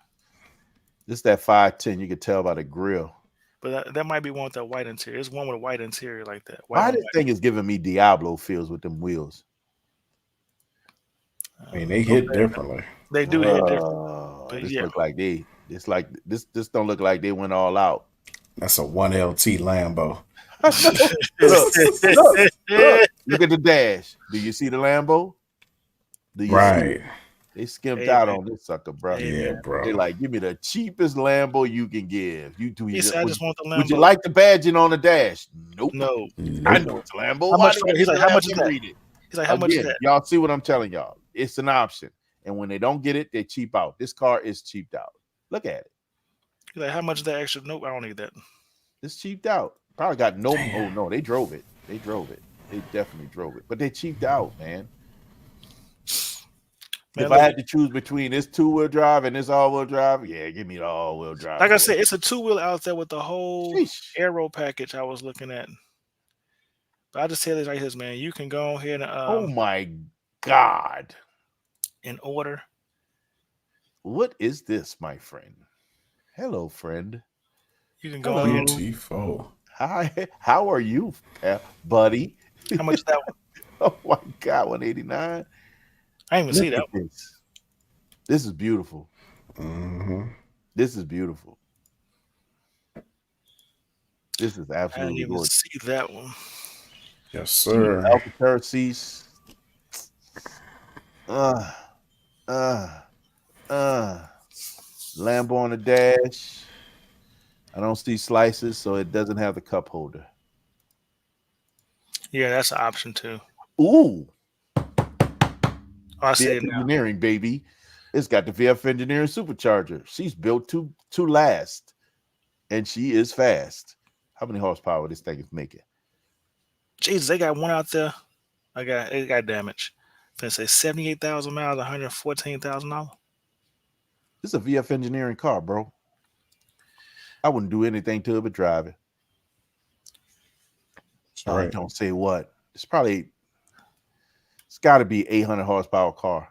S1: This is that 510. You could tell by the grill.
S4: But that might be one with that white interior. It's one with a white interior like that. White
S1: Why
S4: on
S1: this
S4: white.
S1: thing is giving me Diablo feels with them wheels?
S2: I mean, they hit differently.
S4: They do hit different.
S1: This
S4: yeah.
S1: look like this don't look like they went all out.
S2: That's a 1LT Lambo.
S1: Look at the dash. Do you see the Lambo? Do you see
S2: Right.
S1: it? They skimped
S4: Hey,
S1: out
S4: man.
S1: on this sucker, bro.
S4: Hey,
S2: Yeah, bro.
S1: They like, give me the cheapest Lambo you can give. You do.
S4: He said, I just want the Lambo.
S1: Would you like the badging on the dash? Nope.
S4: No.
S1: I know it's a Lambo.
S4: How
S1: Why
S4: much-
S1: did I
S4: he's like,
S1: get the
S4: how much
S1: Lambo?
S4: is that?
S1: Read it.
S4: He's like, how much is
S1: Again,
S4: that?
S1: y'all see what I'm telling y'all? It's an option, and when they don't get it, they cheap out. This car is cheaped out. Look at it.
S4: He's like, how much is that extra? Nope, I don't need that.
S1: It's cheaped out. Probably got no.
S2: Damn.
S1: Oh no, they drove it. They drove it. They definitely drove it. But they cheaped out, man.
S4: Man,
S1: If
S4: look,
S1: I had to choose between this 2-wheel drive and this all-wheel drive, yeah, give me the all-wheel drive.
S4: like I
S1: boy.
S4: said, it's a 2-wheel out there with the whole
S1: Sheesh.
S4: aero package I was looking at. But I just tell this right here, man. You can go ahead and
S1: Oh my God.
S4: in order.
S1: What is this, my friend? Hello, friend.
S4: You can go
S1: Hello.
S4: ahead.
S2: T4.
S1: Hi, how are you, buddy?
S4: How much is that one?
S1: Oh my God, 189.
S4: I didn't even see that.
S1: This. This is beautiful.
S2: Mm-hmm.
S1: This is beautiful. This is
S4: I didn't
S1: absolutely
S4: even
S1: gorgeous.
S4: see that one.
S2: Yes, sir.
S1: Alcantara seats. Lambo on the dash. I don't see slices, so it doesn't have the cup holder.
S4: Yeah, that's an option too.
S1: Ooh,
S4: Oh, I see
S1: VF
S4: it now.
S1: Engineering, baby. It's got the VF Engineering supercharger. She's built to last, and she is fast. How many horsepower this thing is making?
S4: Jesus, they got one out there. It got damaged. They say 78,000 miles, $114,000.
S1: This is a VF Engineering car, bro. I wouldn't do anything to it but drive it.
S2: All right.
S1: Don't say what. It's got to be 800 horsepower car.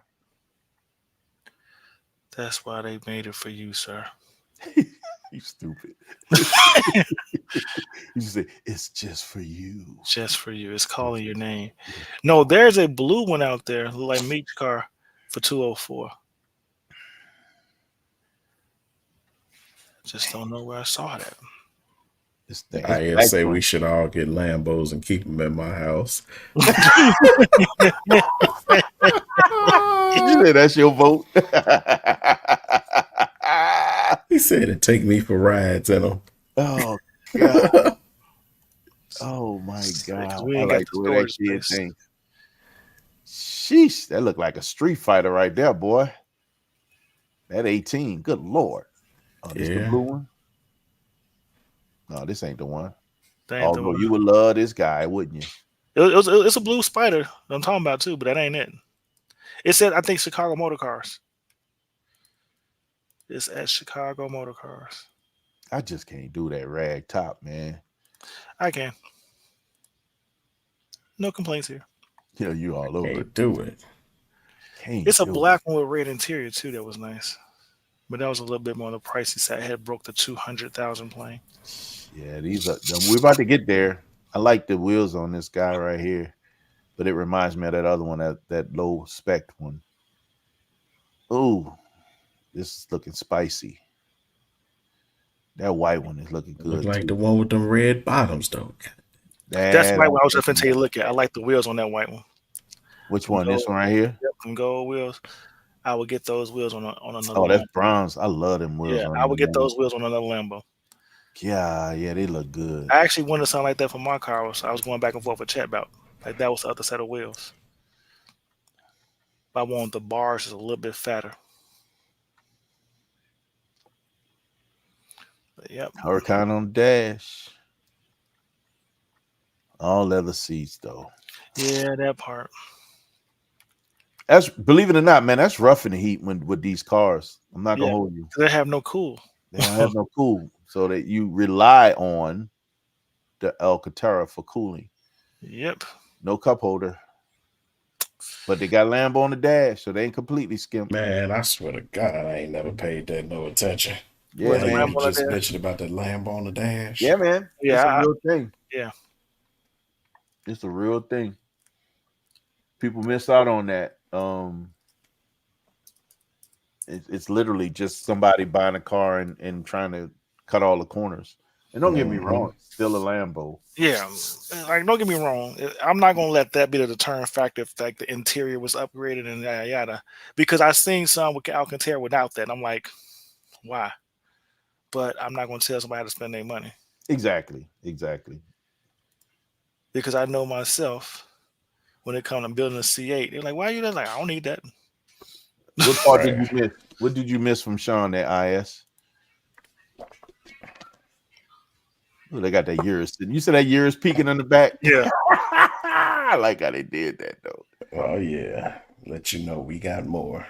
S4: That's why they made it for you, sir.
S1: You stupid. You say it's just for you.
S4: Just for you. It's calling your name. No, there's a blue one out there, look like Meek's car for 204. Just don't know where I saw that.
S1: This thing.
S2: I say we should all get Lambos and keep them in my house.
S1: You say that's your vote.
S2: He said to take me for rides in them.
S1: Oh God. Oh my God.
S4: we
S1: I
S4: ain't got
S1: like
S4: the
S1: the way that
S4: storage
S1: kid
S4: space.
S1: thinks. Sheesh, that looked like a Street Fighter right there, boy. That 18. Good Lord. Oh, this the
S2: Yeah.
S1: blue one? No, this ain't the one.
S4: That ain't the
S1: Although
S4: one.
S1: you would love this guy, wouldn't you?
S4: It's a blue Spider I'm talking about too, but that ain't it. It said, I think Chicago Motor Cars. It's at Chicago Motor Cars.
S1: I just can't do that rag top, man.
S4: I can. No complaints here.
S1: You know, you all over it.
S2: Can't do it.
S1: Can't
S4: It's a
S1: do it.
S4: black one with red interior too. That was nice, but that was a little bit more on the pricey side. It had broke the 200,000 plane.
S1: Yeah, these are. We're about to get there. I like the wheels on this guy right here, but it reminds me of that other one, that low spec one. Ooh, this is looking spicy. That white one is looking
S2: Look
S1: good.
S2: like
S1: too.
S2: the one with them red bottoms, though.
S4: That's
S1: That
S4: the white one I was
S1: I'm
S4: just going to tell you. Look at. I like the wheels on that white one.
S1: Which one? This one right here?
S4: Yep, them gold wheels. I would get those wheels on another.
S1: Oh, that's
S4: Lambo.
S1: bronze. I love them wheels.
S4: Yeah,
S1: on
S4: I would get
S1: them.
S4: those wheels on another Lambo.
S1: Yeah, they look good.
S4: I actually wanted something like that for my car. So I was going back and forth with Chet about like that was the other set of wheels. But I wanted the bars just a little bit fatter. But yep.
S1: Huracan on the dash. All leather seats though.
S4: Yeah, that part.
S1: That's, believe it or not, man, that's rough in the heat with these cars. I'm not gonna
S4: Yeah.
S1: hold you.
S4: They have no cool.
S1: They don't have no cool, so that you rely on the Alcantara for cooling.
S4: Yep.
S1: No cup holder, but they got Lambo on the dash, so they ain't completely skimped.
S2: Man, I swear to God, I ain't never paid that no attention.
S1: Yeah,
S4: With the
S1: man.
S4: Lambo on the
S2: Just
S4: dash?
S2: mentioned about that Lambo on the dash.
S1: Yeah, man.
S4: Yeah,
S1: It's a real thing.
S4: yeah.
S1: It's a real thing. People miss out on that. It's literally just somebody buying a car and trying to cut all the corners. And don't get me wrong, it's still a Lambo.
S4: Yeah, like don't get me wrong. I'm not gonna let that be the deterrent factor if like the interior was upgraded and yada yada. Because I've seen some with Alcantara without that. And I'm like, why? But I'm not gonna tell somebody how to spend their money
S1: Exactly.
S4: because I know myself. When it comes to building a C8, they're like, "Why are you like? I don't need that."
S1: What part did you miss? What did you miss from Sean at IS? Oh, they got that Urus. You said that Urus peeking in the back?
S4: Yeah.
S1: I like how they did that though.
S2: Oh yeah. Let you know we got more.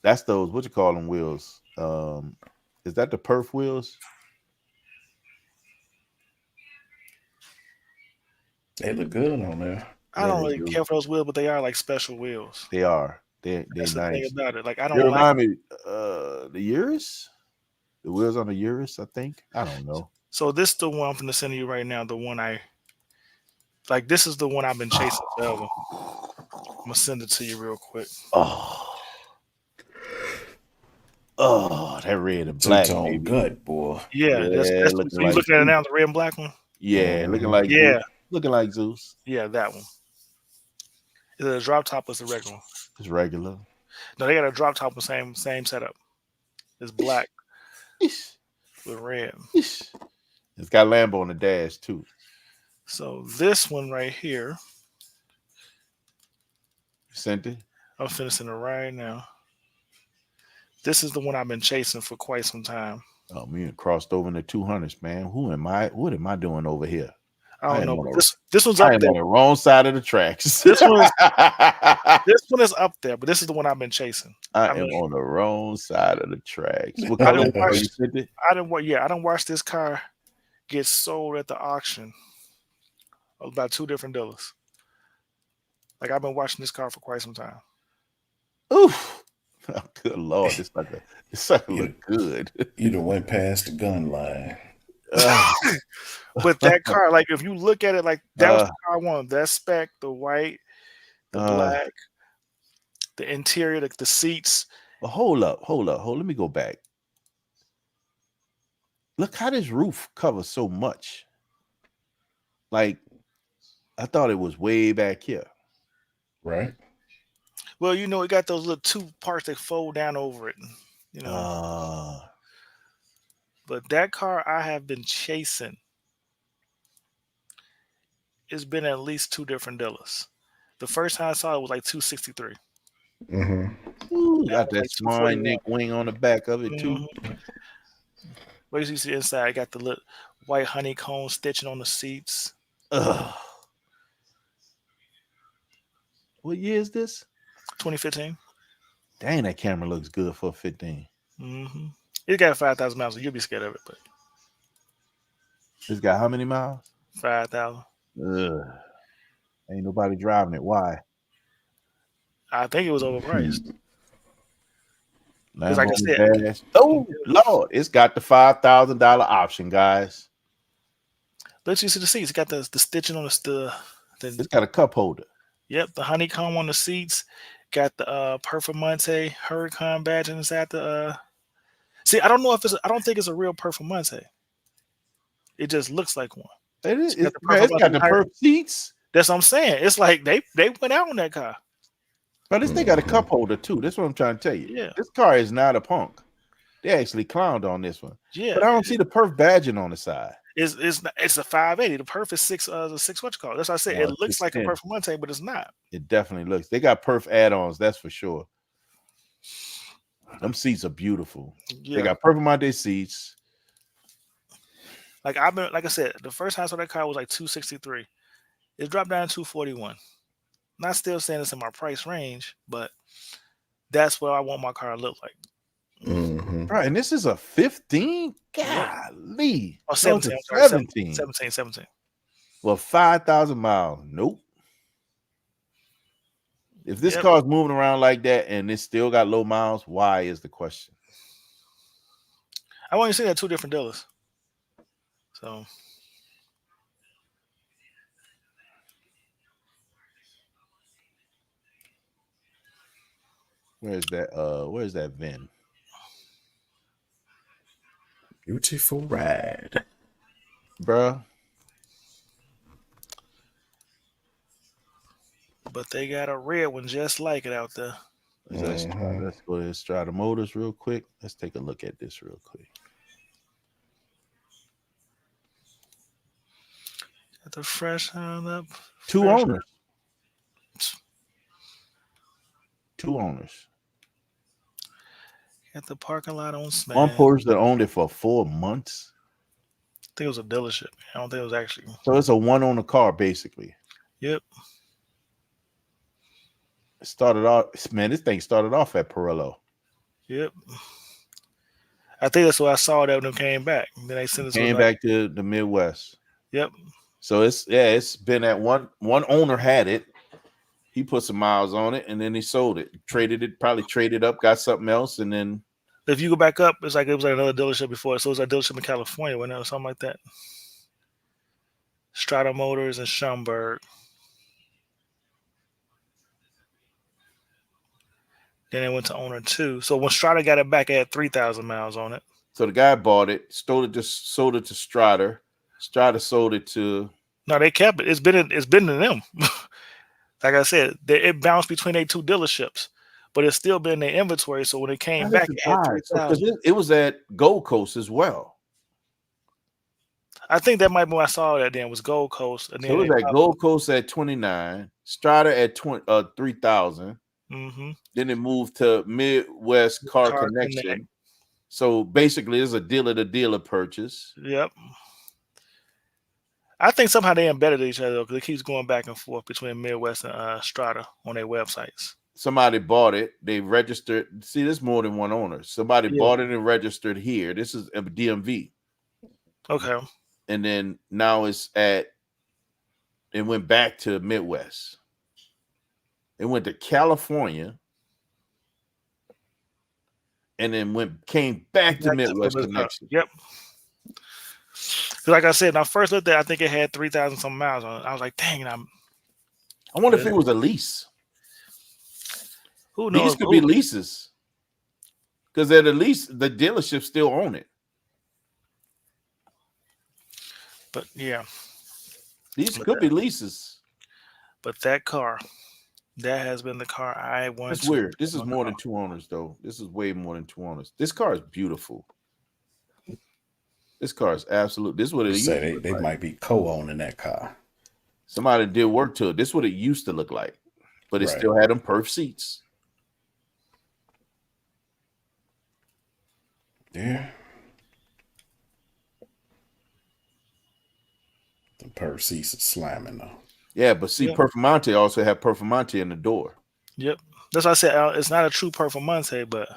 S1: That's those, what you call them wheels? Is that the perf wheels?
S2: They look good on there.
S4: I don't
S1: Yeah, they
S4: really
S1: do.
S4: care for those wheels, but they are like special wheels.
S1: They are. They're
S4: That's the thing
S1: nice.
S4: about it. Like I
S1: They
S4: don't like.
S1: remind me the Urus? The wheels on the Urus, I think. I don't know.
S4: So this is the one I'm going to send you right now. The one I like. This is the one I've been chasing forever. I'm gonna send it to you real quick.
S1: Oh, that red and black,
S2: Two-tone
S1: baby.
S2: good, boy.
S4: Yeah, that's
S1: looking
S4: so you
S1: like
S4: looking at it
S1: Zeus.
S4: now, the red and black one.
S1: Yeah, looking like
S4: Yeah,
S1: Zeus. Looking like Zeus.
S4: yeah, that one. Is it a drop top or is it a regular one?
S1: It's regular.
S4: No, they got a drop top with same setup. It's black
S1: Ish,
S4: with red.
S1: ish. It's got Lambo on the dash too.
S4: So this one right here,
S1: You sent it?
S4: I'm finishing it right now. This is the one I've been chasing for quite some time.
S1: Oh, me crossed over in the 200s, man. Who am I? What am I doing over here?
S4: I
S1: I
S4: don't
S1: am
S4: know.
S1: on
S4: But this one's
S1: I
S4: up
S1: am
S4: there.
S1: on the wrong side of the tracks.
S4: This one is up there, but this is the one I've been chasing.
S1: I
S4: I
S1: am
S4: mean-
S1: on the wrong side of the tracks. What
S4: I
S1: color
S4: didn't
S1: are
S4: watch-
S1: you sent it?
S4: I didn't watch this car get sold at the auction. About 2 different dealers. Like I've been watching this car for quite some time.
S1: Oof. Oh, good Lord. This sucker look good.
S2: You done went past the gun line.
S4: But that car, like if you look at it, like that was
S1: Uh,
S4: the car I wanted. That spec, the white, the black, the interior, the seats.
S1: But hold up. Let me go back. Look how this roof covers so much. Like, I thought it was way back here.
S2: Right?
S4: Well, it got those little 2 parts that fold down over it. But that car I have been chasing. It's been at least 2 different dealers. The first time I saw it was like 263.
S2: Mm-hmm.
S1: Ooh, got
S4: was
S1: that
S4: like
S1: swine
S4: 241.
S1: neck wing on the back of it too.
S4: Where you see inside, I got the little white honeycomb stitching on the seats.
S1: Ugh. What year is this?
S4: 2015.
S1: Dang, that camera looks good for 15.
S4: Mm-hmm. It got 5,000 miles, so you'll be scared of it, but
S1: It's got how many miles?
S4: 5,000.
S1: Ugh. Ain't nobody driving it. Why?
S4: I think it was overpriced.
S1: Lambo
S4: like I
S1: on
S4: said-
S1: the dash. Oh Lord, it's got the $5,000 option, guys.
S4: Let's you see the seats. It got the stitching on
S1: It's
S4: the
S1: got a cup holder.
S4: the honeycomb on the seats. Got the Performante Huracan badge inside the. See, I don't know if I don't think it's a real Performante. It just looks like one.
S1: It is.
S4: got
S1: It's,
S4: the
S1: man, it's got the
S4: perf-
S1: perf seats.
S4: That's what I'm saying. It's like they went out on that car.
S1: But this thing got a
S2: Mhm.
S1: cup holder too. That's what I'm trying to tell you.
S4: Yeah.
S1: This car is not a punk. They actually clowned on this one.
S4: Yeah.
S1: But I don't see the perf badging on the side.
S4: It's a 580. The perf is six what you call it. That's what I said.
S1: No,
S4: It
S1: it's
S4: looks like a
S1: 610.
S4: Performante, but it's not.
S1: It definitely looks. They got perf add-ons, that's for sure. Them seats are beautiful.
S4: Yeah.
S1: They got Performante seats.
S4: Like I said, the first time I saw that car was like 263. It dropped down to 241. Not still saying it's in my price range, but that's what I want my car to look like.
S2: Mhm.
S1: Right, and this is a 15?
S4: Yeah.
S1: Golly.
S4: Oh,
S1: No, it's
S4: 17.
S1: a
S4: I'm sorry,
S1: 17.
S4: 17.
S1: Well, 5,000 miles. Nope. If this
S4: Yep.
S1: car's moving around like that and it still got low miles, why is the question?
S4: I want you to see that two different dealers. So
S1: Where's that VIN?
S2: Beautiful ride.
S1: Bruh.
S4: but they got a red one just like it out there.
S1: Let's go to Strata Motors real quick. Let's take a look at this real quick.
S4: Got the fresh sound up.
S1: Two
S4: fresh-
S1: owners. Two owners.
S4: Got the parking lot on smash.
S1: One person that owned it for 4 months.
S4: I think it was a dealership. I don't think it was actually.
S1: So it's a one owner car, basically.
S4: Yep.
S1: It started off, man, this thing started off at Pirello.
S4: Yep. I think that's why I saw that when it came back. Then they sent us
S1: Came back to the Midwest.
S4: Yep.
S1: So it's been at one owner had it. He put some miles on it and then he sold it. Probably traded up, got something else, and then
S4: If you go back up, it was like another dealership before. So it was a dealership in California, wasn't it, or something like that? Strata Motors in Schaumburg. Then it went to owner 2. So when Strata got it back, it had 3,000 miles on it.
S1: so the guy bought it, sold it to Strata. Strata sold it to
S4: No, they kept it. It's been to them. Like I said, it bounced between their two dealerships, but it's still been in their inventory. So when it came back, it had 3,000.
S1: it was at Gold Coast as well.
S4: I think that might be when I saw that. Then was Gold Coast, and then
S1: So it was at Gold Coast at 29, Strata at 3,000.
S4: Mm-hmm.
S1: Then it moved to Midwest Car Connection.
S4: Connect.
S1: So basically, it's a dealer-to-dealer purchase.
S4: Yep. I think somehow they embedded each other because it keeps going back and forth between Midwest and Strata on their websites.
S1: Somebody bought it. They registered. See, there's more than one owner. Somebody bought it and registered here. This is a DMV.
S4: Okay.
S1: And then now it went back to Midwest. It went to California. And then came back to Midwest Connection.
S4: Yep. Like I said, when I first looked at it, I think it had 3,000 some miles on it. I was like, dang,
S1: I wonder if it was a lease.
S4: who knows?
S1: These could be leases. Because at least the dealership still own it.
S4: But yeah,
S1: These could be leases.
S4: but that car, that has been the car I want.
S1: That's weird. This is more than two owners, though. This is way more than two owners. This car is beautiful. This car is absolute. This is what it used to
S2: Say
S1: look
S2: they
S1: like.
S2: might be co-owning that car.
S1: Somebody did work to it. This is what it used to look like, but it
S2: Right.
S1: still had them perf seats.
S2: Yeah. The perf seats are slamming though.
S1: Yeah, but see,
S4: Yeah.
S1: Performante also had Performante in the door.
S4: Yep. That's why I said it's not a true Performante, but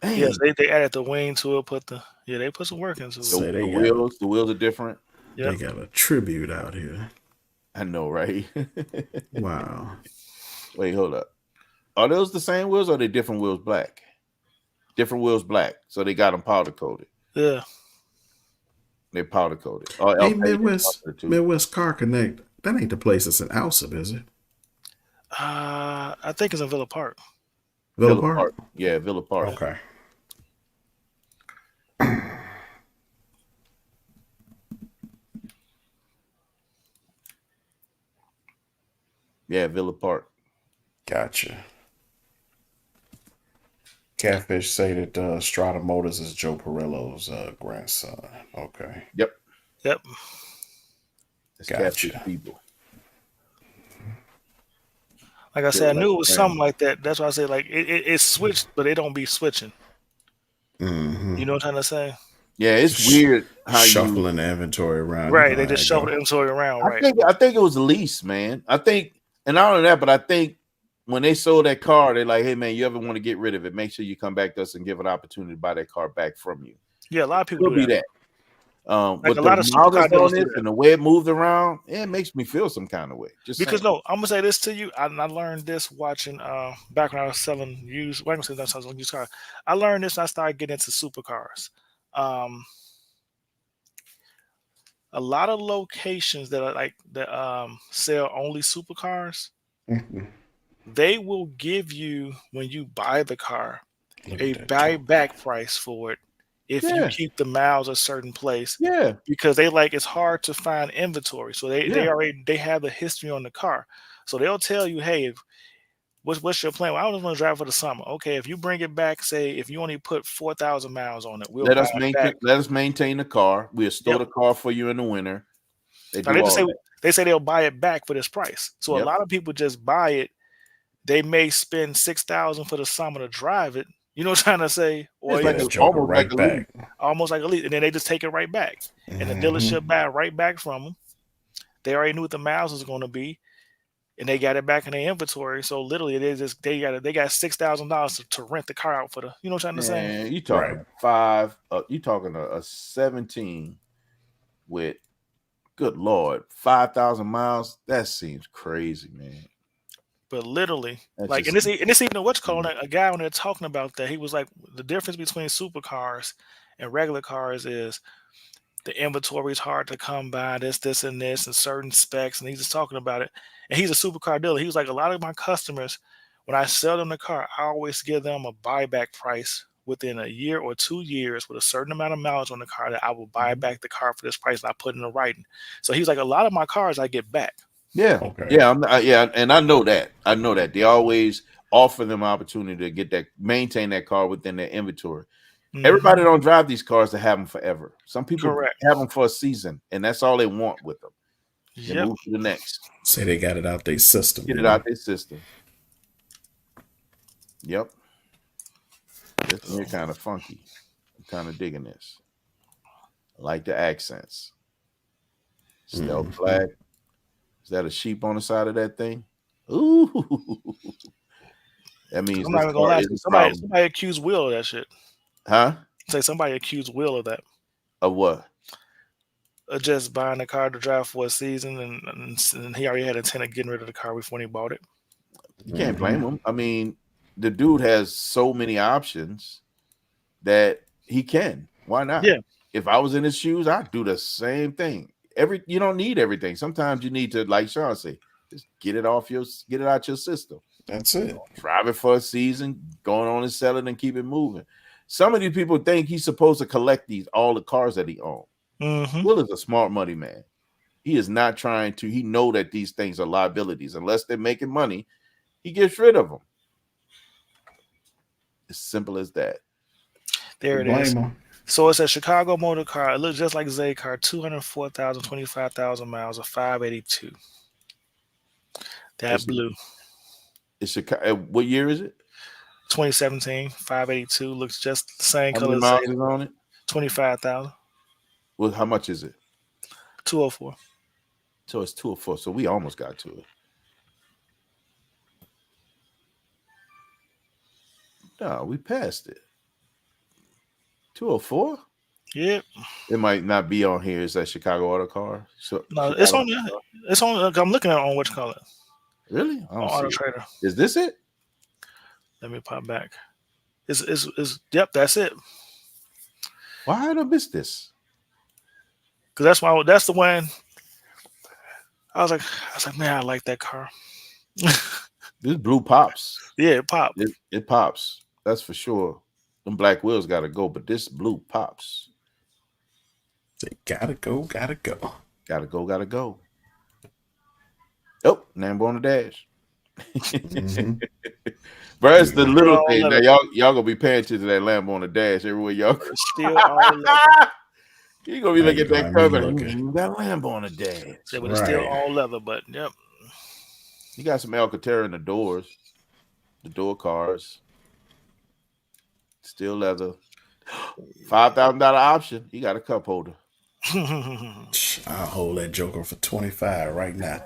S1: Dang,
S4: yes, they added the wing to it. They put some work into it.
S2: So-
S1: the
S2: they got-
S1: wheels are different.
S4: Yep.
S2: They got a tribute out here.
S1: I know, right?
S2: Wow.
S1: Wait, hold up. Are those the same wheels or are they different wheels black? Different wheels black. So they got them powder coated.
S4: Yeah.
S1: They're powder coated. Oh,
S2: Hey,
S1: LP
S2: Midwest
S1: powder too.
S2: Midwest Car Connect. That ain't the place that's in Alsip, is it?
S4: I think it's in Villa Park.
S2: Villa Park?
S1: Yeah, Villa Park.
S2: Okay.
S1: Yeah, Villa Park.
S2: Gotcha. Catfish say that Strata Motors is Joe Perillo's grandson. Okay.
S1: Yep.
S4: Yep.
S1: That's
S2: Gotcha.
S1: Catfish people.
S4: Like I said, I
S1: Feel
S4: knew
S1: like
S4: it was
S1: a
S4: something
S1: friend.
S4: like that. That's why I say like it switched, but it don't be switching.
S2: Mm-hmm.
S4: You know what I'm trying to say?
S1: Yeah, it's weird how you.
S2: Shuffling the inventory around.
S4: Right.
S2: You
S4: They
S2: know
S4: just
S2: how it
S4: shuffle
S2: go.
S4: the inventory around.
S1: I
S4: Right.
S1: think it was lease, man. I think, and not only that, but I think when they sold that car, they're like, "Hey, man, you ever want to get rid of it? Make sure you come back to us and give an opportunity to buy that car back from you."
S4: Yeah, a lot of people
S1: Could
S4: do
S1: be
S4: that.
S1: that.
S4: Like
S1: With
S4: a
S1: the
S4: lot of supercar
S1: miles
S4: dealers
S1: on
S4: do
S1: this
S4: that.
S1: and the way it moved around, it makes me feel some kind of way. Just
S4: Because
S1: saying.
S4: no, I'm gonna say this to you. I learned this watching back when I was selling used. Well, I'm gonna say that's selling used cars. I learned this. And I started getting into supercars. A lot of locations that are like that sell only supercars,
S2: Mhm.
S4: they will give you when you buy the car
S2: Look
S4: a
S2: at that joke.
S4: buyback price for it if you
S1: Yeah,
S4: keep the miles a certain place
S1: yeah,
S4: because they like it's hard to find inventory. So they
S1: yeah.
S4: already they have the history on the car. So they'll tell you, hey, if what's your plan? Well, I just want to drive for the summer. Okay, if you bring it back, say if you only put 4,000 miles on it, we'll
S1: Let
S4: buy
S1: us
S4: it back.
S1: maintain the car. We'll store
S4: Yep.
S1: the car for you in the winter. They
S4: Now
S1: do all that.
S4: they say they'll buy it back for this price. So a
S1: Yep.
S4: lot of people just buy it. They may spend 6,000 for the summer to drive it. You know what I'm trying to say? Or
S1: It's
S2: Yeah,
S1: like
S2: that joker
S1: almost like
S2: right
S1: a lease.
S2: back.
S4: almost like a lease, and then they just take it right back, and the dealership buy it right back from them. They already knew what the miles was going to be, and they got it back in their inventory. So literally, it is just they got $6,000 to rent the car out for the. You know what I'm trying to say?
S1: Man, you
S2: Right.
S1: talking you talking a 17 with, good Lord, 5,000 miles. That seems crazy, man.
S4: But literally,
S1: That
S4: like,
S1: just
S4: and this even what's called a guy when they're talking about that. He was like, the difference between supercars and regular cars is the inventory is hard to come by, this, and this, and certain specs. And he's just talking about it. And he's a supercar dealer. He was like, a lot of my customers, when I sell them the car, I always give them a buyback price within a year or 2 years with a certain amount of mileage on the car that I will buy back the car for this price and I put in the writing. So he's like, a lot of my cars I get back.
S1: yeah,
S2: Okay.
S1: yeah, yeah, and I know that. I know that they always offer them opportunity to maintain that car within their inventory.
S4: Mhm.
S1: Everybody don't drive these cars to have them forever. Some people
S4: Correct.
S1: have them for a season, and that's all they want with them. They
S4: Yep.
S1: move to the next.
S2: Say they got it out their system.
S1: Get
S2: you
S1: it
S2: know?
S1: out their system. Yep. This here kind of funky. I'm kind of digging this. I like the accents. Stealth
S2: Mhm.
S1: flag. Is that a sheep on the side of that thing? Ooh. That means
S4: I'm not
S1: this
S4: even gonna
S1: car
S4: lie.
S1: is a
S4: Somebody
S1: problem.
S4: accused Will of that shit.
S1: Huh?
S4: Say somebody accused Will of that.
S1: Of what?
S4: Of just buying a car to drive for a season, and he already had intent of getting rid of the car before he bought it.
S1: You can't blame him. I mean, the dude has so many options that he can. Why not?
S4: Yeah.
S1: If I was in his shoes, I'd do the same thing. You don't need everything. Sometimes you need to, like Sean say, just get it out your system.
S2: That's it.
S1: Drive it for a season, going on and sell it and keep it moving. Some of these people think he's supposed to collect all the cars that he owns.
S4: Mm-hmm.
S1: Will is a smart money man. He is not trying to. He know that these things are liabilities. Unless they're making money, he gets rid of them. As simple as that.
S4: There it
S2: Blame
S4: is.
S2: them.
S4: So it's a Chicago motor car. It looks just like Zay car. 204,000, 25,000 miles, a 582. That
S1: It's-
S4: blue.
S1: It's Chicago. What year is it?
S4: 2017, 582. Looks just the same
S1: How
S4: color
S1: many
S4: as
S1: miles
S4: Zay.
S1: is on it?
S4: 25,000.
S1: Well, how much is it?
S4: 204.
S1: So it's 204. So we almost got to it. No, we passed it. 204?
S4: Yep.
S1: It might not be on here. It's that Chicago Auto Car. So
S4: No,
S1: Chicago
S4: it's on.
S1: Auto Car.
S4: It's on. I'm looking at it on what you call it.
S1: Really? I
S4: On
S1: don't
S4: Auto
S1: see it.
S4: Trader.
S1: Is this it?
S4: Let me pop back. Yep, that's it.
S1: Why did I miss this?
S4: Because that's the one. I was like, man, I like that car.
S1: This blue pops.
S4: Yeah, it popped.
S1: It pops. That's for sure. Them black wheels got to go, but this blue pops.
S2: They gotta go.
S1: Gotta go. Oh, Lambo on the dash.
S2: Mhm.
S1: Bro, it's the
S2: Yeah.
S1: little
S4: All
S1: thing. Now,
S4: leather.
S1: y'all gonna be paying attention to that Lambo on the dash everywhere y'all go.
S4: It's still all leather.
S1: You gonna be
S2: Now
S1: looking
S2: you
S1: at
S2: gonna
S1: that
S2: have me
S1: cover.
S2: looking.
S1: That Lambo on the dash.
S4: So, but it's still
S2: Right.
S4: all leather. But yep.
S1: You got some Alcantara in the doors, the door cards, still leather. $5,000 option. You got a cup holder.
S2: I'll hold that joker for 25 right now.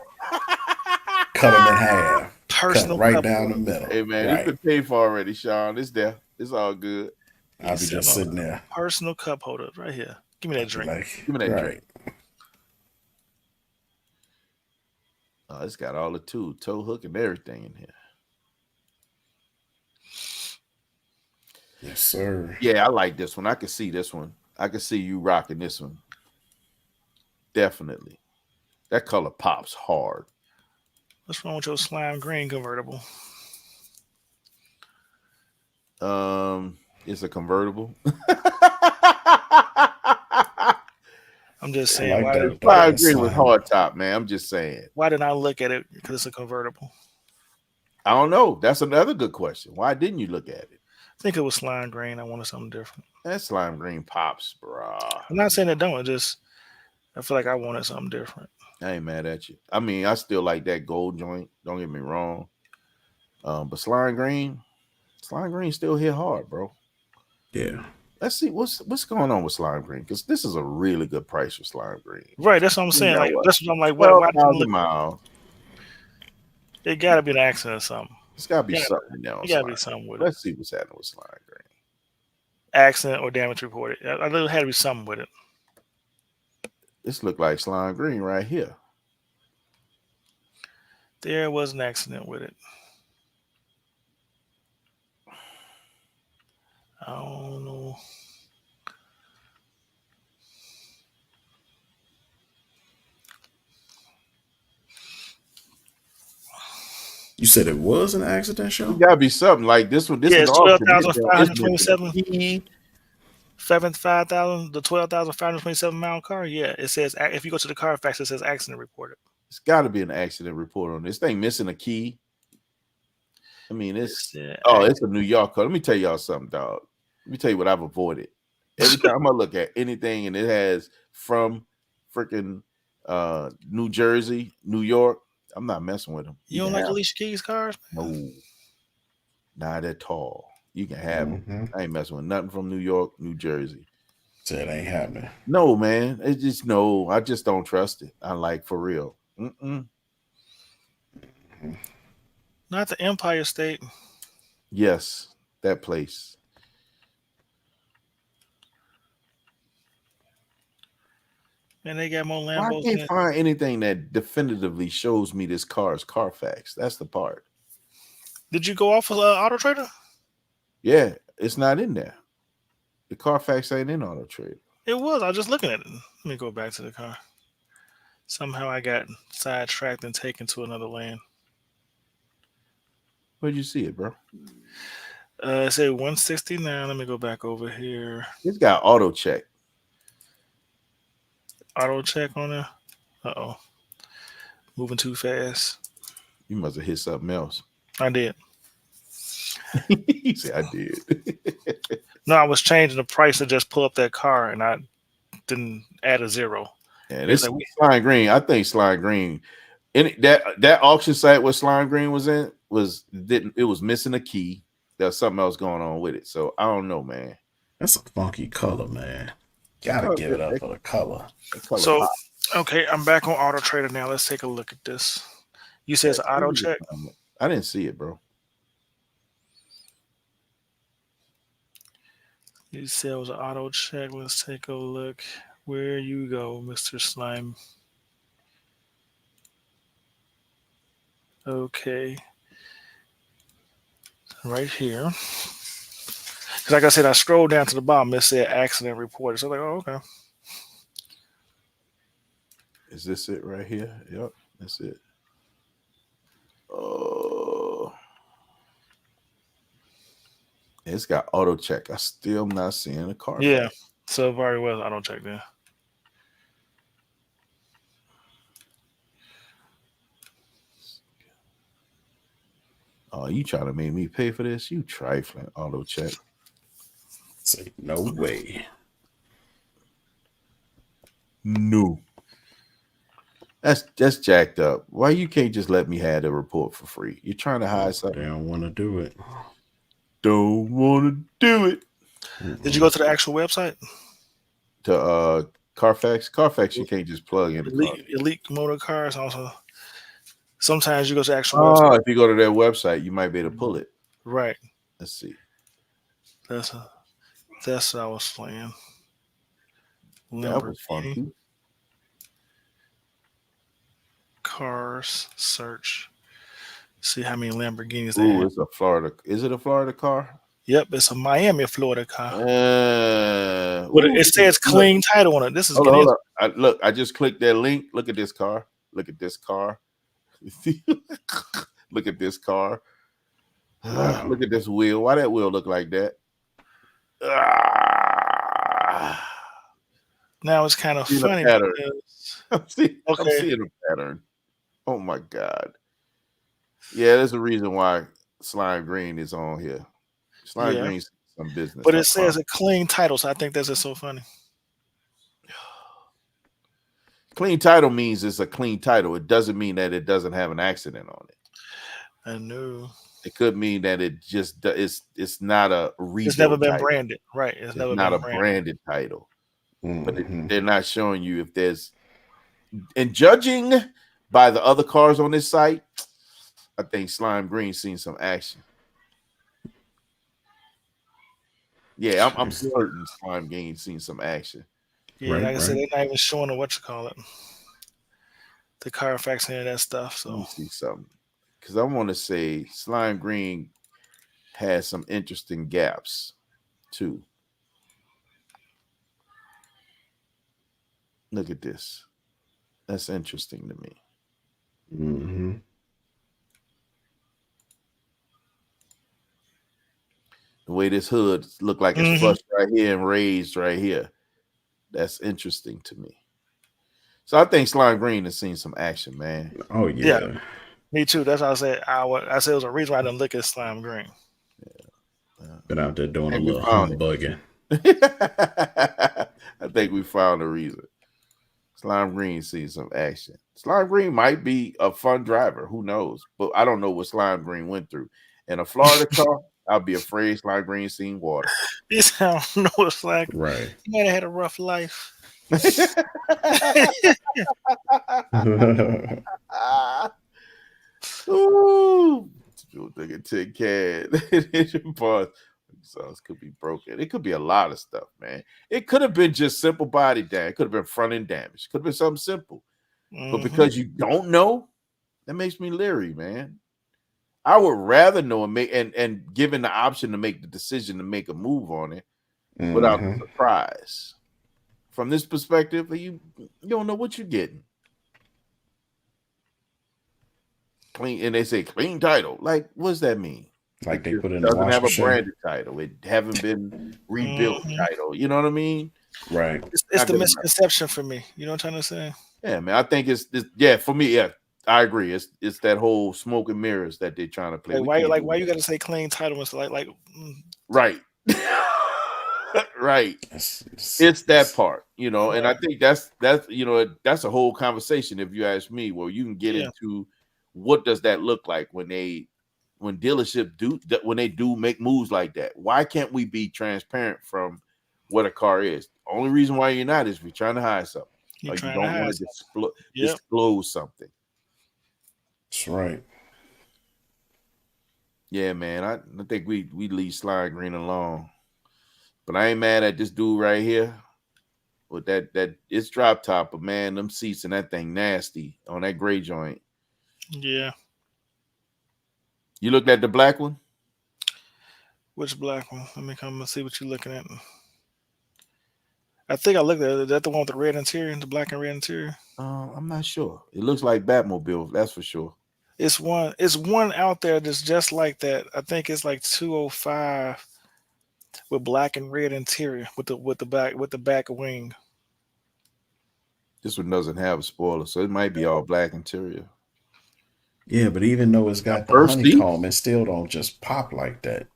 S2: Cut them in half. Cut
S4: Personal
S2: right
S4: cup
S2: down the
S4: holder.
S2: middle.
S1: Hey man, it's
S2: Right.
S1: been paid for already, Sean. It's there. It's all good.
S2: I'll be
S4: He's
S2: just
S4: sitting
S2: sitting
S4: on
S2: there.
S4: personal cup holder right here. Give me that
S2: Be
S4: drink.
S2: like,
S1: Give me that
S2: right.
S1: drink. Oh, it's got all the tools, toe hook and everything in here.
S2: Yes, sir.
S1: Yeah, I like this one. I can see this one. I can see you rocking this one. Definitely. That color pops hard.
S4: What's wrong with your slime green convertible?
S1: It's a convertible.
S4: I'm just
S2: I
S4: saying.
S2: like
S4: Why
S2: that.
S4: did
S2: though.
S1: I
S2: That
S1: agree with
S2: slime.
S1: hard top, man. I'm just saying.
S4: why didn't I look at it? Because it's a convertible.
S1: I don't know. That's another good question. Why didn't you look at it?
S4: I think it was slime green. I wanted something different.
S1: That slime green pops, bro.
S4: I'm not saying it don't. It just I feel like I wanted something different.
S1: I ain't mad at you. I mean, I still like that gold joint. Don't get me wrong. But slime green still hit hard, bro.
S2: Yeah.
S1: Let's see what's going on with slime green, because this is a really good price for slime green.
S4: Right. That's what I'm saying.
S1: know
S4: Like
S1: what?
S4: that's what I'm like. Why didn't I
S1: 12,000
S4: look?
S1: miles.
S4: It got to be an accident or something.
S1: It's got to be
S4: Yeah,
S1: something now.
S4: It got to be something with it.
S1: Let's see what's happening with slime green.
S4: Accident or damage reported. I know it had to be something with it.
S1: This look like slime green right here.
S4: There was an accident with it. I don't know.
S2: You said it was an accident show?
S1: It gotta be something like this one. This
S4: Yeah,
S1: is
S4: it's
S1: auction.
S4: 12,527.
S1: It's missing a key.
S4: 5,000, the 12,527 mile car. Yeah, it says if you go to the Carfax, it says accident reported.
S1: It's got to be an accident report on this thing. Missing a key. I mean, it's it's a New York car. Let me tell y'all something, dog. Let me tell you what I've avoided. Every time I look at anything and it has from freaking New Jersey, New York, I'm not messing with them.
S4: You don't like Alicia Keys cars?
S1: No, not at all. You can have them.
S2: Mhm.
S1: I ain't messing with nothing from New York, New Jersey.
S2: Said ain't happening.
S1: No, man. It's just no. I just don't trust it. I like for real.
S4: Not the Empire State.
S1: Yes, that place.
S4: Man, they got more
S1: I
S4: Lambos.
S1: can't find anything that definitively shows me this car is Carfax. That's the part.
S4: Did you go off of Auto Trader?
S1: Yeah, it's not in there. The Carfax ain't in Auto Trader.
S4: It was. I was just looking at it. Let me go back to the car. Somehow I got sidetracked and taken to another lane.
S1: Where'd you see it, bro?
S4: It said 169. Let me go back over here.
S1: It's got auto check.
S4: Auto check on there. Uh-oh. Moving too fast.
S1: You must have hit something else.
S4: I did.
S1: He said, I did.
S4: No, I was changing the price to just pull up that car, and I didn't add a zero.
S1: Yeah, this Slime Green. I think Slime Green. That auction site where Slime Green was in was missing a key. There's something else going on with it. So I don't know, man.
S2: That's a funky color, man. Gotta give it up for the color.
S4: So, okay, I'm back on Auto Trader now. Let's take a look at this. You said it's auto check?
S1: I didn't see it, bro.
S4: You said it was an auto check. Let's take a look. Where you go, Mr. Slime? Okay. Right here. Because like I said, I scrolled down to the bottom. It said accident reported. So I'm like, oh, okay.
S1: Is this it right here? Yep, that's it. Oh, it's got auto check. I still not seeing a car.
S4: Yeah. So very well, I don't check there.
S1: Oh, you trying to make me pay for this? You trifling. Auto check.
S2: Say no way.
S1: No. That's jacked up. Why you can't just let me have the report for free? You're trying to hide
S2: They
S1: something.
S2: don't want to do it.
S1: Don't want to do it.
S4: Did you go to the actual website?
S1: To Carfax? Carfax, you can't just plug in the car.
S4: Elite Motor Cars also. Sometimes you go to the actual
S1: Oh,
S4: website.
S1: if you go to their website, you might be able to pull it.
S4: Right.
S1: Let's see.
S4: That's what I was playing.
S1: That was
S4: Lamborghini
S1: funky.
S4: cars search. See how many Lamborghinis they
S1: Ooh,
S4: have.
S1: it's a Florida. Is it a Florida car?
S4: Yep, it's a Miami, Florida car. But
S1: Ooh,
S4: it says clean title on it. This is
S1: Hold on,
S4: good.
S1: hold on. I just clicked that link. Look at this car. Look at this car. Look at this car.
S2: Wow.
S1: Look at this wheel. Why that wheel look like that? Ah.
S4: Now it's kind of
S1: See the
S4: funny.
S1: pattern.
S4: Because,
S1: I'm seeing
S4: Okay.
S1: a pattern. Oh my God. Yeah, there's a reason why Slime Green is on here. Slime
S4: Yeah.
S1: Green's some business.
S4: but
S1: I
S4: it says
S1: promise.
S4: a clean title, so I think that's just so funny.
S1: Clean title means it's a clean title. It doesn't mean that it doesn't have an accident on it.
S4: I knew.
S1: It could mean that it just it's not a rebuild.
S4: It's never been
S1: title.
S4: branded. Right. It's
S1: It's
S4: never
S1: not
S4: been
S1: a
S4: branded.
S1: branded title. But
S2: Mhm.
S1: they're not showing you if there's, and judging by the other cars on this site, I think Slime Green's seen some action. Yeah, I'm certain Slime Green's seen some action.
S4: Yeah,
S2: Right,
S4: like I said,
S2: right.
S4: they're not even showing the Carfax and that stuff.
S1: Let me
S4: So
S1: see something. Because I want to say Slime Green has some interesting gaps too. Look at this. That's interesting to me.
S2: Mm-hmm.
S1: The way this hood look like it's
S4: Mhm.
S1: flushed right here and raised right here. That's interesting to me. So I think Slime Green has seen some action, man.
S2: Oh yeah.
S4: me too. That's why I said I said it was a reason why I didn't look at Slime Green.
S2: Been out there doing a
S1: And we
S2: little
S1: found it.
S2: humbugging.
S1: I think we found a reason. Slime Green sees some action. Slime Green might be a fun driver. Who knows? But I don't know what Slime Green went through. In a Florida car, I'll be afraid Slime Green seen water.
S4: You sound know it's like
S2: Right.
S4: you might have had a rough life.
S1: Ooh, you think a tin can. Boss, songs could be broken. It could be a lot of stuff, man. It could have been just simple body damage. It could have been front end damage. Could have been something simple. But
S4: Mhm.
S1: because you don't know, that makes me leery, man. I would rather know and make and given the option to make the decision to make a move on it without the
S2: Mhm.
S1: surprise. From this perspective, you don't know what you're getting. Clean, and they say clean title. Like, what does that mean?
S2: Like they
S1: It
S2: put in the
S1: doesn't
S2: wash
S1: have a
S2: machine.
S1: branded title. It haven't been rebuilt
S4: Mhm.
S1: title. You know what I mean?
S2: Right.
S4: It's
S1: Not
S4: the
S1: good enough.
S4: misconception for me. You know what I'm trying to say?
S1: Yeah, man. I think it's yeah, for me, yeah. I agree. It's that whole smoke and mirrors that they're trying to play. We can't do
S4: Why
S1: that.
S4: you got to say clean title? It's like
S1: Right. Right. It's that part, and I think that's that's a whole conversation if you ask me, where you can get
S4: Yeah.
S1: into what does that look like when dealership do make moves like that. Why can't we be transparent from what a car is? The only reason why you're not is if you're trying to hide something
S4: you're
S1: or you
S4: trying to
S1: don't
S4: hide
S1: want to
S4: something. Yep.
S1: disclose something.
S2: That's right.
S1: Yeah, man. I think we leave Slime Green alone. But I ain't mad at this dude right here. With that it's drop top, but man, them seats and that thing nasty on that gray joint.
S4: Yeah.
S1: You looked at the black one?
S4: Which black one? Let me come and see what you're looking at. I think I looked at it. Is that the one with the red interior, the black and red interior?
S1: I'm not sure. It looks like Batmobile, that's for sure.
S4: It's one out there that's just like that. I think it's like 205 with black and red interior with the back wing.
S1: This one doesn't have a spoiler, so it might be all black interior.
S2: Yeah, but even though it's got the
S1: Perf seats.
S2: honeycomb, it still don't just pop like that.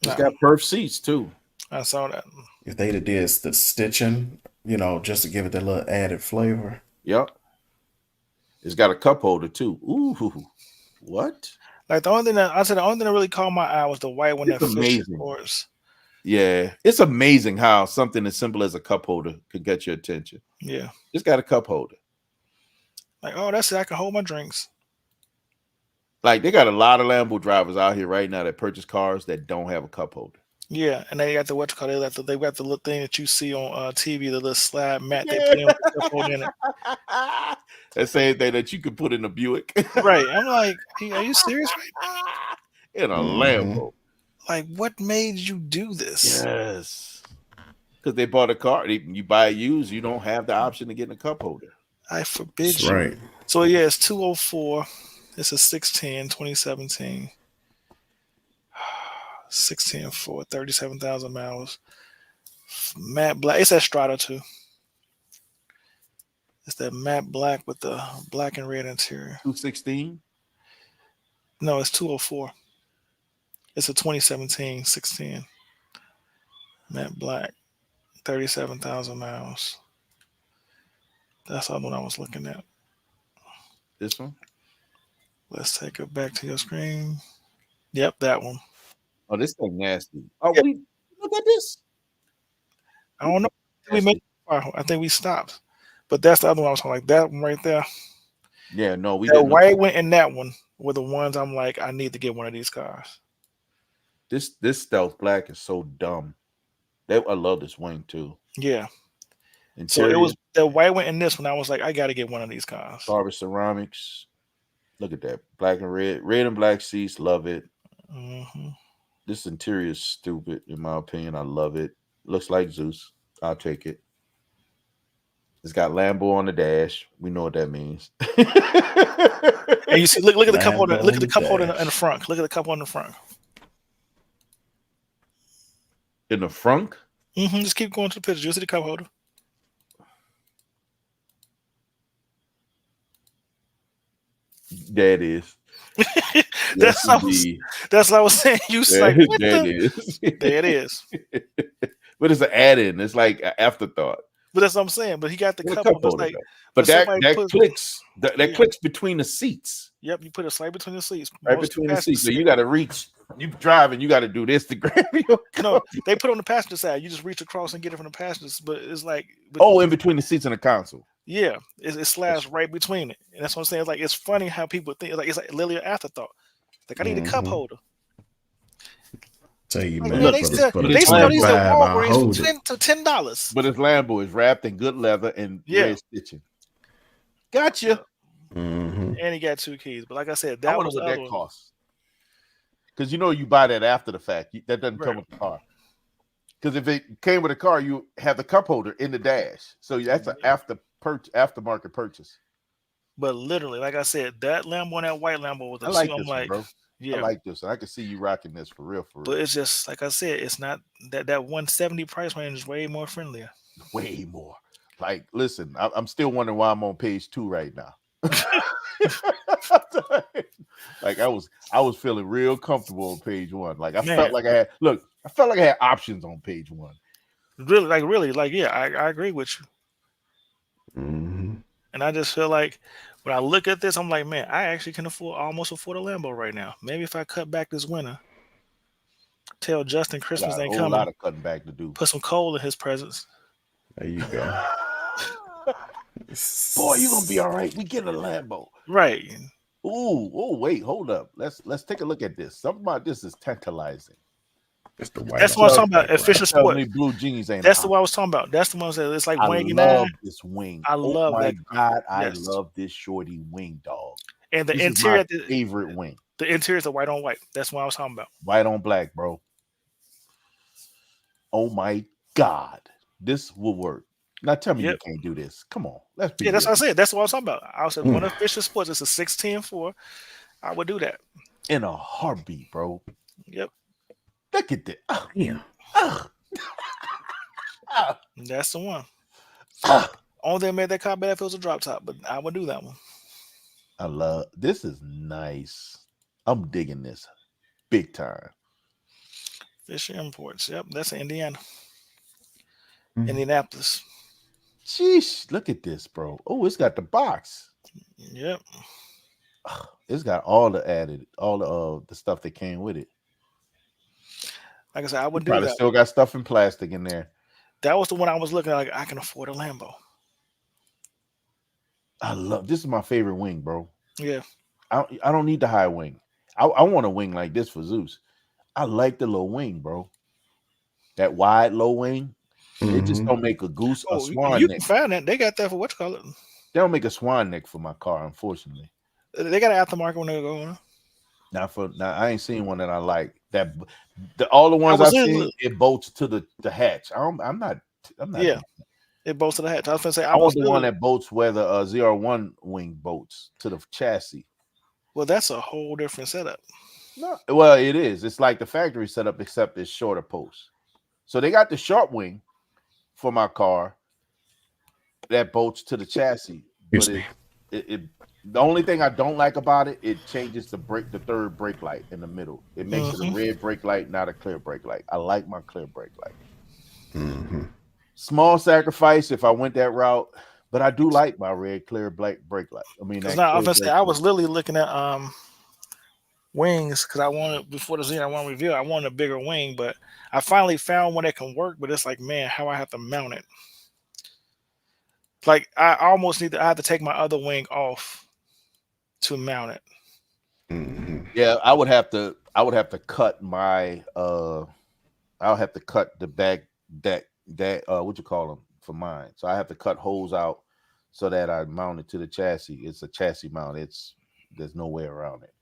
S1: It's
S4: Nah.
S1: got perf seats too.
S4: I saw that.
S2: If they'd have did the stitching, just to give it that little added flavor.
S1: Yep. It's got a cup holder too. Ooh, what?
S4: Like the only thing that really caught my eye was the white one
S1: It's
S4: that Fisher
S1: amazing.
S4: Sports.
S1: Yeah, it's amazing how something as simple as a cup holder could get your attention.
S4: Yeah.
S1: It's got a cup holder.
S4: Like, oh, that's it. I can hold my drinks.
S1: Like they got a lot of Lambo drivers out here right now that purchase cars that don't have a cup holder.
S4: Yeah, and they got the what you call it? They got the little thing that you see on TV, the little slab mat they put in with the cup holder in it.
S1: That same thing that you could put in a Buick.
S4: Right. I'm like, are you serious?
S1: In a
S2: Mhm.
S1: Lambo.
S4: Like, what made you do this?
S1: Yes. Because they bought a car. You buy it used, you don't have the option to get in a cup holder.
S4: I forbid
S2: That's
S4: you.
S2: right.
S4: So yeah, it's 204. It's a 610, 2017. 16.4, 37,000 miles. Matte black. It's that Strata too. It's that matte black with the black and red interior.
S1: 216.
S4: No, it's 204. It's a 2017 610. Matte black. 37,000 miles. That's the other one I was looking at.
S1: This one.
S4: Let's take it back to your screen. Yep, that one.
S1: Oh, this thing nasty. Oh,
S4: Yeah.
S1: look at this.
S4: I don't know. I think we stopped. But that's the other one I was talking like that one right there.
S1: Yeah, no, we
S4: The
S1: didn't.
S4: white one and that one were the ones I'm like, I need to get one of these cars.
S1: This stealth black is so dumb. I love this wing too.
S4: Yeah. So
S1: Interior,
S4: it was the white one and this one. I was like, I got to get one of these cars.
S1: Barber ceramics. Look at that. Black and red and black seats. Love it.
S4: Mhm.
S1: This interior is stupid, in my opinion. I love it. Looks like Zeus. I'll take it. It's got Lambo on the dash. We know what that means.
S4: And you see, look at the cup holder.
S2: Lambo
S4: Look at the
S2: on
S4: cup
S2: the
S4: holder in
S2: dash.
S4: the front. Look at the cup holder in the front.
S1: In the front?
S4: Just keep going to the picture. You'll see the cup holder.
S1: There it is.
S4: That's what I was-
S1: indeed.
S4: That's what I was saying. You was
S1: There,
S4: like, what
S1: there
S4: the?
S1: it is.
S4: There it is.
S1: But it's an add-in. It's like an afterthought.
S4: But that's what I'm saying. But he got the
S1: What a
S4: cup
S1: cup
S4: holder. It's
S1: holder,
S4: like,
S1: though. But
S4: but
S1: that
S4: somebody put-
S1: clicks. That
S4: Yeah.
S1: clicks between the seats.
S4: yep, you put it right between the seats.
S1: Right
S4: Most
S1: between the
S4: passengers
S1: seats. So you got to reach. You driving. You got to do this to grab your
S4: No, they put it on the passenger side. You just reach across and get it from the passengers. But it's like, but
S1: Oh, in between the seats and the console.
S4: yeah, it slides right between it. And that's what I'm saying. It's like, it's funny how people think it's like literally an afterthought. Like, I need a cup
S2: Mhm.
S4: holder.
S2: Tell you,
S4: Like,
S2: man,
S4: man, they
S2: for the,
S4: sell
S2: for the
S4: they sell these at
S2: 25, I'll
S4: Walgreens
S2: hold
S4: for
S2: it.
S4: $10.
S1: But it's Lambo. It's wrapped in good leather and
S4: Yeah.
S1: red stitching. Gotcha.
S2: Mhm.
S4: And he got 2 keys. But like I said,
S1: I
S4: that
S1: wonder
S4: was
S1: what
S4: the other
S1: that
S4: one.
S1: costs. Because you buy that after the fact. That doesn't come
S4: Right.
S1: with the car. Because if it came with a car, you have the cup holder in the dash. So that's an aftermarket purchase.
S4: But literally, like I said, that Lambo and that white Lambo was the
S1: I like
S4: two. I'm
S1: this one,
S4: like,
S1: bro.
S4: yeah.
S1: I like this. I can see you rocking this for real.
S4: But it's just like I said, it's not that 170 price range is way more friendlier.
S1: Way more. Like, listen, I'm still wondering why I'm on page 2 right now. Like I was feeling real comfortable on page 1. Like I
S4: Man.
S1: felt like I had options on page 1.
S4: Really, yeah, I agree with you.
S2: Mhm.
S4: And I just feel like when I look at this, I'm like, man, I actually can almost afford a Lambo right now. Maybe if I cut back this winter, tell Justin Christmas
S1: Got a
S4: ain't
S1: whole
S4: coming,
S1: lot of cutting back to do.
S4: put some coal in his presents.
S2: There you go.
S1: Boy, you gonna be all right. We get a Lambo.
S4: Right.
S1: Ooh, wait, hold up. Let's take a look at this. Something about this is tantalizing.
S2: It's the white
S4: That's
S2: on
S4: what I'm
S2: black
S4: talking about.
S2: background.
S4: Efficient
S1: Tell
S4: sport.
S1: me blue jeans ain't.
S4: That's the
S1: an
S4: one I was talking about. That's the one that it's like
S1: I
S4: wing
S1: love
S4: 89.
S1: this wing.
S4: I love
S1: my
S4: that.
S1: God, I
S4: Yes.
S1: love this shorty wing, dog.
S4: And the
S1: This is
S4: interior,
S1: my favorite wing.
S4: the interior is a white on white. That's what I was talking about.
S1: White on black, bro. Oh my God, this will work. Now tell me
S4: Yep.
S1: you can't do this. Come on, let's be
S4: Yeah, that's
S1: real.
S4: what I said. That's what I was talking about. I said
S2: Mm.
S4: one Efficient Sports. It's a 610-4. I would do that.
S1: In a heartbeat, bro.
S4: Yep.
S1: Look at that.
S2: Yeah.
S4: That's the one.
S1: Ugh.
S4: Only thing made that car better if it was a drop top, but I would do that one.
S1: I love this. Is nice. I'm digging this big time.
S4: Fisher Imports. Yep, that's in Indiana,
S2: Mhm.
S4: Indianapolis.
S1: Sheesh, look at this, bro. Oh, it's got the box.
S4: Yep.
S1: It's got all the stuff that came with it.
S4: Like I said, I
S1: You
S4: would do
S1: probably
S4: that.
S1: still got stuff in plastic in there.
S4: That was the one I was looking at. Like, I can afford a Lambo.
S1: I love this. Is my favorite wing, bro.
S4: Yeah.
S1: I don't need the high wing. I want a wing like this for Zeus. I like the low wing, bro. That wide low wing. They just
S2: Mhm.
S1: don't make a goose, a
S4: Oh,
S1: swan
S4: you
S1: neck.
S4: can find that. They got that for what you call it.
S1: They don't make a swan neck for my car, unfortunately.
S4: They got an aftermarket when they go on.
S1: Now I ain't seen one that I like. All the ones I've seen, it bolts to the hatch. I'm not.
S4: Yeah. It bolts to the hatch. I was gonna say
S1: I want the one that bolts where the ZR1 wing bolts to the chassis.
S4: Well, that's a whole different setup.
S1: No, well, it is. It's like the factory setup, except it's shorter posts. So they got the short wing for my car that bolts to the chassis.
S2: Excuse
S1: But
S2: me.
S1: it the only thing I don't like about it, it changes the third brake light in the middle. It makes it a red brake light, not a clear brake light. I like my clear brake light.
S2: Mhm.
S1: Small sacrifice if I went that route, but I do like my red clear brake light. I mean,
S4: Because now I was gonna say I was literally looking at wings because I wanted before the Zen I want to reveal I wanted a bigger wing, but I finally found one that can work. But it's like, man, how I have to mount it. Like I almost I have to take my other wing off to mount it.
S2: Mhm.
S1: Yeah, I would have to cut my I'll have to cut the back that what you call them for mine. So I have to cut holes out so that I mount it to the chassis. It's a chassis mount. There's no way around it.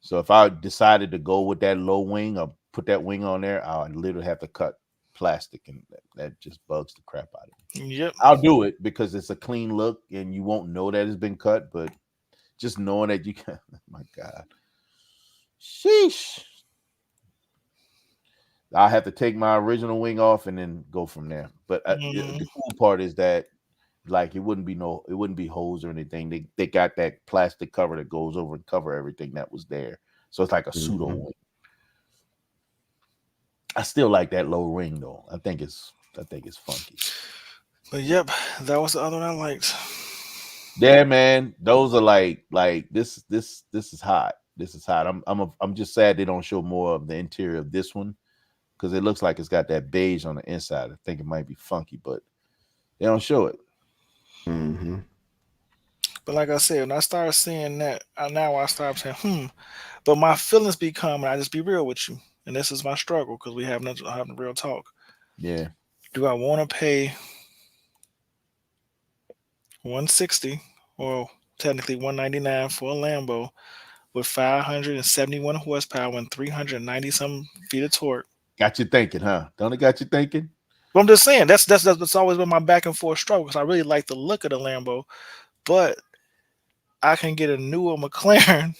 S1: So if I decided to go with that low wing or put that wing on there, I'll literally have to cut plastic, and that just bugs the crap out of me.
S4: Yep.
S1: I'll do it because it's a clean look and you won't know that it's been cut, but just knowing that you can, my God. Sheesh. I have to take my original wing off and then go from there. But the cool part is that, like, it wouldn't be holes or anything. They got that plastic cover that goes over and cover everything that was there. So it's like a pseudo wing. I still like that low ring though. I think it's funky.
S4: But yep, that was the other one I liked.
S1: Yeah, man. Those are like this is hot. This is hot. I'm just sad they don't show more of the interior of this one, because it looks like it's got that beige on the inside. I think it might be funky, but they don't show it.
S2: Mm-hmm.
S4: But like I said, when I started seeing that, now I started saying, But my feelings become, and I just be real with you, and this is my struggle because we having real talk.
S1: Yeah.
S4: Do I want to pay $160 or technically $199 for a Lambo with 571 horsepower and 390 some feet of torque?
S1: Got you thinking, huh? Don't it got you thinking?
S4: But I'm just saying that's always been my back and forth struggle, because I really like the look of the Lambo, but I can get a newer McLaren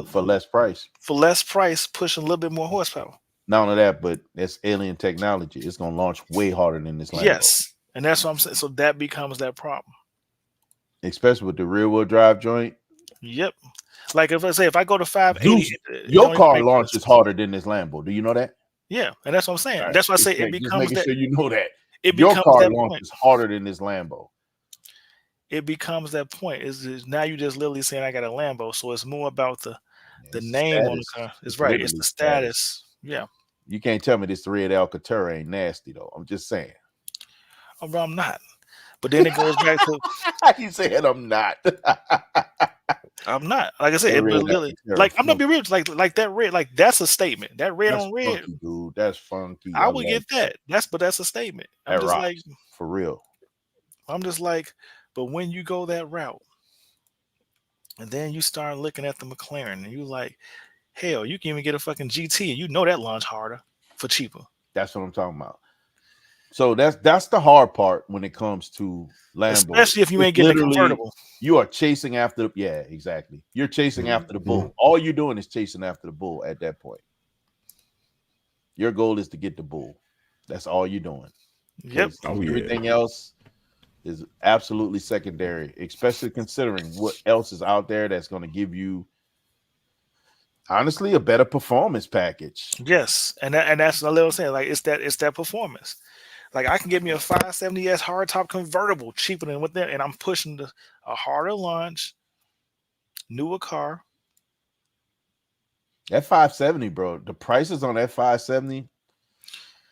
S1: for less price.
S4: For less price, pushing a little bit more horsepower.
S1: Not only that, but that's alien technology. It's gonna launch way harder than this Lambo.
S4: Yes, and that's what I'm saying. So that becomes that problem,
S1: especially with the rear wheel drive joint.
S4: Yep. Like if I go to 580,
S1: your car launches harder than this Lambo. Do you know that?
S4: Yeah, and that's what I'm saying. Right. That's why I say it becomes
S1: that. Sure you know that
S4: your
S1: car launches harder than this Lambo.
S4: It becomes that point. Is now you just literally saying I got a Lambo, so it's more about the name on the car. It's right. It's the status. Yeah.
S1: You can't tell me this red Alcantara ain't nasty though. I'm just saying.
S4: Oh, bro, I'm not. But then it goes back to
S1: you said I'm not.
S4: I'm not. Like I said, it really like I'm gonna be real. Like that red, like that's a statement. That red on red,
S1: funky, dude. That's funky.
S4: I would get that. That's a statement. I'm just like,
S1: for real.
S4: I'm just like, but when you go that route, and then you start looking at the McLaren, and you like, hell, you can even get a fucking GT, and you know that launch harder for cheaper.
S1: That's what I'm talking about. So that's the hard part when it comes to Lambo,
S4: especially if you ain't getting a convertible.
S1: You are chasing after exactly. You're chasing after the bull. All you're doing is chasing after the bull at that point. Your goal is to get the bull. That's all you're doing.
S4: Yep.
S1: Everything else, is absolutely secondary, especially considering what else is out there that's going to give you, honestly, a better performance package.
S4: Yes, and that's a little saying. Like it's that performance. Like I can get me a 570S hardtop convertible cheaper than what that, and I'm pushing a harder launch, newer car.
S1: That 570, bro, the prices on that 570,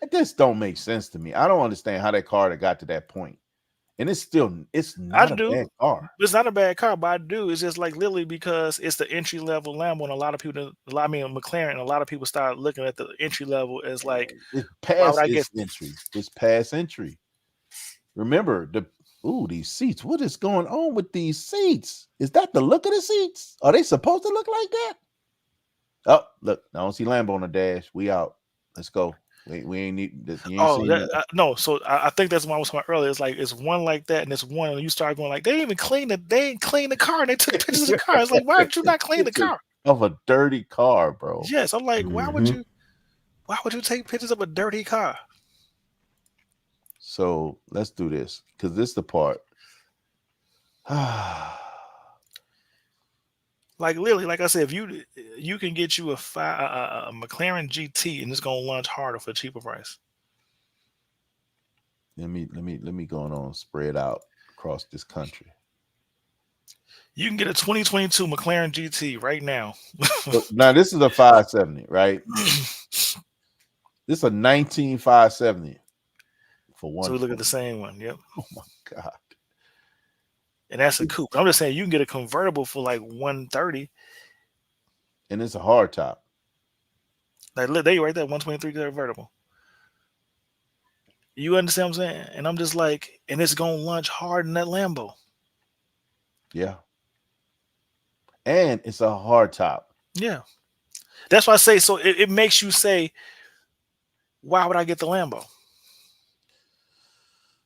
S1: it just don't make sense to me. I don't understand how that car that got to that point. And it's not a bad car.
S4: It's not a bad car, but I do. It's just like literally because it's the entry level Lambo, and a lot of people, McLaren, a lot of people start looking at the entry level as like,
S1: It's
S4: why would
S1: past
S4: I
S1: its
S4: get
S1: entry. It's past entry. Remember these seats. What is going on with these seats? Is that the look of the seats? Are they supposed to look like that? Oh, look, I don't see Lambo on the dash. We out. Let's go. We ain't need this. You ain't seen that.
S4: No. So I think that's what I was talking about earlier. It's like it's one like that, and it's one, and you start going like they ain't clean the car, and they took pictures of the car. It's like, why did you not clean the car?
S1: Of a dirty car, bro.
S4: Yes, I'm like, why would you take pictures of a dirty car?
S1: So let's do this because this is the part.
S4: Like literally, like I said, if you can get you a McLaren GT and it's gonna launch harder for a cheaper price.
S1: Let me go on spread out across this country.
S4: You can get a 2022 McLaren GT right now.
S1: Now this is a 570, right? This is a 19 570 for one.
S4: So we look at the same one. Yep.
S1: Oh my God.
S4: And that's a coupe. I'm just saying you can get a convertible for like 130.
S1: And it's a hard top.
S4: Like look, there you right there, 123 convertible. You understand what I'm saying? And I'm just like, and it's gonna launch hard in that Lambo.
S1: Yeah. And it's a hard top.
S4: Yeah. That's why I say so it makes you say, why would I get the Lambo?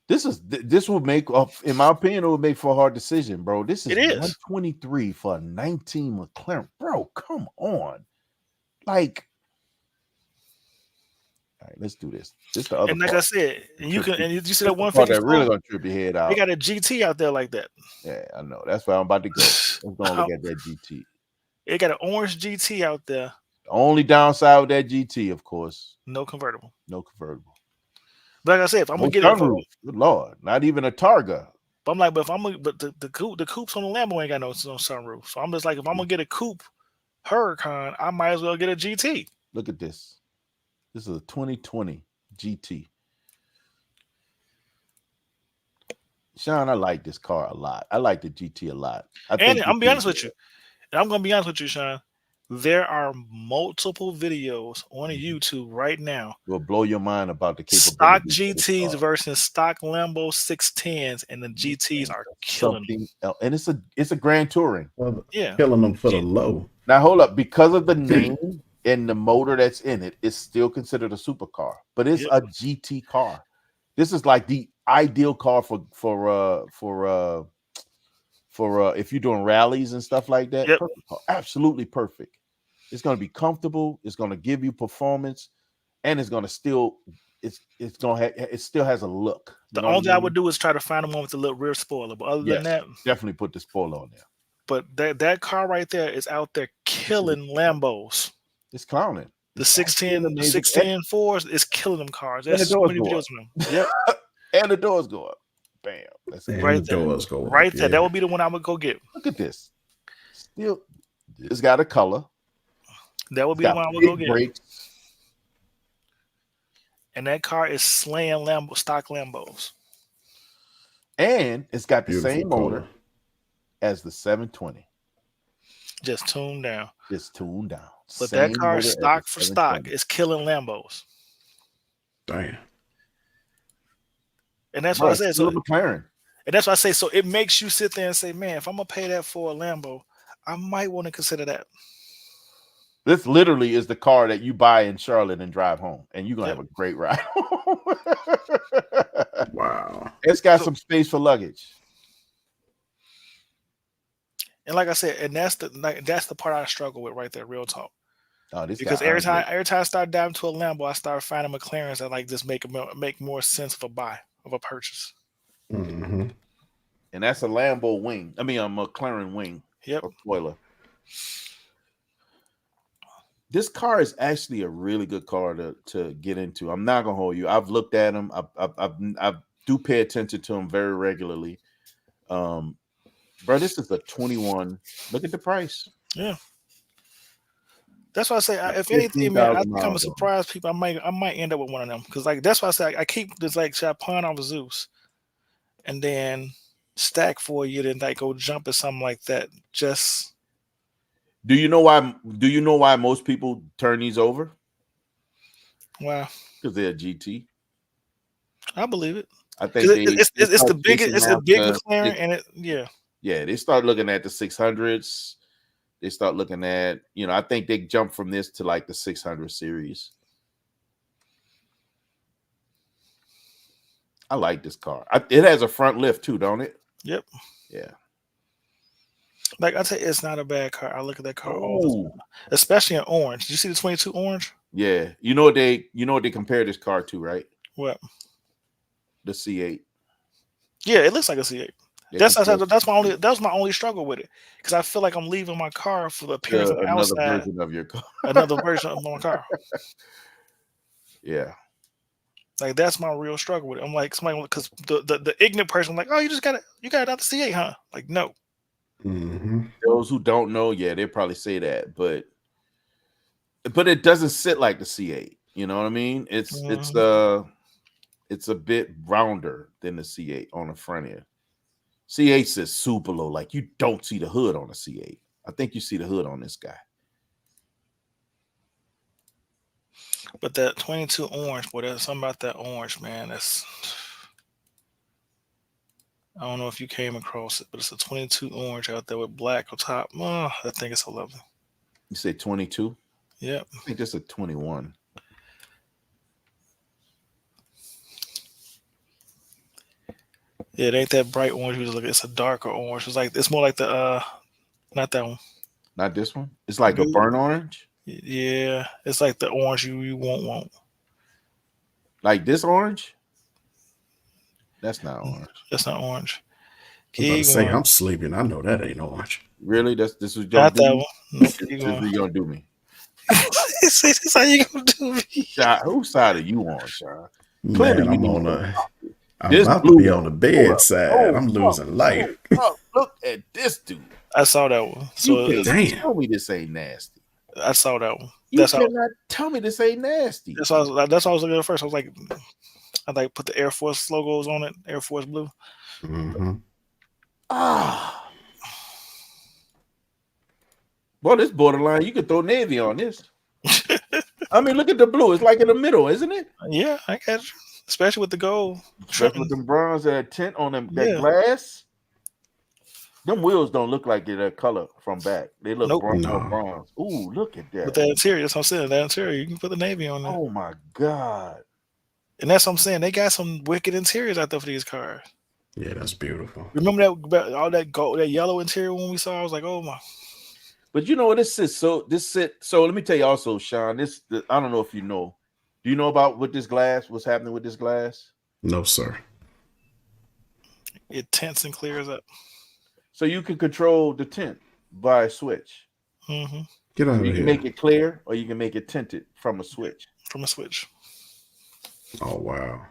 S1: This will make, in my opinion, it would make for a hard decision, bro. This is
S4: It is
S1: 123 for a 19 McLaren, bro. Come on, like, all right, let's do this. This the other.
S4: And like
S1: part.
S4: I said, and you see that
S1: Part
S4: 150
S1: that really gonna trip your head out.
S4: They got a GT out there like that.
S1: Yeah, I know. That's where I'm about to go. Let's go and look at that GT.
S4: They got an orange GT out there.
S1: The only downside with that GT, of course,
S4: no convertible.
S1: No convertible.
S4: But like I said, if I'm gonna get
S1: sunroof, good Lord, not even a Targa.
S4: But I'm like, but the coupes on the Lambo ain't got no sunroof. So I'm just like, if I'm gonna get a coupe Huracan, I might as well get a GT.
S1: Look at this. This is a 2020 GT. Sean, I like this car a lot. I like the GT a lot.
S4: I'm gonna be honest with you. And I'm gonna be honest with you, Sean. There are multiple videos on YouTube right now.
S1: Will blow your mind about the capability.
S4: Stock GTs versus stock Lambo 610s, and the GTs are killing them.
S1: And it's a Grand Touring.
S2: Well,
S4: yeah,
S2: killing them for the low.
S1: Now hold up, because of the name and the motor that's in it, it's still considered a supercar, but it's a GT car. This is like the ideal car for if you're doing rallies and stuff like that.
S4: Yep.
S1: Absolutely perfect. It's going to be comfortable. It's going to give you performance, and it's going to still it still has a look.
S4: The only thing I would do is try to find one with a little rear spoiler, but other than that,
S1: definitely put the spoiler on there.
S4: But that car right there is out there killing Lambos.
S1: It's clowning.
S4: The 610 4s is killing them cars. There's so many videos of them.
S1: Yep. And the doors go up. Bam. That's it.
S4: Right there.
S2: Doors go up.
S4: Right there. That would be the one I would go get.
S1: Look at this. Still, it's got a color.
S4: That would be the one I would go get.
S1: Brakes.
S4: And that car is slaying stock Lambos.
S1: And it's got the
S2: Beautiful
S1: same motor as the 720.
S4: Just tuned down.
S1: Just tuned down.
S4: But that car, stock for stock, is killing Lambos.
S2: Damn.
S4: And that's what I said. So
S1: McLaren.
S4: And that's what I say. So it makes you sit there and say, man, if I'm gonna pay that for a Lambo, I might want to consider that.
S1: This literally is the car that you buy in Charlotte and drive home, and you're gonna have a great ride.
S2: Wow.
S1: It's got some space for luggage.
S4: And like I said, and that's the part I struggle with right there, real talk.
S1: Oh,
S4: because every time I start diving to a Lambo, I start finding McLarens that like just make more sense of a purchase.
S2: Mm-hmm.
S1: And that's a Lambo wing. I mean, a McLaren wing.
S4: Yep.
S1: Or spoiler. This car is actually a really good car to get into. I'm not gonna hold you. I've looked at them. I do pay attention to them very regularly. Bro, this is a 21. Look at the price.
S4: Yeah. That's why I say, if anything, man, I
S1: 15,000
S4: think I'm gonna
S1: miles on it.
S4: surprise people. I might end up with one of them because, like, that's why I say I keep this. Like, should I pawn off Zeus, and then stack for a year, then like go jump at something like that? Just
S1: Do you know why? Do you know why most people turn these over?
S4: wow,
S1: Because they're a GT.
S4: I believe it.
S1: I think
S4: 'Cause
S1: they,
S4: it's
S1: they
S4: the
S1: start
S4: biggest,
S1: chasing
S4: it's a
S1: after
S4: big McLaren,
S1: six-
S4: and yeah.
S1: Yeah, they start looking at the 600s. They start looking at, I think they jump from this to like the 600 series. I like this car. It has a front lift too, don't it?
S4: Yep.
S1: Yeah.
S4: Like I tell you, it's not a bad car. I look at that car all the
S1: Ooh.
S4: time, especially in orange. Did you see the 22 orange?
S1: Yeah. You know what they compare this car to, right?
S4: What?
S1: The C8.
S4: Yeah, it looks like a C8.
S1: They
S4: That's
S1: compare
S4: my only struggle with it because I feel like I'm leaving my car for the appearance
S1: to
S4: of the
S1: another
S4: outside,
S1: version of your car.
S4: another version of my car.
S1: Yeah.
S4: Like that's my real struggle with it. I'm like somebody because the ignorant person, like, oh, you got it out the C8, huh? Like, no.
S2: Mm-hmm.
S1: Those who don't know, yeah, they probably say that, but it doesn't sit like the C8. You know what I mean? It's a bit rounder than the C8 on the front end. C8 sits super low, like you don't see the hood on a C8. I think you see the hood on this guy.
S4: But that 22 orange, boy, there's something about that orange, man. That's I don't know if you came across it, but it's a 22 orange out there with black on top. Oh, I think it's so lovely.
S1: You say 22?
S4: Yep.
S1: I think this is a 21.
S4: Yeah, it ain't that bright orange. You just look at it's a darker orange. It's more like the not that one.
S1: Not this one. It's like a
S4: Blue.
S1: burnt orange.
S4: Yeah, it's like the orange you won't want.
S1: Like this orange. That's not orange.
S4: That's not orange.
S2: I was about to
S4: Keep
S2: say,
S4: going.
S2: I'm sleeping. I know that ain't orange.
S1: Really? This is what
S4: Not
S1: you're
S4: that
S1: gonna
S4: one.
S1: do?
S4: Nope,
S1: This
S4: keep
S1: is what
S4: going.
S1: you're gonna do me.
S4: This is how you gonna do me.
S1: Sean, whose side are you on, Sean?
S2: Man,
S1: Clearly,
S2: I'm
S1: you
S2: on
S1: know
S2: the. I'm
S1: this
S2: about
S1: blue-
S2: to be on the bed side.
S1: Oh,
S2: I'm losing life.
S1: Look at this dude.
S4: I saw that one. So
S1: You can't
S2: Damn.
S1: tell me this ain't nasty.
S4: I saw that one.
S1: You
S4: That's how.
S1: cannot tell me this ain't nasty.
S4: That's why I was looking at first. I was like, I put the Air Force logos on it, Air Force blue.
S2: Mm-hmm.
S1: Ah. Boy, this borderline. You could throw navy on this. I mean, look at the blue. It's like in the middle, isn't it?
S4: Yeah, I got you. Especially with the gold
S1: Especially
S4: trimming.
S1: with them bronze that tint on them that
S4: Yeah.
S1: glass. Them wheels don't look like they're that color from back. They look
S4: Nope.
S1: bronze.
S2: No.
S1: Bronze. Ooh, look at that.
S4: With that interior, that's what I'm saying. That interior, you can put the navy on there.
S1: Oh my god.
S4: And that's what I'm saying. They got some wicked interiors out there for these cars.
S2: Yeah, that's beautiful.
S4: Remember that all that gold, that yellow interior when we saw? I was like, oh my.
S1: But you know what? So let me tell you also, Sean. I don't know if you know. Do you know about what's happening with this glass?
S2: No, sir.
S4: It tints and clears up.
S1: So you can control the tint by a switch.
S4: Mm-hmm.
S2: Get out of
S1: You
S2: here.
S1: can make it clear or you can make it tinted from a switch.
S4: From a switch.
S2: Oh wow.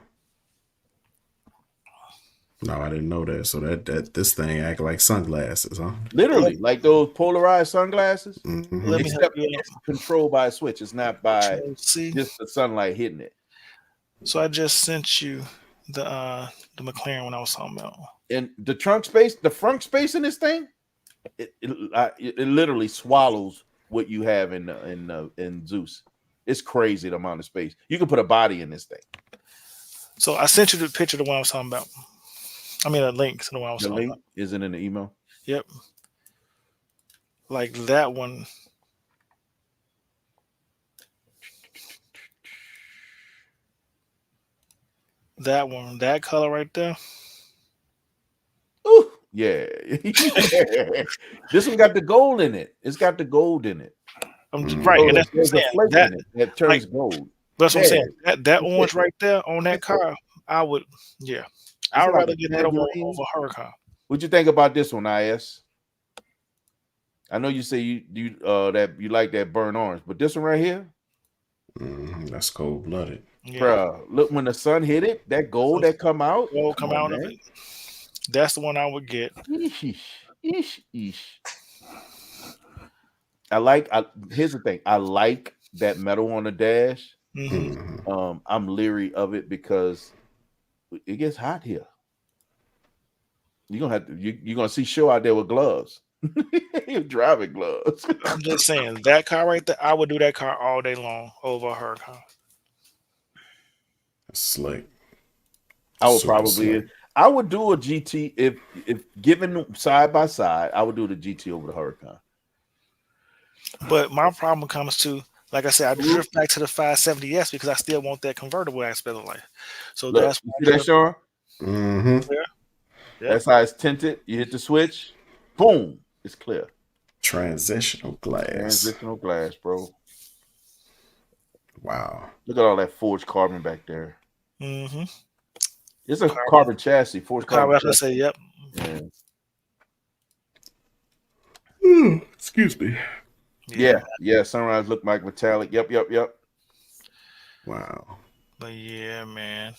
S2: No, I didn't know that. So that this thing act like sunglasses, huh?
S1: Literally, like those polarized sunglasses.
S2: Mhm.
S4: Let me
S1: Except
S4: help you
S1: it's controlled by a switch. It's not by
S4: out. See,
S1: just the sunlight hitting it.
S4: so I just sent you the McLaren when I was talking about.
S1: And the front space in this thing, it literally swallows what you have in Zeus. It's crazy the amount of space. You can put a body in this thing.
S4: So I sent you the picture of the one I was talking about. I mean, a link to the one I was
S1: The
S4: talking
S1: link
S4: about.
S1: isn't in the email.
S4: Yep. Like that one. That one, that color right there.
S1: Ooh, yeah. This one got the gold in it. It's got the gold in it.
S4: Right, and that's what I'm
S1: There's a
S4: saying.
S1: flake
S4: That,
S1: in it that turns gold.
S4: that's what I'm
S1: Yeah.
S4: saying. That orange right there on that car, I would, yeah. I'd
S1: like
S4: rather
S1: a
S4: get that over
S1: tangerine.
S4: Huracan.
S1: What you think about this one, IS? I know you say you that you like that burnt orange, but this one right here,
S2: That's cold blooded.
S4: Yeah,
S1: bruh, look when the sun hit it, that gold that come out.
S4: gold
S1: Come
S4: come
S1: on,
S4: out of
S1: man.
S4: it. That's the one I would get.
S1: Eesh, eesh, eesh. Here's the thing. I like that metal on the dash.
S4: Mhm.
S1: I'm leery of it because it gets hot here. You're gonna have to you're gonna see Show out there with gloves. You're driving gloves.
S4: I'm just saying that car right there. I would do that car all day long over a Huracan.
S2: That's slick.
S1: I would
S2: Super
S1: probably
S2: slick.
S1: I would do a GT if given side by side, I would do the GT over the Huracan.
S4: But my problem comes to, like I said, I drift back to the 570S because I still want that convertible aspect of life. So
S1: Look,
S4: that's
S1: you
S4: why
S1: see
S4: I
S1: that, Sean?
S2: Mm-hmm.
S4: Yeah.
S1: That's how it's tinted. You hit the switch, boom, it's clear.
S2: Transitional glass.
S1: Transitional glass, bro.
S2: Wow.
S1: Look at all that forged carbon back there.
S4: Mm-hmm.
S1: It's a carbon chassis, forged carbon
S4: I
S1: chassis.
S4: say, yep.
S1: Yeah.
S2: Excuse me.
S1: Yeah. Sunrise look like metallic. Yep.
S2: Wow.
S4: But yeah, man.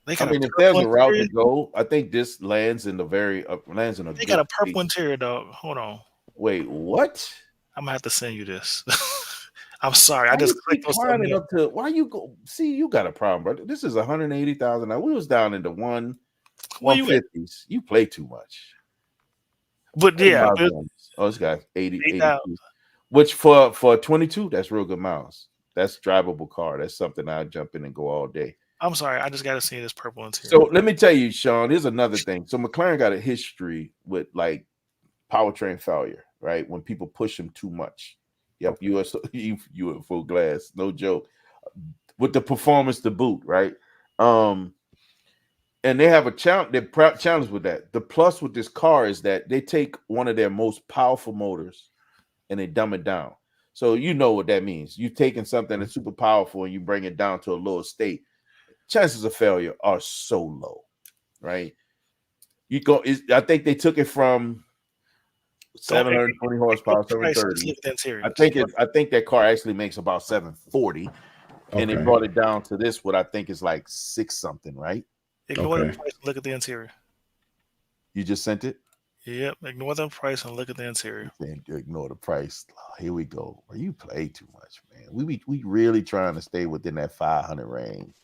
S1: I mean, if there's a route to go, I think this lands in the lands in a.
S4: They got a purple interior, dog. Hold on.
S1: Wait, what?
S4: I'm gonna have to send you this. I'm sorry. I just clicked on something.
S1: Up to why you go? See, you got a problem, brother. This is 180,000. Now we was down in the 150s. You play too much.
S4: But yeah,
S1: this guy's 80,000. Which for 22, that's real good miles. That's drivable car. That's something I jump in and go all day.
S4: I'm sorry. I just got to see this purple interior.
S1: So let me tell you, Sean, here's another thing. So McLaren got a history with like powertrain failure, right? When people push them too much. Yep, you at full glass, no joke. With the performance to boot, right? And they have a challenge. They're challenged with that. The plus with this car is that they take one of their most powerful motors and they dumb it down. So you know what that means. You're taking something that's super powerful and you bring it down to a lower state. Chances of failure are so low, right? I think they took it from 720 horsepower, 730. I think that car actually makes about 740, and it brought it down to this. What I think is like 6 something, right?
S4: Ignore the price and look at the interior.
S1: You just sent it.
S4: Yep. Ignore the price and look at the interior.
S1: Ignore the price. Oh, here we go. You play too much, man. We really trying to stay within that 500 range.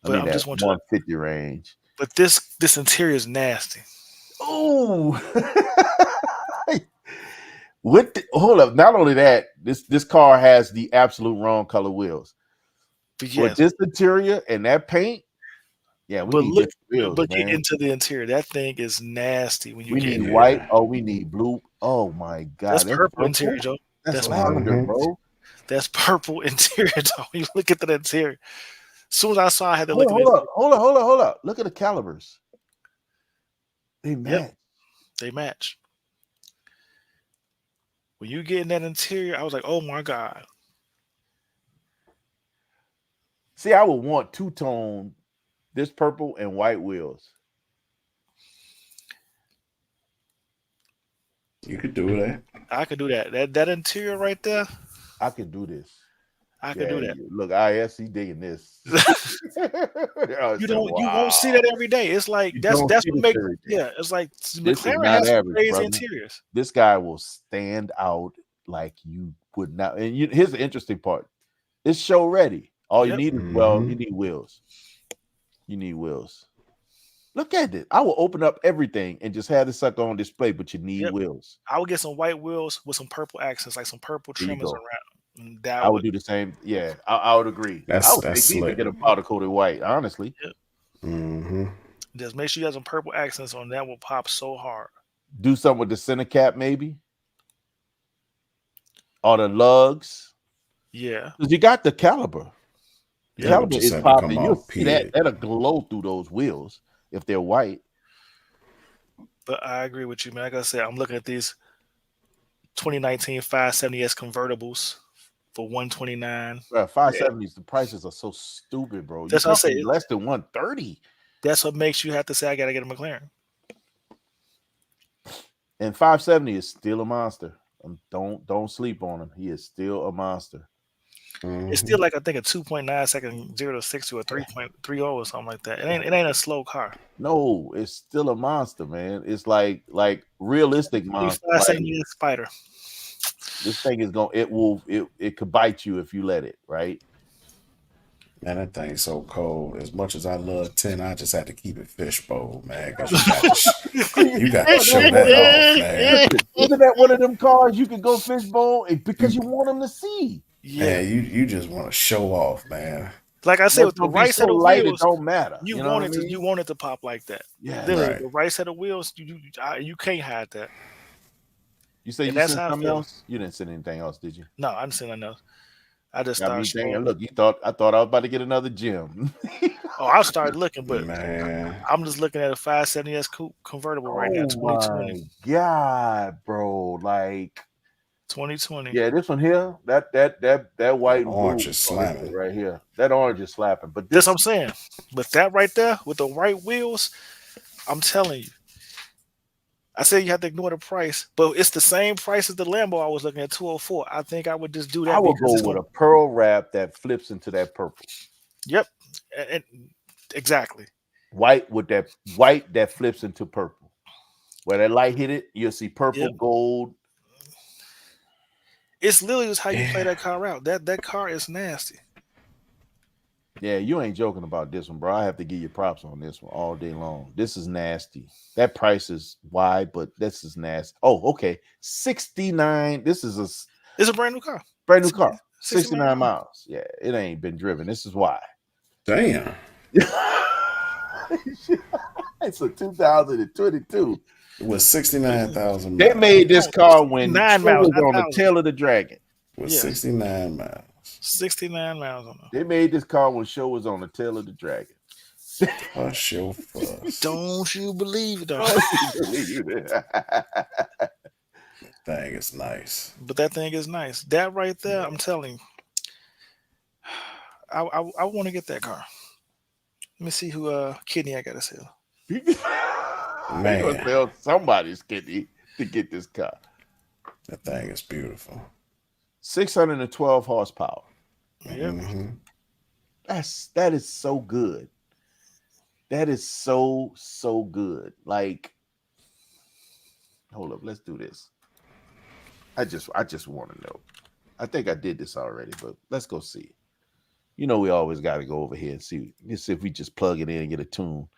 S4: But
S1: I mean, that 150 range.
S4: But this interior is nasty.
S1: Oh. Hold up. Not only that, this car has the absolute wrong color wheels.
S4: But
S1: with this interior and that paint,
S4: but get into the interior. That thing is nasty. When you
S1: need white. Oh, we need blue. Oh my god,
S4: that's purple interior, Joe.
S1: That's lavender, bro.
S4: That's purple interior, Joe. You look at the interior. As soon as I saw, I had to
S1: look at it. Hold up. Look at the calibers. They match.
S4: Yep. They match. When you get in that interior, I was like, oh my god.
S1: See, I would want two-tone, this purple and white wheels.
S2: You could do that.
S4: I could do that. That interior right there.
S1: I could do this.
S4: I could do that.
S1: Look, ISC digging this.
S4: You won't see that every day. It's like that's what makes it's like McLaren has crazy interiors.
S1: This guy will stand out like you would not. And here's the interesting part. It's show ready. All you need is you need wheels. You need wheels. Look at it. I will open up everything and just have this sucker on display, but you need wheels.
S4: I would get some white wheels with some purple accents, like some purple trimmers around.
S1: I would do the same. Yeah, I would agree. I would think get a powder coated white, honestly.
S4: Yep. Just make sure you have some purple accents on that. Will pop so hard.
S1: Do something with the center cap, maybe, or the lugs.
S4: Yeah,
S1: because you got the caliber. The caliber is popping. You'll see that'll glow through those wheels if they're white.
S4: But I agree with you, man. Like I said, I'm looking at these 2019 570S convertibles for $129.
S1: 570s, the prices are so stupid, bro.
S4: That's what I say.
S1: Less than 130.
S4: That's what makes you have to say, I got to get a McLaren.
S1: And 570 is still a monster. Don't sleep on him. He is still a monster.
S4: It's still like I think a 2.9 second 0 to 60 or 3.30 or something like that. It ain't a slow car.
S1: No, it's still a monster, man. It's like realistic monster. Like,
S4: 570 Spider.
S1: this thing is it could bite you if you let it, right?
S2: Man, that thing's so cold. As much as I love 10, I just had to keep it fishbowl, man. Because you got to show that off, man.
S1: Isn't that one of them cars you can go fishbowl because you want them to see?
S4: Yeah,
S2: Man, you just want to show off, man.
S4: like I said, with the
S1: Don't be
S4: right
S1: so
S4: set of
S1: light,
S4: wheels,
S1: it don't matter.
S4: you
S1: know
S4: want
S1: what
S4: it
S1: I mean?
S4: you want it to pop like that.
S1: Yeah.
S4: Literally,
S2: Right.
S4: the right set of wheels, you can't hide that.
S1: You say
S4: And
S1: you
S4: that's
S1: sent
S4: how I
S1: something
S4: feel.
S1: else? You didn't send anything else, did you?
S4: No, I didn't say nothing else. I just
S1: Got me
S4: started
S1: thinking,
S4: scrolling.
S1: look, I thought I was about to get another gym.
S4: Oh, I started looking, but
S2: Man,
S4: I'm just looking at a 570S coupe convertible right now,
S1: Oh
S4: 2020.
S1: my God, bro. Like,
S4: 2020.
S1: yeah, this one here, that white and
S2: Orange
S1: blue
S2: is
S1: oh, this
S2: slamming.
S1: one right here. That orange is slapping. But
S4: That's
S1: this
S4: what I'm saying. But that right there with the right wheels, I'm telling you. I said you have to ignore the price, but it's the same price as the Lambo I was looking at, 204. I think I would just do that.
S1: I will
S4: because
S1: go
S4: it's
S1: with
S4: gonna-
S1: a pearl wrap that flips into that purple.
S4: Yep. Exactly.
S1: White with that white that flips into purple. Where that light hit it, you'll see purple,
S4: Yep.
S1: gold.
S4: It's literally just how you play
S2: Yeah.
S4: that car out. That car is nasty.
S1: Yeah, you ain't joking about this one, bro. I have to give you props on this one all day long. This is nasty. That price is wide, but this is nasty. Oh, okay. 69. This is a
S4: It's a brand new car.
S1: brand new car.
S4: 69
S1: 69 miles. Yeah, it ain't been driven. This is why.
S2: damn.
S1: It's a 2022.
S2: With 69,000
S1: They
S2: miles.
S1: made this car when
S4: 9
S1: Show
S4: miles,
S1: was on the
S4: 9,000.
S1: tail of the dragon.
S2: With
S4: Yes.
S2: 69 miles.
S4: 69 miles on them.
S1: They made this car when Show was on the tail of the dragon.
S2: Hush your fuss.
S4: Don't you believe it, though?
S2: Thing is nice.
S4: But that thing is nice. That right there, I'm telling you. I want to get that car. Let me see who kidney I gotta sell.
S1: Man, gonna sell somebody's kidney to get this car.
S2: That thing is beautiful.
S1: 612 horsepower.
S4: Yeah.
S2: Mhm.
S1: That is so good. That is so good. Like, hold up, let's do this. I just want to know. I think I did this already, but let's go see. You know, we always got to go over here and see if we just plug it in and get a tune.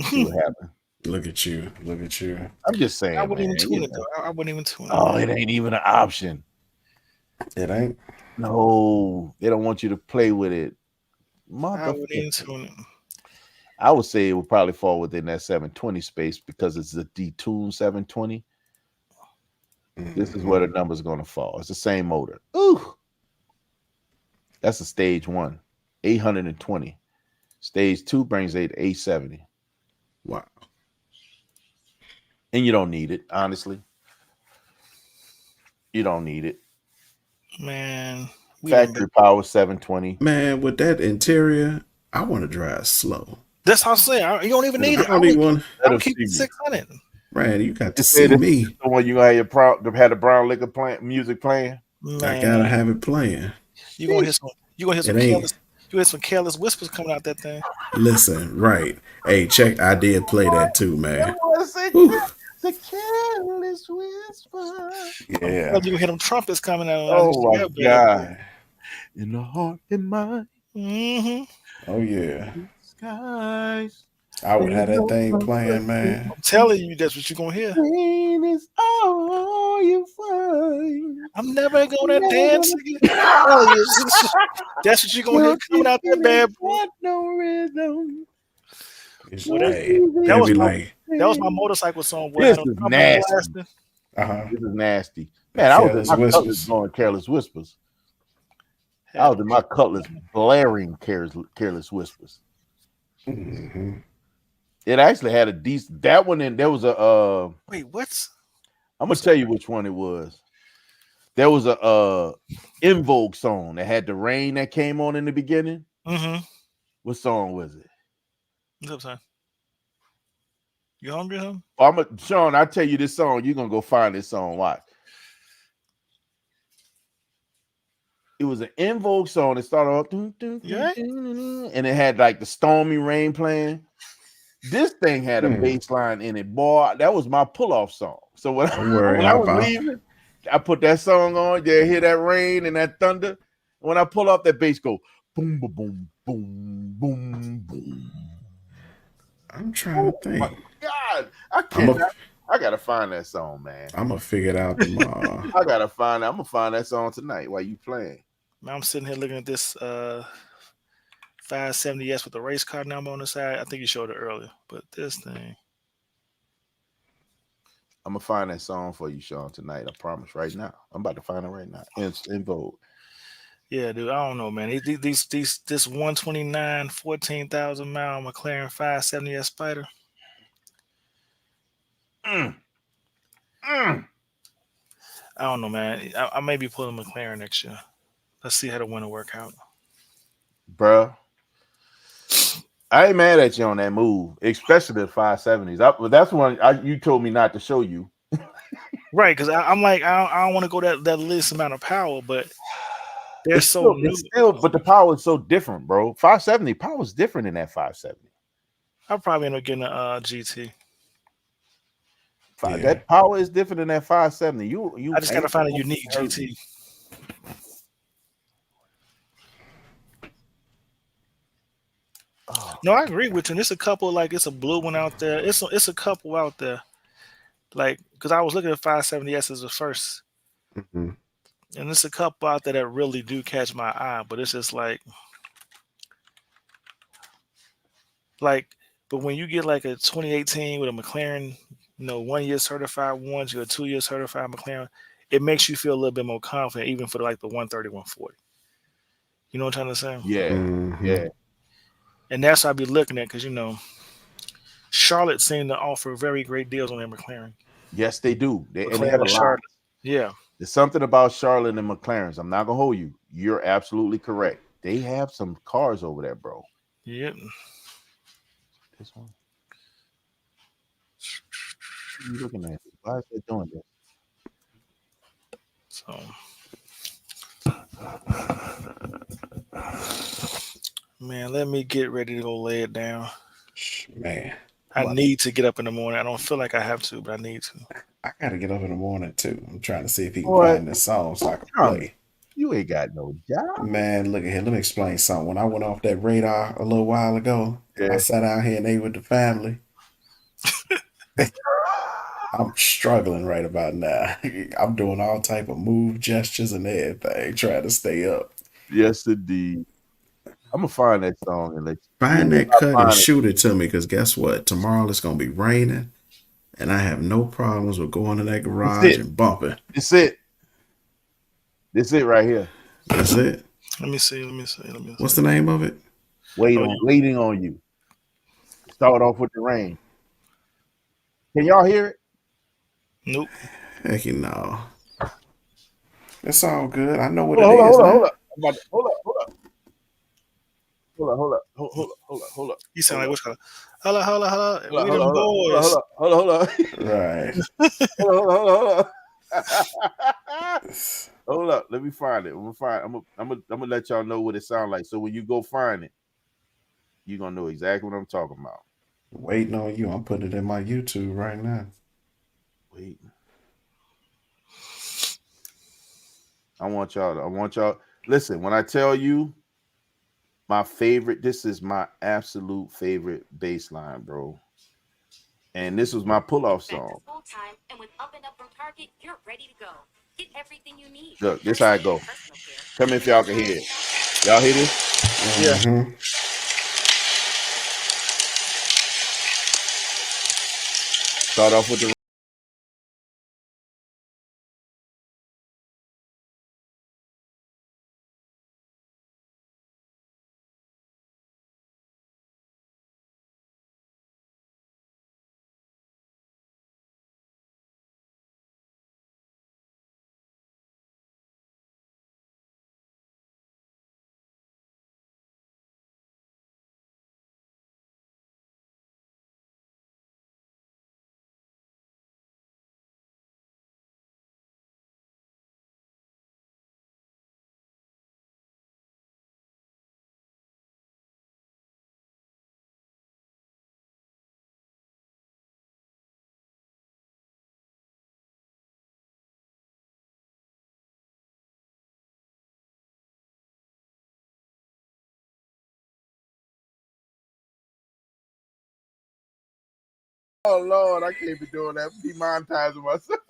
S1: See what happens.
S2: Look at you. Look at you.
S1: I'm just saying.
S4: I wouldn't
S1: man,
S4: even
S1: you
S4: tune it
S1: know.
S4: though. I wouldn't even tune it.
S1: Oh, it ain't even an option.
S2: It ain't.
S1: No, they don't want you to play with it.
S4: I wouldn't even
S1: Motherfucker.
S4: tune it.
S1: I would say it would probably fall within that 720 space because it's a detuned 720. This is where the number's going to fall. It's the same motor. Ooh. That's a stage 1, 820. Stage 2 brings it to 870.
S2: Wow.
S1: And you don't need it, honestly. You don't need it.
S4: Man,
S1: Factory power 720.
S2: Man, with that interior, I want to drive slow.
S4: that's how I'm saying. You don't even need
S2: I
S4: it.
S2: don't even want.
S1: Let
S4: I'm
S1: us
S4: keeping
S1: see you.
S4: 600.
S2: Man, you got to
S1: Just say
S2: see
S1: this
S2: me.
S1: is the one you gonna have the brown liquor music playing.
S4: Man,
S2: I gotta have it playing.
S4: you gonna hear some. You gonna hear some
S2: It ain't.
S4: careless. You hear some careless whispers coming out that thing.
S2: Listen, right? Hey, check. I did play that too, man.
S1: The careless whisper.
S2: Yeah.
S4: You gonna hear them trumpets coming out.
S1: Oh my God. In the heart and mind
S4: Mm-hmm.
S2: Oh yeah.
S1: skies.
S2: I would have that thing playing, man.
S4: I'm telling you, that's what you're gonna hear.
S1: Rain is all you find.
S4: I'm never gonna dance again. That's what you're gonna hear coming out that bad boy.
S1: Got no rhythm.
S2: It's
S4: Well, that-
S2: hey,
S4: that was
S2: every
S4: my-
S2: like,
S4: That was my motorcycle song. Boy.
S1: This
S4: I had
S1: is
S4: a trumpet
S1: nasty.
S4: blasting.
S1: This is nasty. Man, I was in
S2: Careless
S1: my
S2: Whispers.
S1: Cutlass blowing careless whispers. I was in my Cutlass blaring careless whispers.
S2: Mhm.
S1: It actually had a decent that one, and there was a
S4: Wait, what's?
S1: I'm gonna tell you which one it was. There was a In Vogue song that had the rain that came on in the beginning.
S4: Mm-hmm.
S1: What song was it?
S4: What's up, son? You hungry, huh?
S1: Sean, I tell you this song, you're gonna go find this song. Watch. It was an In Vogue song. It started off,
S4: Yeah.
S1: and it had like the Stormy Rain playing. This thing had a bass line in it, boy. That was my pull-off song. So when,
S2: Don't worry,
S1: when I was leaving, I put that song on. Yeah, hear that rain and that thunder. When I pull off, that bass go boom, boom, boom, boom, boom, boom.
S2: I'm trying to think.
S1: My God, I gotta find that song, man.
S2: I'm gonna figure it out tomorrow.
S1: I gotta find that. I'm gonna find that song tonight while you playing.
S4: Man, I'm sitting here looking at this 570S with the race car number on the side. I think you showed it earlier, but this thing.
S1: I'm gonna find that song for you, Sean, tonight. I promise. Right now, I'm about to find it right now. It's In Vogue.
S4: Yeah, dude. I don't know, man. This 129 14,000 mile McLaren 570S Spider.
S1: Mm.
S4: I don't know, man. I may be pulling McLaren next year. Let's see how the winter work out.
S1: Bruh. I ain't mad at you on that move, especially the 570s. That's one you told me not to show you.
S4: Right, because I'm like, I don't want to go that least amount of power, but they're
S1: It's
S4: so
S1: still, but the power is so different, bro. 570 power is different than that 570.
S4: I'll probably end up getting a GT.
S2: Yeah.
S1: That power is different than that 570. You
S4: I just gotta find a unique GT.
S1: Oh.
S4: No, I agree with you. And it's a couple, like it's a blue one out there. It's a couple out there. Like, because I was looking at 570S as the first.
S2: Mm-hmm.
S4: And there's a couple out there that really do catch my eye, but it's just like, but when you get like a 2018 with a McLaren, 1 year certified ones, you a 2 year certified McLaren, it makes you feel a little bit more confident, even for like the 130, 140. You know what I'm trying to say?
S1: Yeah,
S2: Mm-hmm.
S1: yeah.
S4: And that's what I'd be looking at, because Charlotte seemed to offer very great deals on their McLaren.
S1: Yes, they do. They have a lot.
S4: Charlotte. Yeah.
S1: There's something about Charlotte and McLaren's. I'm not gonna hold you. You're absolutely correct. They have some cars over there, bro.
S4: Yep.
S1: This one. What are you looking at? Why is it doing this?
S4: So, man, let me get ready to go lay it down.
S2: Man,
S4: I need to get up in the morning. I don't feel like I have to, but I need to.
S2: I gotta get up in the morning too. I'm trying to see if he can
S1: What?
S2: find this song so I can
S1: Tommy,
S2: play.
S1: You ain't got no job.
S2: Man, look at here. Let me explain something. When I went off that radar a little while ago, I sat out here and ate with the family. I'm struggling right about now. I'm doing all type of move gestures and everything, trying to stay up.
S1: Yes, indeed. I'm gonna find that song and let you
S2: Find that cut and shoot it to me, because guess what? Tomorrow it's gonna be raining, and I have no problems with going to that garage and bumping.
S1: It's it. This it right here.
S2: That's it.
S4: Let me see.
S2: What's the name of it?
S1: Waiting on you. Start off with the rain. Can y'all hear it?
S4: Nope.
S2: Heck no. It's all good. I know what
S1: Hold
S2: it is.
S1: Hold up.
S4: You sound like what's called? Hold up.
S1: Hold up.
S2: Right.
S1: Hold up. Let me find it. I'm gonna let y'all know what it sounds like. So when you go find it, you're gonna know exactly what I'm talking about.
S2: Waiting on you. I'm putting it in my YouTube right now.
S1: Wait. I want y'all. Listen, when I tell you this is my absolute favorite bass line, bro. And this was my pull-off song.
S7: And with Up and Up from Target, you're ready to go. Get everything you need.
S1: Look, this how it go. Tell me if y'all can hear it. Y'all hear this?
S2: Mm-hmm.
S1: Start off with the Oh Lord, I can't be doing that. Demonetizing myself.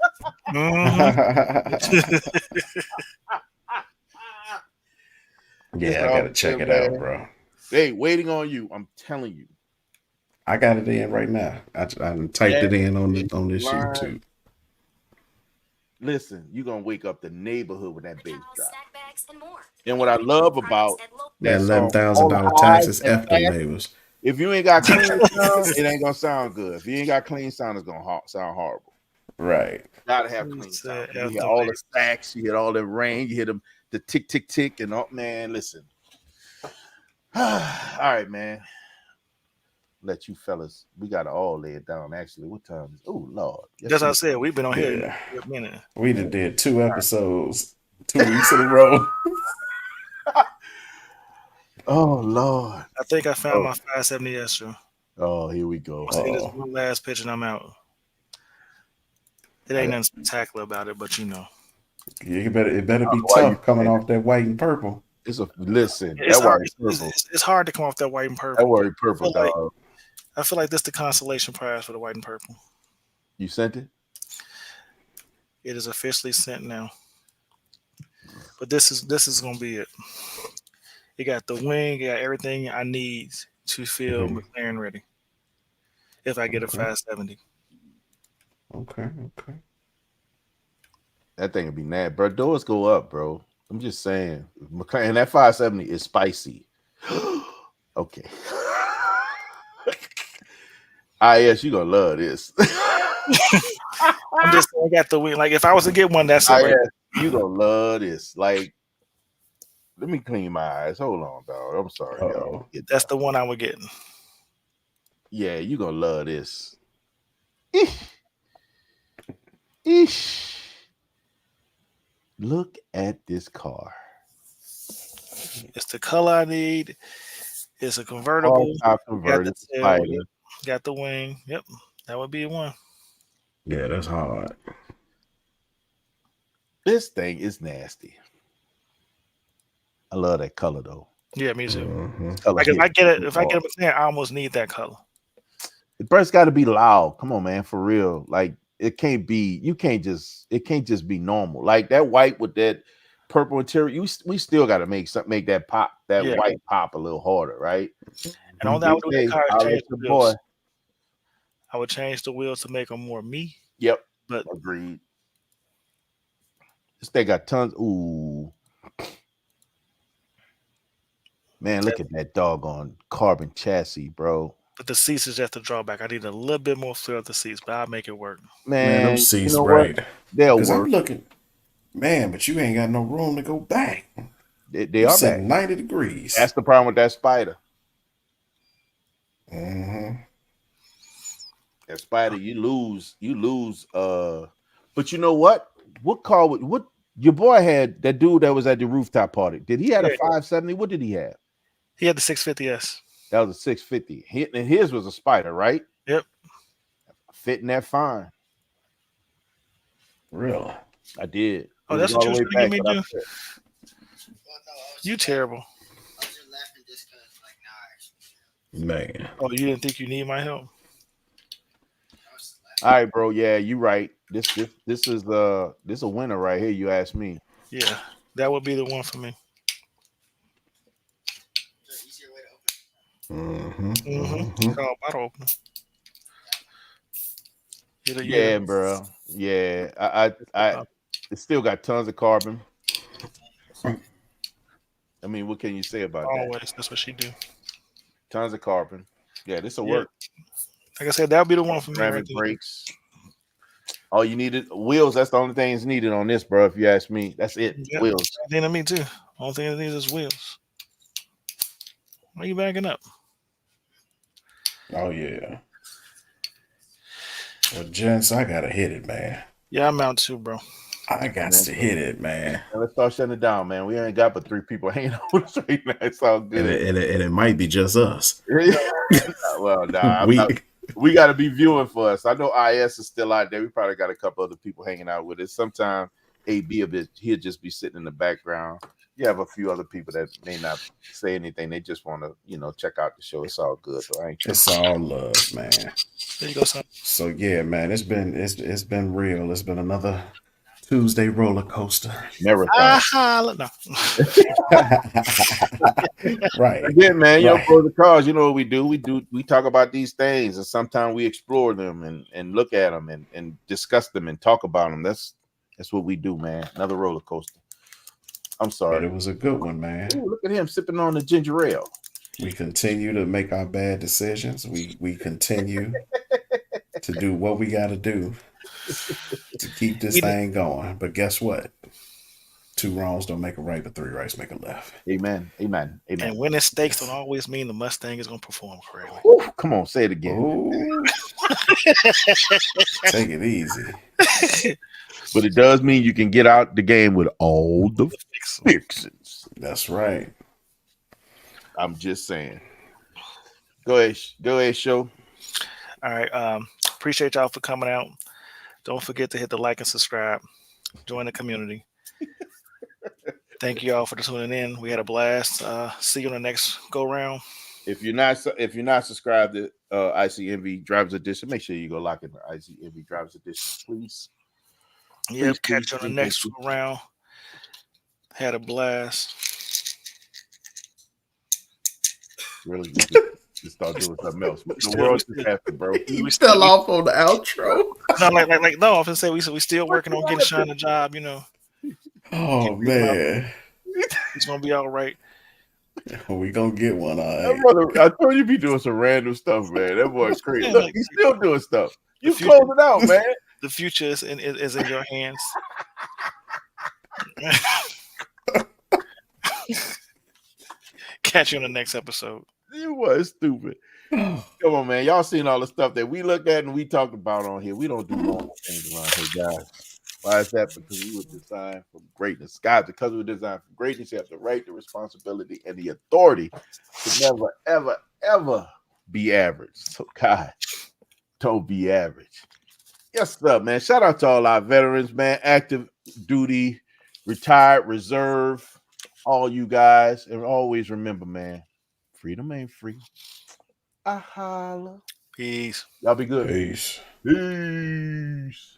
S2: Yeah, I gotta check it out, bro.
S1: Hey, waiting on you. I'm telling you.
S2: I got it in right now. I typed it in on this YouTube.
S1: Listen, you're gonna wake up the neighborhood with that bass
S7: Cows,
S1: drop.
S7: snack bags, and more.
S1: And what I love about
S2: That
S1: song,
S2: $11,000 taxes after neighbors.
S1: if you ain't got clean sound, it ain't gonna sound good. If you ain't got clean sound, it's gonna sound horrible.
S2: Right.
S1: Gotta have clean sound. You hear all the stacks, you hear all the rain, you hear the tick, tick, tick, and all. Man, listen. All right, man. Let you fellas. We gotta all lay it down. Actually, what time is? Oh Lord.
S4: That's what I said. We've been on here
S2: Yeah.
S4: a minute.
S2: We did 2 episodes 2 weeks in a row.
S1: Oh Lord.
S4: I think I found my 570 Extra.
S1: Oh, here we go.
S4: See this one last pitch and I'm out. It ain't nothing spectacular about it, but you know.
S2: It better be tough coming off that white and purple.
S1: It's a listen.
S4: It's
S1: that
S4: hard,
S1: white and purple.
S4: it's hard to come off that white and
S1: That
S4: purple.
S1: white and purple,
S4: I feel
S1: dog.
S4: I feel like this is the consolation prize for the white and purple.
S1: You sent it?
S4: It is officially sent now. But this is gonna be it. It got the wing, it got everything I need to feel McLaren ready. If I get a 570.
S2: Okay.
S1: That thing would be mad, bro. Doors go up, bro. I'm just saying. McLaren, that 570 is spicy. Okay. Yes, you gonna love this.
S4: I'm just saying, I got the wing. Like if I was to get one, that's it. Right?
S1: You gonna love this. Like, let me clean my eyes. Hold on, dog. I'm sorry, y'all.
S4: That's the one I would get.
S1: Yeah, you gonna love this. Eesh. Look at this car.
S4: It's the color I need. It's a convertible.
S1: Converted.
S4: Got the wing. Yep, that would be one.
S2: Yeah, that's hard.
S1: This thing is nasty. I love that color though.
S4: Yeah, me too.
S2: Mm-hmm.
S4: Like if I get it McLaren, I almost need that color.
S1: The burst got to be loud. Come on, man, for real. Like it can't just be normal. Like that white with that purple interior. We still got to make that pop, white pop a little harder, right?
S4: And all that I would do with the car is change the wheels.
S1: Boy.
S4: I would change the wheels to make them more me.
S1: Yep.
S4: But
S1: agreed. This thing got tons. Ooh. Man, look at that doggone carbon chassis, bro.
S4: But the seats is just a drawback. I need a little bit more flair of the seats, but I'll make it work.
S1: Man,
S2: them seats,
S1: you know
S2: right?
S1: What? They'll work.
S2: I'm looking, man, but you ain't got no room to go back.
S1: They are back
S2: 90 degrees.
S1: That's the problem with that Spider.
S2: Mm-hmm.
S1: That Spider, you lose. But you know what? What car? What your boy had? That dude that was at the rooftop party. Did he have a 570? What did he have?
S4: He had the 650S.
S1: That was a 650. And his was a Spider, right?
S4: Yep.
S1: Fitting that fine.
S2: Really?
S1: I did.
S4: Oh, that's what you was going to give me, dude? You terrible.
S2: Man.
S4: Oh, you didn't think you need my help?
S1: All right, bro. Yeah, you right. This is a winner right here. You asked me.
S4: Yeah, that would be the one for me. Call bottle opener.
S1: Yeah, bro. Yeah, I it still got tons of carbon. I mean, what can you say about that?
S4: Always, that's what she do.
S1: Tons of carbon. Yeah, this will work.
S4: Like I said, that'll be the one for me.
S1: Ceramic brakes. All you needed wheels. That's the only things needed on this, bro. If you ask me, that's it.
S4: Yep.
S1: Wheels.
S4: Same thing to me too. Only thing it needs is wheels. Why are you backing up?
S2: Oh yeah. Well, gents, I gotta hit it, man.
S4: Yeah, I'm out too, bro.
S2: I got to hit it, man.
S1: And let's start shutting it down, man. We ain't got but 3 people hanging out with us right now. It's all good.
S2: And it might be just us.
S1: Well, nah, we got to be viewing for us. I know IS is still out there. We probably got a couple other people hanging out with us. Sometimes AB he'll just be sitting in the background. you have a few other people that may not say anything. They just want to, check out the show. It's all good. So I ain't tripping.
S2: It's all love, man.
S4: There you go, son.
S2: So yeah, man, it's been real. It's been another Tuesday roller coaster.
S1: Marathon.
S4: No.
S2: Right.
S1: Again, man,
S2: Right.
S1: for the cause, you know what we do? We talk about these things, and sometimes we explore them and look at them and discuss them and talk about them. That's what we do, man. Another roller coaster. I'm
S2: But
S1: sorry.
S2: it was a good one, man.
S1: Ooh, look at him sipping on the ginger ale.
S2: We continue to make our bad decisions. We continue to do what we got to do to keep this thing going. But guess what? 2 wrongs don't make a right, but 3 rights make a left.
S1: Amen. Amen. Amen.
S4: And winning stakes don't always mean the Mustang is going to perform correctly.
S1: Ooh, come on, say it again.
S2: Ooh. Take it easy.
S1: But it does mean you can get out the game with all the fixings.
S2: That's right.
S1: I'm just saying. Go ahead, show.
S4: All right. Appreciate y'all for coming out. Don't forget to hit the like and subscribe. Join the community. Thank you all for tuning in. We had a blast. See you on the next go round.
S1: If you're not subscribed to ICMV Drivers Edition, make sure you go lock in the ICMV Drivers Edition, please.
S4: Yeah,
S1: Please,
S4: catch you on the
S1: please,
S4: next
S1: please.
S4: go round. Had a blast.
S1: Really, just start doing something else. What the world just happened, bro?
S2: You fell off on the outro.
S4: No, like no. I'm gonna say we still working on getting Sean a job.
S2: Oh man,
S4: It's gonna be all right.
S2: we gonna get one. All
S1: That
S2: right.
S1: brother, I told you be doing some random stuff, man. That boy's crazy. Look, he's still doing stuff. You
S4: The future-
S1: close it out, man.
S4: The future is in your hands. Catch you on the next episode.
S1: You was stupid. Come on, man. Y'all seen all the stuff that we look at and we talk about on here. We don't do normal things around here, guys. Why is that? Because we were designed for greatness. Guys, because we were designed for greatness, you have the right, the responsibility, and the authority to never, ever, ever be average. So, God, don't be average. Yes, sir, man. Shout out to all our veterans, man. Active duty, retired, reserve, all you guys. And always remember, man, freedom ain't free. I holla.
S4: Peace.
S1: Y'all be good.
S2: Peace.
S1: Peace.